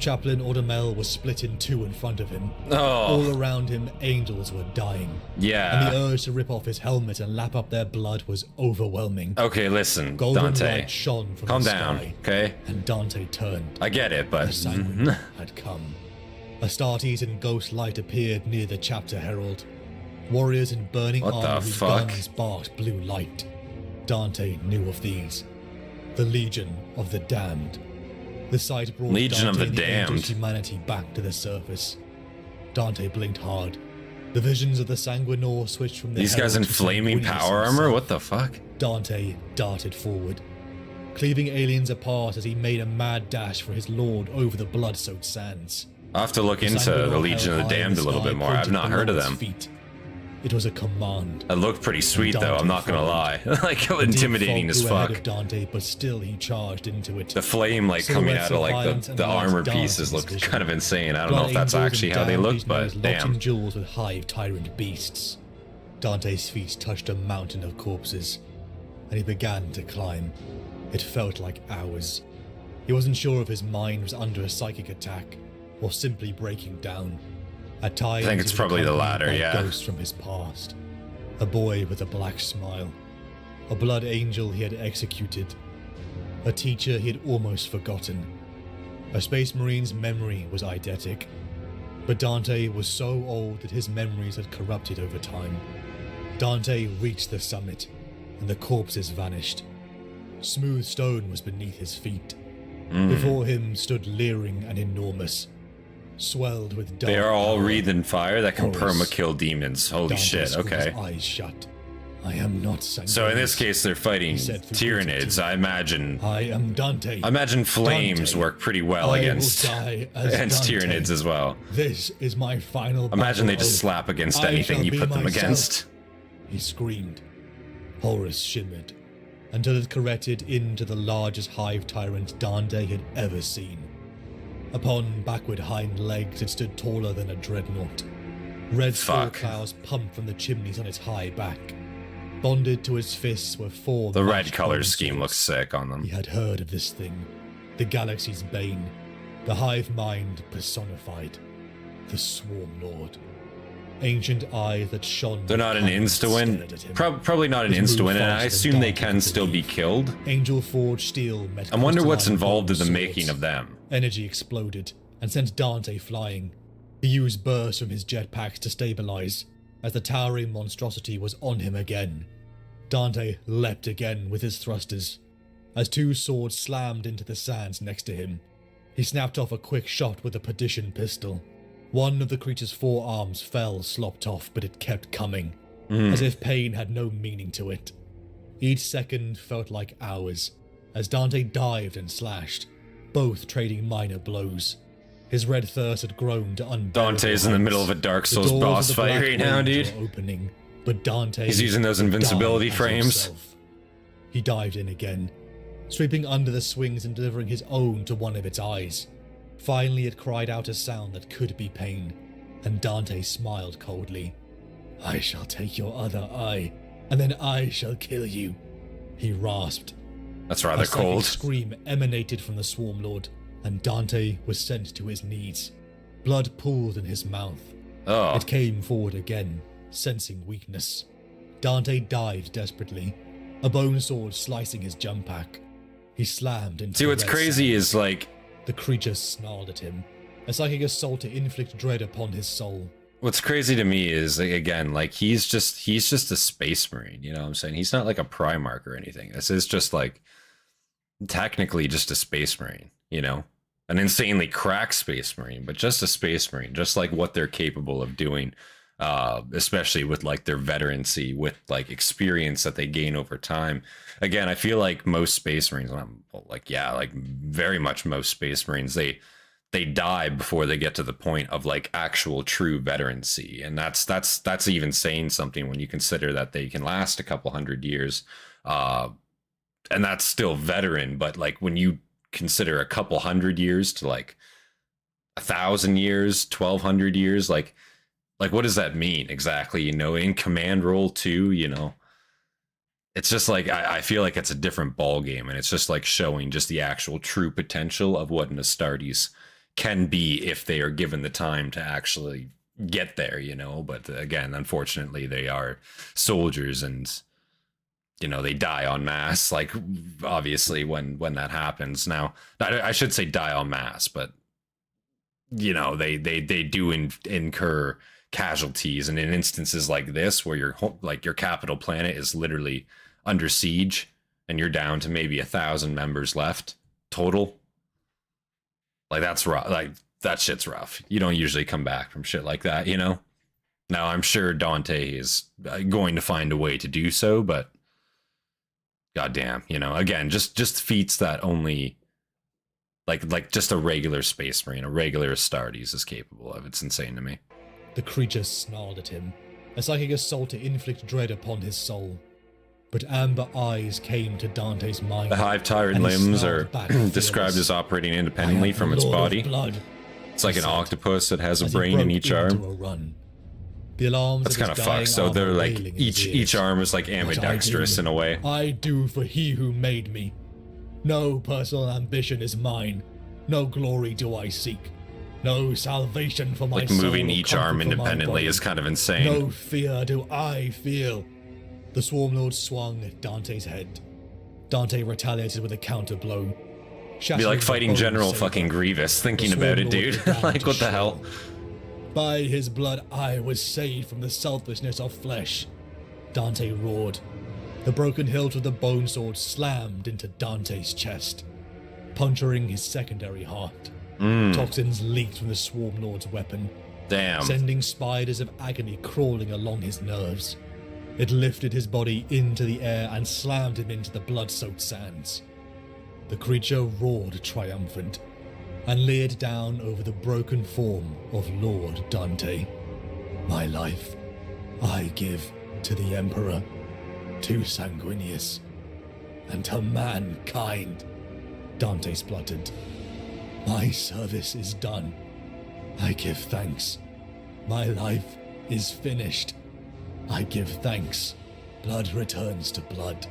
Speaker 5: Chaplain Ordamel was split in two in front of him.
Speaker 1: Oh.
Speaker 5: All around him, angels were dying.
Speaker 1: Yeah.
Speaker 5: And the urge to rip off his helmet and lap up their blood was overwhelming.
Speaker 1: Okay, listen,
Speaker 5: Golden
Speaker 1: Dante.
Speaker 5: light shone from
Speaker 1: Calm
Speaker 5: the
Speaker 1: down,
Speaker 5: sky,
Speaker 1: okay?
Speaker 5: and Dante turned.
Speaker 1: I get it,
Speaker 5: The
Speaker 1: but...
Speaker 5: sanguine had come. Astartes in ghost light appeared near the chapter herald. Warriors in burning
Speaker 1: What the
Speaker 5: armor whose
Speaker 1: fuck?
Speaker 5: guns sparked blue light. Dante knew of these. The Legion of the Damned. The sight brought
Speaker 1: Legion of
Speaker 5: Dante
Speaker 1: the
Speaker 5: and angel's
Speaker 1: Damned.
Speaker 5: humanity back to the surface. Dante blinked hard. The visions of the Sanguinor switched from the
Speaker 1: These guys in
Speaker 5: herald to
Speaker 1: flaming
Speaker 5: Sanguinius
Speaker 1: power armor?
Speaker 5: himself.
Speaker 1: What the fuck?
Speaker 5: Dante darted forward, cleaving aliens apart as he made a mad dash for his lord over the blood-soaked sands.
Speaker 1: I'll have to look into
Speaker 5: Sanguinor
Speaker 1: the Legion of
Speaker 5: held
Speaker 1: the
Speaker 5: high in
Speaker 1: Damned a little
Speaker 5: sky,
Speaker 1: bit more. I've
Speaker 5: pointed
Speaker 1: not heard of
Speaker 5: below his
Speaker 1: them.
Speaker 5: feet. It was a command.
Speaker 1: It looked pretty sweet though, I'm not gonna lie. Like, how
Speaker 5: The deep
Speaker 1: intimidating
Speaker 5: fog
Speaker 1: as
Speaker 5: grew ahead
Speaker 1: fuck.
Speaker 5: of Dante, but still he charged into it.
Speaker 1: The flame like coming
Speaker 5: Silhouettes
Speaker 1: out of
Speaker 5: of
Speaker 1: like
Speaker 5: violence
Speaker 1: the
Speaker 5: and light
Speaker 1: armor
Speaker 5: danced
Speaker 1: pieces
Speaker 5: in his
Speaker 1: looked
Speaker 5: vision.
Speaker 1: kind of insane. I don't know
Speaker 5: Blood
Speaker 1: if that's
Speaker 5: angels
Speaker 1: actually
Speaker 5: and
Speaker 1: how they
Speaker 5: damned
Speaker 1: look,
Speaker 5: these
Speaker 1: but
Speaker 5: knights locked in
Speaker 1: damn.
Speaker 5: jewels with hive tyrant beasts. Dante's feet touched a mountain of corpses, and he began to climb. It felt like hours. He wasn't sure if his mind was under a psychic attack or simply breaking down. At times,
Speaker 1: I think it's
Speaker 5: he was
Speaker 1: probably the
Speaker 5: accompanied
Speaker 1: latter,
Speaker 5: by
Speaker 1: yeah.
Speaker 5: Ghosts from his past. A boy with a black smile. A blood angel he had executed. A teacher he had almost forgotten. A space marine's memory was eidetic. But Dante was so old that his memories had corrupted over time. Dante reached the summit, and the corpses vanished. Smooth stone was beneath his feet. Before him stood leering and enormous, swelled with dark
Speaker 1: They are all
Speaker 5: power.
Speaker 1: breathing fire that can
Speaker 5: Horus.
Speaker 1: perma-kill demons. Holy
Speaker 5: Dante
Speaker 1: shit,
Speaker 5: squeezed
Speaker 1: okay.
Speaker 5: his eyes shut. I am not Sanguinius.
Speaker 1: So in this case, they're fighting
Speaker 5: He said through
Speaker 1: Tyranids.
Speaker 5: gritted
Speaker 1: I imagine.
Speaker 5: I am Dante.
Speaker 1: I imagine flames
Speaker 5: Dante.
Speaker 1: work pretty well
Speaker 5: I
Speaker 1: against
Speaker 5: will die as
Speaker 1: against
Speaker 5: Dante.
Speaker 1: Tyranids as well.
Speaker 5: This is my final
Speaker 1: Imagine they
Speaker 5: battle
Speaker 1: just
Speaker 5: oath.
Speaker 1: slap against
Speaker 5: I
Speaker 1: anything
Speaker 5: shall
Speaker 1: you
Speaker 5: be
Speaker 1: put them
Speaker 5: myself.
Speaker 1: against.
Speaker 5: He screamed. Horus shimmered until it corrected into the largest hive tyrant Dante had ever seen. Upon backward hind legs, it stood taller than a dreadnought. Red spore
Speaker 1: Fuck.
Speaker 5: clouds pumped from the chimneys on its high back. Bonded to his fists were four
Speaker 1: The red
Speaker 5: matched
Speaker 1: color
Speaker 5: bone
Speaker 1: scheme
Speaker 5: swords.
Speaker 1: looks sick on them.
Speaker 5: He had heard of this thing. The galaxy's bane. The hive mind personified. The Swarm Lord. Ancient eyes that shone.
Speaker 1: They're not an insta-win.
Speaker 5: stared at him.
Speaker 1: Probably not an
Speaker 5: His move
Speaker 1: insta-win, and I
Speaker 5: faster than
Speaker 1: assume they
Speaker 5: Dante
Speaker 1: can
Speaker 5: could
Speaker 1: still be
Speaker 5: believe.
Speaker 1: killed.
Speaker 5: Angel forged steel met
Speaker 1: I wonder what's
Speaker 5: crystalline
Speaker 1: involved in the
Speaker 5: gold
Speaker 1: making
Speaker 5: swords.
Speaker 1: of them.
Speaker 5: Energy exploded and sent Dante flying. He used bursts from his jetpacks to stabilize, as the towering monstrosity was on him again. Dante leapt again with his thrusters, as two swords slammed into the sands next to him. He snapped off a quick shot with a perdition pistol. One of the creature's forearms fell slopped off, but it kept coming, as if pain had no meaning to it. Each second felt like hours, as Dante dived and slashed, both trading minor blows. His red thirst had grown to unbearable
Speaker 1: Dante's in the
Speaker 5: heights.
Speaker 1: middle of a Dark
Speaker 5: The
Speaker 1: Souls
Speaker 5: doors
Speaker 1: boss
Speaker 5: of the
Speaker 1: fight
Speaker 5: Black
Speaker 1: right now,
Speaker 5: Range
Speaker 1: dude.
Speaker 5: were opening, but Dante
Speaker 1: He's using those
Speaker 5: would
Speaker 1: invincibility
Speaker 5: die as
Speaker 1: frames.
Speaker 5: himself. He dived in again, sweeping under the swings and delivering his own to one of its eyes. Finally, it cried out a sound that could be pain, and Dante smiled coldly. I shall take your other eye, and then I shall kill you. He rasped.
Speaker 1: That's
Speaker 5: A
Speaker 1: rather
Speaker 5: psychic
Speaker 1: cold.
Speaker 5: scream emanated from the Swarm Lord, and Dante was sent to his knees. Blood pooled in his mouth.
Speaker 1: Oh,
Speaker 5: It came forward again, sensing weakness. Dante dived desperately, a bone sword slicing his jump pack. He slammed into
Speaker 1: see
Speaker 5: the
Speaker 1: what's
Speaker 5: red
Speaker 1: crazy
Speaker 5: sand.
Speaker 1: is like
Speaker 5: The creature snarled at him, a psychic assault to inflict dread upon his soul.
Speaker 1: what's crazy to me is like, again, like he's just a space marine, you know what I'm saying? He's not like a Primarch or anything. This is just like technically just a space marine, you know? An insanely cracked space marine, but just a space marine, just like what they're capable of doing, especially with like their veterancy, with like experience that they gain over time. Again, I feel like most space marines, like very much most space marines, they die before they get to the point of like actual true veterancy, and that's even saying something when you consider that they can last a couple hundred years, and that's still veteran. But like when you consider a couple hundred years to like 1,000 years, 1,200 years, like what does that mean exactly? You know, in command role too, you know, it's just like I feel like it's a different ball game, and it's just like showing just the actual true potential of what an Astartes can be if they are given the time to actually get there, you know. But again, unfortunately, they are soldiers, and you know, they die en masse, like obviously when that happens. Now I should say die en masse, but you know, they do incur casualties, and in instances like this where your capital planet is literally under siege and you're down to maybe 1,000 members left total, like that's rough. Like that shit's rough. You don't usually come back from shit like that, you know. Now I'm sure Dante is going to find a way to do so, but goddamn, you know, again, just feats that only like just a regular Space Marine, a regular Astartes is capable of. It's insane to me.
Speaker 5: The creature snarled at him, a psychic assault to inflict dread upon his soul. But amber eyes came to Dante's mind.
Speaker 1: The hive tyrant limbs are described as operating independently from its body. It's like an octopus that has a brain in each arm.
Speaker 5: The alarms
Speaker 1: That's kind of fucked. So they're like each arm is like ambidextrous in a way.
Speaker 5: I do for he who made me. No personal ambition is mine. No glory do I seek. No salvation for my soul.
Speaker 1: Like moving each arm independently is kind of insane.
Speaker 5: No fear do I feel. The Swarmlord swung at Dante's head. Dante retaliated with a counter blow.
Speaker 1: It'd be like fighting General fucking Grievous, thinking about it, dude. Like, what the hell?
Speaker 5: By his blood I was saved from the selfishness of flesh. Dante roared. The broken hilt of the bone sword slammed into Dante's chest, puncturing his secondary heart. Toxins leaked from the Swarmlord's weapon, sending spiders of agony crawling along his nerves. It lifted his body into the air and slammed him into the blood-soaked sands. The creature roared triumphant and leered down over the broken form of Lord Dante. My life I give to the Emperor, to Sanguinius, and to mankind, Dante spluttered. My service is done. I give thanks. My life is finished. I give thanks. Blood returns to blood.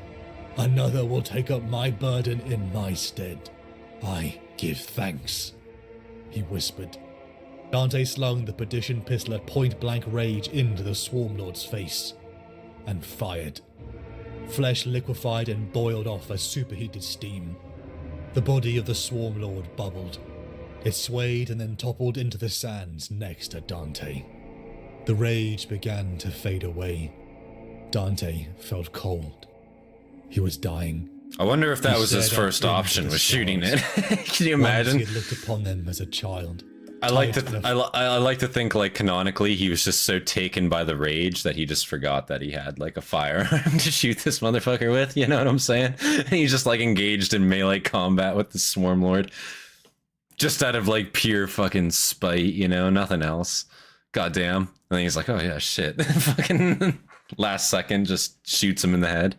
Speaker 5: Another will take up my burden in my stead. I give thanks, he whispered. Dante slung the perdition pistol at point-blank rage into the Swarmlord's face and fired. Flesh liquefied and boiled off as superheated steam. The body of the Swarmlord bubbled. It swayed and then toppled into the sands next to Dante. The rage began to fade away. Dante felt cold. He was dying.
Speaker 1: I wonder if that was his first option, was shooting it. Can you imagine?
Speaker 5: He had looked upon them as a child.
Speaker 1: I like to think, like, canonically he was just so taken by the rage that he just forgot that he had like a firearm to shoot this motherfucker with, you know what I'm saying? And he's just like engaged in melee combat with the Swarmlord. Just out of like pure fucking spite, you know, nothing else. Goddamn. And then he's like, oh yeah, shit. Fucking last second just shoots him in the head.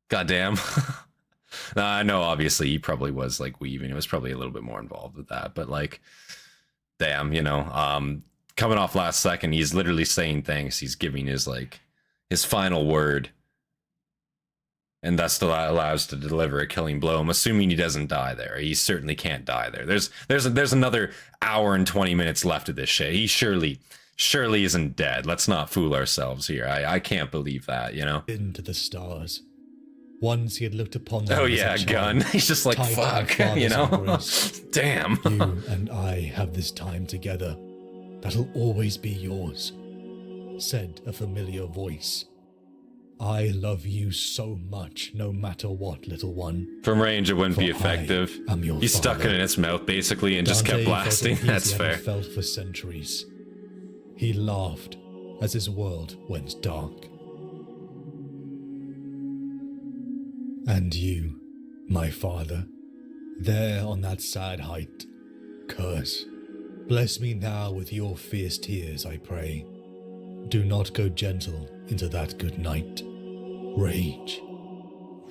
Speaker 1: Goddamn. Now, I know obviously he probably was like weaving. It was probably a little bit more involved with that, but like, damn, you know, coming off last second, he's literally saying thanks. He's giving his like his final word, and thus allows to deliver a killing blow. I'm assuming he doesn't die there. He certainly can't die there. There's another hour and 20 minutes left of this shit. He surely isn't dead. Let's not fool ourselves here. I can't believe that, you know.
Speaker 5: Into the stars. Once he had looked upon them.
Speaker 1: Oh yeah, a gun. He's just like, fuck, you know. Damn.
Speaker 5: You and I have this time together. That'll always be yours, said a familiar voice. I love you so much, no matter what, little one.
Speaker 1: From range, it wouldn't be effective. He stuck it in its mouth, basically, and just kept blasting. That's fair.
Speaker 5: Felt for centuries. He laughed as his world went dark. And you, my father, there on that sad height, curse. Bless me now with your fierce tears, I pray. Do not go gentle into that good night. Rage,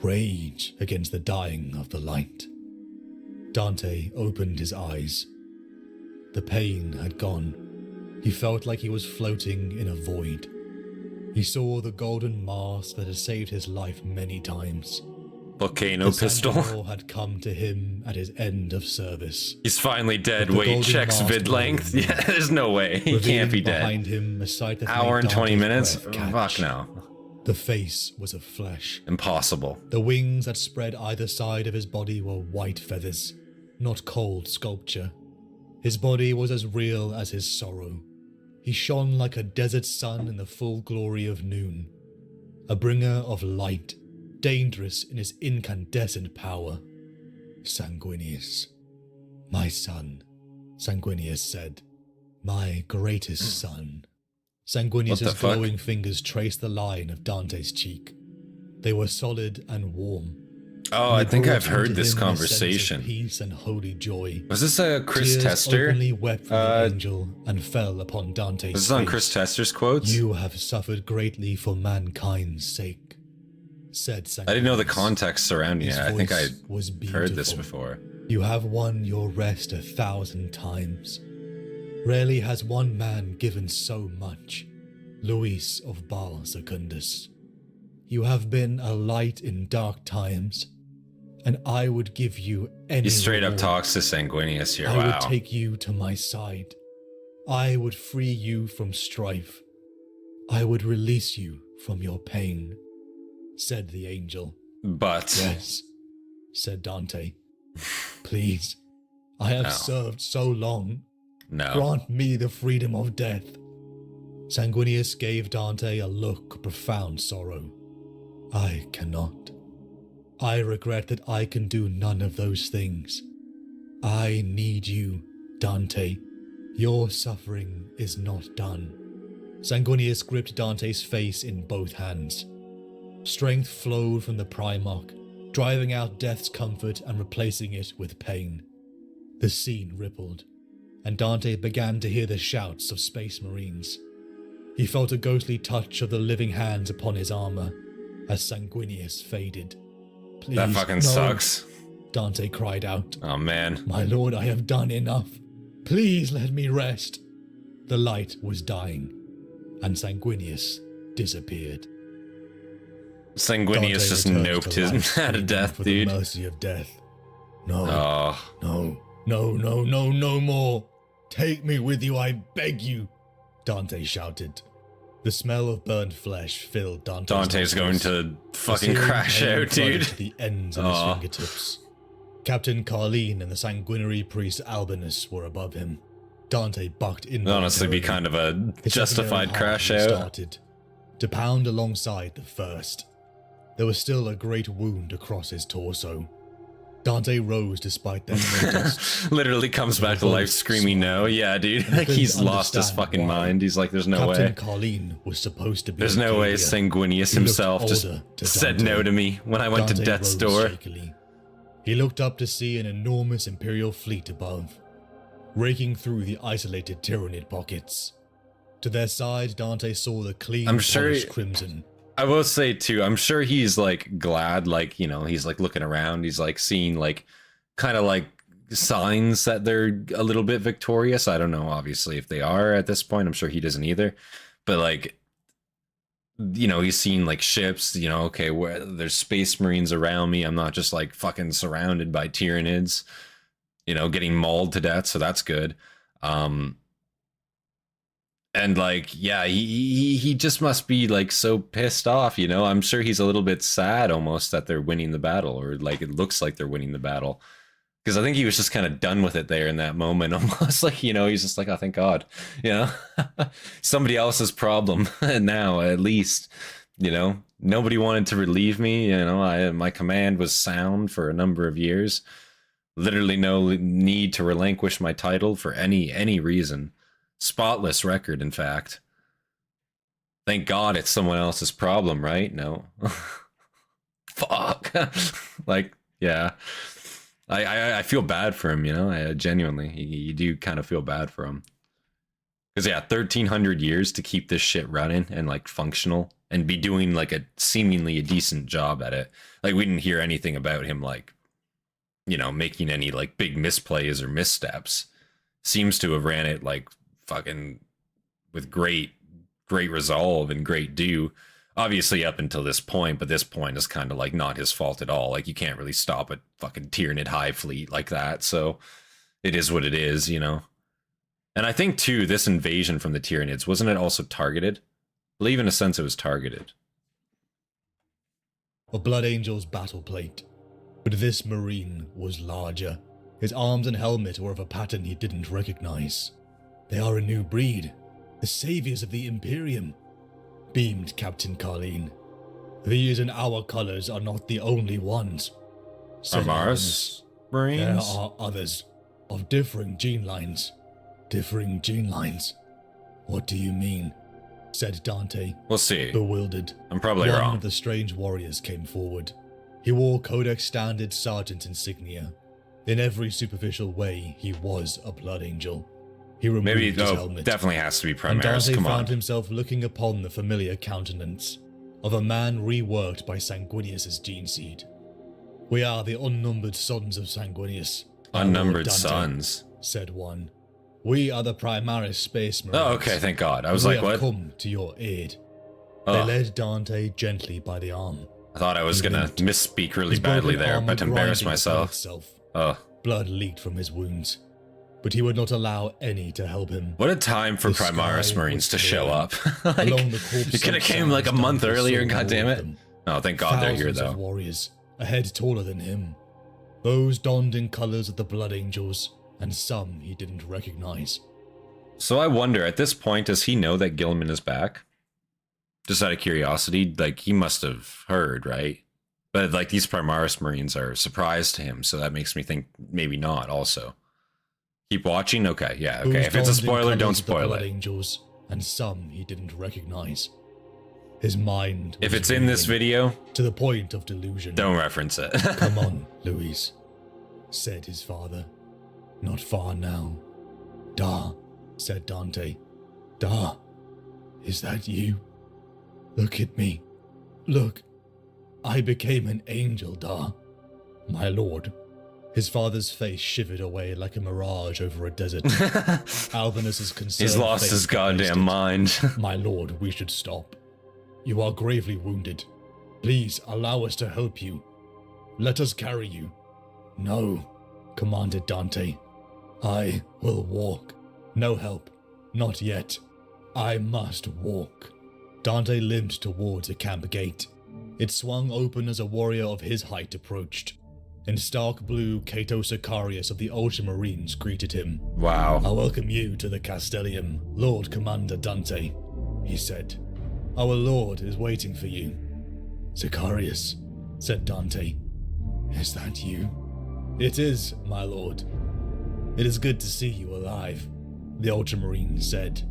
Speaker 5: rage against the dying of the light. Dante opened his eyes. The pain had gone. He felt like he was floating in a void. He saw the golden mask that had saved his life many times.
Speaker 1: Volcano
Speaker 5: The
Speaker 1: pistol.
Speaker 5: Sanguinor had come to him at his end of service.
Speaker 1: He's finally dead.
Speaker 5: But the
Speaker 1: Wait,
Speaker 5: golden
Speaker 1: checks
Speaker 5: mask
Speaker 1: vid length.
Speaker 5: alone,
Speaker 1: Yeah, there's no way. He
Speaker 5: revealing
Speaker 1: can't be dead.
Speaker 5: behind him a sight that
Speaker 1: Hour
Speaker 5: made
Speaker 1: and 20
Speaker 5: Dante's
Speaker 1: minutes?
Speaker 5: breath catch.
Speaker 1: Fuck no.
Speaker 5: The face was of flesh.
Speaker 1: Impossible.
Speaker 5: The wings that spread either side of his body were white feathers, not cold sculpture. His body was as real as his sorrow. He shone like a desert sun in the full glory of noon, a bringer of light, dangerous in his incandescent power. Sanguinius, my son, Sanguinius said, my greatest son. Sanguinius's
Speaker 1: fuck?
Speaker 5: glowing fingers traced the line of Dante's cheek. They were solid and warm.
Speaker 1: Oh,
Speaker 5: and
Speaker 1: I
Speaker 5: they
Speaker 1: think
Speaker 5: brought
Speaker 1: I've heard
Speaker 5: into
Speaker 1: this
Speaker 5: him a sense of
Speaker 1: conversation.
Speaker 5: peace and holy joy.
Speaker 1: Was this a Chris
Speaker 5: Tears
Speaker 1: Tester?
Speaker 5: openly wept from the angel and fell upon Dante's
Speaker 1: Was this on
Speaker 5: face.
Speaker 1: Chris Tester's quotes?
Speaker 5: You have suffered greatly for mankind's sake, said Sanguinius.
Speaker 1: I didn't know the context surrounding
Speaker 5: His
Speaker 1: it. I think I
Speaker 5: voice was
Speaker 1: heard this
Speaker 5: beautiful.
Speaker 1: before.
Speaker 5: You have won your rest 1,000 times. Rarely has one man given so much. Luis of Baal, Secundus. You have been a light in dark times, and I would give you any
Speaker 1: He straight up
Speaker 5: reward.
Speaker 1: talks to Sanguinius here.
Speaker 5: I
Speaker 1: Wow.
Speaker 5: would take you to my side. I would free you from strife. I would release you from your pain, said the angel.
Speaker 1: But
Speaker 5: Yes, said Dante. Please, I have
Speaker 1: No.
Speaker 5: served so long.
Speaker 1: no.
Speaker 5: Grant me the freedom of death. Sanguinius gave Dante a look of profound sorrow. I cannot. I regret that I can do none of those things. I need you, Dante. Your suffering is not done. Sanguinius gripped Dante's face in both hands. Strength flowed from the Primarch, driving out death's comfort and replacing it with pain. The scene rippled, and Dante began to hear the shouts of space marines. He felt a ghostly touch of the living hands upon his armor as Sanguinius faded. Please,
Speaker 1: That fucking
Speaker 5: no,
Speaker 1: sucks.
Speaker 5: Dante cried out.
Speaker 1: Oh man.
Speaker 5: My lord, I have done enough. Please let me rest. The light was dying, and Sanguinius disappeared.
Speaker 1: Sanguinius
Speaker 5: Dante
Speaker 1: just
Speaker 5: returned
Speaker 1: noped
Speaker 5: to
Speaker 1: him
Speaker 5: life,
Speaker 1: out of
Speaker 5: pleading
Speaker 1: death,
Speaker 5: for
Speaker 1: dude.
Speaker 5: the mercy of death. No,
Speaker 1: Oh.
Speaker 5: no more. Take me with you, I beg you, Dante shouted. The smell of burnt flesh filled
Speaker 1: Dante's going to
Speaker 5: The
Speaker 1: fucking
Speaker 5: searing
Speaker 1: crash
Speaker 5: pain
Speaker 1: out,
Speaker 5: flooded
Speaker 1: dude.
Speaker 5: to the ends of
Speaker 1: Aw.
Speaker 5: his fingertips. Captain Carline and the sanguinary priest Albinus were above him. Dante bucked in.
Speaker 1: It'd honestly be kind of a
Speaker 5: His
Speaker 1: justified
Speaker 5: secondary
Speaker 1: crash
Speaker 5: hand
Speaker 1: out.
Speaker 5: started to pound alongside the first. There was still a great wound across his torso. Dante rose despite their protest.
Speaker 1: Literally comes back to life screaming no. Yeah, dude. Like
Speaker 5: couldn't
Speaker 1: he's lost his
Speaker 5: understand
Speaker 1: fucking
Speaker 5: why.
Speaker 1: mind. He's like, there's no
Speaker 5: Captain
Speaker 1: way.
Speaker 5: Carline was supposed to be.
Speaker 1: There's
Speaker 5: a
Speaker 1: no way
Speaker 5: savior.
Speaker 1: Sanguinius
Speaker 5: He looked
Speaker 1: himself just
Speaker 5: older to
Speaker 1: said
Speaker 5: Dante.
Speaker 1: no to me when I went to
Speaker 5: Dante
Speaker 1: death's
Speaker 5: rose
Speaker 1: door.
Speaker 5: shakily. He looked up to see an enormous Imperial fleet above, raking through the isolated Tyranid pockets. To their side, Dante saw the clean,
Speaker 1: I'm sure
Speaker 5: polished
Speaker 1: he-
Speaker 5: crimson.
Speaker 1: I will say too, I'm sure he's like glad, like, you know, he's like looking around, he's like seeing like kind of like signs that they're a little bit victorious. I don't know, obviously, if they are at this point. I'm sure he doesn't either. But like, you know, he's seeing like ships, you know, okay, where there's space marines around me. I'm not just like fucking surrounded by Tyranids, you know, getting mauled to death. So that's good. And like, yeah, he just must be like so pissed off, you know. I'm sure he's a little bit sad almost that they're winning the battle, or like it looks like they're winning the battle. Because I think he was just kind of done with it there in that moment, almost like, you know, he's just like, oh, thank God, you know, somebody else's problem now, at least, you know, nobody wanted to relieve me, you know, my command was sound for a number of years, literally no need to relinquish my title for any reason. Spotless record, in fact. Thank God it's someone else's problem, right? No. Fuck. Like, yeah. I feel bad for him, you know? I genuinely, you do kind of feel bad for him. Because, yeah, 1,300 years to keep this shit running and, like, functional and be doing, like, seemingly a decent job at it. Like, we didn't hear anything about him, like, you know, making any, like, big misplays or missteps. Seems to have ran it, like, fucking with great resolve and great do. Obviously up until this point, but this point is kind of like not his fault at all. Like you can't really stop a fucking Tyranid high fleet like that. So it is what it is, you know. And I think too, this invasion from the Tyranids, wasn't it also targeted? I believe in a sense it was targeted.
Speaker 5: A Blood Angel's battle plate. But this Marine was larger. His arms and helmet were of a pattern he didn't recognize. They are a new breed, the saviors of the Imperium, beamed Captain Carleen. These and our colors are not the only ones.
Speaker 1: Primaris
Speaker 5: There
Speaker 1: Marines?
Speaker 5: are others, of differing gene lines. Differing gene lines? What do you mean? Said Dante,
Speaker 1: We'll see.
Speaker 5: bewildered.
Speaker 1: I'm probably
Speaker 5: One
Speaker 1: wrong.
Speaker 5: of the strange warriors came forward. He wore Codex Standard Sergeant insignia. In every superficial way, he was a Blood Angel. He removed
Speaker 1: Maybe,
Speaker 5: his
Speaker 1: oh,
Speaker 5: helmet.
Speaker 1: definitely has to be
Speaker 5: And
Speaker 1: Primaris.
Speaker 5: Dante
Speaker 1: Come
Speaker 5: found
Speaker 1: on.
Speaker 5: himself looking upon the familiar countenance of a man reworked by Sanguinius's gene seed. We are the unnumbered sons of Sanguinius. our Lord
Speaker 1: Unnumbered
Speaker 5: Dante,
Speaker 1: sons.
Speaker 5: said one. We are the Primaris Space Marines.
Speaker 1: Oh, okay, thank God. I was
Speaker 5: We
Speaker 1: like,
Speaker 5: have
Speaker 1: what?
Speaker 5: come to your aid.
Speaker 1: Oh.
Speaker 5: They led Dante gently by the arm.
Speaker 1: I thought I was
Speaker 5: He
Speaker 1: gonna
Speaker 5: limped.
Speaker 1: misspeak really
Speaker 5: His
Speaker 1: badly
Speaker 5: broken
Speaker 1: there,
Speaker 5: arm
Speaker 1: but embarrass
Speaker 5: grinding upon
Speaker 1: myself.
Speaker 5: itself.
Speaker 1: Oh,
Speaker 5: Blood leaked from his wounds, but he would not allow any to help him.
Speaker 1: what a time for
Speaker 5: The sky
Speaker 1: Primaris Marines
Speaker 5: was
Speaker 1: to show
Speaker 5: clear.
Speaker 1: up. Like,
Speaker 5: Along the corpse
Speaker 1: you could have
Speaker 5: of
Speaker 1: came like a
Speaker 5: Dante
Speaker 1: month earlier,
Speaker 5: saw
Speaker 1: God damn
Speaker 5: all of
Speaker 1: it.
Speaker 5: them.
Speaker 1: Oh, thank God they're here
Speaker 5: Thousands of
Speaker 1: though.
Speaker 5: warriors, a head taller than him. Those donned in colors of the Blood Angels, and some he didn't recognize.
Speaker 1: So I wonder, at this point, does he know that Gilman is back? Just out of curiosity, like, he must have heard, right? But, like, these Primaris Marines are surprised to him, so that makes me think maybe not, also. Keep watching? Okay, yeah, okay.
Speaker 5: Those
Speaker 1: If it's a
Speaker 5: donned in
Speaker 1: spoiler, don't
Speaker 5: colours of the
Speaker 1: spoil
Speaker 5: Blood
Speaker 1: it.
Speaker 5: Angels, and some he didn't recognize. His mind
Speaker 1: If
Speaker 5: was
Speaker 1: it's in this
Speaker 5: reeling
Speaker 1: video,
Speaker 5: to the point of delusion.
Speaker 1: don't reference it.
Speaker 5: Come on, Louise, said his father. Not far now. Da, said Dante. Da, is that you? Look at me. Look. I became an angel, Da. My lord. His father's face shivered away like a mirage over a desert. Albinus's concern.
Speaker 1: He's lost his goddamn mind.
Speaker 5: My lord, we should stop. You are gravely wounded. Please allow us to help you. Let us carry you. No, commanded Dante. I will walk. No help. Not yet. I must walk. Dante limped towards a camp gate. It swung open as a warrior of his height approached. In stark blue, Cato Sicarius of the Ultramarines greeted him.
Speaker 1: Wow.
Speaker 5: I welcome you to the Castellium, Lord Commander Dante, he said. Our lord is waiting for you. Sicarius, said Dante. Is that you? It is, my lord. It is good to see you alive, the Ultramarine said.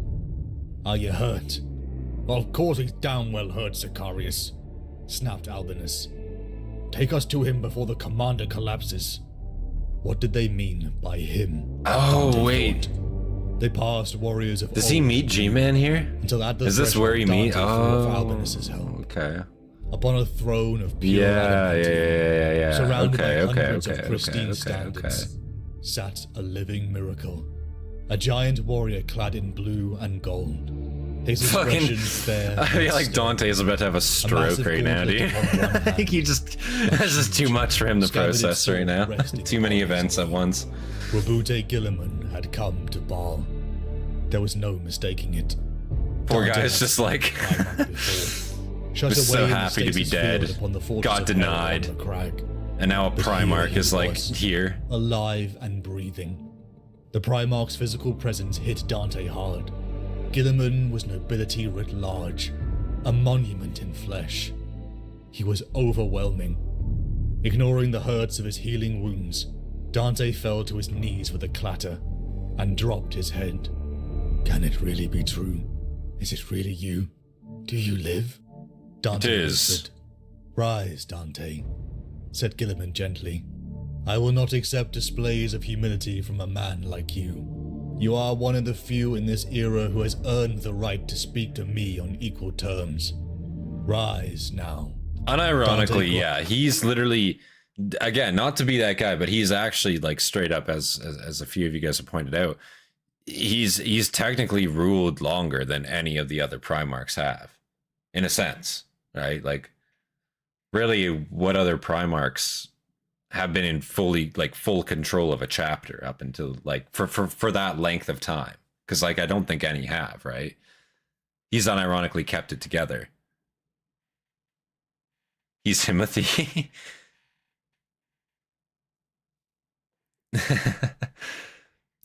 Speaker 5: Are you hurt? Of course he's damn well hurt, Sicarius, snapped Albinus. Take us to him before the commander collapses. What did they mean by him?
Speaker 1: Oh,
Speaker 5: Dante
Speaker 1: wait.
Speaker 5: thought. They passed warriors of
Speaker 1: Does he
Speaker 5: old
Speaker 1: meet G-Man here?
Speaker 5: until at the
Speaker 1: Is this where he
Speaker 5: threshold
Speaker 1: meet?
Speaker 5: Dante threw off
Speaker 1: Oh,
Speaker 5: Albinus's helm.
Speaker 1: okay.
Speaker 5: Upon a throne of pure
Speaker 1: Yeah,
Speaker 5: adamantine, surrounded by
Speaker 1: Okay,
Speaker 5: hundreds of pristine standards, sat a living miracle. A giant warrior clad in blue and gold. His
Speaker 1: Fucking,
Speaker 5: expression fair
Speaker 1: I feel
Speaker 5: and
Speaker 1: like
Speaker 5: stern.
Speaker 1: Dante is about to have a stroke
Speaker 5: massive
Speaker 1: right now,
Speaker 5: gauntlet
Speaker 1: dude.
Speaker 5: upon one
Speaker 1: I think
Speaker 5: hand.
Speaker 1: he just, that's just too much for him to
Speaker 5: Scabbarded
Speaker 1: process right
Speaker 5: sword
Speaker 1: now.
Speaker 5: resting
Speaker 1: Too many
Speaker 5: upon his
Speaker 1: events at
Speaker 5: knee.
Speaker 1: once.
Speaker 5: Rabute Gilliman had come to Baal. There was no mistaking it.
Speaker 1: Poor
Speaker 5: Dante
Speaker 1: guy's
Speaker 5: had
Speaker 1: just like,
Speaker 5: climbed up before. Shut
Speaker 1: was
Speaker 5: away
Speaker 1: so
Speaker 5: in the
Speaker 1: happy to be
Speaker 5: stasis
Speaker 1: dead.
Speaker 5: field upon the fortress
Speaker 1: Got
Speaker 5: of
Speaker 1: denied.
Speaker 5: Hell on the crag.
Speaker 1: and now a
Speaker 5: But
Speaker 1: Primarch
Speaker 5: here
Speaker 1: is
Speaker 5: he
Speaker 1: like
Speaker 5: was.
Speaker 1: here.
Speaker 5: Alive and breathing. The Primarch's physical presence hit Dante hard. Gilliman was nobility writ large, a monument in flesh. He was overwhelming. Ignoring the hurts of his healing wounds, Dante fell to his knees with a clatter and dropped his head. Can it really be true? Is it really you? Do you live? Dante
Speaker 1: It is.
Speaker 5: whispered. Rise, Dante, said Gilliman gently. I will not accept displays of humility from a man like you. You are one of the few in this era who has earned the right to speak to me on equal terms. Rise now.
Speaker 1: Unironically,
Speaker 5: Dante
Speaker 1: yeah, he's literally, again, not to be that guy, but he's actually like straight up, as a few of you guys have pointed out, he's technically ruled longer than any of the other Primarchs have, in a sense. right? Like, really, what other Primarchs have been in full control of a chapter up until like for that length of time? Because like I don't think any have, right? He's unironically kept it together. He's Timothy.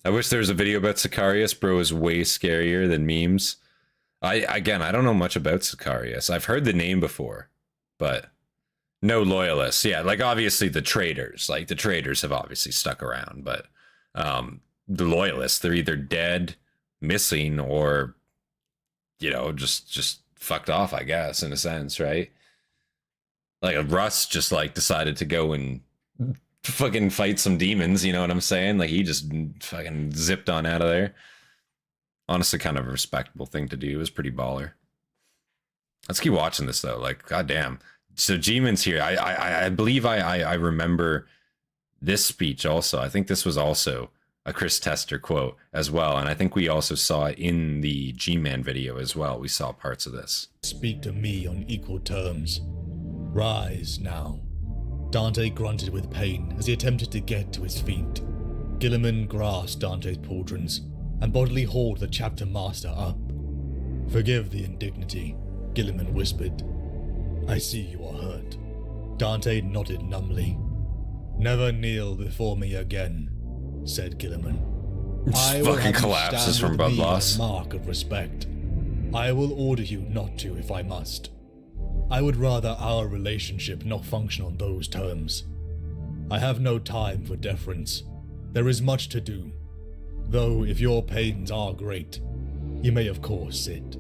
Speaker 1: I wish there was a video about Sicarius. Bro is way scarier than memes. I don't know much about Sicarius. I've heard the name before, but no loyalists. Yeah, like obviously the traitors. Like the traitors have obviously stuck around, but the loyalists, they're either dead, missing, or you know, just fucked off, I guess, in a sense, right? Like Russ just like decided to go and fucking fight some demons, you know what I'm saying? Like he just fucking zipped on out of there. Honestly, kind of a respectable thing to do. It was pretty baller. Let's keep watching this though. Like, goddamn. So G-Man's here. I believe I remember this speech also. I think this was also a Chris Tester quote as well. And I think we also saw it in the G-Man video as well. We saw parts of this.
Speaker 5: Speak to me on equal terms. Rise now. Dante grunted with pain as he attempted to get to his feet. Guilliman grasped Dante's pauldrons and bodily hauled the chapter master up. Forgive the indignity, Guilliman whispered. I see you are hurt. Dante nodded numbly. Never kneel before me again, said Guilliman. I will
Speaker 1: fucking
Speaker 5: have you
Speaker 1: collapses
Speaker 5: stand
Speaker 1: from
Speaker 5: with me
Speaker 1: blood
Speaker 5: as
Speaker 1: loss.
Speaker 5: a mark of respect. I will order you not to if I must. I would rather our relationship not function on those terms. I have no time for deference. There is much to do. Though if your pains are great, you may of course sit,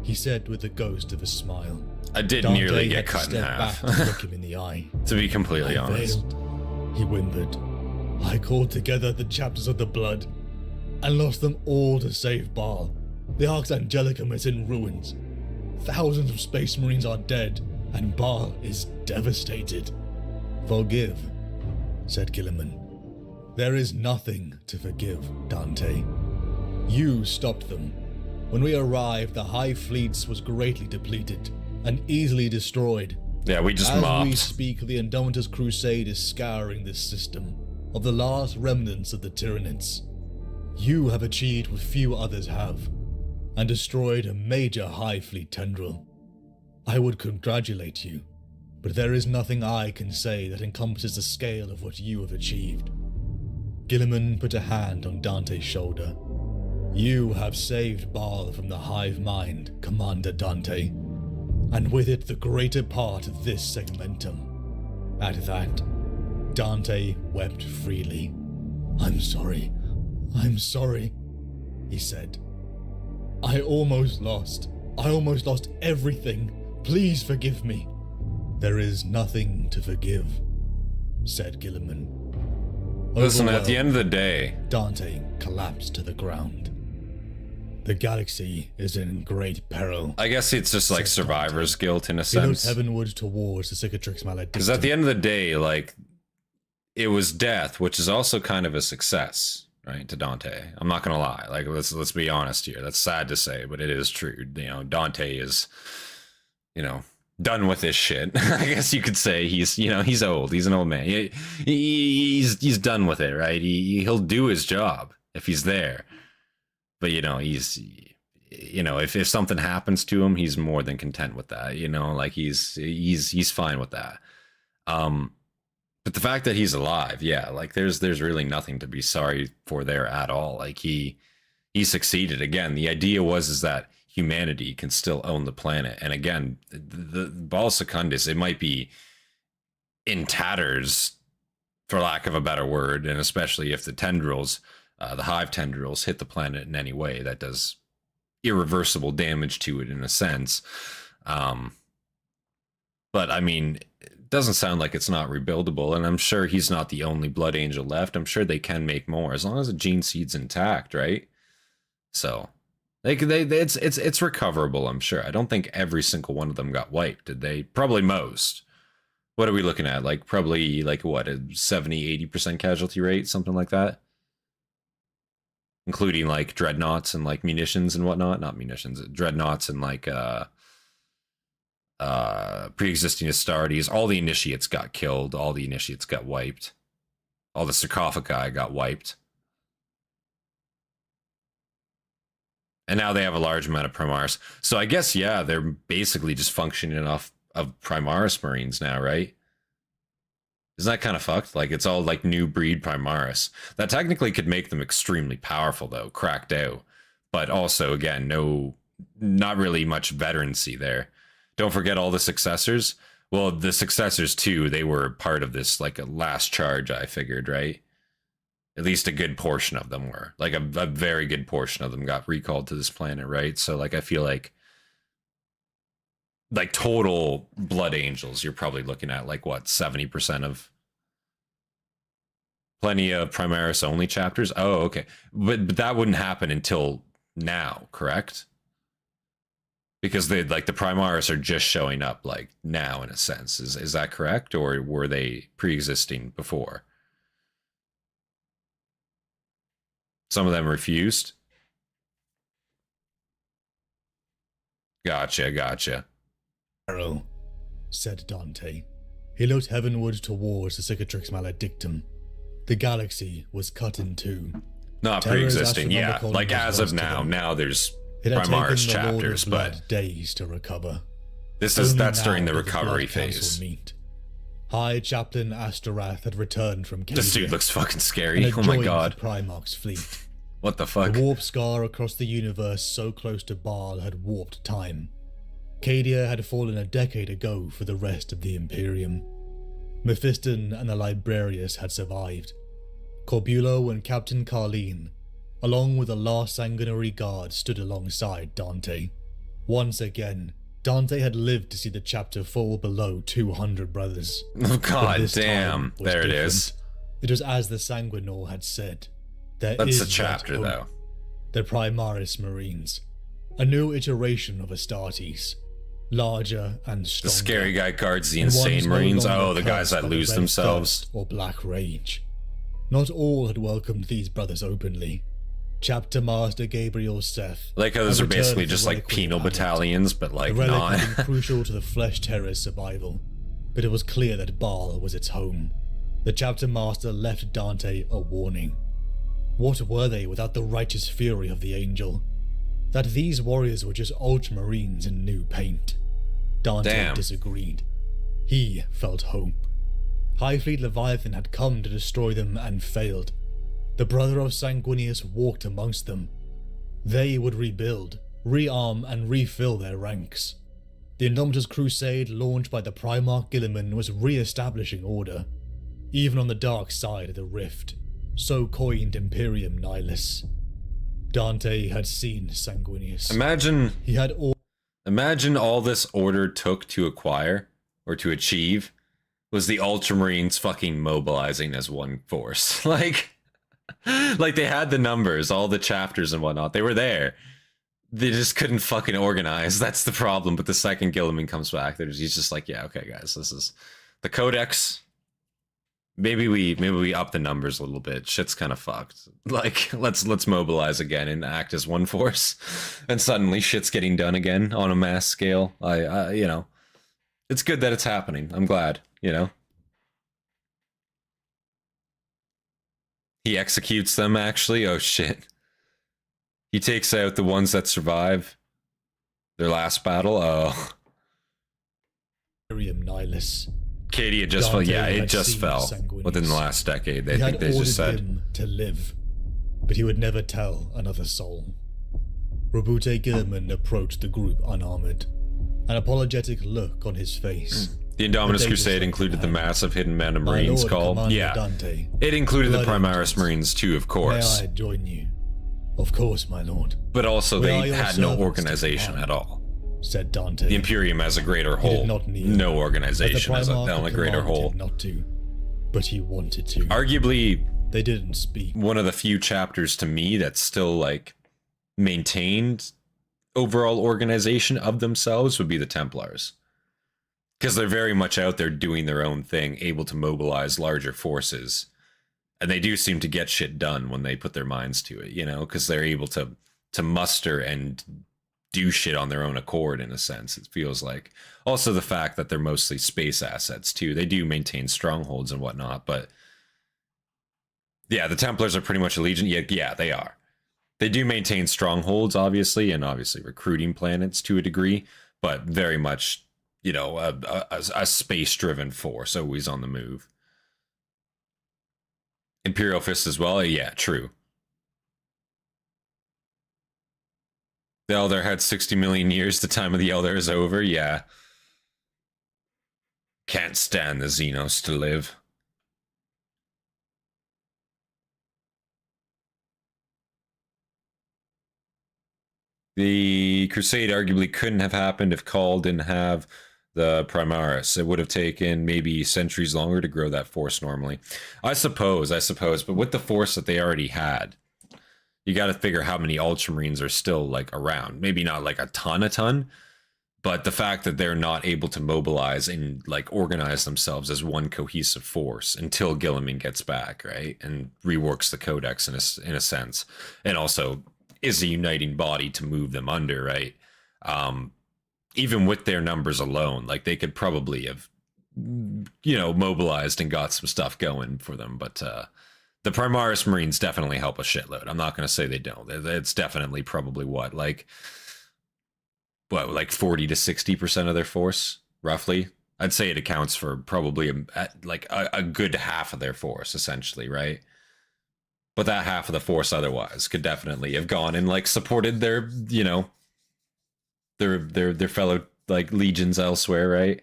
Speaker 5: he said with the ghost of a smile.
Speaker 1: I did
Speaker 5: Dante
Speaker 1: nearly
Speaker 5: had
Speaker 1: get
Speaker 5: to
Speaker 1: cut in
Speaker 5: step
Speaker 1: half.
Speaker 5: back to look him in the eye.
Speaker 1: To be completely
Speaker 5: I
Speaker 1: honest.
Speaker 5: failed, he whimpered. I called together the chapters of the blood and lost them all to save Baal. The Arx Angelicum is in ruins. Thousands of space marines are dead, and Baal is devastated. Forgive, said Guilliman. There is nothing to forgive, Dante. You stopped them. When we arrived, the High Fleets was greatly depleted and easily destroyed.
Speaker 1: Yeah, we just
Speaker 5: As
Speaker 1: mopped.
Speaker 5: we speak, the Indomitus Crusade is scouring this system of the last remnants of the Tyranids. You have achieved what few others have, and destroyed a major High Fleet tendril. I would congratulate you, but there is nothing I can say that encompasses the scale of what you have achieved. Guilliman put a hand on Dante's shoulder. You have saved Baal from the hive mind, Commander Dante, and with it the greater part of this segmentum. At that, Dante wept freely. I'm sorry, he said. I almost lost everything. Please forgive me. There is nothing to forgive, said Guilliman.
Speaker 1: Listen, at the end of the day,
Speaker 5: Dante collapsed to the ground. The galaxy is in great peril.
Speaker 1: I guess it's just like
Speaker 5: said
Speaker 1: survivor's
Speaker 5: Dante.
Speaker 1: guilt in a
Speaker 5: He looked
Speaker 1: sense.
Speaker 5: heavenward towards the cicatrix maledictum.
Speaker 1: Because at the end of the day, like, it was death, which is also kind of a success, right, to Dante. I'm not gonna lie. Like, let's be honest here. That's sad to say, but it is true. You know, Dante is, you know, done with this shit. I guess you could say he's, you know, he's old. He's an old man. He's done with it, right? He'll do his job if he's there. But you know, if something happens to him, he's more than content with that. You know, like he's fine with that. But the fact that he's alive, yeah, like there's really nothing to be sorry for there at all. Like he succeeded again. The idea is that humanity can still own the planet. And again, the Baal Secundus, it might be in tatters, for lack of a better word, and especially if the tendrils, the hive tendrils, hit the planet in any way, that does irreversible damage to it in a sense. But I mean, it doesn't sound like it's not rebuildable, and I'm sure he's not the only Blood Angel left. I'm sure they can make more as long as the gene seed's intact, right? So it's recoverable, I'm sure. I don't think every single one of them got wiped, did they? Probably most. What are we looking at? Like probably like what, a 70-80% casualty rate, something like that? Including like dreadnoughts and like munitions and whatnot. Not munitions, dreadnoughts and like pre-existing Astartes. All the initiates got killed. All the initiates got wiped. All the sarcophagi got wiped. And now they have a large amount of Primaris. So I guess, yeah, they're basically just functioning off of Primaris Marines now, right? Isn't that kind of fucked? Like, it's all like new breed Primaris. That technically could make them extremely powerful, though, cracked out. But also, again, not really much veterancy there. Don't forget all the successors. Well, the successors, too, they were part of this, like, a last charge, I figured, right? At least a good portion of them were. Like, a very good portion of them got recalled to this planet, right? So, like, I feel like total Blood Angels, you're probably looking at, like, what, 70% of... Plenty of Primaris-only chapters? Oh, okay. But that wouldn't happen until now, correct? Because the Primaris are just showing up, like, now, in a sense. Is that correct? Or were they pre-existing before? Some of them refused. Gotcha.
Speaker 5: Arrow, said Dante. He looked heavenward towards the Cicatrix Maledictum. The galaxy was cut in two.
Speaker 1: Not
Speaker 5: Terra's
Speaker 1: pre-existing, yeah.
Speaker 5: astronomical
Speaker 1: Like, as of now.
Speaker 5: velocity.
Speaker 1: Now there's
Speaker 5: It had
Speaker 1: Primaris
Speaker 5: taken the Lord
Speaker 1: chapters,
Speaker 5: of Blood
Speaker 1: but
Speaker 5: days to recover.
Speaker 1: that's
Speaker 5: Only
Speaker 1: during
Speaker 5: now
Speaker 1: the
Speaker 5: did
Speaker 1: recovery
Speaker 5: Blood Council
Speaker 1: phase.
Speaker 5: meet. High Chaplain Astarath had returned from Cadia
Speaker 1: This dude looks fucking
Speaker 5: and
Speaker 1: scary.
Speaker 5: had
Speaker 1: Oh my
Speaker 5: joined
Speaker 1: god.
Speaker 5: the Primarch's fleet.
Speaker 1: What the fuck?
Speaker 5: The warp scar across the universe so close to Baal had warped time. Cadia had fallen a decade ago for the rest of the Imperium. Mephiston and the Librarius had survived. Corbulo and Captain Carleen, along with the last sanguinary guard, stood alongside Dante. Once again, Dante had lived to see the chapter fall below 200 brothers.
Speaker 1: Oh
Speaker 5: But
Speaker 1: god
Speaker 5: this
Speaker 1: damn.
Speaker 5: time was
Speaker 1: There it
Speaker 5: different.
Speaker 1: is.
Speaker 5: It was as the Sanguinor had said. There
Speaker 1: That's
Speaker 5: is
Speaker 1: the
Speaker 5: that
Speaker 1: chapter,
Speaker 5: hope.
Speaker 1: though.
Speaker 5: The Primaris Marines. A new iteration of Astartes. Larger and
Speaker 1: The
Speaker 5: stronger.
Speaker 1: scary guy guards the
Speaker 5: And ones
Speaker 1: insane
Speaker 5: no
Speaker 1: Marines.
Speaker 5: longer
Speaker 1: Oh, the guys
Speaker 5: cursed
Speaker 1: that
Speaker 5: by the
Speaker 1: lose
Speaker 5: red
Speaker 1: themselves.
Speaker 5: thirst or black rage. Not all had welcomed these brothers openly. Chapter Master Gabriel Seth.
Speaker 1: Like how those
Speaker 5: had
Speaker 1: are basically
Speaker 5: returned
Speaker 1: just
Speaker 5: the
Speaker 1: like
Speaker 5: relic with
Speaker 1: penal
Speaker 5: Planet.
Speaker 1: battalions, but like
Speaker 5: The relic
Speaker 1: not.
Speaker 5: had been crucial to the Flesh Terror's survival, but it was clear that Baal was its home. The chapter master left Dante a warning. What were they without the righteous fury of the angel? That these warriors were just ultramarines in new paint. Dante
Speaker 1: Damn.
Speaker 5: disagreed. He felt hope. High Fleet Leviathan had come to destroy them and failed. The brother of Sanguinius walked amongst them. They would rebuild, rearm and refill their ranks. The Indomitus Crusade launched by the Primarch Guilliman was re-establishing order, even on the dark side of the rift, so coined Imperium Nihilus. Dante had seen Sanguinius. He had
Speaker 1: Imagine all this order took to acquire, or to achieve, was the Ultramarines fucking mobilizing as one force. Like they had the numbers, all the chapters and whatnot. They were there. They just couldn't fucking organize. That's the problem. But the second Guilliman comes back, he's just like, yeah, okay, guys, this is the Codex. Maybe we up the numbers a little bit. Shit's kind of fucked. Like, let's mobilize again and act as one force. And suddenly shit's getting done again on a mass scale. I you know, it's good that it's happening. I'm glad, you know. He executes them, actually. Oh, shit. He takes out the ones that survive their last battle. Oh.
Speaker 5: Imperium Nihilus.
Speaker 1: Cadia just fell.
Speaker 5: Dante
Speaker 1: Yeah, it
Speaker 5: had
Speaker 1: just
Speaker 5: seen
Speaker 1: fell
Speaker 5: Sanguinius.
Speaker 1: within the last decade.
Speaker 5: He
Speaker 1: I
Speaker 5: had
Speaker 1: think they
Speaker 5: ordered
Speaker 1: just said.
Speaker 5: him to live, but he would never tell another soul. Robute Guilliman approached the group unarmored, an apologetic look on his face.
Speaker 1: The
Speaker 5: The
Speaker 1: Indomitus
Speaker 5: data
Speaker 1: Crusade
Speaker 5: set
Speaker 1: included the
Speaker 5: behind.
Speaker 1: massive hidden amount of
Speaker 5: My
Speaker 1: Marines
Speaker 5: Lord
Speaker 1: called.
Speaker 5: Commander
Speaker 1: Yeah,
Speaker 5: Dante,
Speaker 1: it included the
Speaker 5: Blood
Speaker 1: Primaris
Speaker 5: Angels.
Speaker 1: Marines too, of course.
Speaker 5: May I join you? Of course, my lord,
Speaker 1: But also
Speaker 5: We
Speaker 1: they
Speaker 5: are your
Speaker 1: had no
Speaker 5: servants to
Speaker 1: organization
Speaker 5: command.
Speaker 1: at all.
Speaker 5: said Dante.
Speaker 1: The Imperium as a greater
Speaker 5: He did
Speaker 1: whole,
Speaker 5: not need
Speaker 1: no
Speaker 5: as
Speaker 1: organization
Speaker 5: the
Speaker 1: as
Speaker 5: Primarch
Speaker 1: on a
Speaker 5: had
Speaker 1: greater
Speaker 5: commanded
Speaker 1: whole.
Speaker 5: him not to, but he wanted to.
Speaker 1: Arguably,
Speaker 5: They didn't speak.
Speaker 1: one of the few chapters to me that still like maintained overall organization of themselves would be the Templars, because they're very much out there doing their own thing, able to mobilize larger forces, and they do seem to get shit done when they put their minds to it, you know, because they're able to muster and do shit on their own accord, in a sense, it feels like. Also the fact that they're mostly space assets too. They do maintain strongholds and whatnot, but yeah, the Templars are pretty much a legion. Yeah, they are. They do maintain strongholds, obviously, and obviously recruiting planets to a degree, but very much, you know, a space-driven force, always on the move. Imperial Fist as well? Yeah, true. The Elder had 60 million years. The time of the Elder is over. Yeah. Can't stand the Xenos to live. The Crusade arguably couldn't have happened if Call didn't have the Primaris. It would have taken maybe centuries longer to grow that force normally. I suppose, but with the force that they already had, you got to figure how many Ultramarines are still like around. Maybe not like a ton, but the fact that they're not able to mobilize and like organize themselves as one cohesive force until Guilliman gets back, right? And reworks the Codex in a sense. And also is a uniting body to move them under, right? Even with their numbers alone, like they could probably have, you know, mobilized and got some stuff going for them. But the Primaris Marines definitely help a shitload. I'm not going to say they don't. It's definitely probably like 40 to 60% of their force, roughly. I'd say it accounts for probably a good half of their force, essentially, right? But that half of the force otherwise could definitely have gone and like supported their, you know, their fellow like legions elsewhere, right?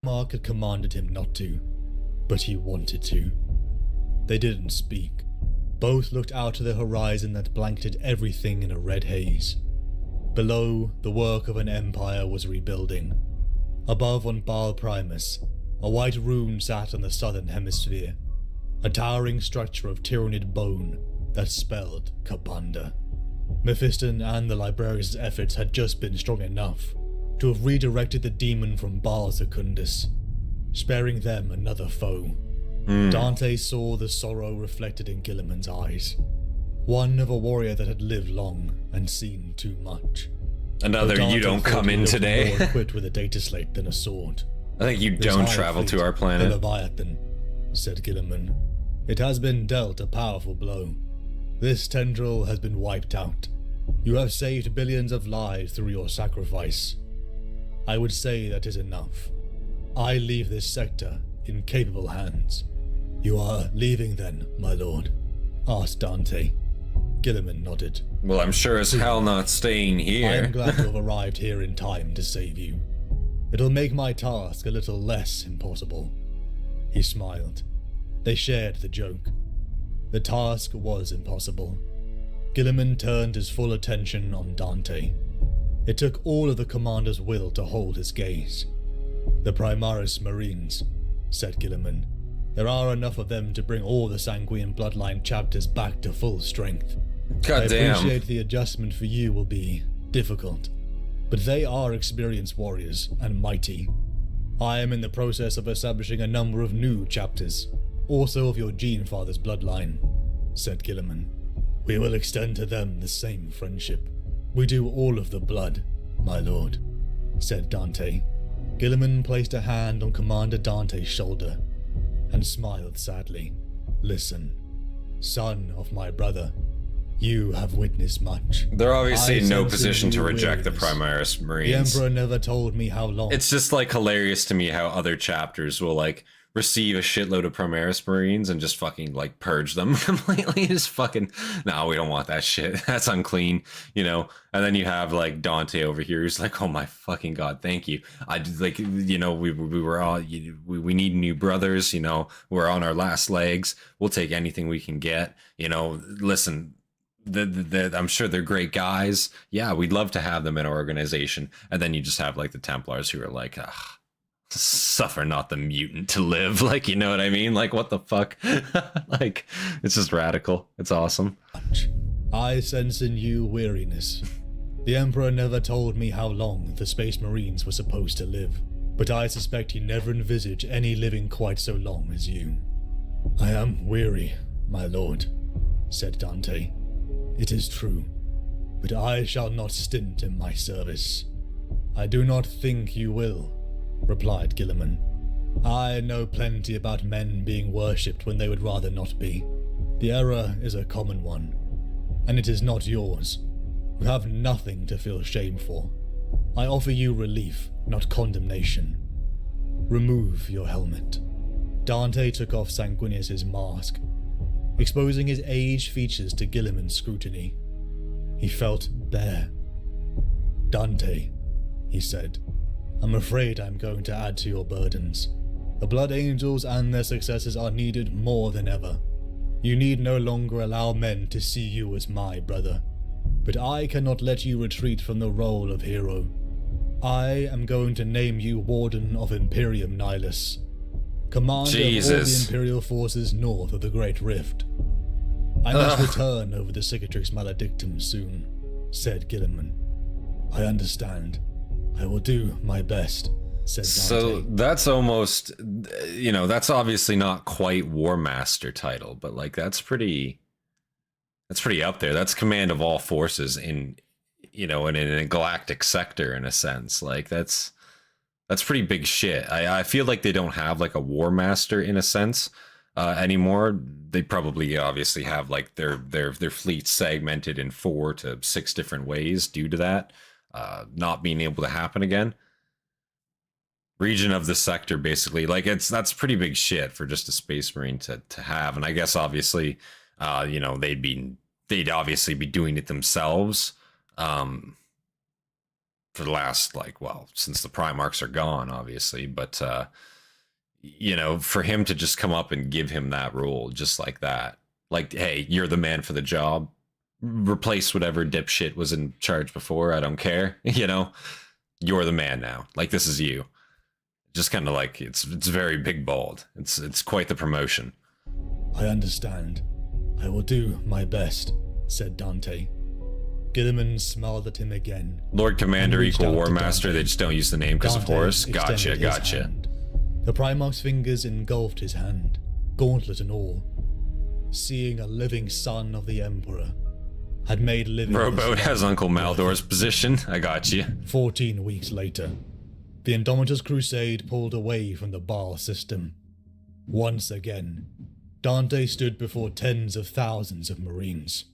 Speaker 5: Mark had commanded him not to, but he wanted to. They didn't speak. Both looked out to the horizon that blanketed everything in a red haze. Below, the work of an empire was rebuilding. Above on Baal Primus, a white rune sat on the southern hemisphere, a towering structure of tyrannid bone that spelled Kabanda. Mephiston and the librarian's efforts had just been strong enough to have redirected the demon from Baal Secundus, sparing them another foe. Dante saw the sorrow reflected in Guilliman's eyes, one of a warrior that had lived long and seen too much.
Speaker 1: Another you don't come in today.
Speaker 5: More equipped with a data slate than a sword.
Speaker 1: I think you don't travel to our planet.
Speaker 5: The Leviathan, said Guilliman. It has been dealt a powerful blow. This tendril has been wiped out. You have saved billions of lives through your sacrifice. I would say that is enough. I leave this sector in capable hands. You are leaving then, my lord? Asked Dante. Guilliman nodded.
Speaker 1: Well, I'm sure as hell not staying here.
Speaker 5: I am glad to have arrived here in time to save you. It'll make my task a little less impossible. He smiled. They shared the joke. The task was impossible. Guilliman turned his full attention on Dante. It took all of the commander's will to hold his gaze. The Primaris Marines, said Guilliman. There are enough of them to bring all the Sanguine Bloodline chapters back to full strength.
Speaker 1: Goddamn.
Speaker 5: I appreciate the adjustment for you will be difficult, but they are experienced warriors and mighty. I am in the process of establishing a number of new chapters, also of your Gene Father's bloodline, said Guilliman. We will extend to them the same friendship. We do all of the blood, my lord, said Dante. Guilliman placed a hand on Commander Dante's shoulder and smiled sadly. Listen, son of my brother, you have witnessed much.
Speaker 1: They're obviously in no position to
Speaker 5: weariness.
Speaker 1: reject the Primaris Marines.
Speaker 5: The Emperor never told me how long.
Speaker 1: It's just like hilarious to me how other chapters will like receive a shitload of Primaris Marines and just fucking like purge them completely. Just fucking, no, we don't want that shit. That's unclean, you know. And then you have like Dante over here who's like, oh my fucking god, thank you. I like, you know, we were all, we need new brothers, you know, we're on our last legs. We'll take anything we can get, you know. Listen, I'm sure they're great guys. Yeah, we'd love to have them in our organization. And then you just have like the Templars who are like, suffer not the mutant to live. Like, you know what I mean? Like, what the fuck? Like, it's just radical. It's awesome.
Speaker 5: I sense in you weariness. The Emperor never told me how long the Space Marines were supposed to live, but I suspect he never envisaged any living quite so long as you. I am weary, my lord, said Dante. It is true. but I shall not stint in my service. I do not think you will, replied Guilliman. I know plenty about men being worshipped when they would rather not be. The error is a common one, and it is not yours. You have nothing to feel shame for. I offer you relief, not condemnation. Remove your helmet. Dante took off Sanguinius's mask, exposing his aged features to Guilliman's scrutiny. He felt bare. Dante, he said, I'm afraid I'm going to add to your burdens. The Blood Angels and their successors are needed more than ever. You need no longer allow men to see you as my brother, but I cannot let you retreat from the role of hero. I am going to name you Warden of Imperium Nihilus, commander of all the Imperial forces north of the Great Rift. I must return over the Cicatrix Maledictum soon, said Guilliman. I understand. I will do my best, said Dante.
Speaker 1: So that's almost, that's obviously not quite War Master title, but like that's pretty up there. That's command of all forces in a galactic sector in a sense. Like that's pretty big shit. I feel like they don't have like a War Master in a sense anymore. They probably obviously have like their fleet segmented in 4 to 6 different ways due to that not being able to happen again. Region of the sector, basically, like that's pretty big shit for just a Space Marine to have. And I guess obviously they'd obviously be doing it themselves for the last since the Primarchs are gone, obviously, but for him to just come up and give him that role just like that, like, hey, you're the man for the job, replace whatever dipshit was in charge before, I don't care, you're the man now, like this is you. Just kind of like it's very big bold. It's quite the promotion.
Speaker 5: I understand. I will do my best, said Dante. Guilliman smiled at him again.
Speaker 1: Lord Commander equal War Master, they just don't use the name because of Horus. Gotcha.
Speaker 5: The Primarch's fingers engulfed his hand, gauntlet and all. Seeing a living son of the Emperor had made living...
Speaker 1: Rowboat has Uncle Maldor's position. I got you.
Speaker 5: 14 weeks later, the Indomitus Crusade pulled away from the Baal system. Once again, Dante stood before tens of thousands of Marines.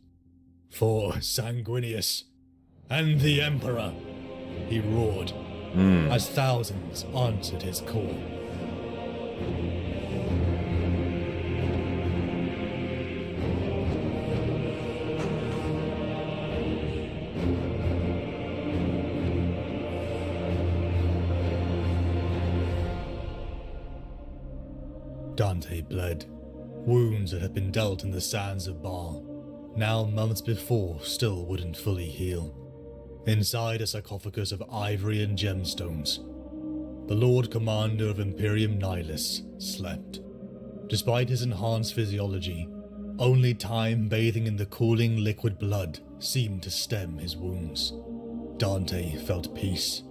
Speaker 5: For Sanguinius and the Emperor, he roared, as thousands answered his call. Dante bled. Wounds that had been dealt in the sands of Baal, now months before, still wouldn't fully heal. Inside a sarcophagus of ivory and gemstones, the Lord Commander of Imperium Nihilus slept. Despite his enhanced physiology, only time bathing in the cooling liquid blood seemed to stem his wounds. Dante felt peace,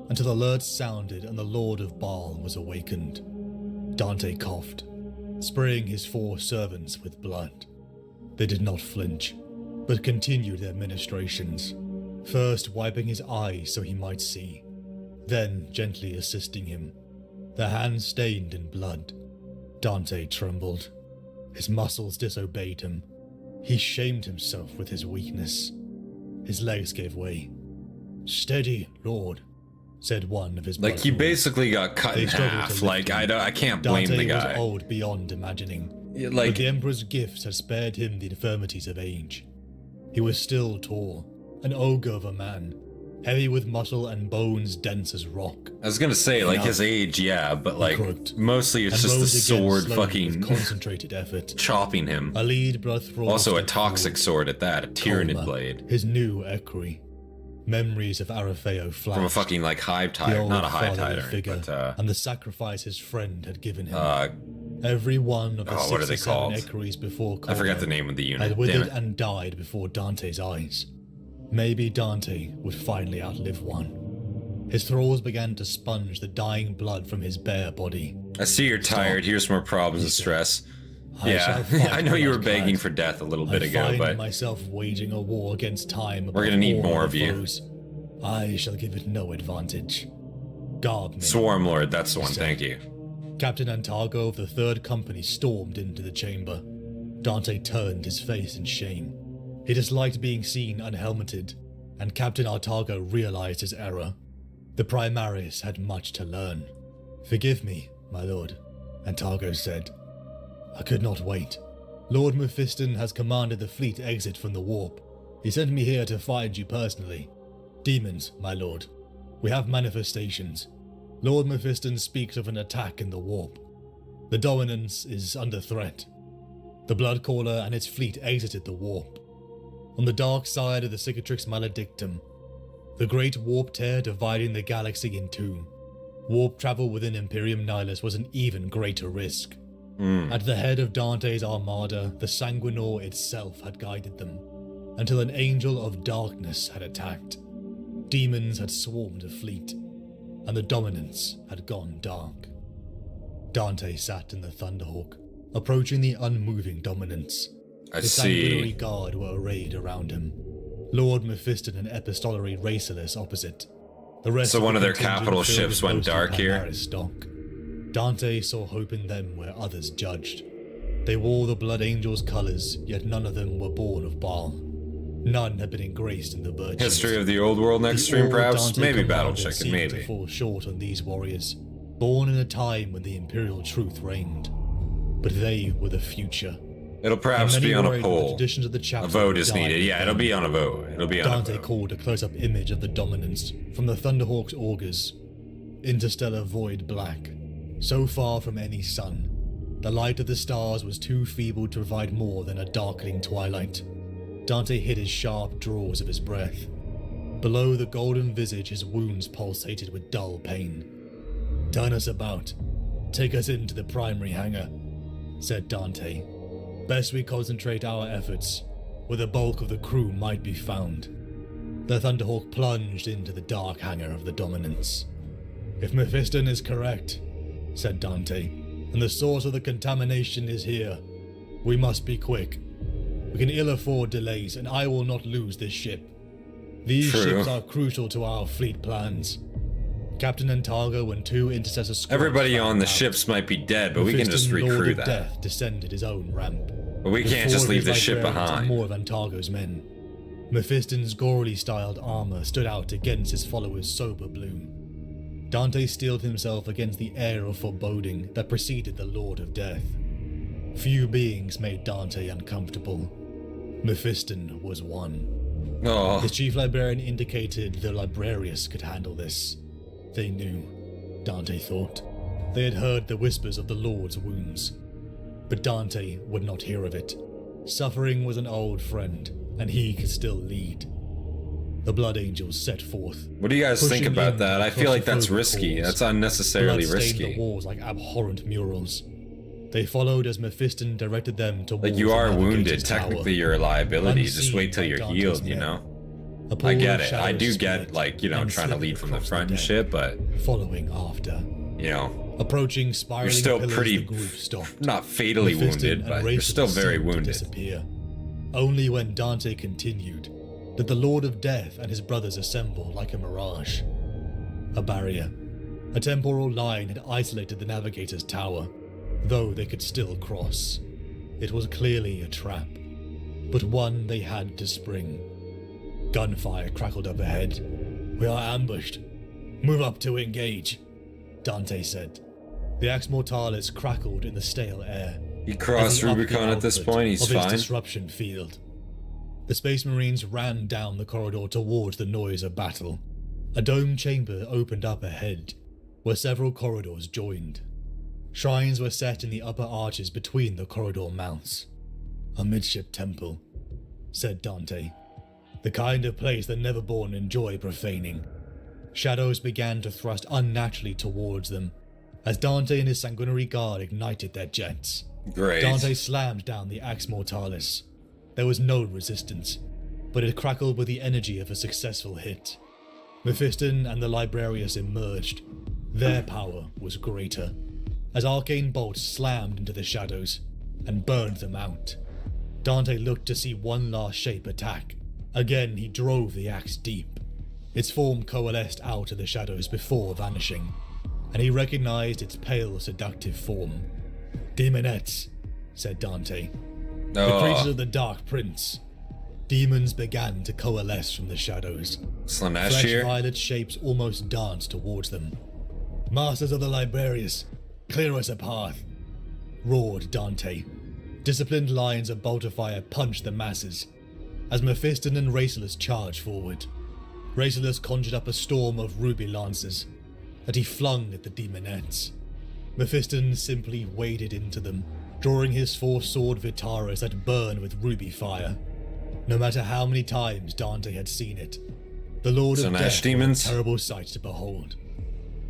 Speaker 5: until alerts sounded and the Lord of Baal was awakened. Dante coughed, spraying his 4 servants with blood. They did not flinch, but continued their ministrations, first wiping his eyes so he might see, then gently assisting him, their hands stained in blood. Dante trembled. His muscles disobeyed him. He shamed himself with his weakness. His legs gave way. "Steady, Lord," said one of his
Speaker 1: like he basically got cut in half. Like I can't blame the guy.
Speaker 5: Dante was old beyond imagining. But the Emperor's gifts had spared him the infirmities of age. He was still tall, an ogre of a man, heavy with muscle and bones dense as rock.
Speaker 1: I was gonna say, like, his age, yeah, but like mostly it's just the sword fucking
Speaker 5: concentrated effort,
Speaker 1: chopping him.
Speaker 5: A lead blood throb.
Speaker 1: Also a toxic sword at that, a Tyranid blade.
Speaker 5: His new equerry. Memories of Arafeo flashed.
Speaker 1: From a fucking like hive tide, not a hive tide, but
Speaker 5: and the sacrifice his friend had given him. Every one of the 6 or 7 equerries before Coldo
Speaker 1: I forgot the name of the unit.
Speaker 5: had withered and died before Dante's eyes. Maybe Dante would finally outlive one. His thralls began to sponge the dying blood from his bare body.
Speaker 1: I see you're tired. Here's more problems and stress. Yeah, I know you were begging for death a little bit ago,
Speaker 5: I
Speaker 1: but
Speaker 5: find myself waging a war against time.
Speaker 1: we're gonna need more of you.
Speaker 5: I shall give it no advantage. Guard me.
Speaker 1: Swarm Lord, that's the one, thank you.
Speaker 5: Captain Antargo of the 3rd Company stormed into the chamber. Dante turned his face in shame. He disliked being seen unhelmeted, and Captain Antargo realized his error. The Primaris had much to learn. Forgive me, my lord, Antargo said. I could not wait. Lord Mephiston has commanded the fleet exit from the warp. He sent me here to find you personally. Demons, my lord. We have manifestations. Lord Mephiston speaks of an attack in the warp. The Dominance is under threat. The Bloodcaller and its fleet exited the warp. On the dark side of the Cicatrix Maledictum, the great warp tear dividing the galaxy in two, warp travel within Imperium Nihilus was an even greater risk. At the head of Dante's armada, the Sanguinor itself had guided them, until an angel of darkness had attacked. Demons had swarmed the fleet, and the Dominance had gone dark. Dante sat in the Thunderhawk, approaching the unmoving Dominance.
Speaker 1: I
Speaker 5: The
Speaker 1: see.
Speaker 5: Sanguinary Guard were arrayed around him. Lord Mephiston and Epistolary Racilis opposite. The rest
Speaker 1: So one
Speaker 5: the
Speaker 1: of their
Speaker 5: contingent
Speaker 1: capital
Speaker 5: filled
Speaker 1: ships
Speaker 5: with
Speaker 1: went
Speaker 5: mostly
Speaker 1: dark here?
Speaker 5: Primaris stock. Dante saw hope in them where others judged. They wore the Blood Angel's colours, yet none of them were born of Baal. None had been engraced in the virtues.
Speaker 1: History of the old world next
Speaker 5: The
Speaker 1: stream,
Speaker 5: all
Speaker 1: perhaps?
Speaker 5: Dante
Speaker 1: Maybe Battle
Speaker 5: commanded
Speaker 1: Chicken,
Speaker 5: seemed
Speaker 1: maybe.
Speaker 5: to fall short on these warriors, born in a time when the Imperial truth reigned. But they were the future.
Speaker 1: It'll perhaps
Speaker 5: Many
Speaker 1: be on a
Speaker 5: worried that the
Speaker 1: poll.
Speaker 5: traditions of the
Speaker 1: A
Speaker 5: chapter
Speaker 1: vote
Speaker 5: would
Speaker 1: is
Speaker 5: die
Speaker 1: needed.
Speaker 5: with
Speaker 1: Yeah,
Speaker 5: them.
Speaker 1: it'll be on a vote. It'll be on a
Speaker 5: Dante
Speaker 1: vote.
Speaker 5: called a close-up image of the Dominance from the Thunderhawk's augers. Interstellar void black, so far from any sun. The light of the stars was too feeble to provide more than a darkening twilight. Dante hid his sharp draws of his breath. Below the golden visage, his wounds pulsated with dull pain. Turn us about. Take us into the primary hangar, said Dante. Best we concentrate our efforts, where the bulk of the crew might be found. The Thunderhawk plunged into the dark hangar of the Dominance. If Mephiston is correct, said Dante, and the source of the contamination is here, we must be quick. We can ill afford delays, and I will not lose this ship. These
Speaker 1: True.
Speaker 5: ships are crucial to our fleet plans. Captain Antargo and 2 intercessor squads
Speaker 1: Everybody on the
Speaker 5: found out.
Speaker 1: ships might be dead, but we can just
Speaker 5: Mephiston, Lord
Speaker 1: recruit
Speaker 5: of
Speaker 1: that.
Speaker 5: Death descended his own ramp.
Speaker 1: But we
Speaker 5: with
Speaker 1: can't
Speaker 5: 4
Speaker 1: just
Speaker 5: of
Speaker 1: leave
Speaker 5: his
Speaker 1: this ship
Speaker 5: librarians and
Speaker 1: behind.
Speaker 5: more of Antargo's men. Mephiston's gorily styled armor stood out against his followers' sober blue. Dante steeled himself against the air of foreboding that preceded the Lord of Death. Few beings made Dante uncomfortable. Mephiston was one.
Speaker 1: Oh,
Speaker 5: His chief librarian indicated the librarius could handle this. They knew, Dante thought. They had heard the whispers of the Lord's wounds. But Dante would not hear of it. Suffering was an old friend, and he could still lead. The Blood Angels set forth.
Speaker 1: what do you guys think
Speaker 5: pushing
Speaker 1: about
Speaker 5: in
Speaker 1: that? I feel like that's
Speaker 5: claustrophobic
Speaker 1: risky.
Speaker 5: halls.
Speaker 1: That's unnecessarily
Speaker 5: Blood stained
Speaker 1: risky.
Speaker 5: the walls like abhorrent murals. They followed as Mephiston directed them towards
Speaker 1: Like, you
Speaker 5: the
Speaker 1: are
Speaker 5: navigator's
Speaker 1: wounded.
Speaker 5: tower.
Speaker 1: Technically, you're a liability. Just
Speaker 5: Unseen
Speaker 1: wait till
Speaker 5: by
Speaker 1: you're
Speaker 5: Dante's
Speaker 1: healed, you
Speaker 5: men.
Speaker 1: know?
Speaker 5: A pool
Speaker 1: I get
Speaker 5: of
Speaker 1: it. I
Speaker 5: shadows
Speaker 1: do
Speaker 5: split
Speaker 1: get, like, you know,
Speaker 5: and
Speaker 1: trying to
Speaker 5: slithered
Speaker 1: lead from the
Speaker 5: across
Speaker 1: front and
Speaker 5: deck,
Speaker 1: shit, but,
Speaker 5: following after.
Speaker 1: you know,
Speaker 5: Approaching spiraling
Speaker 1: still
Speaker 5: pillars,
Speaker 1: pretty-
Speaker 5: the group stopped.
Speaker 1: not fatally
Speaker 5: Mephiston
Speaker 1: wounded,
Speaker 5: and
Speaker 1: but you're still
Speaker 5: Racilis
Speaker 1: very
Speaker 5: seemed to
Speaker 1: wounded.
Speaker 5: disappear. Only when Dante continued did the Lord of Death and his brothers assemble like a mirage. A barrier. A temporal line had isolated the navigator's tower, though they could still cross. It was clearly a trap, but one they had to spring. Gunfire crackled up ahead. We are ambushed. Move up to engage, Dante said. The Ax Mortalis crackled in the stale air.
Speaker 1: He
Speaker 5: as
Speaker 1: crossed
Speaker 5: he upped the
Speaker 1: Rubicon at this
Speaker 5: output
Speaker 1: point, he's
Speaker 5: of his
Speaker 1: fine.
Speaker 5: disruption field. The Space Marines ran down the corridor towards the noise of battle. A dome chamber opened up ahead, where several corridors joined. Shrines were set in the upper arches between the corridor mouths. A midship temple, said Dante. The kind of place the Neverborn enjoy profaning. Shadows began to thrust unnaturally towards them, as Dante and his sanguinary guard ignited their jets.
Speaker 1: Great.
Speaker 5: Dante slammed down the Ax Mortalis. There was no resistance, but it crackled with the energy of a successful hit. Mephiston and the Librarius emerged. Their power was greater. As arcane bolts slammed into the shadows, and burned them out. Dante looked to see one last shape attack. Again he drove the axe deep. Its form coalesced out of the shadows before vanishing, and he recognized its pale, seductive form. "Demonettes," said Dante. "The creatures of the Dark Prince." Demons began to coalesce from the shadows.
Speaker 1: Slanesh
Speaker 5: Fresh
Speaker 1: here.
Speaker 5: violet shapes almost danced towards them. "Masters of the Librarius, clear us a path," roared Dante. Disciplined lines of bolter fire punched the masses as Mephiston and Racelus charged forward. Racelus conjured up a storm of ruby lances that he flung at the demonettes. Mephiston simply waded into them, drawing his four-sword Vitaras that burned with ruby fire. No matter how many times Dante had seen it, the Lord of
Speaker 1: Slanesh
Speaker 5: Death
Speaker 1: demons.
Speaker 5: was a terrible sight to behold.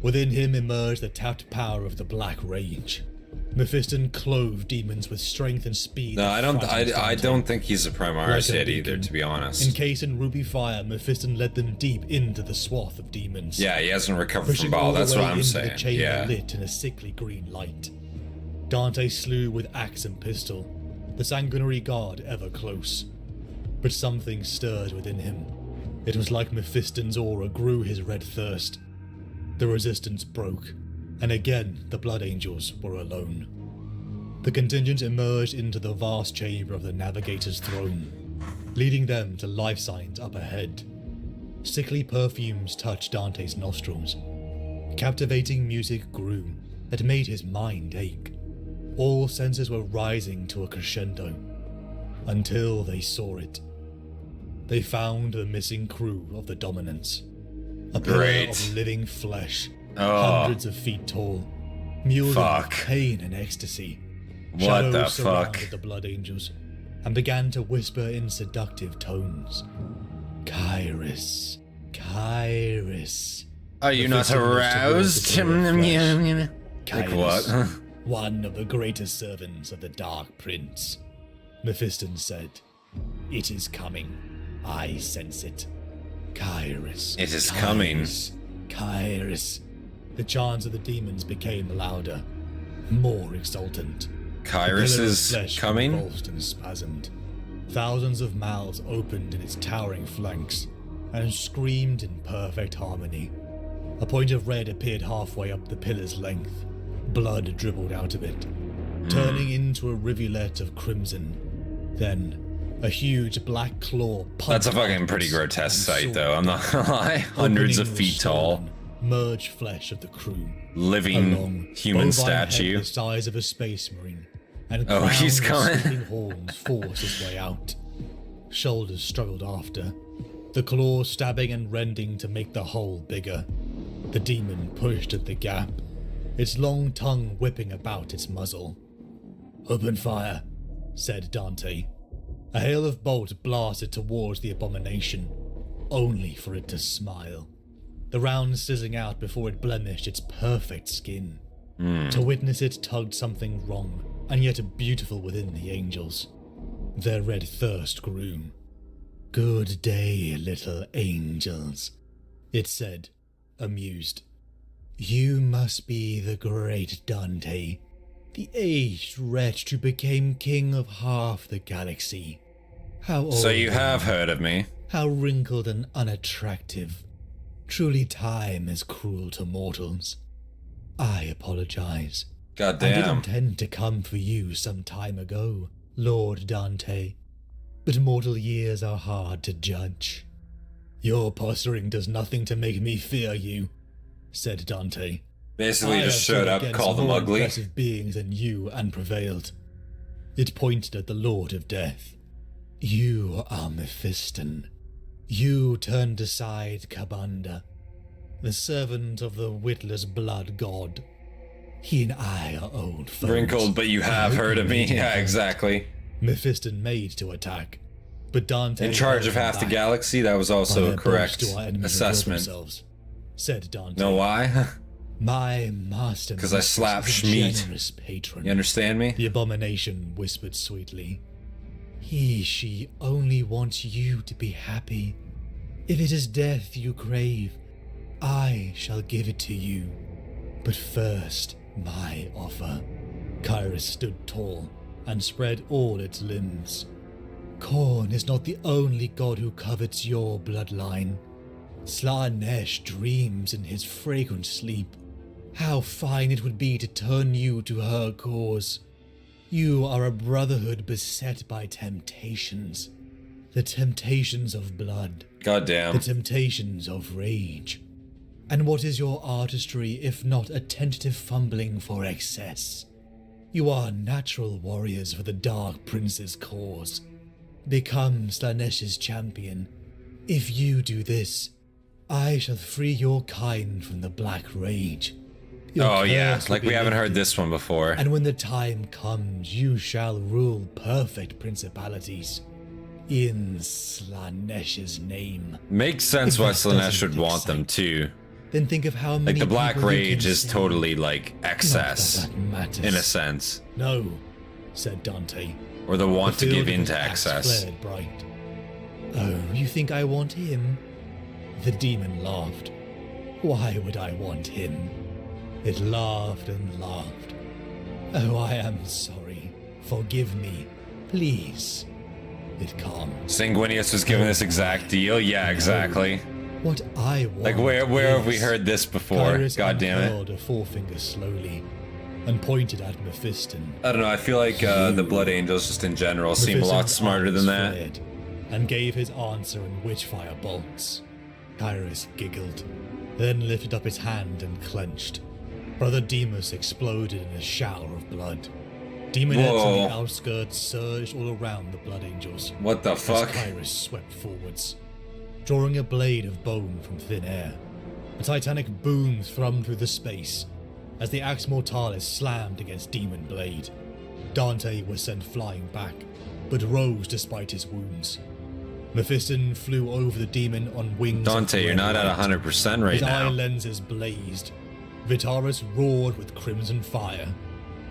Speaker 5: Within him emerged the tapped power of the Black Rage. Mephiston clove demons with strength and speed.
Speaker 1: No,
Speaker 5: that frightened
Speaker 1: I
Speaker 5: Dante.
Speaker 1: don't think he's a Primaris
Speaker 5: Like a
Speaker 1: yet either,
Speaker 5: beacon.
Speaker 1: to be honest.
Speaker 5: Encased in ruby fire, Mephiston led them deep into the swath of demons.
Speaker 1: Yeah, he hasn't recovered
Speaker 5: Pushing
Speaker 1: from Baal,
Speaker 5: all the
Speaker 1: that's
Speaker 5: way
Speaker 1: what I'm
Speaker 5: into
Speaker 1: saying.
Speaker 5: The chamber
Speaker 1: Yeah.
Speaker 5: lit in a sickly green light. Dante slew with axe and pistol, the sanguinary guard ever close. But something stirred within him. It was like Mephiston's aura grew his red thirst. The resistance broke, and again the Blood Angels were alone. The contingent emerged into the vast chamber of the Navigator's throne, leading them to life signs up ahead. Sickly perfumes touched Dante's nostrils. Captivating music grew that made his mind ache. All senses were rising to a crescendo, until they saw it. They found the missing crew of the Dominants. A pillar
Speaker 1: Great.
Speaker 5: of living flesh,
Speaker 1: Oh.
Speaker 5: hundreds of feet tall, mewling
Speaker 1: Fuck.
Speaker 5: with pain and ecstasy.
Speaker 1: What the
Speaker 5: Shadows surrounded
Speaker 1: fuck?
Speaker 5: the Blood Angels and began to whisper in seductive tones. "Kairos, Kairos."
Speaker 1: Are you not
Speaker 5: Mephiston was
Speaker 1: aroused?
Speaker 5: towards the pillar of
Speaker 1: Like
Speaker 5: flesh.
Speaker 1: what?
Speaker 5: Kairos, one of the greatest servants of the Dark Prince. Mephiston said, "It is coming. I sense it. Kairos.
Speaker 1: It is coming."
Speaker 5: Kairos. The chants of the demons became louder, more exultant.
Speaker 1: Kairos
Speaker 5: The pillar of
Speaker 1: is
Speaker 5: flesh
Speaker 1: coming?
Speaker 5: convulsed and spasmed. Thousands of mouths opened in its towering flanks and screamed in perfect harmony. A point of red appeared halfway up the pillar's length. Blood dribbled out of it, turning into a rivulet of crimson. Then, a huge black claw punched
Speaker 1: That's a fucking
Speaker 5: outwards
Speaker 1: pretty grotesque
Speaker 5: and
Speaker 1: sight,
Speaker 5: soared
Speaker 1: though. I'm not gonna lie. Hundreds of
Speaker 5: opening the
Speaker 1: feet tall,
Speaker 5: swollen, merged flesh of the crew. A
Speaker 1: living
Speaker 5: long,
Speaker 1: human
Speaker 5: bovine
Speaker 1: statue.
Speaker 5: head the size of a space marine, and
Speaker 1: Oh, he's
Speaker 5: crown of
Speaker 1: coming.
Speaker 5: sweeping horns forced his way out. Shoulders struggled after, the claws stabbing and rending to make the hole bigger. The demon pushed at the gap, its long tongue whipping about its muzzle. "Open fire," said Dante. A hail of bolts blasted towards the abomination, only for it to smile. The round sizzling out before it blemished its perfect skin. To witness it tugged something wrong, and yet beautiful within the angels. Their red thirst grew. "Good day, little angels," it said, amused. "You must be the great Dante, the aged wretch who became king of half the galaxy. How old
Speaker 1: So you
Speaker 5: are
Speaker 1: have heard of me.
Speaker 5: How wrinkled and unattractive. Truly time is cruel to mortals. I apologize.
Speaker 1: God
Speaker 5: I did
Speaker 1: damn.
Speaker 5: intend to come for you some time ago, Lord Dante, but mortal years are hard to judge. Your posturing does nothing to make me fear you, said Dante.
Speaker 1: Basically,
Speaker 5: I
Speaker 1: just
Speaker 5: have
Speaker 1: showed
Speaker 5: stood
Speaker 1: up,
Speaker 5: against
Speaker 1: called them
Speaker 5: more
Speaker 1: ugly.
Speaker 5: impressive beings than you and prevailed. It pointed at the Lord of Death. You are Mephiston. You turned aside Kabanda, the servant of the witless blood god. He and I are old foes.
Speaker 1: Wrinkled, but you have heard of me. Yeah, exactly.
Speaker 5: Mephiston made to attack, but Dante...
Speaker 1: In charge of
Speaker 5: held him
Speaker 1: half the
Speaker 5: back.
Speaker 1: galaxy, that was
Speaker 5: By
Speaker 1: also
Speaker 5: their
Speaker 1: a correct
Speaker 5: boast do our enemies
Speaker 1: assessment.
Speaker 5: reveal themselves, said Dante.
Speaker 1: Know why?
Speaker 5: My master
Speaker 1: 'Cause I slapped
Speaker 5: is a
Speaker 1: Schmeat.
Speaker 5: generous patron.
Speaker 1: You understand me?
Speaker 5: The abomination whispered sweetly. She only wants you to be happy. If it is death you crave, I shall give it to you. But first, my offer. Kairos stood tall, and spread all its limbs. Khorne is not the only god who covets your bloodline. Slaanesh dreams in his fragrant sleep. How fine it would be to turn you to her cause. You are a brotherhood beset by temptations. The temptations of blood.
Speaker 1: Goddamn.
Speaker 5: The temptations of rage. And what is your artistry if not a tentative fumbling for excess? You are natural warriors for the Dark Prince's cause. Become Slaanesh's champion. If you do this, I shall free your kind from the Black Rage. Your
Speaker 1: Oh yeah,
Speaker 5: curse will
Speaker 1: like
Speaker 5: be
Speaker 1: we haven't heard
Speaker 5: lifted,
Speaker 1: this one before.
Speaker 5: and when the time comes, you shall rule perfect principalities. In Slaanesh's name.
Speaker 1: Makes sense
Speaker 5: If
Speaker 1: why
Speaker 5: that
Speaker 1: Slaanesh
Speaker 5: doesn't
Speaker 1: would want them
Speaker 5: excite,
Speaker 1: too.
Speaker 5: Then think of how many
Speaker 1: Like the Black
Speaker 5: people you
Speaker 1: Rage
Speaker 5: can
Speaker 1: is
Speaker 5: save.
Speaker 1: totally like excess,
Speaker 5: Not that matters.
Speaker 1: in a sense.
Speaker 5: No, said Dante.
Speaker 1: Or the want to
Speaker 5: The
Speaker 1: give
Speaker 5: field of
Speaker 1: into
Speaker 5: his axe
Speaker 1: excess.
Speaker 5: flared bright. Oh, you think I want him? The demon laughed. Why would I want him? It laughed and laughed. Oh, I am sorry. Forgive me. Please. It calmed.
Speaker 1: Sanguinius was given this exact deal? Yeah, exactly.
Speaker 5: What I want
Speaker 1: Like where have we
Speaker 5: is-
Speaker 1: heard this before?
Speaker 5: Cyrus
Speaker 1: God damn it.
Speaker 5: unfurled a forefinger slowly and pointed at Mephiston.
Speaker 1: I don't know, I feel like the Blood Angels just in general seem a lot
Speaker 5: Mephiston's
Speaker 1: smarter
Speaker 5: eyes
Speaker 1: than that.
Speaker 5: flared and gave his answer in witchfire bolts. Cyrus giggled, then lifted up his hand and clenched. Brother Demas exploded in a shower of blood. Demonettes on
Speaker 1: Whoa.
Speaker 5: the outskirts surged all around the Blood Angels.
Speaker 1: What the fuck?
Speaker 5: As Cyrus swept forwards, drawing a blade of bone from thin air. A titanic boom thrummed through the space as the Axe Mortalis slammed against Demon Blade. Dante was sent flying back, but rose despite his wounds. Mephiston flew over the demon on wings.
Speaker 1: Dante,
Speaker 5: of
Speaker 1: you're not at
Speaker 5: red light.
Speaker 1: 100% right
Speaker 5: His eye
Speaker 1: now.
Speaker 5: lenses blazed. Vitaris roared with crimson fire,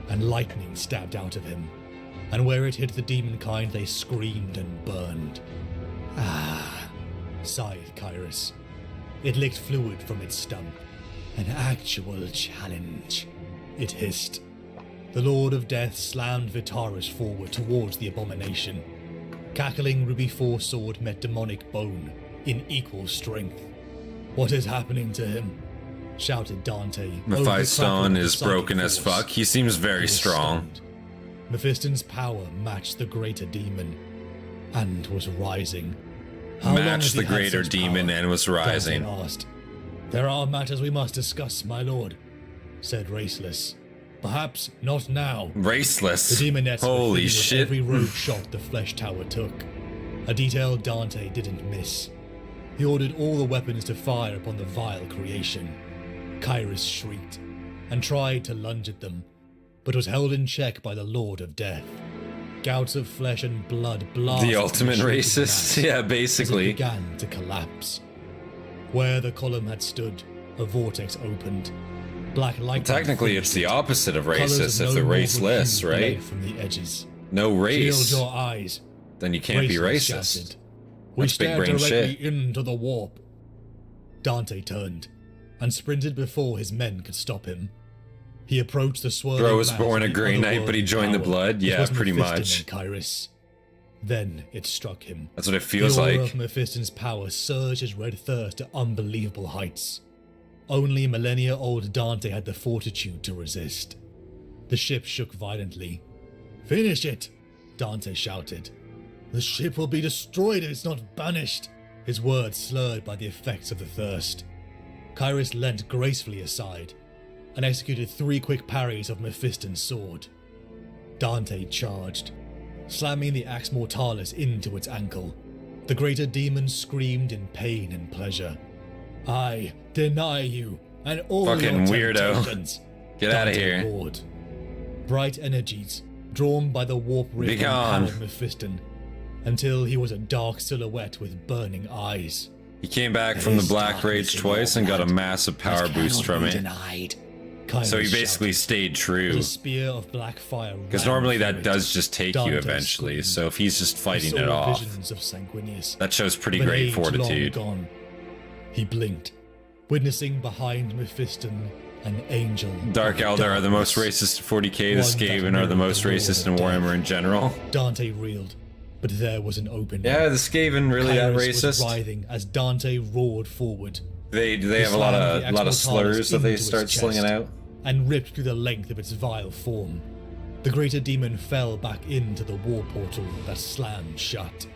Speaker 5: and lightning stabbed out of him. And where it hit the demon kind, they screamed and burned. Ah, sighed Cyrus. It licked fluid from its stump. An actual challenge, it hissed. The Lord of Death slammed Vitaris forward towards the abomination. Cackling Ruby Foresword met demonic bone in equal strength. What is happening to him? Shouted Dante.
Speaker 1: Mephiston
Speaker 5: overcrackled
Speaker 1: is
Speaker 5: psychic
Speaker 1: broken as
Speaker 5: force.
Speaker 1: fuck. He seems
Speaker 5: He
Speaker 1: very
Speaker 5: was
Speaker 1: strong.
Speaker 5: stunned. Mephiston's power matched the greater demon and was rising. How long has
Speaker 1: Matched
Speaker 5: he
Speaker 1: the
Speaker 5: had
Speaker 1: greater
Speaker 5: such
Speaker 1: demon
Speaker 5: power?
Speaker 1: and was rising.
Speaker 5: Dante asked. There are matters we must discuss, my lord, said Raceless. Perhaps not now. The
Speaker 1: Raceless.
Speaker 5: demonettes were
Speaker 1: Holy
Speaker 5: fitting with
Speaker 1: shit.
Speaker 5: every rogue shot the Flesh Tower took. A detail Dante didn't miss. He ordered all the weapons to fire upon the vile creation. Cyrus shrieked and tried to lunge at them, but was held in check by the Lord of Death. Gouts of flesh and blood blasted
Speaker 1: The
Speaker 5: from
Speaker 1: ultimate
Speaker 5: shaking
Speaker 1: racist?
Speaker 5: mass
Speaker 1: Yeah,
Speaker 5: as it
Speaker 1: basically.
Speaker 5: began to collapse. Where the column had stood, a vortex opened. Black light.
Speaker 1: Technically, it's the opposite of racist if they're raceless, right?
Speaker 5: From the edges.
Speaker 1: No
Speaker 5: Shield
Speaker 1: race.
Speaker 5: your eyes.
Speaker 1: Then you can't be
Speaker 5: Raceless
Speaker 1: racist.
Speaker 5: shouted. We
Speaker 1: That's big
Speaker 5: stare
Speaker 1: brain
Speaker 5: directly
Speaker 1: shit.
Speaker 5: into the warp. Dante turned and sprinted before his men could stop him. He approached the swirling
Speaker 1: Bro was
Speaker 5: mass
Speaker 1: born
Speaker 5: of
Speaker 1: a
Speaker 5: the
Speaker 1: Grey Knight, but he
Speaker 5: otherworldly
Speaker 1: joined the
Speaker 5: power
Speaker 1: Blood?
Speaker 5: that
Speaker 1: Yeah,
Speaker 5: was
Speaker 1: pretty
Speaker 5: Mephiston
Speaker 1: much.
Speaker 5: and Cyrus. Then it struck him.
Speaker 1: That's what it feels
Speaker 5: the aura
Speaker 1: like.
Speaker 5: of Mephiston's power surged his red thirst to unbelievable heights. Only millennia-old Dante had the fortitude to resist. The ship shook violently. Finish it! Dante shouted. The ship will be destroyed if it's not banished. His words slurred by the effects of the thirst. Cyrus leant gracefully aside and executed 3 quick parries of Mephiston's sword. Dante charged, slamming the Axe Mortalis into its ankle. The greater demon screamed in pain and pleasure. I deny you and all
Speaker 1: Fucking
Speaker 5: your
Speaker 1: weirdo.
Speaker 5: temptations.
Speaker 1: Get out of
Speaker 5: Dante
Speaker 1: here.
Speaker 5: roared. Bright energies, drawn by the warp ring,
Speaker 1: Be gone.
Speaker 5: empowered Mephiston until he was a dark silhouette with burning eyes.
Speaker 1: He came back from the
Speaker 5: There's
Speaker 1: Black
Speaker 5: darkness
Speaker 1: Rage
Speaker 5: in
Speaker 1: twice
Speaker 5: your
Speaker 1: and got a
Speaker 5: blood
Speaker 1: massive power
Speaker 5: that
Speaker 1: boost
Speaker 5: cannot
Speaker 1: from
Speaker 5: be
Speaker 1: it.
Speaker 5: denied.
Speaker 1: So he
Speaker 5: Cyrus
Speaker 1: basically
Speaker 5: shouted.
Speaker 1: stayed true.
Speaker 5: The spear of black fire.
Speaker 1: Because
Speaker 5: ran
Speaker 1: normally
Speaker 5: through
Speaker 1: that
Speaker 5: it.
Speaker 1: does just take you
Speaker 5: Dante
Speaker 1: eventually.
Speaker 5: screamed.
Speaker 1: So if he's just
Speaker 5: He
Speaker 1: fighting
Speaker 5: saw
Speaker 1: it off,
Speaker 5: visions of Sanguinius.
Speaker 1: that shows pretty
Speaker 5: of an
Speaker 1: great
Speaker 5: age
Speaker 1: fortitude.
Speaker 5: long gone. He blinked, witnessing behind Mephiston an angel.
Speaker 1: Dark
Speaker 5: of
Speaker 1: Eldar are the most
Speaker 5: darkness.
Speaker 1: racist in 40k. The
Speaker 5: One
Speaker 1: Skaven
Speaker 5: that
Speaker 1: are the
Speaker 5: knew
Speaker 1: most
Speaker 5: the Lord
Speaker 1: racist
Speaker 5: of
Speaker 1: in
Speaker 5: Death.
Speaker 1: Warhammer in general.
Speaker 5: Dante reeled, but there was an opening.
Speaker 1: Yeah, the Skaven really that
Speaker 5: Kairos was
Speaker 1: racist.
Speaker 5: writhing as Dante roared forward.
Speaker 1: They have a lot
Speaker 5: slammed the
Speaker 1: of slurs that they
Speaker 5: into its
Speaker 1: start slinging
Speaker 5: chest
Speaker 1: out.
Speaker 5: And ripped through the length of its vile form. The greater demon fell back into the war portal that slammed shut.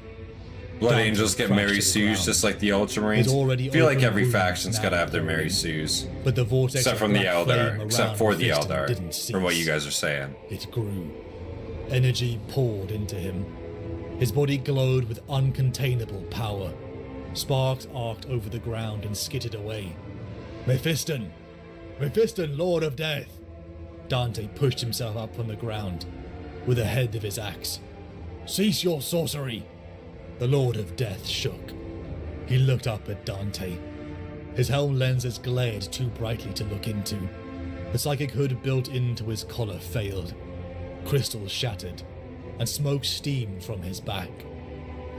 Speaker 1: Blood
Speaker 5: Dante
Speaker 1: Angels get
Speaker 5: crashed
Speaker 1: Mary
Speaker 5: to the
Speaker 1: Sues
Speaker 5: ground.
Speaker 1: just like the Ultramarines.
Speaker 5: His already
Speaker 1: I feel like
Speaker 5: open
Speaker 1: every
Speaker 5: wounds
Speaker 1: faction's
Speaker 5: now
Speaker 1: gotta have their Mary
Speaker 5: pouring.
Speaker 1: Sues.
Speaker 5: But the vortex
Speaker 1: Except
Speaker 5: of
Speaker 1: from the
Speaker 5: black flame
Speaker 1: Eldar. Except
Speaker 5: around
Speaker 1: for the
Speaker 5: Mephiston
Speaker 1: Eldar.
Speaker 5: didn't cease.
Speaker 1: From what you guys are saying.
Speaker 5: It grew. Energy poured into him. His body glowed with uncontainable power. Sparks arced over the ground and skittered away. Mephiston! Mephiston, Lord of Death! Dante pushed himself up from the ground with the head of his axe. Cease your sorcery! The Lord of Death shook. He looked up at Dante. His helm lenses glared too brightly to look into. The psychic hood built into his collar failed. Crystals shattered, and smoke steamed from his back.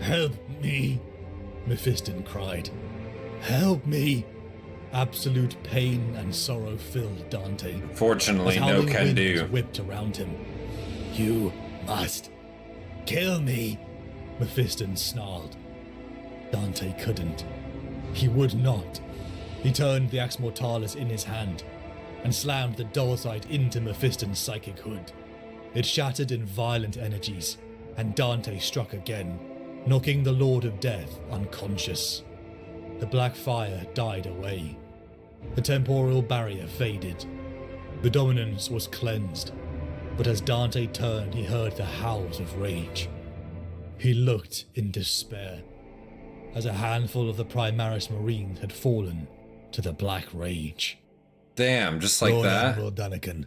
Speaker 5: Help me, Mephiston cried. Help me! Absolute pain and sorrow filled Dante.
Speaker 1: Fortunately,
Speaker 5: As
Speaker 1: no
Speaker 5: howling
Speaker 1: can
Speaker 5: winds
Speaker 1: do.
Speaker 5: whipped around him. You must kill me, Mephiston snarled. Dante couldn't. He would not. He turned the Axe Mortalis in his hand and slammed the dull sight into Mephiston's psychic hood. It shattered in violent energies, and Dante struck again, knocking the Lord of Death unconscious. The black fire died away. The temporal barrier faded. The dominance was cleansed, but as Dante turned, he heard the howls of rage. He looked in despair, as a handful of the Primaris Marines had fallen to the Black Rage.
Speaker 1: Damn, just like
Speaker 2: Lord
Speaker 1: that.
Speaker 2: Admiral Daniken,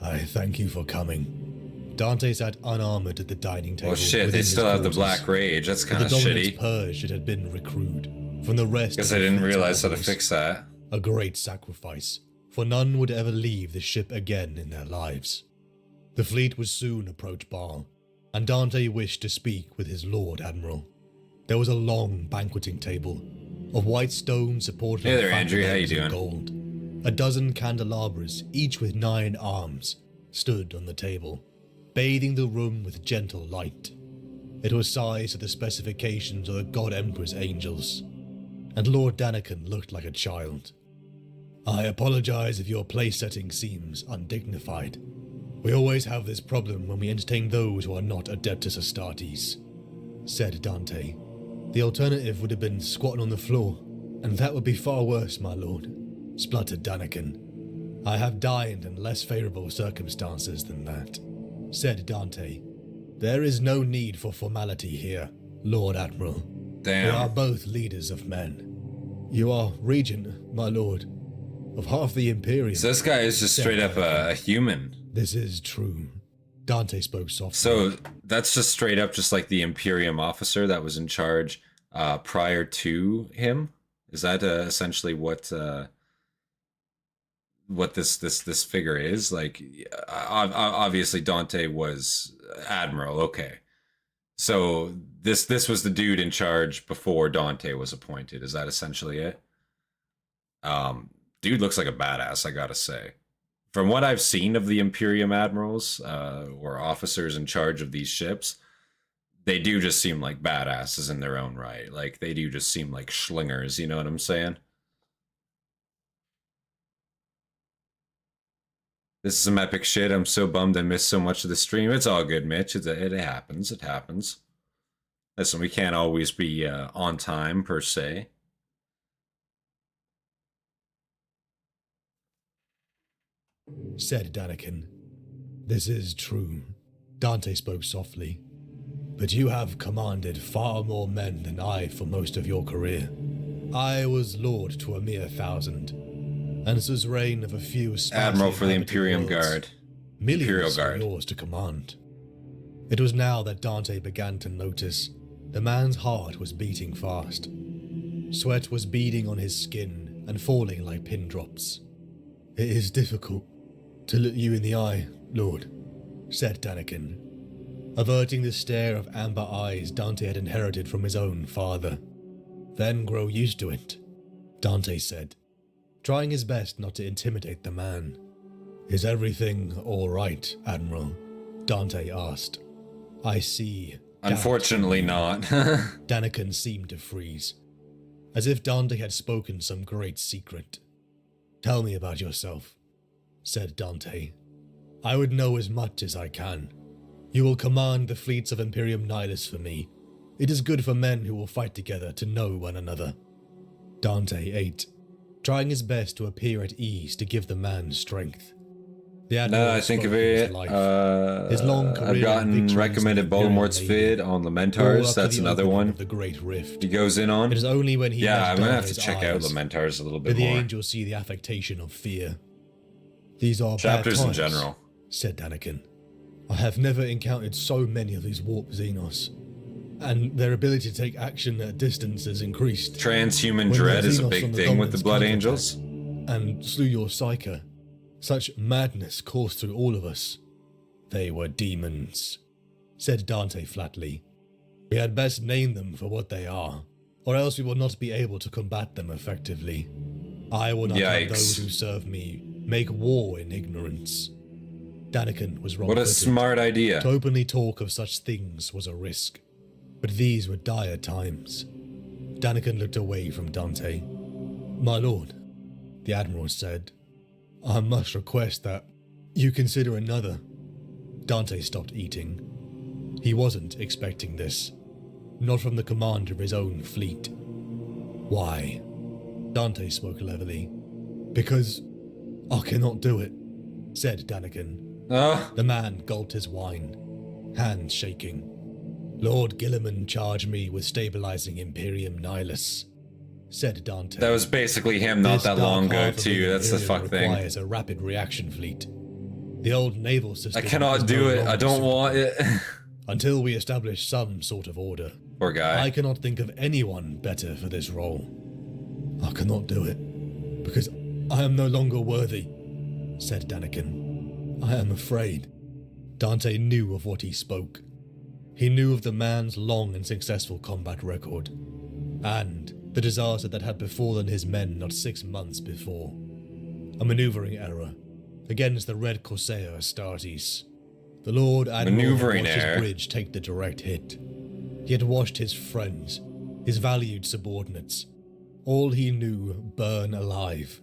Speaker 2: I thank you for coming. Dante sat unarmored at the dining table.
Speaker 1: Well, shit, they
Speaker 2: within his
Speaker 1: still have the
Speaker 2: quarters.
Speaker 1: Black Rage. That's
Speaker 2: But
Speaker 1: kind of
Speaker 2: the dominance
Speaker 1: shitty.
Speaker 2: purge it had been recruited from the rest.
Speaker 1: Guess
Speaker 2: of
Speaker 1: I
Speaker 2: the
Speaker 1: didn't
Speaker 2: fleet's
Speaker 1: realize how to
Speaker 2: armies.
Speaker 1: fix that.
Speaker 2: A great sacrifice, for none would ever leave the ship again in their lives. The fleet would soon approach Baal, and Dante wished to speak with his Lord Admiral. There was a long banqueting table of white stone supported
Speaker 1: Hey
Speaker 2: on
Speaker 1: there, Andrew. How you
Speaker 2: foundations of
Speaker 1: doing?
Speaker 2: gold. A dozen candelabras, each with 9 arms, stood on the table, bathing the room with gentle light. It was sized to the specifications of the God Emperor's angels, and Lord Daniken looked like a child. I apologize if your place setting seems undignified. We always have this problem when we entertain those who are not Adeptus Astartes, said Dante. The alternative would have been squatting on the floor, and that would be far worse, my lord, spluttered Daniken. I have died in less favorable circumstances than that, said Dante. There is no need for formality here, Lord Admiral. We are
Speaker 1: Damn.
Speaker 2: both leaders of men. You are regent, my lord, of half the Imperium.
Speaker 1: So this guy is just straight up a human.
Speaker 2: This is true. Dante spoke softly.
Speaker 1: So that's just straight up just like the Imperium officer that was in charge prior to him. Is that essentially what this figure is? Like, obviously Dante was admiral. Okay, so this was the dude in charge before Dante was appointed. Is that essentially it? Dude looks like a badass, I gotta say. From what I've seen of the Imperium admirals or officers in charge of these ships, they do just seem like badasses in their own right. Like, they do just seem like schlingers, you know what I'm saying? This is some epic shit. I'm so bummed I missed so much of the stream. It's all good, Mitch. It happens. It happens. Listen, we can't always be on time, per se.
Speaker 2: said Daniken. This is true. Dante spoke softly. But you have commanded far more men than I for most of your career. I was lord to a mere 1,000, and suzerain of a few
Speaker 1: Admiral for the
Speaker 2: inhabited
Speaker 1: Imperium
Speaker 2: worlds.
Speaker 1: Guard.
Speaker 2: Millions
Speaker 1: Imperial
Speaker 2: are
Speaker 1: Guard.
Speaker 2: yours to command. It was now that Dante began to notice the man's heart was beating fast. Sweat was beading on his skin and falling like pin drops. It is difficult to look you in the eye, Lord, said Daniken, averting the stare of amber eyes Dante had inherited from his own father. Then grow used to it, Dante said.
Speaker 5: trying his best not to intimidate the man. "Is everything all right, Admiral?" Dante asked. "I see."
Speaker 1: Unfortunately not.
Speaker 5: Daniken seemed to freeze, as if Dante had spoken some great secret. "Tell me about yourself," said Dante. "I would know as much as I can. You will command the fleets of Imperium Nihilus for me. It is good for men who will fight together to know one another." Dante ate, trying his best to appear at ease to give the man strength. The Admiral
Speaker 1: Now I think
Speaker 5: spoke
Speaker 1: of it,
Speaker 5: his life, his long career
Speaker 1: I've
Speaker 5: in
Speaker 1: gotten
Speaker 5: victories
Speaker 1: recommended
Speaker 5: in the Imperial
Speaker 1: Voldemort's
Speaker 5: Navy,
Speaker 1: vid on
Speaker 5: all
Speaker 1: Lamentars.
Speaker 5: up to
Speaker 1: That's
Speaker 5: the
Speaker 1: another
Speaker 5: opening
Speaker 1: one
Speaker 5: of the Great Rift.
Speaker 1: he goes in on.
Speaker 5: It is only when he
Speaker 1: Yeah,
Speaker 5: let
Speaker 1: I'm gonna
Speaker 5: down
Speaker 1: have to
Speaker 5: his
Speaker 1: check out
Speaker 5: eyes
Speaker 1: Lamentars a little
Speaker 5: that
Speaker 1: bit
Speaker 5: the
Speaker 1: more.
Speaker 5: angels see the affectation of fear. "These are
Speaker 1: Chapters
Speaker 5: bad
Speaker 1: in
Speaker 5: times,"
Speaker 1: general.
Speaker 5: said Daniken. "I have never encountered so many of these warp Xenos, and their ability to take action at distance has increased.
Speaker 1: Transhuman
Speaker 5: When the
Speaker 1: dread is a
Speaker 5: Xenos on
Speaker 1: big
Speaker 5: the
Speaker 1: thing with the
Speaker 5: Dominus
Speaker 1: Blood
Speaker 5: counterattacked
Speaker 1: Angels.
Speaker 5: and slew your Psyker. Such madness coursed through all of us." "They were demons," said Dante flatly. "We had best name them for what they are, or else we will not be able to combat them effectively. I will not have
Speaker 1: Yikes.
Speaker 5: those who serve me make war in ignorance." Daniken was wrong.
Speaker 1: What a smart idea.
Speaker 5: To openly talk of such things was a risk, but these were dire times. Daniken looked away from Dante. "My lord," the Admiral said, "I must request that you consider another." Dante stopped eating. He wasn't expecting this, not from the commander of his own fleet. "Why?" Dante spoke levelly. "Because I cannot do it," said Daniken. The man gulped his wine, hands shaking. "Lord Gilliman charged me with stabilizing Imperium Nihilus," said Dante.
Speaker 1: That was basically him not
Speaker 5: "This
Speaker 1: that
Speaker 5: dark
Speaker 1: long ago
Speaker 5: half of
Speaker 1: too. That's the
Speaker 5: Imperium
Speaker 1: fuck thing.
Speaker 5: requires a rapid reaction fleet. The old naval system
Speaker 1: I cannot
Speaker 5: is
Speaker 1: do
Speaker 5: no
Speaker 1: it.
Speaker 5: longer
Speaker 1: I don't
Speaker 5: suitable.
Speaker 1: want it.
Speaker 5: Until we establish some sort of order.
Speaker 1: Poor guy.
Speaker 5: I cannot think of anyone better for this role. I cannot do it, because I am no longer worthy," said Daniken. "I am afraid." Dante knew of what he spoke. He knew of the man's long and successful combat record, and the disaster that had befallen his men not 6 months before. A maneuvering error against the Red Corsair Astartes. The Lord Admiral had
Speaker 1: Maneuvering
Speaker 5: watched
Speaker 1: error?
Speaker 5: his bridge take the direct hit. He had watched his friends, his valued subordinates, all he knew burn alive.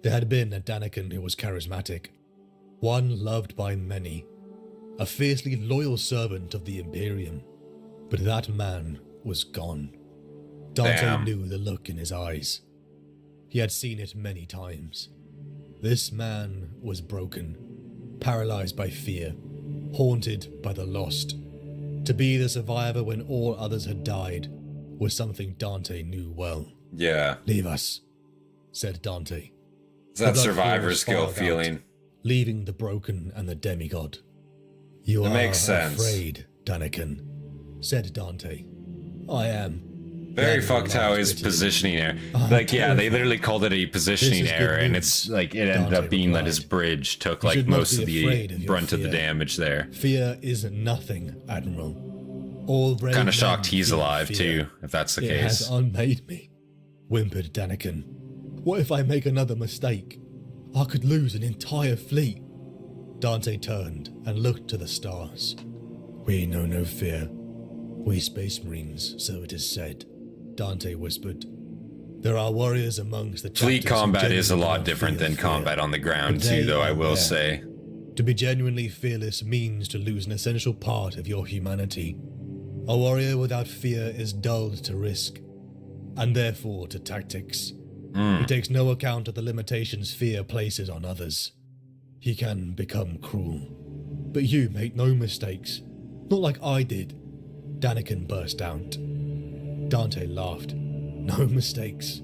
Speaker 5: There had been a Daniken who was charismatic, one loved by many, a fiercely loyal servant of the Imperium, but that man was gone. Dante
Speaker 1: Damn.
Speaker 5: knew the look in his eyes. He had seen it many times. This man was broken, paralyzed by fear, haunted by the lost. To be the survivor when all others had died was something Dante knew well.
Speaker 1: Yeah.
Speaker 5: "Leave us," said Dante.
Speaker 1: It's that
Speaker 5: The blood
Speaker 1: survivor
Speaker 5: flows
Speaker 1: skill
Speaker 5: filed out,
Speaker 1: feeling.
Speaker 5: leaving the broken and the demigod. "You
Speaker 1: That
Speaker 5: are
Speaker 1: makes sense.
Speaker 5: afraid, Daniken," said Dante. "I am."
Speaker 1: Very
Speaker 5: Then
Speaker 1: fucked how
Speaker 5: laughed
Speaker 1: his
Speaker 5: bitterly.
Speaker 1: positioning error.
Speaker 5: I'm
Speaker 1: Like, yeah, they
Speaker 5: terrified.
Speaker 1: literally called it a positioning
Speaker 5: This is good
Speaker 1: error, and
Speaker 5: news,
Speaker 1: it's like it ended
Speaker 5: Dante
Speaker 1: up being that his
Speaker 5: replied.
Speaker 1: bridge took
Speaker 5: You
Speaker 1: like
Speaker 5: should not
Speaker 1: most
Speaker 5: be
Speaker 1: of the
Speaker 5: afraid of your
Speaker 1: brunt of the
Speaker 5: fear.
Speaker 1: damage there.
Speaker 5: Fear is nothing, Admiral. All brave
Speaker 1: Kind
Speaker 5: men
Speaker 1: of shocked he's
Speaker 5: fear
Speaker 1: alive
Speaker 5: fear.
Speaker 1: too, if that's the
Speaker 5: It has
Speaker 1: case.
Speaker 5: unmade me, whimpered Daniken. "What if I make another mistake? I could lose an entire fleet." Dante turned and looked to the stars. "We know no fear. We Space Marines, so it is said," Dante whispered. "There are warriors amongst the
Speaker 1: Fleet
Speaker 5: chapters who
Speaker 1: combat is a
Speaker 5: genuinely
Speaker 1: lot
Speaker 5: don't
Speaker 1: different
Speaker 5: feel
Speaker 1: than
Speaker 5: fear.
Speaker 1: combat on the ground
Speaker 5: But they
Speaker 1: too, though, I
Speaker 5: are
Speaker 1: will
Speaker 5: rare.
Speaker 1: say.
Speaker 5: To be genuinely fearless means to lose an essential part of your humanity. A warrior without fear is dulled to risk, and therefore to tactics. He takes no account of the limitations fear places on others. He can become cruel. But you make no mistakes. Not like I did." Daniken burst out. Dante laughed. "No mistakes.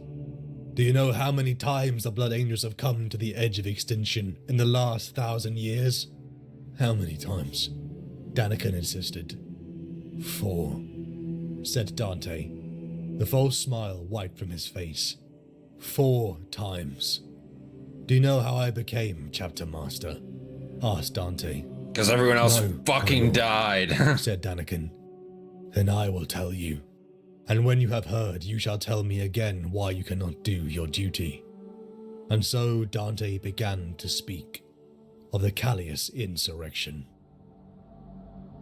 Speaker 5: Do you know how many times the Blood Angels have come to the edge of extinction in the last 1,000 years? "How many times?" Daniken insisted. 4, said Dante. The false smile wiped from his face. 4 times. "Do you know how I became Chapter Master?" asked Dante.
Speaker 1: Because everyone else
Speaker 5: No,
Speaker 1: fucking
Speaker 5: no.
Speaker 1: died.
Speaker 5: Said Daniken. "Then I will tell you. And when you have heard, you shall tell me again why you cannot do your duty." And so Dante began to speak of the Callias insurrection.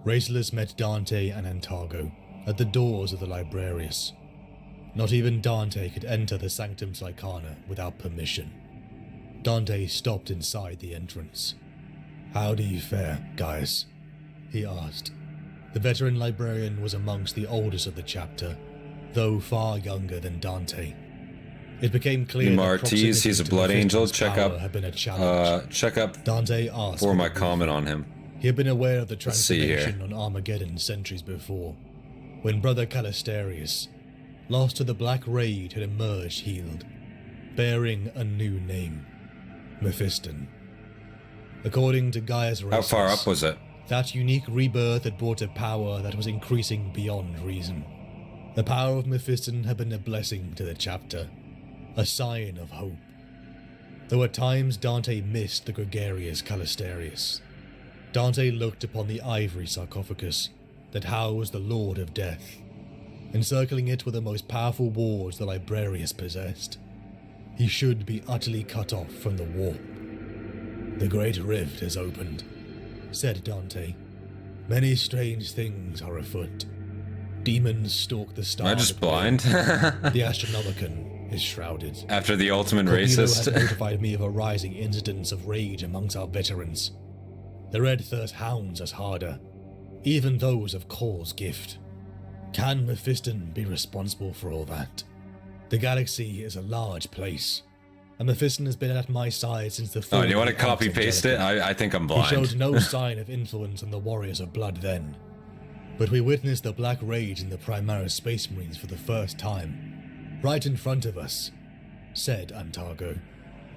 Speaker 5: Raceless met Dante and Antargo at the doors of the Librarius. Not even Dante could enter the Sanctum Psychana without permission. Dante stopped inside the entrance. "How do you fare, Gaius?" he asked. The veteran librarian was amongst the oldest of the chapter, though far younger than Dante. It became clear that
Speaker 1: Martes, he's a blood angel. Check up,
Speaker 5: had been a challenge.
Speaker 1: check up
Speaker 5: Dante asked
Speaker 1: for my comment on him.
Speaker 5: He had been aware of the
Speaker 1: Let's see here.
Speaker 5: transformation on Armageddon centuries before, when Brother Callisterius, lost to the Black Raid, had emerged healed, bearing a new name, Mephiston. According to Gaius Raceless,
Speaker 1: How far up was it?
Speaker 5: that unique rebirth had brought a power that was increasing beyond reason. The power of Mephiston had been a blessing to the chapter, a sign of hope. Though at times Dante missed the gregarious Callisterius, Dante looked upon the ivory sarcophagus that housed the Lord of Death. Encircling it were the most powerful wards the Librarius possessed. He should be utterly cut off from the warp. "The great rift has opened," said Dante. "Many strange things are afoot. Demons stalk the stars.
Speaker 1: Am I just blind?
Speaker 5: The Astronomicon is shrouded.
Speaker 1: After the ultimate
Speaker 5: Cornino
Speaker 1: racist.
Speaker 5: has notified me of a rising incidence of rage amongst our veterans. The Red Thirst hounds us harder, even those of Cole's gift. Can Mephiston be responsible for all that? The galaxy is a large place, and Mephiston has been at my side since the fall.
Speaker 1: Oh, do you want to
Speaker 5: of the
Speaker 1: copy paste it? I think I'm
Speaker 5: He
Speaker 1: blind.
Speaker 5: showed no sign of influence on the Warriors of Blood then, but we witnessed the Black Rage in the Primaris Space Marines for the first time, right in front of us, said Antargo.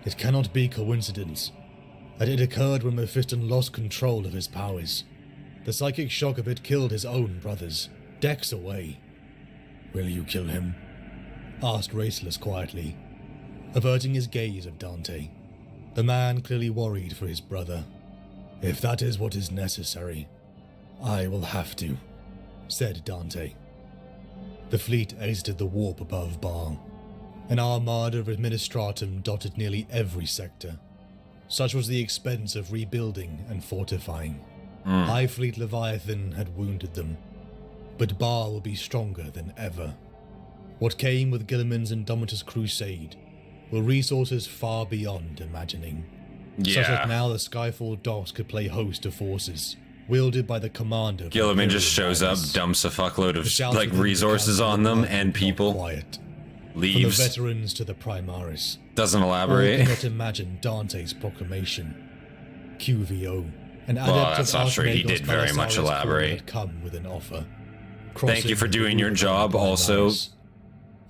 Speaker 5: It cannot be coincidence that it occurred when Mephiston lost control of his powers. The psychic shock of it killed his own brothers, decks away. Will you kill him? Asked Raceless quietly, averting his gaze of Dante. The man clearly worried for his brother. If that is what is necessary, I will have to, said Dante. The fleet exited the warp above Baal. An armada of administratum dotted nearly every sector. Such was the expense of rebuilding and fortifying. High Fleet Leviathan had wounded them, but Baal will be stronger than ever. What came with Guilliman's Indomitus Crusade were resources far beyond imagining. Such that now the Skyfall docks could play host to forces, wielded by the commander.
Speaker 1: Gilliman just shows up, dumps a fuckload of like resources on them and people,
Speaker 5: Quiet. From the
Speaker 1: leaves,
Speaker 5: veterans to the Primaris.
Speaker 1: doesn't
Speaker 5: All
Speaker 1: elaborate.
Speaker 5: could not imagine Dante's proclamation. QVO. An
Speaker 1: Well,
Speaker 5: adept
Speaker 1: that's
Speaker 5: of
Speaker 1: not true. He
Speaker 5: Archmagos
Speaker 1: did very much
Speaker 5: Belisarius
Speaker 1: elaborate.
Speaker 5: had come with an offer.
Speaker 1: Thank you for
Speaker 5: Crossing
Speaker 1: doing
Speaker 5: the
Speaker 1: your
Speaker 5: Rubicon
Speaker 1: job. Also,
Speaker 5: Primaris.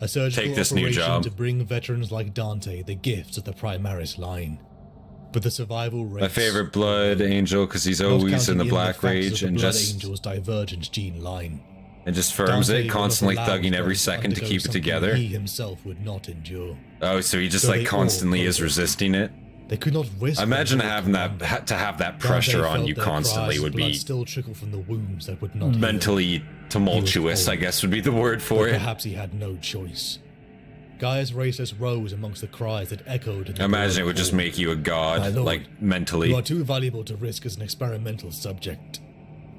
Speaker 5: A surgical
Speaker 1: take this new
Speaker 5: operation
Speaker 1: job.
Speaker 5: to bring veterans like Dante the gifts of the Primaris line. But the survival rates,
Speaker 1: my favorite blood angel, because he's
Speaker 5: not
Speaker 1: always in
Speaker 5: counting
Speaker 1: the
Speaker 5: in
Speaker 1: Black
Speaker 5: factors of
Speaker 1: Rage
Speaker 5: the
Speaker 1: and
Speaker 5: Blood
Speaker 1: just
Speaker 5: Angel's divergent gene line.
Speaker 1: firms
Speaker 5: Dante
Speaker 1: it,
Speaker 5: would not
Speaker 1: constantly
Speaker 5: allow
Speaker 1: thugging every
Speaker 5: those
Speaker 1: second to
Speaker 5: undergo
Speaker 1: keep it
Speaker 5: something
Speaker 1: together.
Speaker 5: He himself would not endure.
Speaker 1: Oh, so he just
Speaker 5: So
Speaker 1: like
Speaker 5: they all
Speaker 1: constantly is
Speaker 5: progress.
Speaker 1: resisting it.
Speaker 5: They could not risk.
Speaker 1: I imagine
Speaker 5: their
Speaker 1: having
Speaker 5: commander.
Speaker 1: to have that
Speaker 5: Dante
Speaker 1: pressure on
Speaker 5: felt
Speaker 1: you
Speaker 5: their
Speaker 1: constantly
Speaker 5: cries
Speaker 1: would
Speaker 5: blood
Speaker 1: be
Speaker 5: still trickle from the wounds that would not heal.
Speaker 1: mentally tumultuous, I
Speaker 5: cold.
Speaker 1: guess would be the word for
Speaker 5: But
Speaker 1: it.
Speaker 5: perhaps he had no choice. Gaius Raceless rose amongst the cries that echoed in the
Speaker 1: I imagine it would just
Speaker 5: hall.
Speaker 1: make you a
Speaker 5: My
Speaker 1: god,
Speaker 5: lord,
Speaker 1: like mentally.
Speaker 5: You are too valuable to risk as an experimental subject.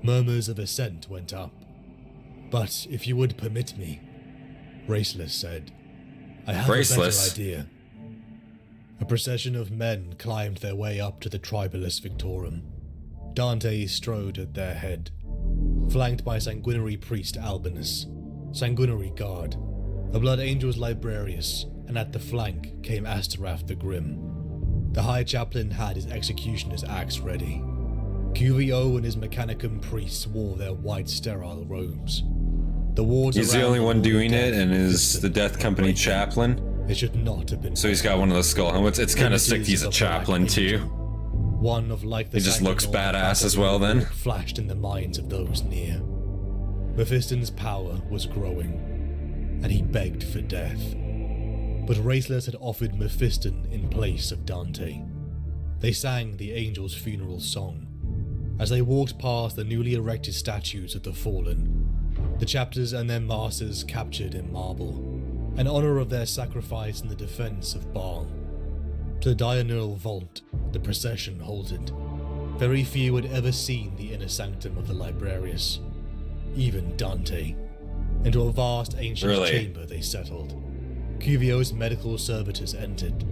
Speaker 5: Murmurs of assent went up. But if you would permit me, Raceless said, I have
Speaker 1: Raceless?
Speaker 5: a better idea. A procession of men climbed their way up to the Tribalus Victorum. Dante strode at their head, flanked by sanguinary priest Albinus, sanguinary guard, the Blood Angel's Librarius, and at the flank came Astarath the Grim. The High Chaplain had his executioner's axe ready. QVO and his Mechanicum priests wore their white sterile robes. The wards
Speaker 1: He's the
Speaker 5: around
Speaker 1: only one
Speaker 5: Lord of
Speaker 1: doing it,
Speaker 5: Death
Speaker 1: and is
Speaker 5: existed
Speaker 1: the Death
Speaker 5: like
Speaker 1: Company
Speaker 5: rain.
Speaker 1: chaplain.
Speaker 5: It should not have been.
Speaker 1: So he's got one of the skull helmets. It's kind of sick. He's a chaplain too.
Speaker 5: One of like the
Speaker 1: He just looks
Speaker 5: sanguinary
Speaker 1: badass as
Speaker 5: battle
Speaker 1: well then.
Speaker 5: flashed in the minds of those near. Mephiston's power was growing, and he begged for death. But Raceless had offered Mephiston in place of Dante. They sang the angel's funeral song as they walked past the newly erected statues of the fallen, the chapters and their masters captured in marble, in honor of their sacrifice in the defense of Baal. To the diurnal vault, the procession halted. Very few had ever seen the inner sanctum of the Librarius, even Dante. Into a vast ancient chamber they settled. Cuvio's medical servitors entered,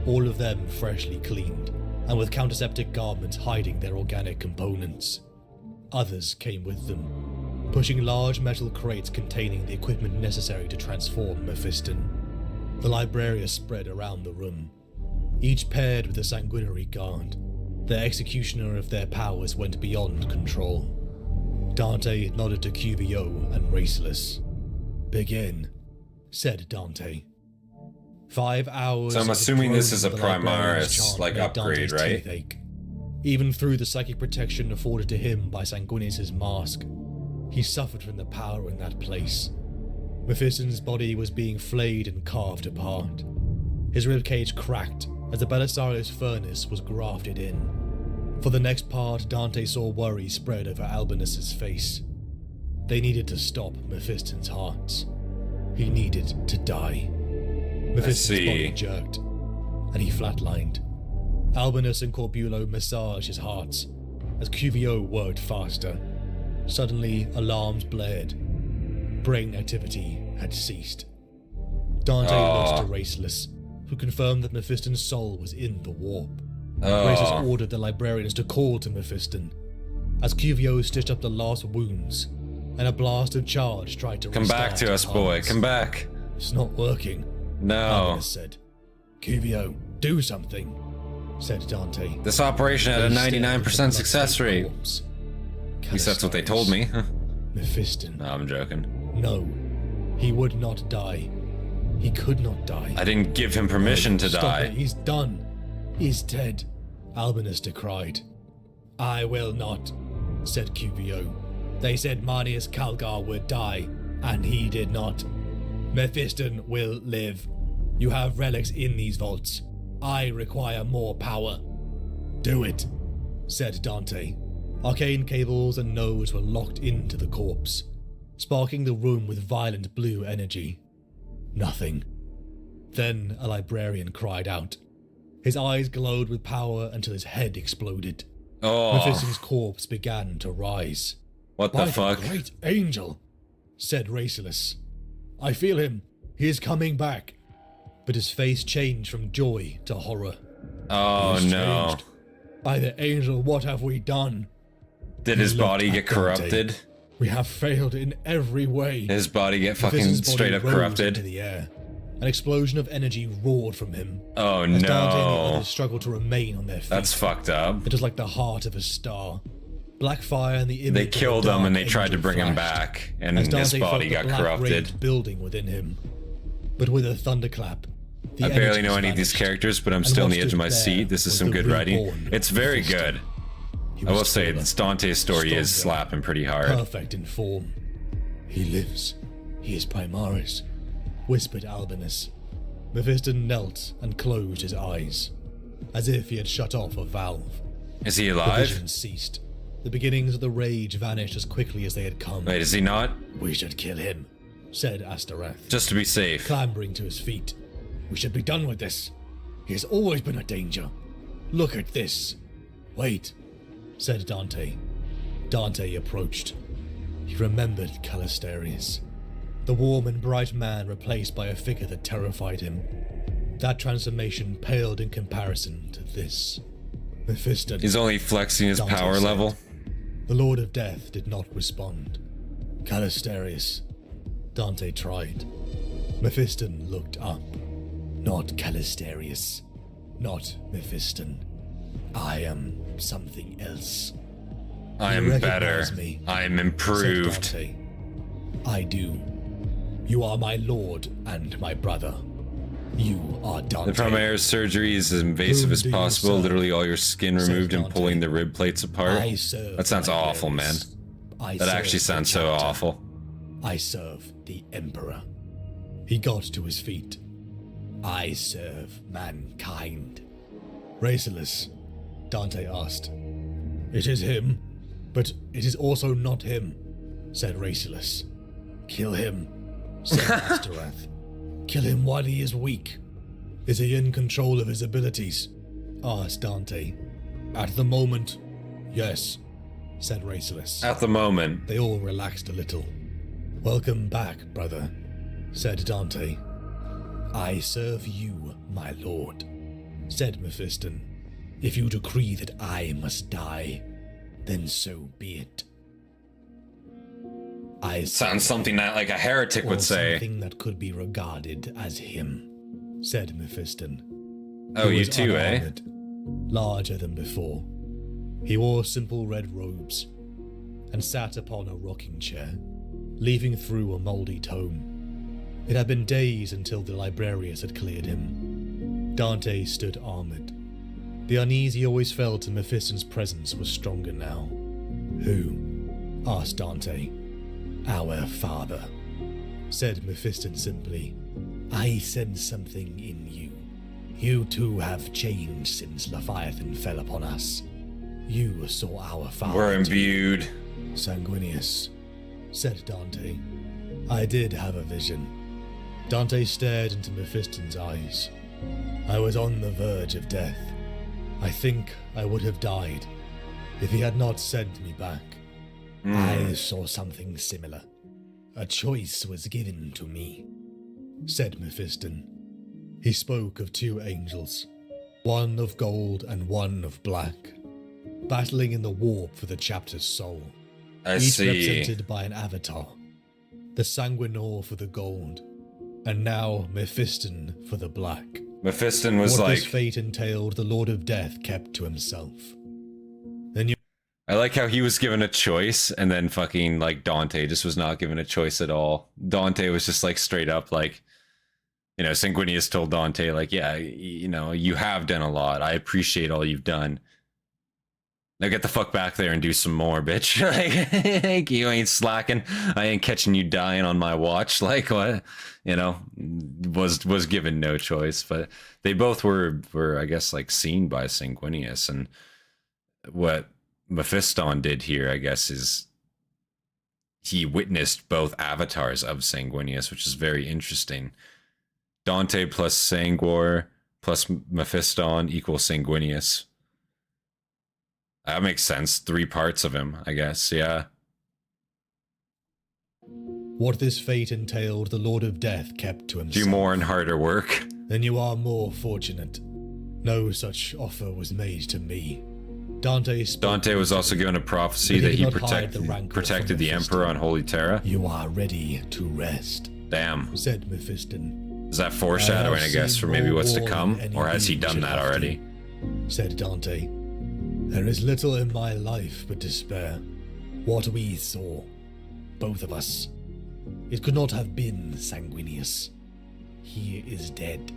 Speaker 5: all of them freshly cleaned, and with counterseptic garments hiding their organic components. Others came with them, pushing large metal crates containing the equipment necessary to transform Mephiston. The Librarius spread around the room, each paired with a sanguinary guard. The executioner of their powers went beyond control. Dante nodded to Cuvio and Raceless. "Begin," said Dante. 5 hours.
Speaker 1: So I'm assuming this is a
Speaker 5: of the Librarian's
Speaker 1: Primaris,
Speaker 5: chant
Speaker 1: like,
Speaker 5: made
Speaker 1: upgrade,
Speaker 5: Dante's
Speaker 1: right?
Speaker 5: teeth ache. Even through the psychic protection afforded to him by Sanguinius' mask, he suffered from the power in that place. Mephiston's body was being flayed and carved apart. His ribcage cracked as the Belisarius furnace was grafted in. For the next part, Dante saw worry spread over Albinus's face. They needed to stop Mephiston's hearts. He needed to die. Mephiston's body jerked, and he flatlined. Albinus and Corbulo massaged his hearts as Cuvio worked faster. Suddenly, alarms blared. Brain activity had ceased. Dante looked to Raceless, who confirmed that Mephiston's soul was in the warp. Raceless ordered the Librarians to call to Mephiston. As Cuvio stitched up the last wounds, and a blast of charge tried to
Speaker 1: Come back to us, boy. Come back.
Speaker 5: "It's not working,"
Speaker 1: No.
Speaker 5: Albinus said. "Cuvio, do something," said Dante.
Speaker 1: This operation had a 99% success rate. At least that's what they told me.
Speaker 5: Mephiston.
Speaker 1: No, I'm joking.
Speaker 5: No, he would not die. He could not die.
Speaker 1: I didn't give him permission to
Speaker 5: Stop
Speaker 1: die.
Speaker 5: it. He's done. He's dead, Albinus decried. "I will not," said Cuvio. "They said Manius Calgar would die, and he did not. Mephiston will live. You have relics in these vaults. I require more power." "Do it," said Dante. Arcane cables and nodes were locked into the corpse, sparking the room with violent blue energy. Nothing. Then a librarian cried out. His eyes glowed with power until his head exploded. Mephiston's corpse began to rise.
Speaker 1: What the fuck?
Speaker 5: Great angel, said Raceless. "I feel him. He is coming back." But his face changed from joy to horror.
Speaker 1: Oh no.
Speaker 5: Changed. "By the angel, what have we done?"
Speaker 1: Did his body get corrupted?
Speaker 5: "We have failed in every way."
Speaker 1: His body get fucking
Speaker 5: Mephiston's
Speaker 1: straight up
Speaker 5: body rose
Speaker 1: corrupted?
Speaker 5: into the air. An explosion of energy roared from him.
Speaker 1: Oh
Speaker 5: as Dante and the
Speaker 1: no.
Speaker 5: others struggled to remain on their feet.
Speaker 1: That's fucked up.
Speaker 5: It was like the heart of a star. Black fire and the image.
Speaker 1: They killed him and they tried to
Speaker 5: angel
Speaker 1: bring him
Speaker 5: flashed,
Speaker 1: back, and
Speaker 5: as
Speaker 1: his
Speaker 5: Dante
Speaker 1: body
Speaker 5: felt
Speaker 1: got
Speaker 5: the black
Speaker 1: corrupted.
Speaker 5: rage building within him. But with a thunderclap, the
Speaker 1: I barely
Speaker 5: energies
Speaker 1: know any of these
Speaker 5: vanished,
Speaker 1: characters, but I'm
Speaker 5: and
Speaker 1: still on
Speaker 5: what
Speaker 1: the edge of
Speaker 5: stood
Speaker 1: my
Speaker 5: there
Speaker 1: seat. This is
Speaker 5: was
Speaker 1: some
Speaker 5: the
Speaker 1: good writing.
Speaker 5: reborn
Speaker 1: It's very
Speaker 5: Mephisto.
Speaker 1: good.
Speaker 5: He
Speaker 1: I will
Speaker 5: was
Speaker 1: say,
Speaker 5: taller,
Speaker 1: Dante's story is
Speaker 5: stronger,
Speaker 1: slapping pretty hard.
Speaker 5: perfect in form. "He lives. He is Primaris," whispered Albinus. Mephiston knelt and closed his eyes, as if he had shut off a valve.
Speaker 1: Is he
Speaker 5: The
Speaker 1: alive?
Speaker 5: vision ceased. The beginnings of the rage vanished as quickly as they had come.
Speaker 1: Wait, is he not?
Speaker 5: "We should kill him," said Astartes,
Speaker 1: Just to be safe.
Speaker 5: clambering to his feet. "We should be done with this. He has always been a danger. Look at this." "Wait," said Dante. Dante approached. He remembered Callisterius, the warm and bright man replaced by a figure that terrified him. That transformation paled in comparison to this. Mephiston.
Speaker 1: He's only flexing his
Speaker 5: Dante
Speaker 1: power
Speaker 5: said.
Speaker 1: level.
Speaker 5: The Lord of Death did not respond. "Callisterius," Dante tried. Mephiston looked up. "Not Callisterius. Not Mephiston. I am something else."
Speaker 1: I
Speaker 5: "You
Speaker 1: am better.
Speaker 5: recognize me,"
Speaker 1: I am
Speaker 5: said
Speaker 1: improved.
Speaker 5: Dante. "I do. You are my lord and my brother. You are Dante."
Speaker 1: The Primaris surgery is as invasive
Speaker 5: Whom
Speaker 1: as
Speaker 5: do you
Speaker 1: possible.
Speaker 5: serve?
Speaker 1: Literally all your skin
Speaker 5: said
Speaker 1: removed and
Speaker 5: Dante.
Speaker 1: pulling the rib plates apart.
Speaker 5: I serve
Speaker 1: That sounds awful, man.
Speaker 5: Primaris. I
Speaker 1: That
Speaker 5: serve
Speaker 1: actually
Speaker 5: the
Speaker 1: sounds so
Speaker 5: chapter.
Speaker 1: awful.
Speaker 5: I serve the Emperor. He got to his feet. "I serve mankind." "Raceless?" Dante asked. "It is him, but it is also not him," said Raceless. "Kill him," said Astartes. "Kill him while he is weak. Is he in control of his abilities? Asked Dante. At the moment, yes, said Raceless.
Speaker 1: At the moment.
Speaker 5: They all relaxed a little. Welcome back, brother, said Dante. I serve you, my lord, said Mephiston. If you decree that I must die, then so be it. I
Speaker 1: Sounds something that like a heretic would say.
Speaker 5: Something that could be regarded as him, said Mephiston.
Speaker 1: Oh,
Speaker 5: He
Speaker 1: you
Speaker 5: was
Speaker 1: too, eh?
Speaker 5: unarmored, larger than before. He wore simple red robes and sat upon a rocking chair, leafing through a mouldy tome. It had been days until the librarius had cleared him. Dante stood armored. The unease he always felt in Mephiston's presence was stronger now. Who? Asked Dante. Our father, said Mephiston simply. I sense something in you. You too have changed since Leviathan fell upon us. You saw our father.
Speaker 1: We're imbued.
Speaker 5: Sanguinius, said Dante. I did have a vision. Dante stared into Mephiston's eyes. I was on the verge of death. I think I would have died if he had not sent me back. I saw something similar. A choice was given to me, said Mephiston. He spoke of two angels, one of gold and one of black, battling in the warp for the chapter's soul. Each represented by an avatar. The Sanguinor for the gold, and now Mephiston for the black.
Speaker 1: Mephiston was
Speaker 5: what
Speaker 1: like...
Speaker 5: this fate entailed, the Lord of Death kept to himself. Then you...
Speaker 1: I like how he was given a choice, and then fucking, like, Dante just was not given a choice at all. Dante was just, like, straight up, like... You know, Sanguinius told Dante, like, yeah, you know, you have done a lot. I appreciate all you've done. Now get the fuck back there and do some more, bitch. Like, you ain't slacking. I ain't catching you dying on my watch. Like, what? You know, was given no choice. But they both were I guess, like, seen by Sanguinius. And what Mephiston did here, I guess, is he witnessed both avatars of Sanguinius, which is very interesting. Dante plus Sanguor plus Mephiston equals Sanguinius. That makes sense. 3 parts of him, I guess, yeah.
Speaker 5: What this fate entailed, the Lord of Death kept to himself.
Speaker 1: Do more and harder work.
Speaker 5: Then you are more fortunate. No such offer was made to me. Dante
Speaker 1: was also given a prophecy that he protected the Emperor on Holy Terra.
Speaker 5: You are ready to rest.
Speaker 1: Damn.
Speaker 5: Said Mephiston.
Speaker 1: Is that foreshadowing, I guess, for maybe what's to come? Or has he done that already?
Speaker 5: Said Dante. There is little in my life but despair. What we saw, both of us, it could not have been Sanguinius. He is dead.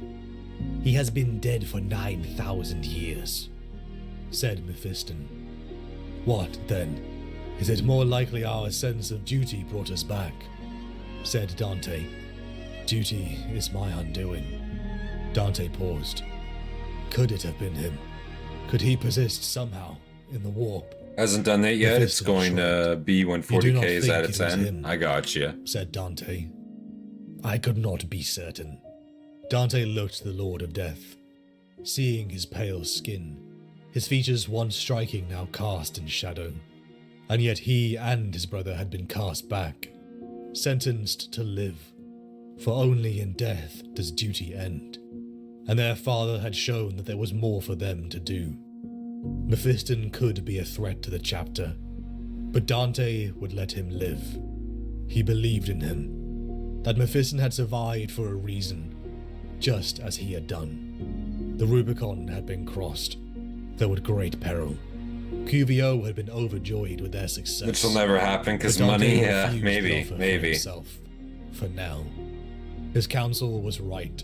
Speaker 5: He has been dead for 9,000 years, said Mephiston. What, then? Is it more likely our sense of duty brought us back? Said Dante. Duty is my undoing. Dante paused. Could it have been him? Could he persist somehow in the warp?
Speaker 1: Hasn't done that yet. It's going to be when 40k is at its end.
Speaker 5: Him,
Speaker 1: I got you,
Speaker 5: said Dante. I could not be certain. Dante looked to the Lord of Death, seeing his pale skin, his features once striking now cast in shadow, and yet he and his brother had been cast back, sentenced to live, for only in death does duty end, and their father had shown that there was more for them to do. Mephiston could be a threat to the chapter, but Dante would let him live. He believed in him, that Mephiston had survived for a reason, just as he had done. The Rubicon had been crossed, though at great peril. QVO had been overjoyed with their success.
Speaker 1: Which will never happen because money, yeah, maybe.
Speaker 5: Himself, for now. His counsel was right.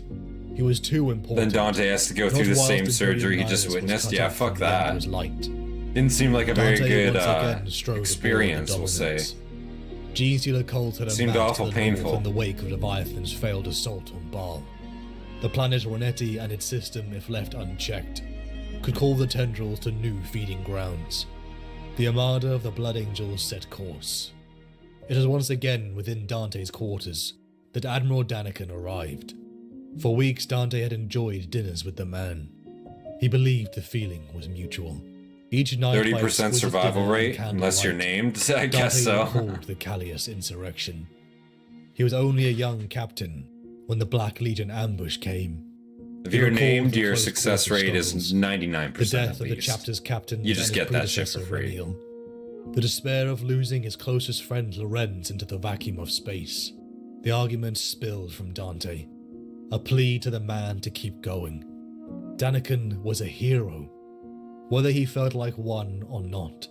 Speaker 5: He was too important.
Speaker 1: Then Dante has to go through the same surgery he just witnessed. Yeah, fuck that. Didn't seem like a very good experience, we'll say.
Speaker 5: Genestealer cult had
Speaker 1: seemed awful painful
Speaker 5: in the wake of Leviathan's failed assault on Baal. The planet Ronetti and its system, if left unchecked, could call the tendrils to new feeding grounds. The armada of the Blood Angels set course. It was once again within Dante's quarters that Admiral Daniken arrived. For weeks, Dante had enjoyed dinners with the man. He believed the feeling was mutual. Each night,
Speaker 1: 30% survival rate, unless you're named. I guess so.
Speaker 5: Recalled the Callius insurrection. He was only a young captain when the Black Legion ambush came.
Speaker 1: If you're named, your success rate is 99%.
Speaker 5: The death of the chapter's captain.
Speaker 1: You just get that shit for free.
Speaker 5: The despair of losing his closest friend Lorenz into the vacuum of space. The argument spilled from Dante, a plea to the man to keep going. Daniken was a hero, whether he felt like one or not.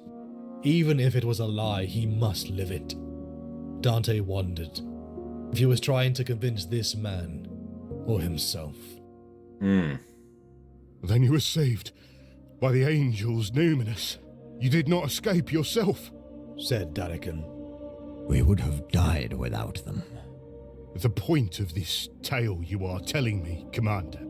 Speaker 5: Even if it was a lie, he must live it. Dante wondered if he was trying to convince this man or himself.
Speaker 2: Then you were saved by the angels numinous. You did not escape yourself,
Speaker 5: said Daniken.
Speaker 4: We would have died without them.
Speaker 2: The point of this tale you are telling me, Commander,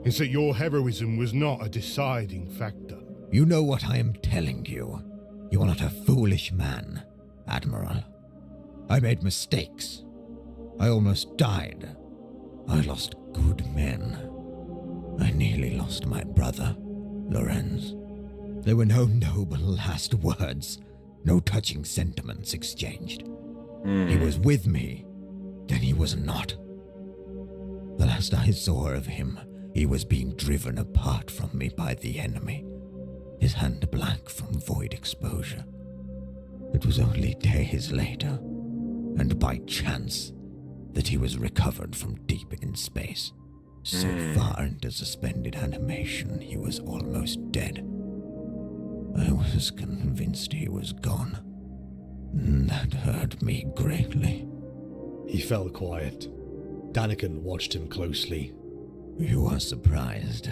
Speaker 2: is that your heroism was not a deciding factor.
Speaker 4: You know what I am telling you. You are not a foolish man, Admiral. I made mistakes. I almost died. I lost good men. I nearly lost my brother, Lorenz. There were no noble last words, no touching sentiments exchanged. He was with me, then he was not. The last I saw of him, he was being driven apart from me by the enemy, his hand black from void exposure. It was only days later, and by chance, that he was recovered from deep in space. So far into suspended animation, he was almost dead. I was convinced he was gone. That hurt me greatly.
Speaker 5: He fell quiet. Daniken watched him closely.
Speaker 4: You are surprised.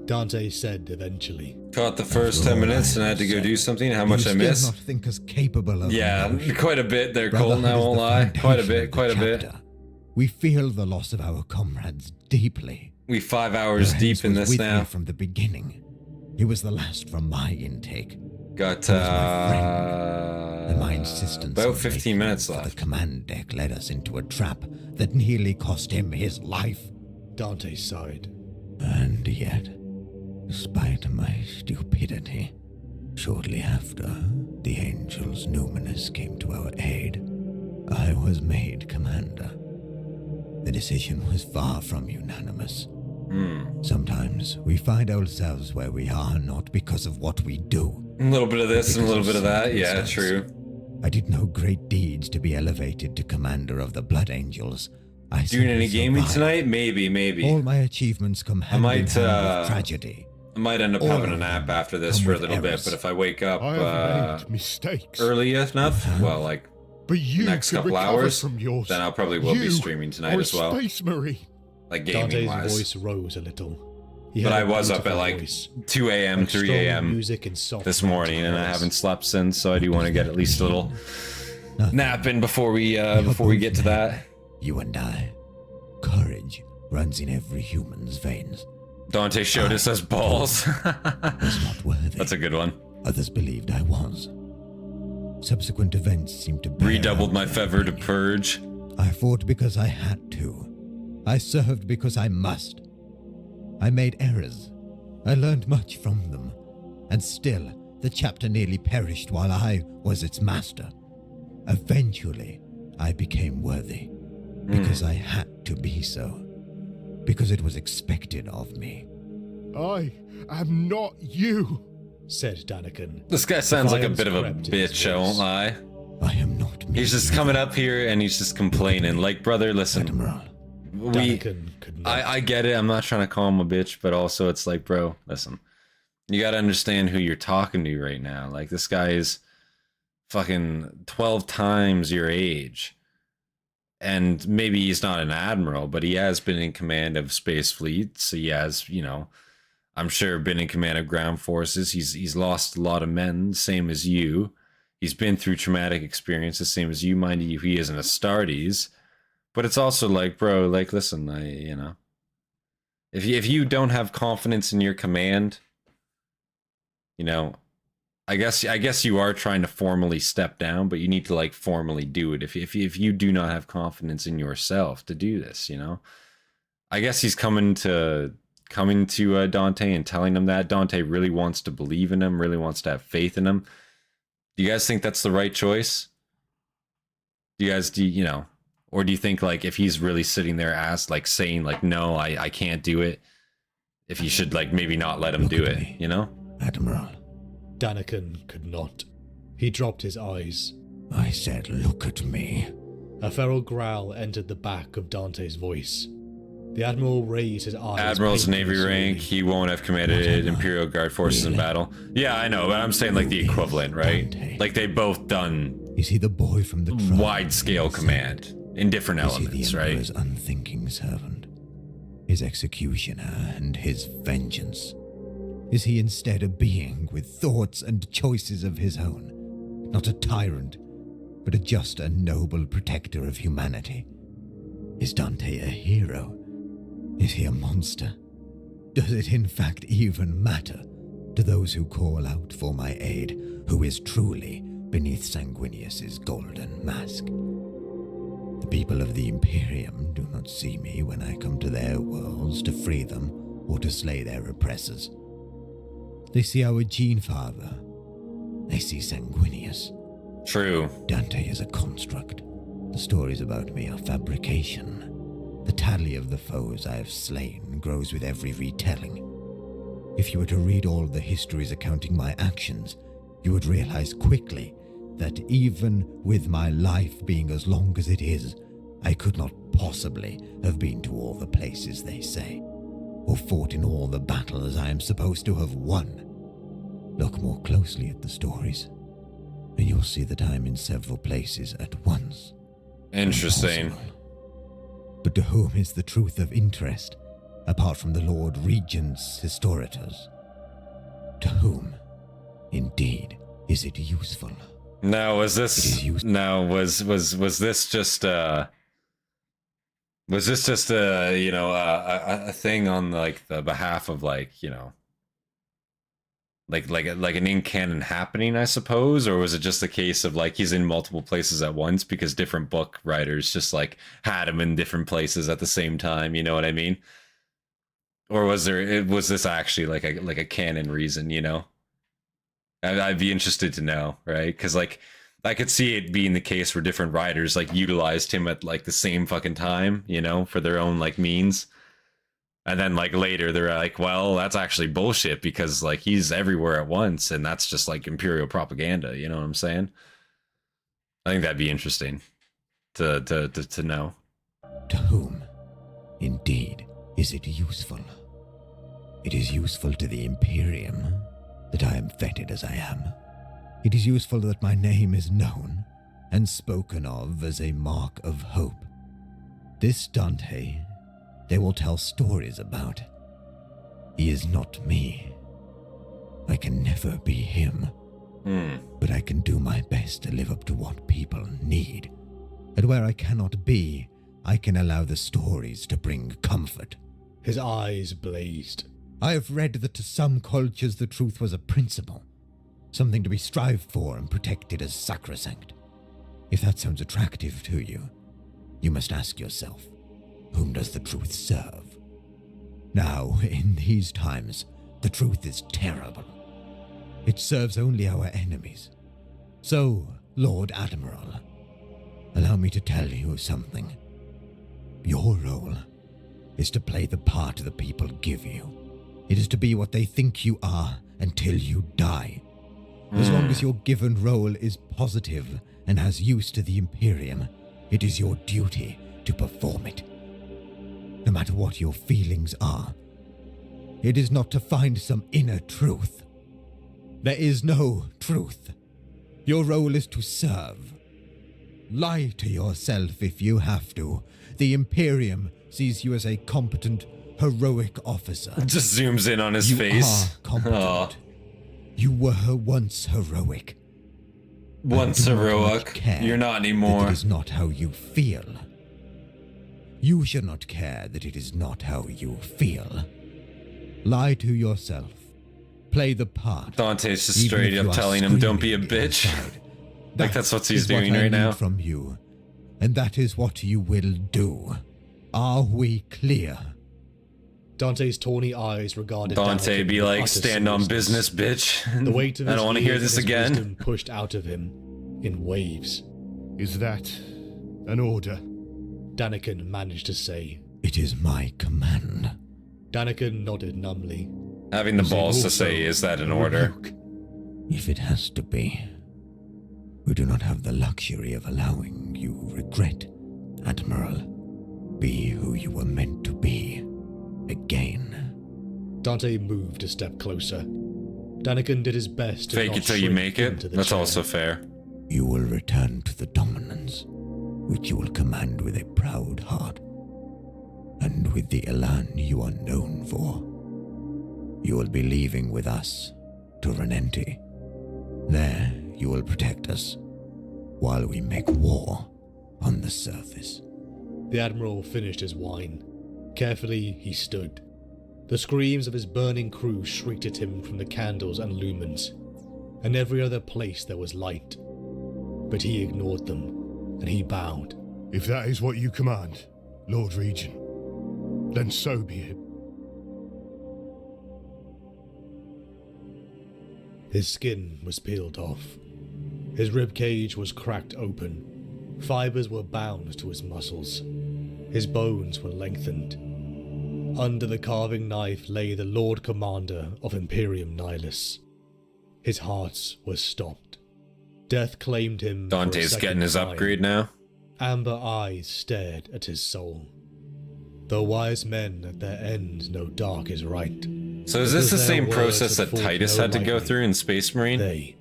Speaker 5: Dante said eventually.
Speaker 1: Caught the first 10 minutes and I had to go do something. How much I missed?
Speaker 4: Not think us capable of emotion.
Speaker 1: Quite a bit there, Colton, I won't lie. Quite a bit.
Speaker 4: We feel the loss of our comrades deeply.
Speaker 1: We 5 hours deep in this now.
Speaker 4: From the beginning. He was the last from my intake.
Speaker 1: Got
Speaker 4: my insistence
Speaker 1: about 15 minutes left.
Speaker 4: The command deck led us into a trap that nearly cost him his life.
Speaker 5: Dante sighed.
Speaker 4: And yet, despite my stupidity, shortly after the angels numinous came to our aid, I was made commander. The decision was far from unanimous. Sometimes we find ourselves where we are not because of what we do.
Speaker 1: A little bit of this and a little bit of that. Yeah, true.
Speaker 4: I did no great deeds to be elevated to commander of the Blood Angels.
Speaker 1: Doing any gaming tonight? Maybe.
Speaker 4: All my achievements come hand in hand with tragedy.
Speaker 1: I might end up having a nap after this for a little bit, but if I wake up early enough, well, like next couple hours, then I'll probably will be streaming tonight as well.
Speaker 2: Space Marine.
Speaker 1: Like gaming wise.
Speaker 5: Dante's voice rose a little.
Speaker 1: But I was up at like 2 a.m., 3 a.m. this morning, and I haven't slept since, so I do want to get at least a little nap in before we get to that.
Speaker 4: You and I. Courage runs in every human's veins.
Speaker 1: Dante showed us as balls.
Speaker 4: Was not worthy.
Speaker 1: That's a good one.
Speaker 4: Others believed I was. Subsequent events seemed to
Speaker 1: redoubled my favor to purge.
Speaker 4: I fought because I had to. I served because I must. I made errors. I learned much from them. And still, the chapter nearly perished while I was its master. Eventually, I became worthy. Because I had to be so. Because it was expected of me.
Speaker 2: I am not you,
Speaker 5: said Daniken.
Speaker 1: This guy sounds like a bit of a bitch, I won't lie.
Speaker 4: I am not me.
Speaker 1: He's just coming up here and he's just complaining. Like, brother, listen.
Speaker 4: Admiral.
Speaker 1: I get it. I'm not trying to call him a bitch, but also it's like, bro, listen. You gotta understand who you're talking to right now. Like, this guy is fucking 12 times your age. And maybe he's not an admiral, but he has been in command of space fleets. He has, you know, I'm sure been in command of ground forces. He's lost a lot of men, same as you. He's been through traumatic experiences, same as you. Mind you, he is an Astartes. But it's also like, bro, like, listen, you know, if you don't have confidence in your command, you know, I guess you are trying to formally step down, but you need to like formally do it. If you do not have confidence in yourself to do this, you know, I guess he's coming to Dante and telling him that Dante really wants to believe in him, really wants to have faith in him. Do you guys think that's the right choice? Do you know, or do you think like if he's really sitting there saying like, no, I can't do it, if you should like maybe not let him do it, you know?
Speaker 4: Admiral.
Speaker 5: Daniken could not. He dropped his eyes.
Speaker 4: I said, look at me.
Speaker 5: A feral growl entered the back of Dante's voice. The Admiral raised his eyes.
Speaker 1: Admiral's Navy
Speaker 5: painfully
Speaker 1: rank, he won't have commanded Imperial Guard forces in battle. Yeah, I know, but I'm saying like the equivalent, right?
Speaker 4: Dante?
Speaker 1: Like they both done
Speaker 4: Is he the boy from the tribe?
Speaker 1: wide-scale command in different
Speaker 4: Is he
Speaker 1: elements,
Speaker 4: the
Speaker 1: right?
Speaker 4: Emperor's unthinking servant? His executioner and his vengeance? Is he instead a being with thoughts and choices of his own? Not a tyrant, but just a noble protector of humanity? Is Dante a hero? Is he a monster? Does it in fact even matter to those who call out for my aid, who is truly beneath Sanguinius's golden mask? The people of the Imperium do not see me when I come to their worlds to free them or to slay their oppressors. They see our Gene Father. They see Sanguinius.
Speaker 1: True.
Speaker 4: Dante is a construct. The stories about me are fabrication. The tally of the foes I have slain grows with every retelling. If you were to read all the histories accounting my actions, you would realize quickly that even with my life being as long as it is, I could not possibly have been to all the places they say, or fought in all the battles I am supposed to have won. Look more closely at the stories, and you'll see that I am in several places at once.
Speaker 1: Interesting.
Speaker 4: Impossible. But to whom is the truth of interest, apart from the Lord Regent's Historitors? To whom, indeed, is it useful?
Speaker 1: Now, was
Speaker 4: It is
Speaker 1: this
Speaker 4: used-
Speaker 1: now was this just you know a thing on like the behalf of like, you know, like an in-canon happening, I suppose, or was it just a case of like he's in multiple places at once because different book writers just like had him in different places at the same time, you know what I mean? Or was this actually like a canon reason, you know? I'd be interested to know, right? Because like I could see it being the case where different writers like utilized him at like the same fucking time, you know, for their own like means. And then like later they're like, well, that's actually bullshit because like he's everywhere at once and that's just like Imperial propaganda, you know what I'm saying? I think that'd be interesting to know.
Speaker 4: To whom, indeed, is it useful? It is useful to the Imperium that I am feted as I am. It is useful that my name is known and spoken of as a mark of hope. This Dante, they will tell stories about. He is not me. I can never be him. But I can do my best to live up to what people need. And where I cannot be, I can allow the stories to bring comfort.
Speaker 5: His eyes blazed.
Speaker 4: I have read that to some cultures the truth was a principle, something to be strived for and protected as sacrosanct. If that sounds attractive to you, you must ask yourself, whom does the truth serve? Now, in these times, the truth is terrible. It serves only our enemies. So, Lord Admiral, allow me to tell you something. Your role is to play the part the people give you. It is to be what they think you are until you die. As long as your given role is positive and has use to the Imperium, it is your duty to perform it. No matter what your feelings are, it is not to find some inner truth. There is no truth. Your role is to serve. Lie to yourself if you have to. The Imperium sees you as a competent, heroic officer.
Speaker 1: Just zooms in on his
Speaker 4: You
Speaker 1: face.
Speaker 4: are competent.
Speaker 1: Aw.
Speaker 4: You were once heroic.
Speaker 1: Once
Speaker 4: I do not
Speaker 1: heroic,
Speaker 4: much care
Speaker 1: you're not
Speaker 4: that
Speaker 1: anymore.
Speaker 4: it is not how you feel. You should not care that it is not how you feel. Lie to yourself. Play the part.
Speaker 1: Dante's just
Speaker 4: Even
Speaker 1: straight
Speaker 4: if
Speaker 1: up
Speaker 4: you are
Speaker 1: telling him, don't be a
Speaker 4: screaming
Speaker 1: bitch.
Speaker 4: inside.
Speaker 1: Like that's what he's
Speaker 4: is
Speaker 1: doing
Speaker 4: I
Speaker 1: right
Speaker 4: need
Speaker 1: now.
Speaker 4: from you, and that is what you will do. Are we clear?
Speaker 5: Dante's tawny eyes regarded
Speaker 1: Dante
Speaker 5: Danikon
Speaker 1: be
Speaker 5: with
Speaker 1: like,
Speaker 5: utter
Speaker 1: stand on
Speaker 5: seriousness.
Speaker 1: business, bitch.
Speaker 5: The weight of
Speaker 1: I
Speaker 5: his
Speaker 1: don't want to hear
Speaker 5: years
Speaker 1: this
Speaker 5: and his
Speaker 1: again.
Speaker 5: wisdom pushed out of him in waves.
Speaker 7: Is that an order?
Speaker 5: Danikon managed to say.
Speaker 4: It is my command.
Speaker 5: Danikon nodded numbly.
Speaker 1: Having the balls to say, is that an order?
Speaker 4: If it has to be. We do not have the luxury of allowing you regret, Admiral. Be who you were meant to be. Again.
Speaker 5: Dante moved a step closer. Danikon did his best to
Speaker 1: Fake
Speaker 5: not
Speaker 1: it till you
Speaker 5: shrink
Speaker 1: make
Speaker 5: into
Speaker 1: it.
Speaker 5: the
Speaker 1: That's
Speaker 5: chair.
Speaker 1: also fair.
Speaker 4: You will return to the dominance, which you will command with a proud heart, and with the elan you are known for. You will be leaving with us to Renenti. There you will protect us, while we make war on the surface.
Speaker 5: The Admiral finished his wine. Carefully, he stood. The screams of his burning crew shrieked at him from the candles and lumens, and every other place there was light. But he ignored them, and he bowed.
Speaker 7: If that is what you command, Lord Regent, then so be it.
Speaker 5: His skin was peeled off. His ribcage was cracked open. Fibers were bound to his muscles. His bones were lengthened. Under the carving knife lay the Lord Commander of Imperium Nihilus. His heart was stopped. Death claimed him.
Speaker 1: Dante's getting his upgrade now.
Speaker 5: Amber eyes stared at his soul. Though wise men at their end know dark is right.
Speaker 1: So is this the
Speaker 5: Because
Speaker 1: same
Speaker 5: their
Speaker 1: process
Speaker 5: words
Speaker 1: that
Speaker 5: had fought
Speaker 1: Titus
Speaker 5: no
Speaker 1: had to go
Speaker 5: lightning.
Speaker 1: through in Space Marine?
Speaker 5: They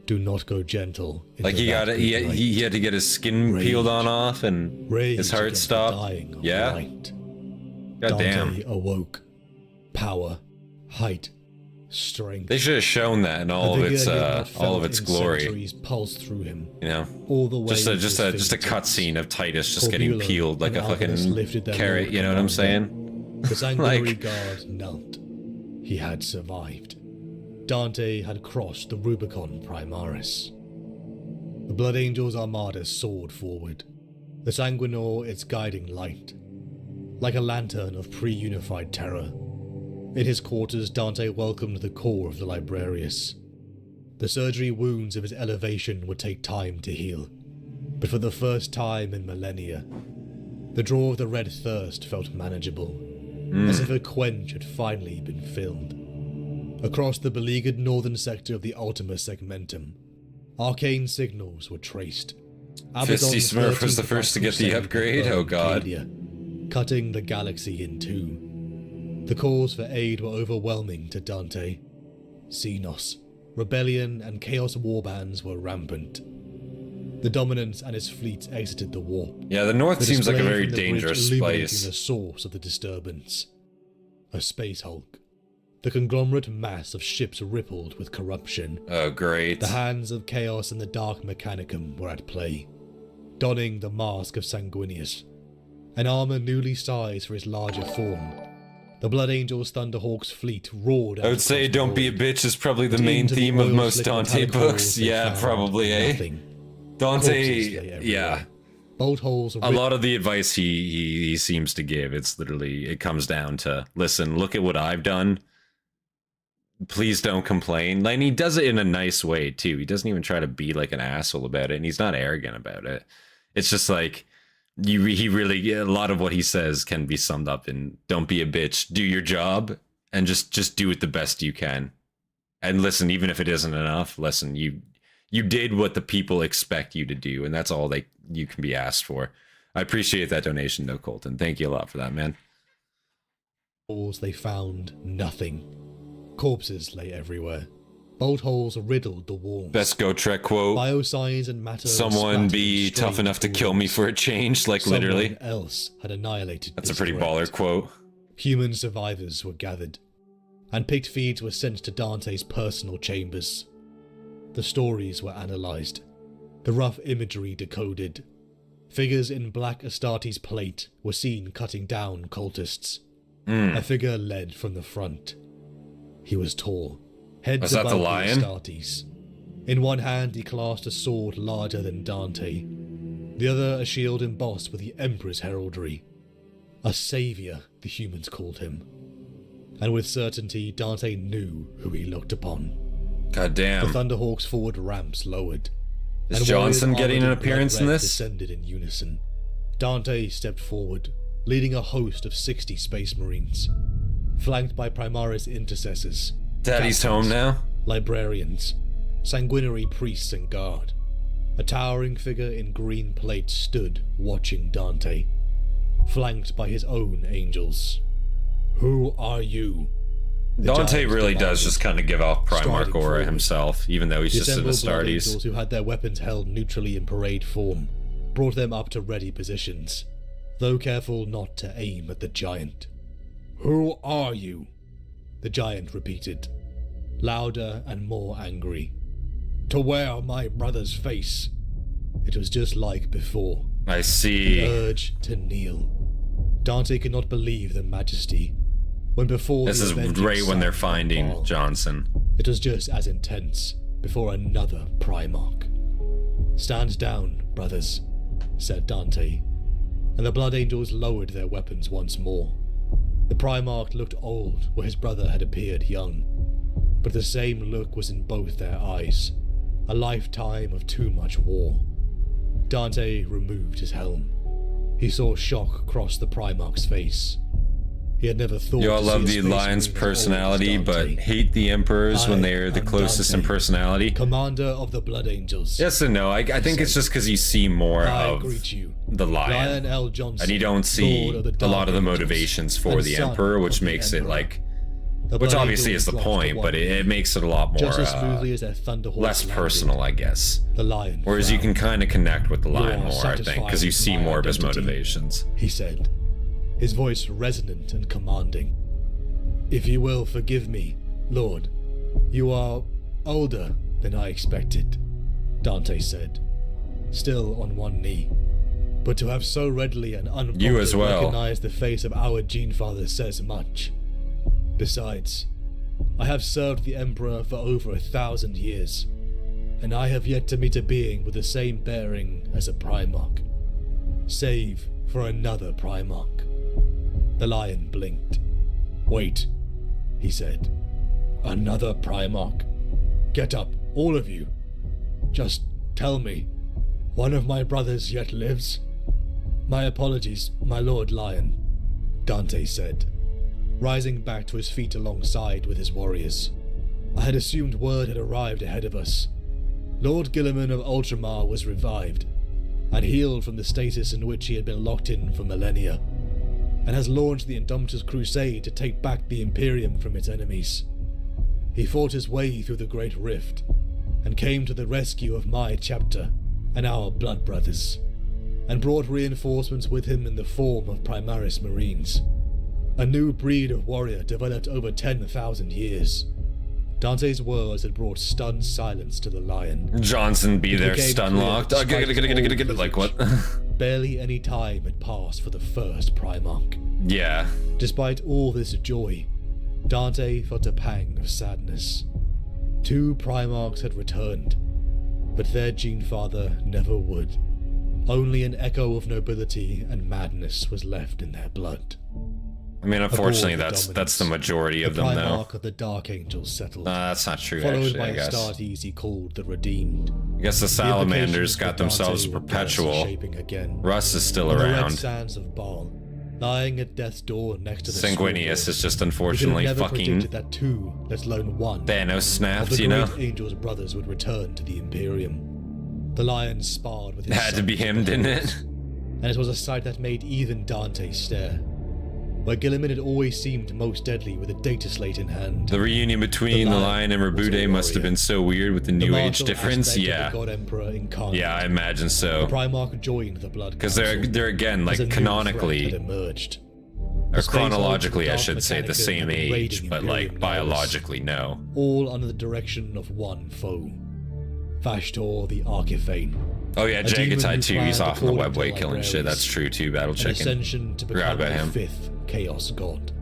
Speaker 5: do not go gentle.
Speaker 1: Like
Speaker 5: into
Speaker 1: he got
Speaker 5: that
Speaker 1: it,
Speaker 5: good light.
Speaker 1: he had to get his skin peeled
Speaker 5: Rage.
Speaker 1: on off and
Speaker 5: Rage
Speaker 1: his heart
Speaker 5: against the
Speaker 1: stopped.
Speaker 5: dying of
Speaker 1: Yeah.
Speaker 5: light.
Speaker 1: God damn.
Speaker 5: Dante awoke. Power, height, strength.
Speaker 1: They should have shown that in all
Speaker 5: The
Speaker 1: of its
Speaker 5: vigor he had not
Speaker 1: all of
Speaker 5: felt
Speaker 1: its
Speaker 5: in
Speaker 1: glory.
Speaker 5: centuries pulsed through him.
Speaker 1: You know,
Speaker 5: All the way
Speaker 1: just a
Speaker 5: to
Speaker 1: just
Speaker 5: his
Speaker 1: a just a
Speaker 5: fingertips.
Speaker 1: cutscene of Titus just getting
Speaker 5: Corbulo
Speaker 1: peeled like
Speaker 5: and
Speaker 1: a fucking
Speaker 5: Alvarez lifted their
Speaker 1: carrot.
Speaker 5: Lord
Speaker 1: You know what I'm
Speaker 5: Commander.
Speaker 1: saying?
Speaker 5: The sanguinary
Speaker 1: Like-
Speaker 5: guard knelt. He had survived. Dante had crossed the Rubicon Primaris. The Blood Angel's armada soared forward, the Sanguinor its guiding light, like a lantern of pre-unified terror. In his quarters, Dante welcomed the core of the Librarius. The surgery wounds of his elevation would take time to heal, but for the first time in millennia, the draw of the red thirst felt manageable, as if a quench had finally been filled. Across the beleaguered northern sector of the Ultima Segmentum, arcane signals were traced.
Speaker 1: Fisty
Speaker 5: Abaddon's
Speaker 1: Smurf was the
Speaker 5: 13th
Speaker 1: first to get the
Speaker 5: Crusade
Speaker 1: upgrade?
Speaker 5: burned
Speaker 1: Oh god.
Speaker 5: Acadia, cutting the galaxy in two. The calls for aid were overwhelming to Dante. Xenos, rebellion and chaos warbands were rampant. The Dominant and his fleet exited the warp.
Speaker 1: Yeah, the North
Speaker 5: The
Speaker 1: seems like a
Speaker 5: display
Speaker 1: very
Speaker 5: from the bridge
Speaker 1: dangerous
Speaker 5: illuminating
Speaker 1: place.
Speaker 5: the source of the disturbance. A space hulk. The conglomerate mass of ships rippled with corruption.
Speaker 1: Oh great.
Speaker 5: The hands of chaos and the dark mechanicum were at play, donning the mask of Sanguinius, an armor newly sized for his larger form. The Blood Angel's Thunderhawk's fleet roared out
Speaker 1: I would say
Speaker 5: across the
Speaker 1: "Don't be a
Speaker 5: void.
Speaker 1: bitch" is probably the
Speaker 5: But
Speaker 1: main
Speaker 5: into the
Speaker 1: theme of
Speaker 5: oil
Speaker 1: most
Speaker 5: slick
Speaker 1: Dante
Speaker 5: metallic holes
Speaker 1: books.
Speaker 5: they
Speaker 1: Yeah,
Speaker 5: found
Speaker 1: probably, eh?
Speaker 5: nothing. Corpses
Speaker 1: Dante,
Speaker 5: lay everywhere.
Speaker 1: yeah.
Speaker 5: Bolt holes
Speaker 1: A lot of the advice he seems to give, it's literally, it comes down to, listen, look at what I've done. Please don't complain. And he does it in a nice way, too. He doesn't even try to be like an asshole about it, and he's not arrogant about it. It's just like, he really, a lot of what he says can be summed up in, don't be a bitch, do your job, and just do it the best you can. And listen, even if it isn't enough, listen, you did what the people expect you to do, and that's all you can be asked for. I appreciate that donation, though, Colton. Thank you a lot for that, man.
Speaker 5: holes they found nothing. Corpses lay everywhere. Bolt holes riddled the walls.
Speaker 1: Best Go Trek quote.
Speaker 5: Biosigns and matter.
Speaker 1: Someone be
Speaker 5: splattered
Speaker 1: tough enough to
Speaker 5: strange
Speaker 1: kill me
Speaker 5: pools.
Speaker 1: for a change, like
Speaker 5: Someone
Speaker 1: literally.
Speaker 5: else had annihilated.
Speaker 1: That's a
Speaker 5: this
Speaker 1: pretty
Speaker 5: threat.
Speaker 1: baller quote.
Speaker 5: Human survivors were gathered, and picked feeds were sent to Dante's personal chambers. The stories were analysed, the rough imagery decoded. Figures in black Astartes plate were seen cutting down cultists. A figure led from the front. He was tall, heads
Speaker 1: Was that the
Speaker 5: above
Speaker 1: lion?
Speaker 5: Astartes. In one hand he clasped a sword larger than Dante, the other a shield embossed with the Emperor's heraldry. A saviour, the humans called him. and with certainty Dante knew who he looked upon.
Speaker 1: God
Speaker 5: The
Speaker 1: damn.
Speaker 5: Thunderhawk's forward ramps lowered.
Speaker 1: Is
Speaker 5: and
Speaker 1: Johnson
Speaker 5: warriors
Speaker 1: getting an
Speaker 5: armored in
Speaker 1: appearance in
Speaker 5: blood red
Speaker 1: this?
Speaker 5: descended in unison. Dante stepped forward, leading a host of 60 Space Marines, flanked by Primaris intercessors,
Speaker 1: Daddy's
Speaker 5: captains,
Speaker 1: home now?
Speaker 5: librarians, sanguinary priests and guard. A towering figure in green plate stood watching Dante, flanked by his own angels. Who are you? The
Speaker 1: Dante
Speaker 5: giant
Speaker 1: really does
Speaker 5: demanded,
Speaker 1: just kind of give off Primarch
Speaker 5: striding
Speaker 1: aura
Speaker 5: forward.
Speaker 1: himself, even though he's
Speaker 5: The
Speaker 1: just an
Speaker 5: assembled blood
Speaker 1: Astartes.
Speaker 5: angels who had their weapons held neutrally in parade form brought them up to ready positions, though careful not to aim at the giant. Who are you? The giant repeated, louder and more angry. To wear my brother's face. It was just like before.
Speaker 1: I
Speaker 5: The
Speaker 1: see.
Speaker 5: urge to kneel. Dante could not believe the majesty. When before
Speaker 1: This
Speaker 5: the
Speaker 1: is
Speaker 5: avenging
Speaker 1: right when they're
Speaker 5: son of
Speaker 1: finding
Speaker 5: Baal,
Speaker 1: Johnson.
Speaker 5: it was just as intense before another Primarch. Stand down, brothers, said Dante, and the Blood Angels lowered their weapons once more. The Primarch looked old where his brother had appeared young, but the same look was in both their eyes, a lifetime of too much war. Dante removed his helm. He saw shock cross the Primarch's face. He had never thought
Speaker 1: You all
Speaker 5: to
Speaker 1: love
Speaker 5: see
Speaker 1: the
Speaker 5: a Space
Speaker 1: Alliance
Speaker 5: Marine as old as
Speaker 1: personality, but
Speaker 5: Dante.
Speaker 1: hate the Emperors when
Speaker 5: I
Speaker 1: they're the
Speaker 5: am
Speaker 1: closest in
Speaker 5: Dante,
Speaker 1: personality.
Speaker 5: Commander of the Blood Angels.
Speaker 1: Yes and no. I think it's just because you see more
Speaker 5: I
Speaker 1: of
Speaker 5: greet you.
Speaker 1: the Lion.
Speaker 5: L. Johnson,
Speaker 1: And you don't see
Speaker 5: Lord of the
Speaker 1: a lot of the
Speaker 5: Dark Angels,
Speaker 1: motivations for
Speaker 5: and
Speaker 1: the
Speaker 5: son
Speaker 1: Emperor,
Speaker 5: of
Speaker 1: which
Speaker 5: the
Speaker 1: makes it
Speaker 5: Emperor.
Speaker 1: like...
Speaker 5: The
Speaker 1: Which
Speaker 5: Blood
Speaker 1: obviously
Speaker 5: Angels
Speaker 1: is the
Speaker 5: lost
Speaker 1: point,
Speaker 5: one
Speaker 1: but it makes it a lot more
Speaker 5: just as smoothly as their Thunderhawks
Speaker 1: less
Speaker 5: landed.
Speaker 1: personal, I guess.
Speaker 5: The Lion
Speaker 1: Whereas you can
Speaker 5: frowned.
Speaker 1: kind of connect with the
Speaker 5: You
Speaker 1: Lion
Speaker 5: are
Speaker 1: more, I think,
Speaker 5: satisfied
Speaker 1: because you
Speaker 5: with
Speaker 1: see
Speaker 5: my
Speaker 1: more of his
Speaker 5: identity,
Speaker 1: motivations.
Speaker 5: he said, his voice resonant and commanding. If you will forgive me, Lord, you are older than I expected, Dante said, still on one knee. But to have so readily and
Speaker 1: You as
Speaker 5: unprompted
Speaker 1: well.
Speaker 5: recognized the face of our Gene Father says much. Besides, I have served the Emperor for over 1,000 years, and I have yet to meet a being with the same bearing as a Primarch, save for another Primarch. The Lion blinked. Wait, he said. Another Primarch? Get up, all of you. Just tell me, one of my brothers yet lives? My apologies, my Lord Lion, Dante said, rising back to his feet alongside with his warriors. I had assumed word had arrived ahead of us. Lord Guilliman of Ultramar was revived, and healed from the status in which he had been locked in for millennia, and has launched the Indomitus Crusade to take back the Imperium from its enemies. He fought his way through the Great Rift, and came to the rescue of my chapter and our blood brothers, and brought reinforcements with him in the form of Primaris Marines, a new breed of warrior developed over 10,000 years. Dante's words had brought stunned silence to the Lion.
Speaker 1: Johnson be
Speaker 5: It
Speaker 1: there
Speaker 5: became
Speaker 1: stun
Speaker 5: clear
Speaker 1: locked.
Speaker 5: that despite his old
Speaker 1: Like what?
Speaker 5: Barely any time had passed for the first Primarch.
Speaker 1: Yeah.
Speaker 5: Despite all this joy, Dante felt a pang of sadness. 2 Primarchs had returned, but their Gene Father never would. Only an echo of nobility and madness was left in their blood.
Speaker 1: I mean, unfortunately,
Speaker 5: Aboard the
Speaker 1: that's
Speaker 5: Dominance,
Speaker 1: the majority of
Speaker 5: the
Speaker 1: them, though.
Speaker 5: Primarch of the Dark Angels settled,
Speaker 1: That's not true,
Speaker 5: followed
Speaker 1: actually,
Speaker 5: by
Speaker 1: I guess.
Speaker 5: Astartes he called the Redeemed.
Speaker 1: I guess the
Speaker 5: The
Speaker 1: Salamanders
Speaker 5: implications
Speaker 1: got
Speaker 5: for
Speaker 1: themselves a
Speaker 5: Dante were
Speaker 1: perpetual.
Speaker 5: shaping again.
Speaker 1: Russ is still
Speaker 5: On the red
Speaker 1: around.
Speaker 5: sands of Baal, lying at death's door next to the
Speaker 1: Sanguinius is just
Speaker 5: we
Speaker 1: unfortunately
Speaker 5: could have never
Speaker 1: fucking
Speaker 5: predicted that 2, let alone 1,
Speaker 1: Thanos
Speaker 5: of
Speaker 1: snapped,
Speaker 5: the
Speaker 1: you know?
Speaker 5: great Angel's brothers would return to the Imperium. The Lion sparred with his
Speaker 1: Had to
Speaker 5: son
Speaker 1: be him, didn't it?
Speaker 5: and it was a sight that made even Dante stare. Where Guilliman had always seemed most deadly with a data slate in hand.
Speaker 1: The reunion between the Lion and
Speaker 5: was a
Speaker 1: Rebude must have
Speaker 5: warrior.
Speaker 1: been so weird with the
Speaker 5: The
Speaker 1: New Age
Speaker 5: martial
Speaker 1: difference.
Speaker 5: aspect of
Speaker 1: Yeah.
Speaker 5: the God Emperor incarnate.
Speaker 1: Yeah, I imagine
Speaker 5: The
Speaker 1: so.
Speaker 5: Primarch joined the Blood
Speaker 1: Because
Speaker 5: Council
Speaker 1: they're again,
Speaker 5: as
Speaker 1: like,
Speaker 5: a new
Speaker 1: canonically,
Speaker 5: threat had emerged.
Speaker 1: or
Speaker 5: The space
Speaker 1: chronologically, I
Speaker 5: Dark
Speaker 1: should say, the
Speaker 5: Mechanicum
Speaker 1: same
Speaker 5: had been
Speaker 1: age,
Speaker 5: raiding
Speaker 1: but, like,
Speaker 5: Imperium
Speaker 1: biologically, no.
Speaker 5: all under the direction of one foe, Vashtor the Archiphane.
Speaker 1: Oh yeah,
Speaker 5: A demon
Speaker 1: Jagatai
Speaker 5: who
Speaker 1: too, he's
Speaker 5: planned
Speaker 1: off in the
Speaker 5: according to
Speaker 1: webway killing shit,
Speaker 5: libraries,
Speaker 1: that's true too, Battle
Speaker 5: An
Speaker 1: Chicken.
Speaker 5: ascension to
Speaker 1: Forgot
Speaker 5: become
Speaker 1: about
Speaker 5: the
Speaker 1: him.
Speaker 5: 5th Chaos God.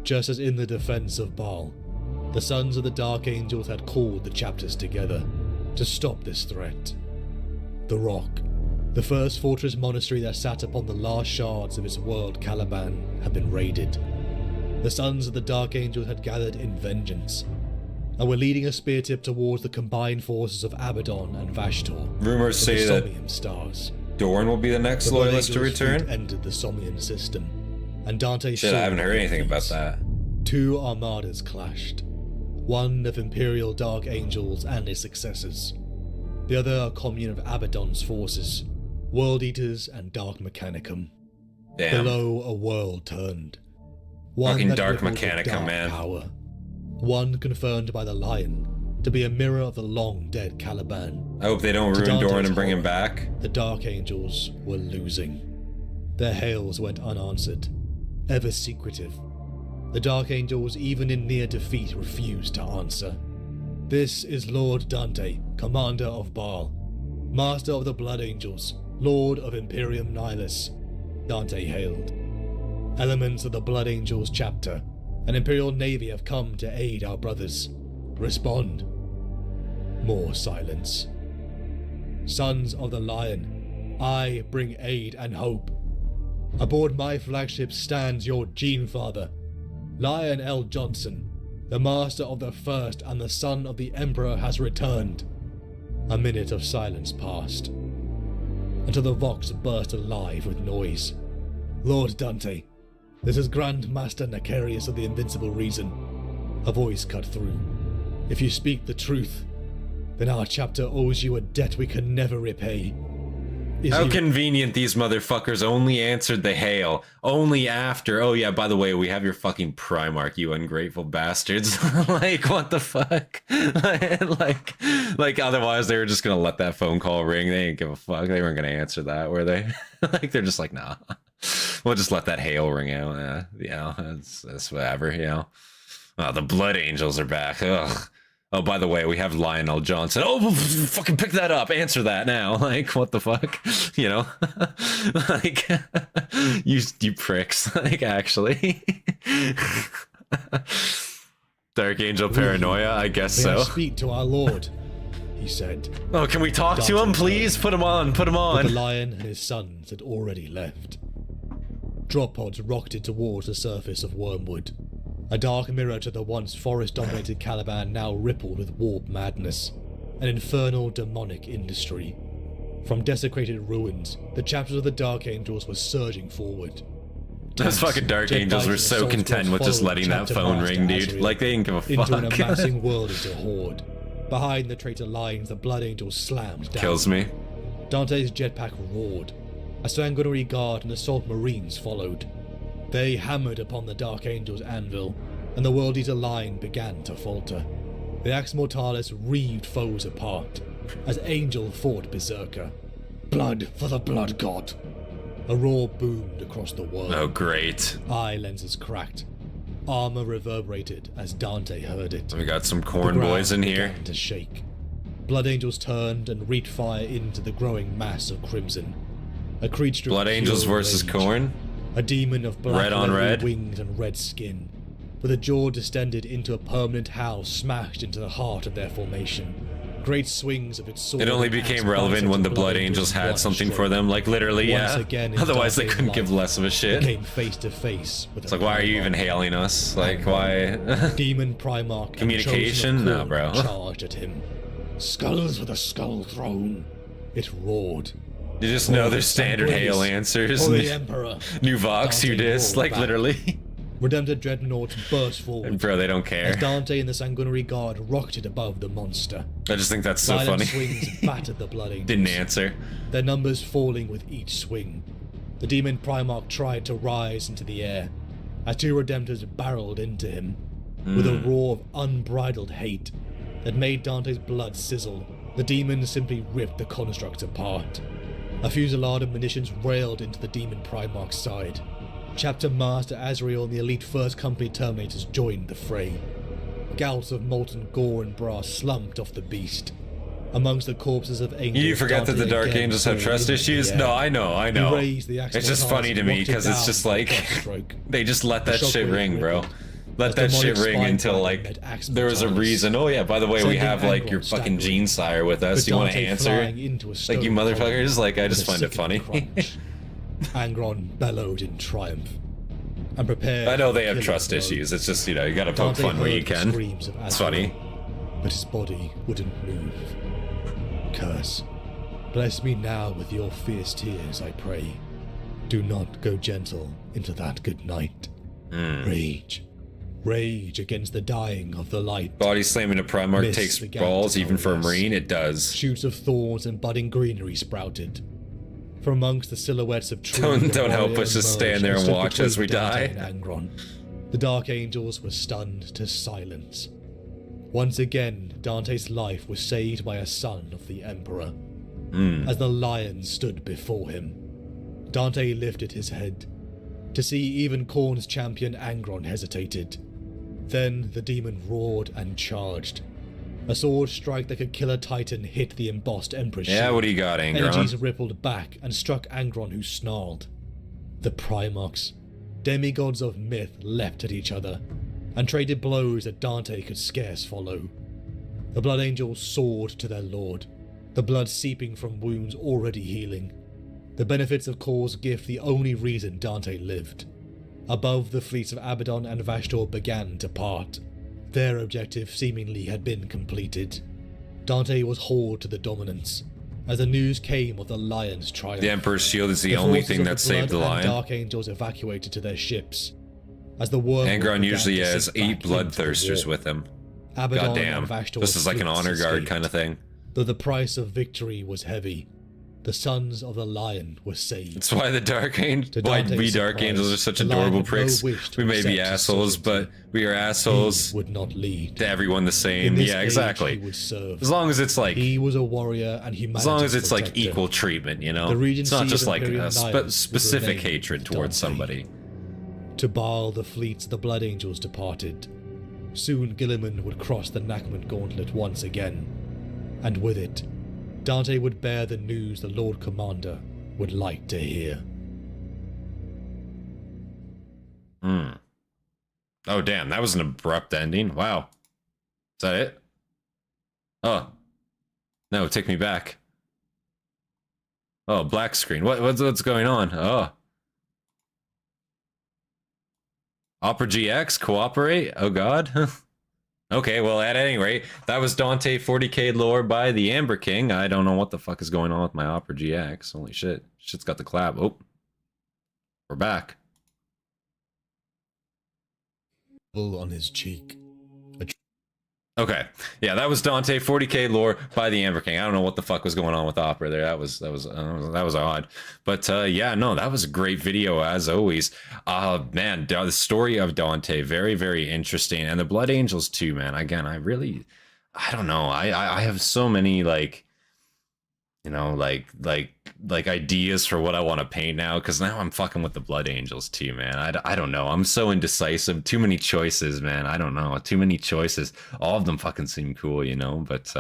Speaker 5: Just as in the defense of Baal, the sons of the Dark Angels had called the chapters together to stop this threat. The Rock, the first fortress monastery that sat upon the last shards of its world Caliban, had been raided. The sons of the Dark Angels had gathered in vengeance, and were leading a spear tip towards the combined forces of Abaddon and Vashtor.
Speaker 1: Rumors
Speaker 5: the
Speaker 1: say that
Speaker 5: Somnium stars.
Speaker 1: Dorn will be the next
Speaker 5: The Blood
Speaker 1: loyalist to
Speaker 5: Angels' fleet
Speaker 1: return.
Speaker 5: entered the Somnium system, and Dante
Speaker 1: Shit,
Speaker 5: saw
Speaker 1: I haven't heard
Speaker 5: their
Speaker 1: anything about
Speaker 5: feats.
Speaker 1: that.
Speaker 5: Two armadas clashed, one of Imperial Dark Angels and his successors, the other a commune of Abaddon's forces, World Eaters and Dark Mechanicum.
Speaker 1: Damn.
Speaker 5: Below, a world turned. One
Speaker 1: Fucking
Speaker 5: that
Speaker 1: Dark
Speaker 5: rippled with
Speaker 1: Mechanicum,
Speaker 5: dark
Speaker 1: man.
Speaker 5: Power. One confirmed by the Lion to be a mirror of the long-dead Caliban.
Speaker 1: I hope they don't
Speaker 5: To
Speaker 1: ruin
Speaker 5: Dante's
Speaker 1: Dorn and bring him
Speaker 5: horror,
Speaker 1: back.
Speaker 5: The Dark Angels were losing. Their hails went unanswered, ever secretive. The Dark Angels, even in near defeat, refused to answer. This is Lord Dante, Commander of Baal, Master of the Blood Angels, Lord of Imperium Nihilus. Dante hailed. Elements of the Blood Angels chapter and Imperial Navy have come to aid our brothers. Respond. More silence. Sons of the Lion, I bring aid and hope. Aboard my flagship stands your Gene Father, Lion L. Johnson, the master of the First and the son of the Emperor has returned. A minute of silence passed, until the Vox burst alive with noise. Lord Dante, this is Grand Master Necarius of the Invincible Reason. A voice cut through. If you speak the truth, then our chapter owes you a debt we can never repay.
Speaker 1: How convenient these motherfuckers only answered the hail. Only after. Oh yeah, by the way, we have your fucking Primarch, you ungrateful bastards. Like, what the fuck? like, otherwise they were just gonna let that phone call ring. They didn't give a fuck. They weren't gonna answer that, were they? Like, they're just like, nah. We'll just let that hail ring out. Yeah, you know, it's whatever, you know. Oh, the Blood Angels are back. Ugh. Oh, by the way, we have Lionel Johnson. Oh, fucking pick that up. Answer that now. Like, what the fuck? You know? Like, you pricks. Like, actually. Dark Angel paranoia, I guess
Speaker 5: May I
Speaker 1: so.
Speaker 5: speak to our Lord, he said.
Speaker 1: Oh, can we talk to him, please? Put him on, put him
Speaker 5: But the
Speaker 1: on.
Speaker 5: Lion and his sons had already left. Drop pods rocketed towards the surface of Wormwood. A dark mirror to the once forest-dominated Caliban now rippled with warp madness, an infernal demonic industry. From desecrated ruins, the chapters of the Dark Angels were surging forward.
Speaker 1: Those fucking Dark
Speaker 5: Jet
Speaker 1: Angels were
Speaker 5: fighters and
Speaker 1: so
Speaker 5: assault
Speaker 1: content
Speaker 5: squads
Speaker 1: with just
Speaker 5: followed
Speaker 1: letting that
Speaker 5: Chapter
Speaker 1: phone
Speaker 5: Master
Speaker 1: ring, dude.
Speaker 5: Azrael
Speaker 1: Like, they didn't give a
Speaker 5: into an
Speaker 1: fuck.
Speaker 5: amassing world into horde. Behind the traitor lines, the Blood Angels slammed down.
Speaker 1: Kills me.
Speaker 5: Dante's jetpack roared. A sanguinary guard and assault marines followed. They hammered upon the Dark Angel's anvil, and the World Eater line began to falter. The Axe Mortalis reaved foes apart, as Angel fought Berserker. Blood for the Blood God! A roar boomed across the world.
Speaker 1: Oh, great.
Speaker 5: Eye lenses cracked. Armor reverberated as Dante heard it.
Speaker 1: We got some
Speaker 5: The
Speaker 1: corn
Speaker 5: ground
Speaker 1: boys in here.
Speaker 5: began to shake. Blood Angels turned and wreaked fire into the growing mass of crimson. A creature
Speaker 1: Blood
Speaker 5: of
Speaker 1: Angels
Speaker 5: pure
Speaker 1: versus
Speaker 5: rage.
Speaker 1: Corn.
Speaker 5: A demon of black
Speaker 1: Red on
Speaker 5: leathery
Speaker 1: red.
Speaker 5: wings and red skin, with a jaw distended into a permanent howl smashed into the heart of their formation. Great swings of its sword.
Speaker 1: It only
Speaker 5: and axe
Speaker 1: became relevant when the
Speaker 5: bisected
Speaker 1: Blood Angels
Speaker 5: in
Speaker 1: had
Speaker 5: one
Speaker 1: something for
Speaker 5: stroke.
Speaker 1: them. Like, literally,
Speaker 5: Once
Speaker 1: yeah.
Speaker 5: again, in
Speaker 1: Otherwise, they
Speaker 5: Dante's
Speaker 1: couldn't give
Speaker 5: life,
Speaker 1: less of a shit.
Speaker 5: Came face to face with
Speaker 1: It's like, why are you even hailing us? Like, why?
Speaker 5: Demon Primarch
Speaker 1: Communication?
Speaker 5: and
Speaker 1: No, bro.
Speaker 5: charged at him. Skulls with a skull throne. It roared.
Speaker 1: You just know their standard hail answers.
Speaker 5: For the Emperor.
Speaker 1: New Vox, you
Speaker 5: Dante
Speaker 1: diss.
Speaker 5: roared
Speaker 1: Like,
Speaker 5: back.
Speaker 1: literally.
Speaker 5: Redempted dreadnoughts burst forward.
Speaker 1: And bro, they don't
Speaker 5: As
Speaker 1: care.
Speaker 5: Dante and the Sanguinary Guard rocketed above the monster.
Speaker 1: I just think that's so
Speaker 5: Silent
Speaker 1: funny.
Speaker 5: swings battered the Blood Angels.
Speaker 1: Didn't answer.
Speaker 5: Their numbers falling with each swing. The Demon Primarch tried to rise into the air, as two Redemptors barreled into him, with a roar of unbridled hate that made Dante's blood sizzle. The demons simply ripped the constructs apart. A fusillade of munitions railed into the Demon Primarch's side. Chapter Master Azrael and the elite First Company Terminators joined the fray. Gouts of molten gore and brass slumped off the beast. Amongst the corpses of angels,
Speaker 1: You forget that the
Speaker 5: Dante
Speaker 1: Dark
Speaker 5: again
Speaker 1: Angels have
Speaker 5: soared
Speaker 1: trust
Speaker 5: into the
Speaker 1: issues?
Speaker 5: air.
Speaker 1: No, I know.
Speaker 5: He raised the axe
Speaker 1: It's just
Speaker 5: mortalis
Speaker 1: funny to
Speaker 5: and
Speaker 1: me
Speaker 5: rocked it
Speaker 1: because it's
Speaker 5: down
Speaker 1: just
Speaker 5: with a
Speaker 1: like
Speaker 5: crosstroke.
Speaker 1: they just let that
Speaker 5: The
Speaker 1: shit
Speaker 5: shockwave
Speaker 1: ring, bro.
Speaker 5: rippled.
Speaker 1: Let
Speaker 5: As
Speaker 1: that
Speaker 5: demonic
Speaker 1: shit ring
Speaker 5: spine
Speaker 1: until
Speaker 5: dragon
Speaker 1: like
Speaker 5: met axe
Speaker 1: there was a
Speaker 5: mortalis.
Speaker 1: reason. Oh yeah, by the way, we
Speaker 5: Sending
Speaker 1: have like
Speaker 5: Angron
Speaker 1: your fucking
Speaker 5: staggering.
Speaker 1: Gene Sire with us.
Speaker 5: With
Speaker 1: You want to
Speaker 5: Dante
Speaker 1: answer?
Speaker 5: flying into a
Speaker 1: Like you
Speaker 5: stone column
Speaker 1: motherfuckers. Like I
Speaker 5: with
Speaker 1: just
Speaker 5: a
Speaker 1: find it
Speaker 5: sickening
Speaker 1: funny.
Speaker 5: crunch. Angron bellowed in triumph. and prepared.
Speaker 1: I know they have
Speaker 5: for the
Speaker 1: trust
Speaker 5: killing blow.
Speaker 1: issues. It's just, you know, you gotta poke
Speaker 5: Dante
Speaker 1: fun where you
Speaker 5: heard the
Speaker 1: can.
Speaker 5: screams of
Speaker 1: It's
Speaker 5: Astartes,
Speaker 1: funny.
Speaker 5: but his body wouldn't move. Curse, bless me now with your fierce tears, I pray. Do not go gentle into that good night. Rage. Rage against the dying of the light.
Speaker 1: Body slamming a Primarch
Speaker 5: Mist
Speaker 1: takes
Speaker 5: began
Speaker 1: balls,
Speaker 5: to
Speaker 1: even for a
Speaker 5: coalesce.
Speaker 1: Marine, it does.
Speaker 5: Shoots of thorns and budding greenery sprouted. From amongst the silhouettes of trees,
Speaker 1: Don't help us just stand there and watch as we die.
Speaker 5: And Angron. The Dark Angels were stunned to silence. Once again, Dante's life was saved by a son of the Emperor. As the lion stood before him, Dante lifted his head. To see even Khorne's champion Angron hesitated. Then the demon roared and charged. A sword strike that could kill a titan hit the embossed Emperor's
Speaker 1: Yeah,
Speaker 5: shield.
Speaker 1: what do you got,
Speaker 5: Energies
Speaker 1: Angron?
Speaker 5: rippled back and struck Angron, who snarled. The Primarchs, demigods of myth, leapt at each other and traded blows that Dante could scarce follow. The Blood Angels soared to their lord, the blood seeping from wounds already healing. The benefits of Khorne's gift the only reason Dante lived. Above, the fleets of Abaddon and Vashtor began to part. Their objective seemingly had been completed. Dante was hauled to the dominance, as the news came of the Lion's triumph.
Speaker 1: The Emperor's shield is the only
Speaker 5: forces
Speaker 1: thing
Speaker 5: of
Speaker 1: that saved the
Speaker 5: Blood and
Speaker 1: lion.
Speaker 5: Dark Angels evacuated to their ships. As the world
Speaker 1: Angron
Speaker 5: began
Speaker 1: usually
Speaker 5: to
Speaker 1: has
Speaker 5: sink
Speaker 1: 8
Speaker 5: back into the
Speaker 1: bloodthirsters
Speaker 5: war.
Speaker 1: with him.
Speaker 5: Abaddon
Speaker 1: Goddamn.
Speaker 5: and Vashtor's
Speaker 1: This is like an
Speaker 5: fleets
Speaker 1: honor guard
Speaker 5: escaped.
Speaker 1: kind of thing.
Speaker 5: Though the price of victory was heavy, the sons of the Lion were saved.
Speaker 1: That's why the Dark Angels,
Speaker 5: To
Speaker 1: why
Speaker 5: Dante's
Speaker 1: we Dark
Speaker 5: surprise,
Speaker 1: Angels are such
Speaker 5: the Lion
Speaker 1: adorable
Speaker 5: had no
Speaker 1: pricks.
Speaker 5: wish to
Speaker 1: We may be
Speaker 5: accept his
Speaker 1: assholes,
Speaker 5: sovereignty.
Speaker 1: but we are assholes
Speaker 5: He would not lead.
Speaker 1: to everyone the
Speaker 5: In
Speaker 1: same.
Speaker 5: this
Speaker 1: Yeah,
Speaker 5: age,
Speaker 1: exactly.
Speaker 5: he would serve.
Speaker 1: As long as it's like,
Speaker 5: He was a warrior and humanity.
Speaker 1: as long as it's like equal treatment, you know?
Speaker 5: The
Speaker 1: It's
Speaker 5: Regency
Speaker 1: not
Speaker 5: of
Speaker 1: just like
Speaker 5: Imperial
Speaker 1: a
Speaker 5: Knights would
Speaker 1: specific
Speaker 5: remain
Speaker 1: hatred
Speaker 5: with
Speaker 1: towards
Speaker 5: Dante.
Speaker 1: somebody.
Speaker 5: To Baal, the fleets of the Blood Angels departed. Soon Gilliman would cross the Nachman Gauntlet once again, and with it, Dante would bear the news the Lord Commander would like to hear.
Speaker 1: Oh, damn, that was an abrupt ending. Wow. Is that it? Oh. No, take me back. Oh, black screen. What's going on? Oh. Opera GX, cooperate? Oh god. Okay, well, at any rate, that was Dante 40k lore by the Amber King. I don't know what the fuck is going on with my Opera GX. Holy shit. Shit's got the clap. Oh. We're back.
Speaker 2: On his cheek.
Speaker 1: Okay, yeah, that was Dante 40k lore by the Amber King. I don't know what the fuck was going on with Opera there. That was odd, but yeah, no, that was a great video as always. Man, the story of Dante, very, very interesting, and the Blood Angels too, man. Again, I don't know. I have so many like, you know, like ideas for what I want to paint now, because now I'm fucking with the Blood Angels too, man. I don't know. I'm so indecisive. Too many choices, man. I don't know. Too many choices. All of them fucking seem cool, you know. But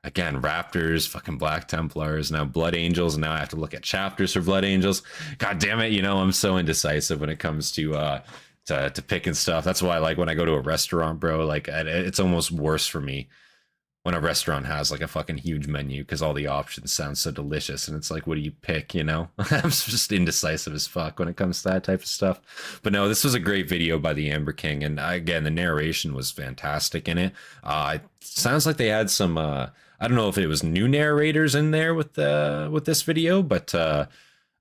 Speaker 1: again, Raptors, fucking Black Templars, now Blood Angels, and now I have to look at chapters for Blood Angels. God damn it, you know, I'm so indecisive when it comes to picking stuff. That's why, like, when I go to a restaurant, bro, like, it's almost worse for me when a restaurant has like a fucking huge menu, because all the options sound so delicious, and it's like, what do you pick, you know? I'm just indecisive as fuck when it comes to that type of stuff. But no, this was a great video by the Amber King, and again, the narration was fantastic in it. It sounds like they had some I don't know if it was new narrators in there with this video, but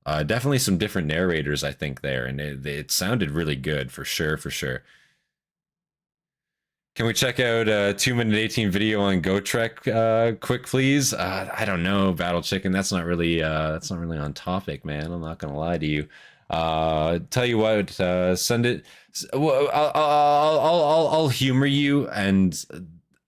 Speaker 1: definitely some different narrators, I think, there, and it sounded really good for sure. Can we check out a 2-minute 18 video on Gotrek quick, please? I don't know, Battle Chicken. That's not really on topic, man. I'm not gonna lie to you. Tell you what, send it. I'll humor you, and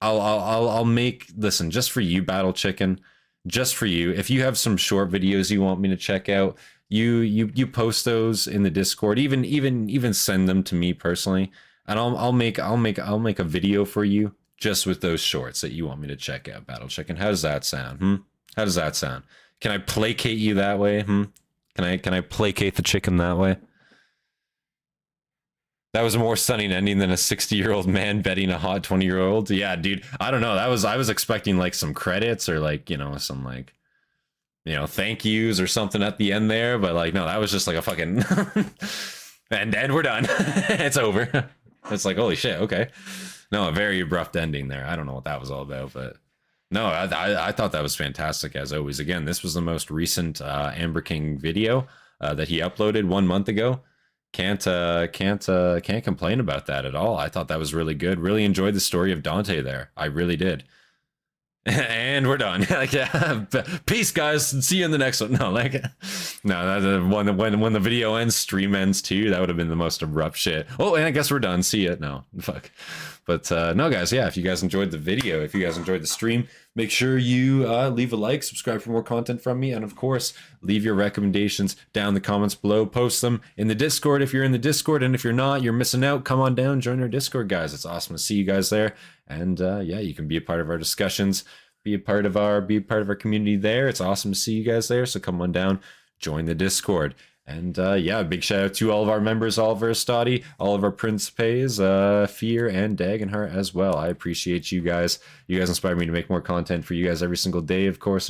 Speaker 1: I'll make, listen, just for you, Battle Chicken, just for you. If you have some short videos you want me to check out, you post those in the Discord. Even send them to me personally. And I'll make a video for you just with those shorts that you want me to check out, Battle Chicken. How does that sound? How does that sound? Can I placate you that way? Can I placate the chicken that way? That was a more stunning ending than a 60-year-old man betting a hot 20-year-old. Yeah, dude. I don't know. I was expecting like some credits or like, you know, some like, you know, thank yous or something at the end there, but like, no, that was just like a fucking And we're done. It's over. It's like, holy shit, okay. No, a very abrupt ending there. I don't know what that was all about, but no, I thought that was fantastic as always. Again, this was the most recent Amber King video that he uploaded 1 month ago. Can't complain about that at all. I thought that was really good. Really enjoyed the story of Dante there. I really did. And we're done. Like, yeah, peace, guys. See you in the next one. No, like, no. When the video ends, stream ends too. That would have been the most abrupt shit. Oh, and I guess we're done. See ya. No, fuck. But no, guys. Yeah, if you guys enjoyed the video, if you guys enjoyed the stream, make sure you leave a like, subscribe for more content from me, and of course, leave your recommendations down in the comments below. Post them in the Discord if you're in the Discord, and if you're not, you're missing out. Come on down, join our Discord, guys. It's awesome to see you guys there. And yeah, you can be a part of our discussions, be a part of our community there. It's awesome to see you guys there. So come on down, join the Discord. And yeah, big shout out to all of our members, all of our Hastati, all of our Principes, Fear and Dagenhart as well. I appreciate you guys. You guys inspire me to make more content for you guys every single day, of course.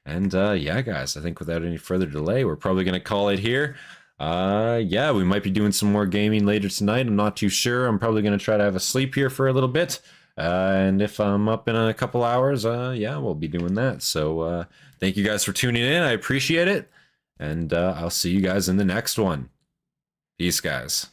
Speaker 1: And yeah, guys, I think without any further delay, we're probably going to call it here. Yeah, we might be doing some more gaming later tonight. I'm not too sure. I'm probably going to try to have a sleep here for a little bit. And if I'm up in a couple hours, yeah, we'll be doing that. So thank you guys for tuning in. I appreciate it. And I'll see you guys in the next one. Peace, guys.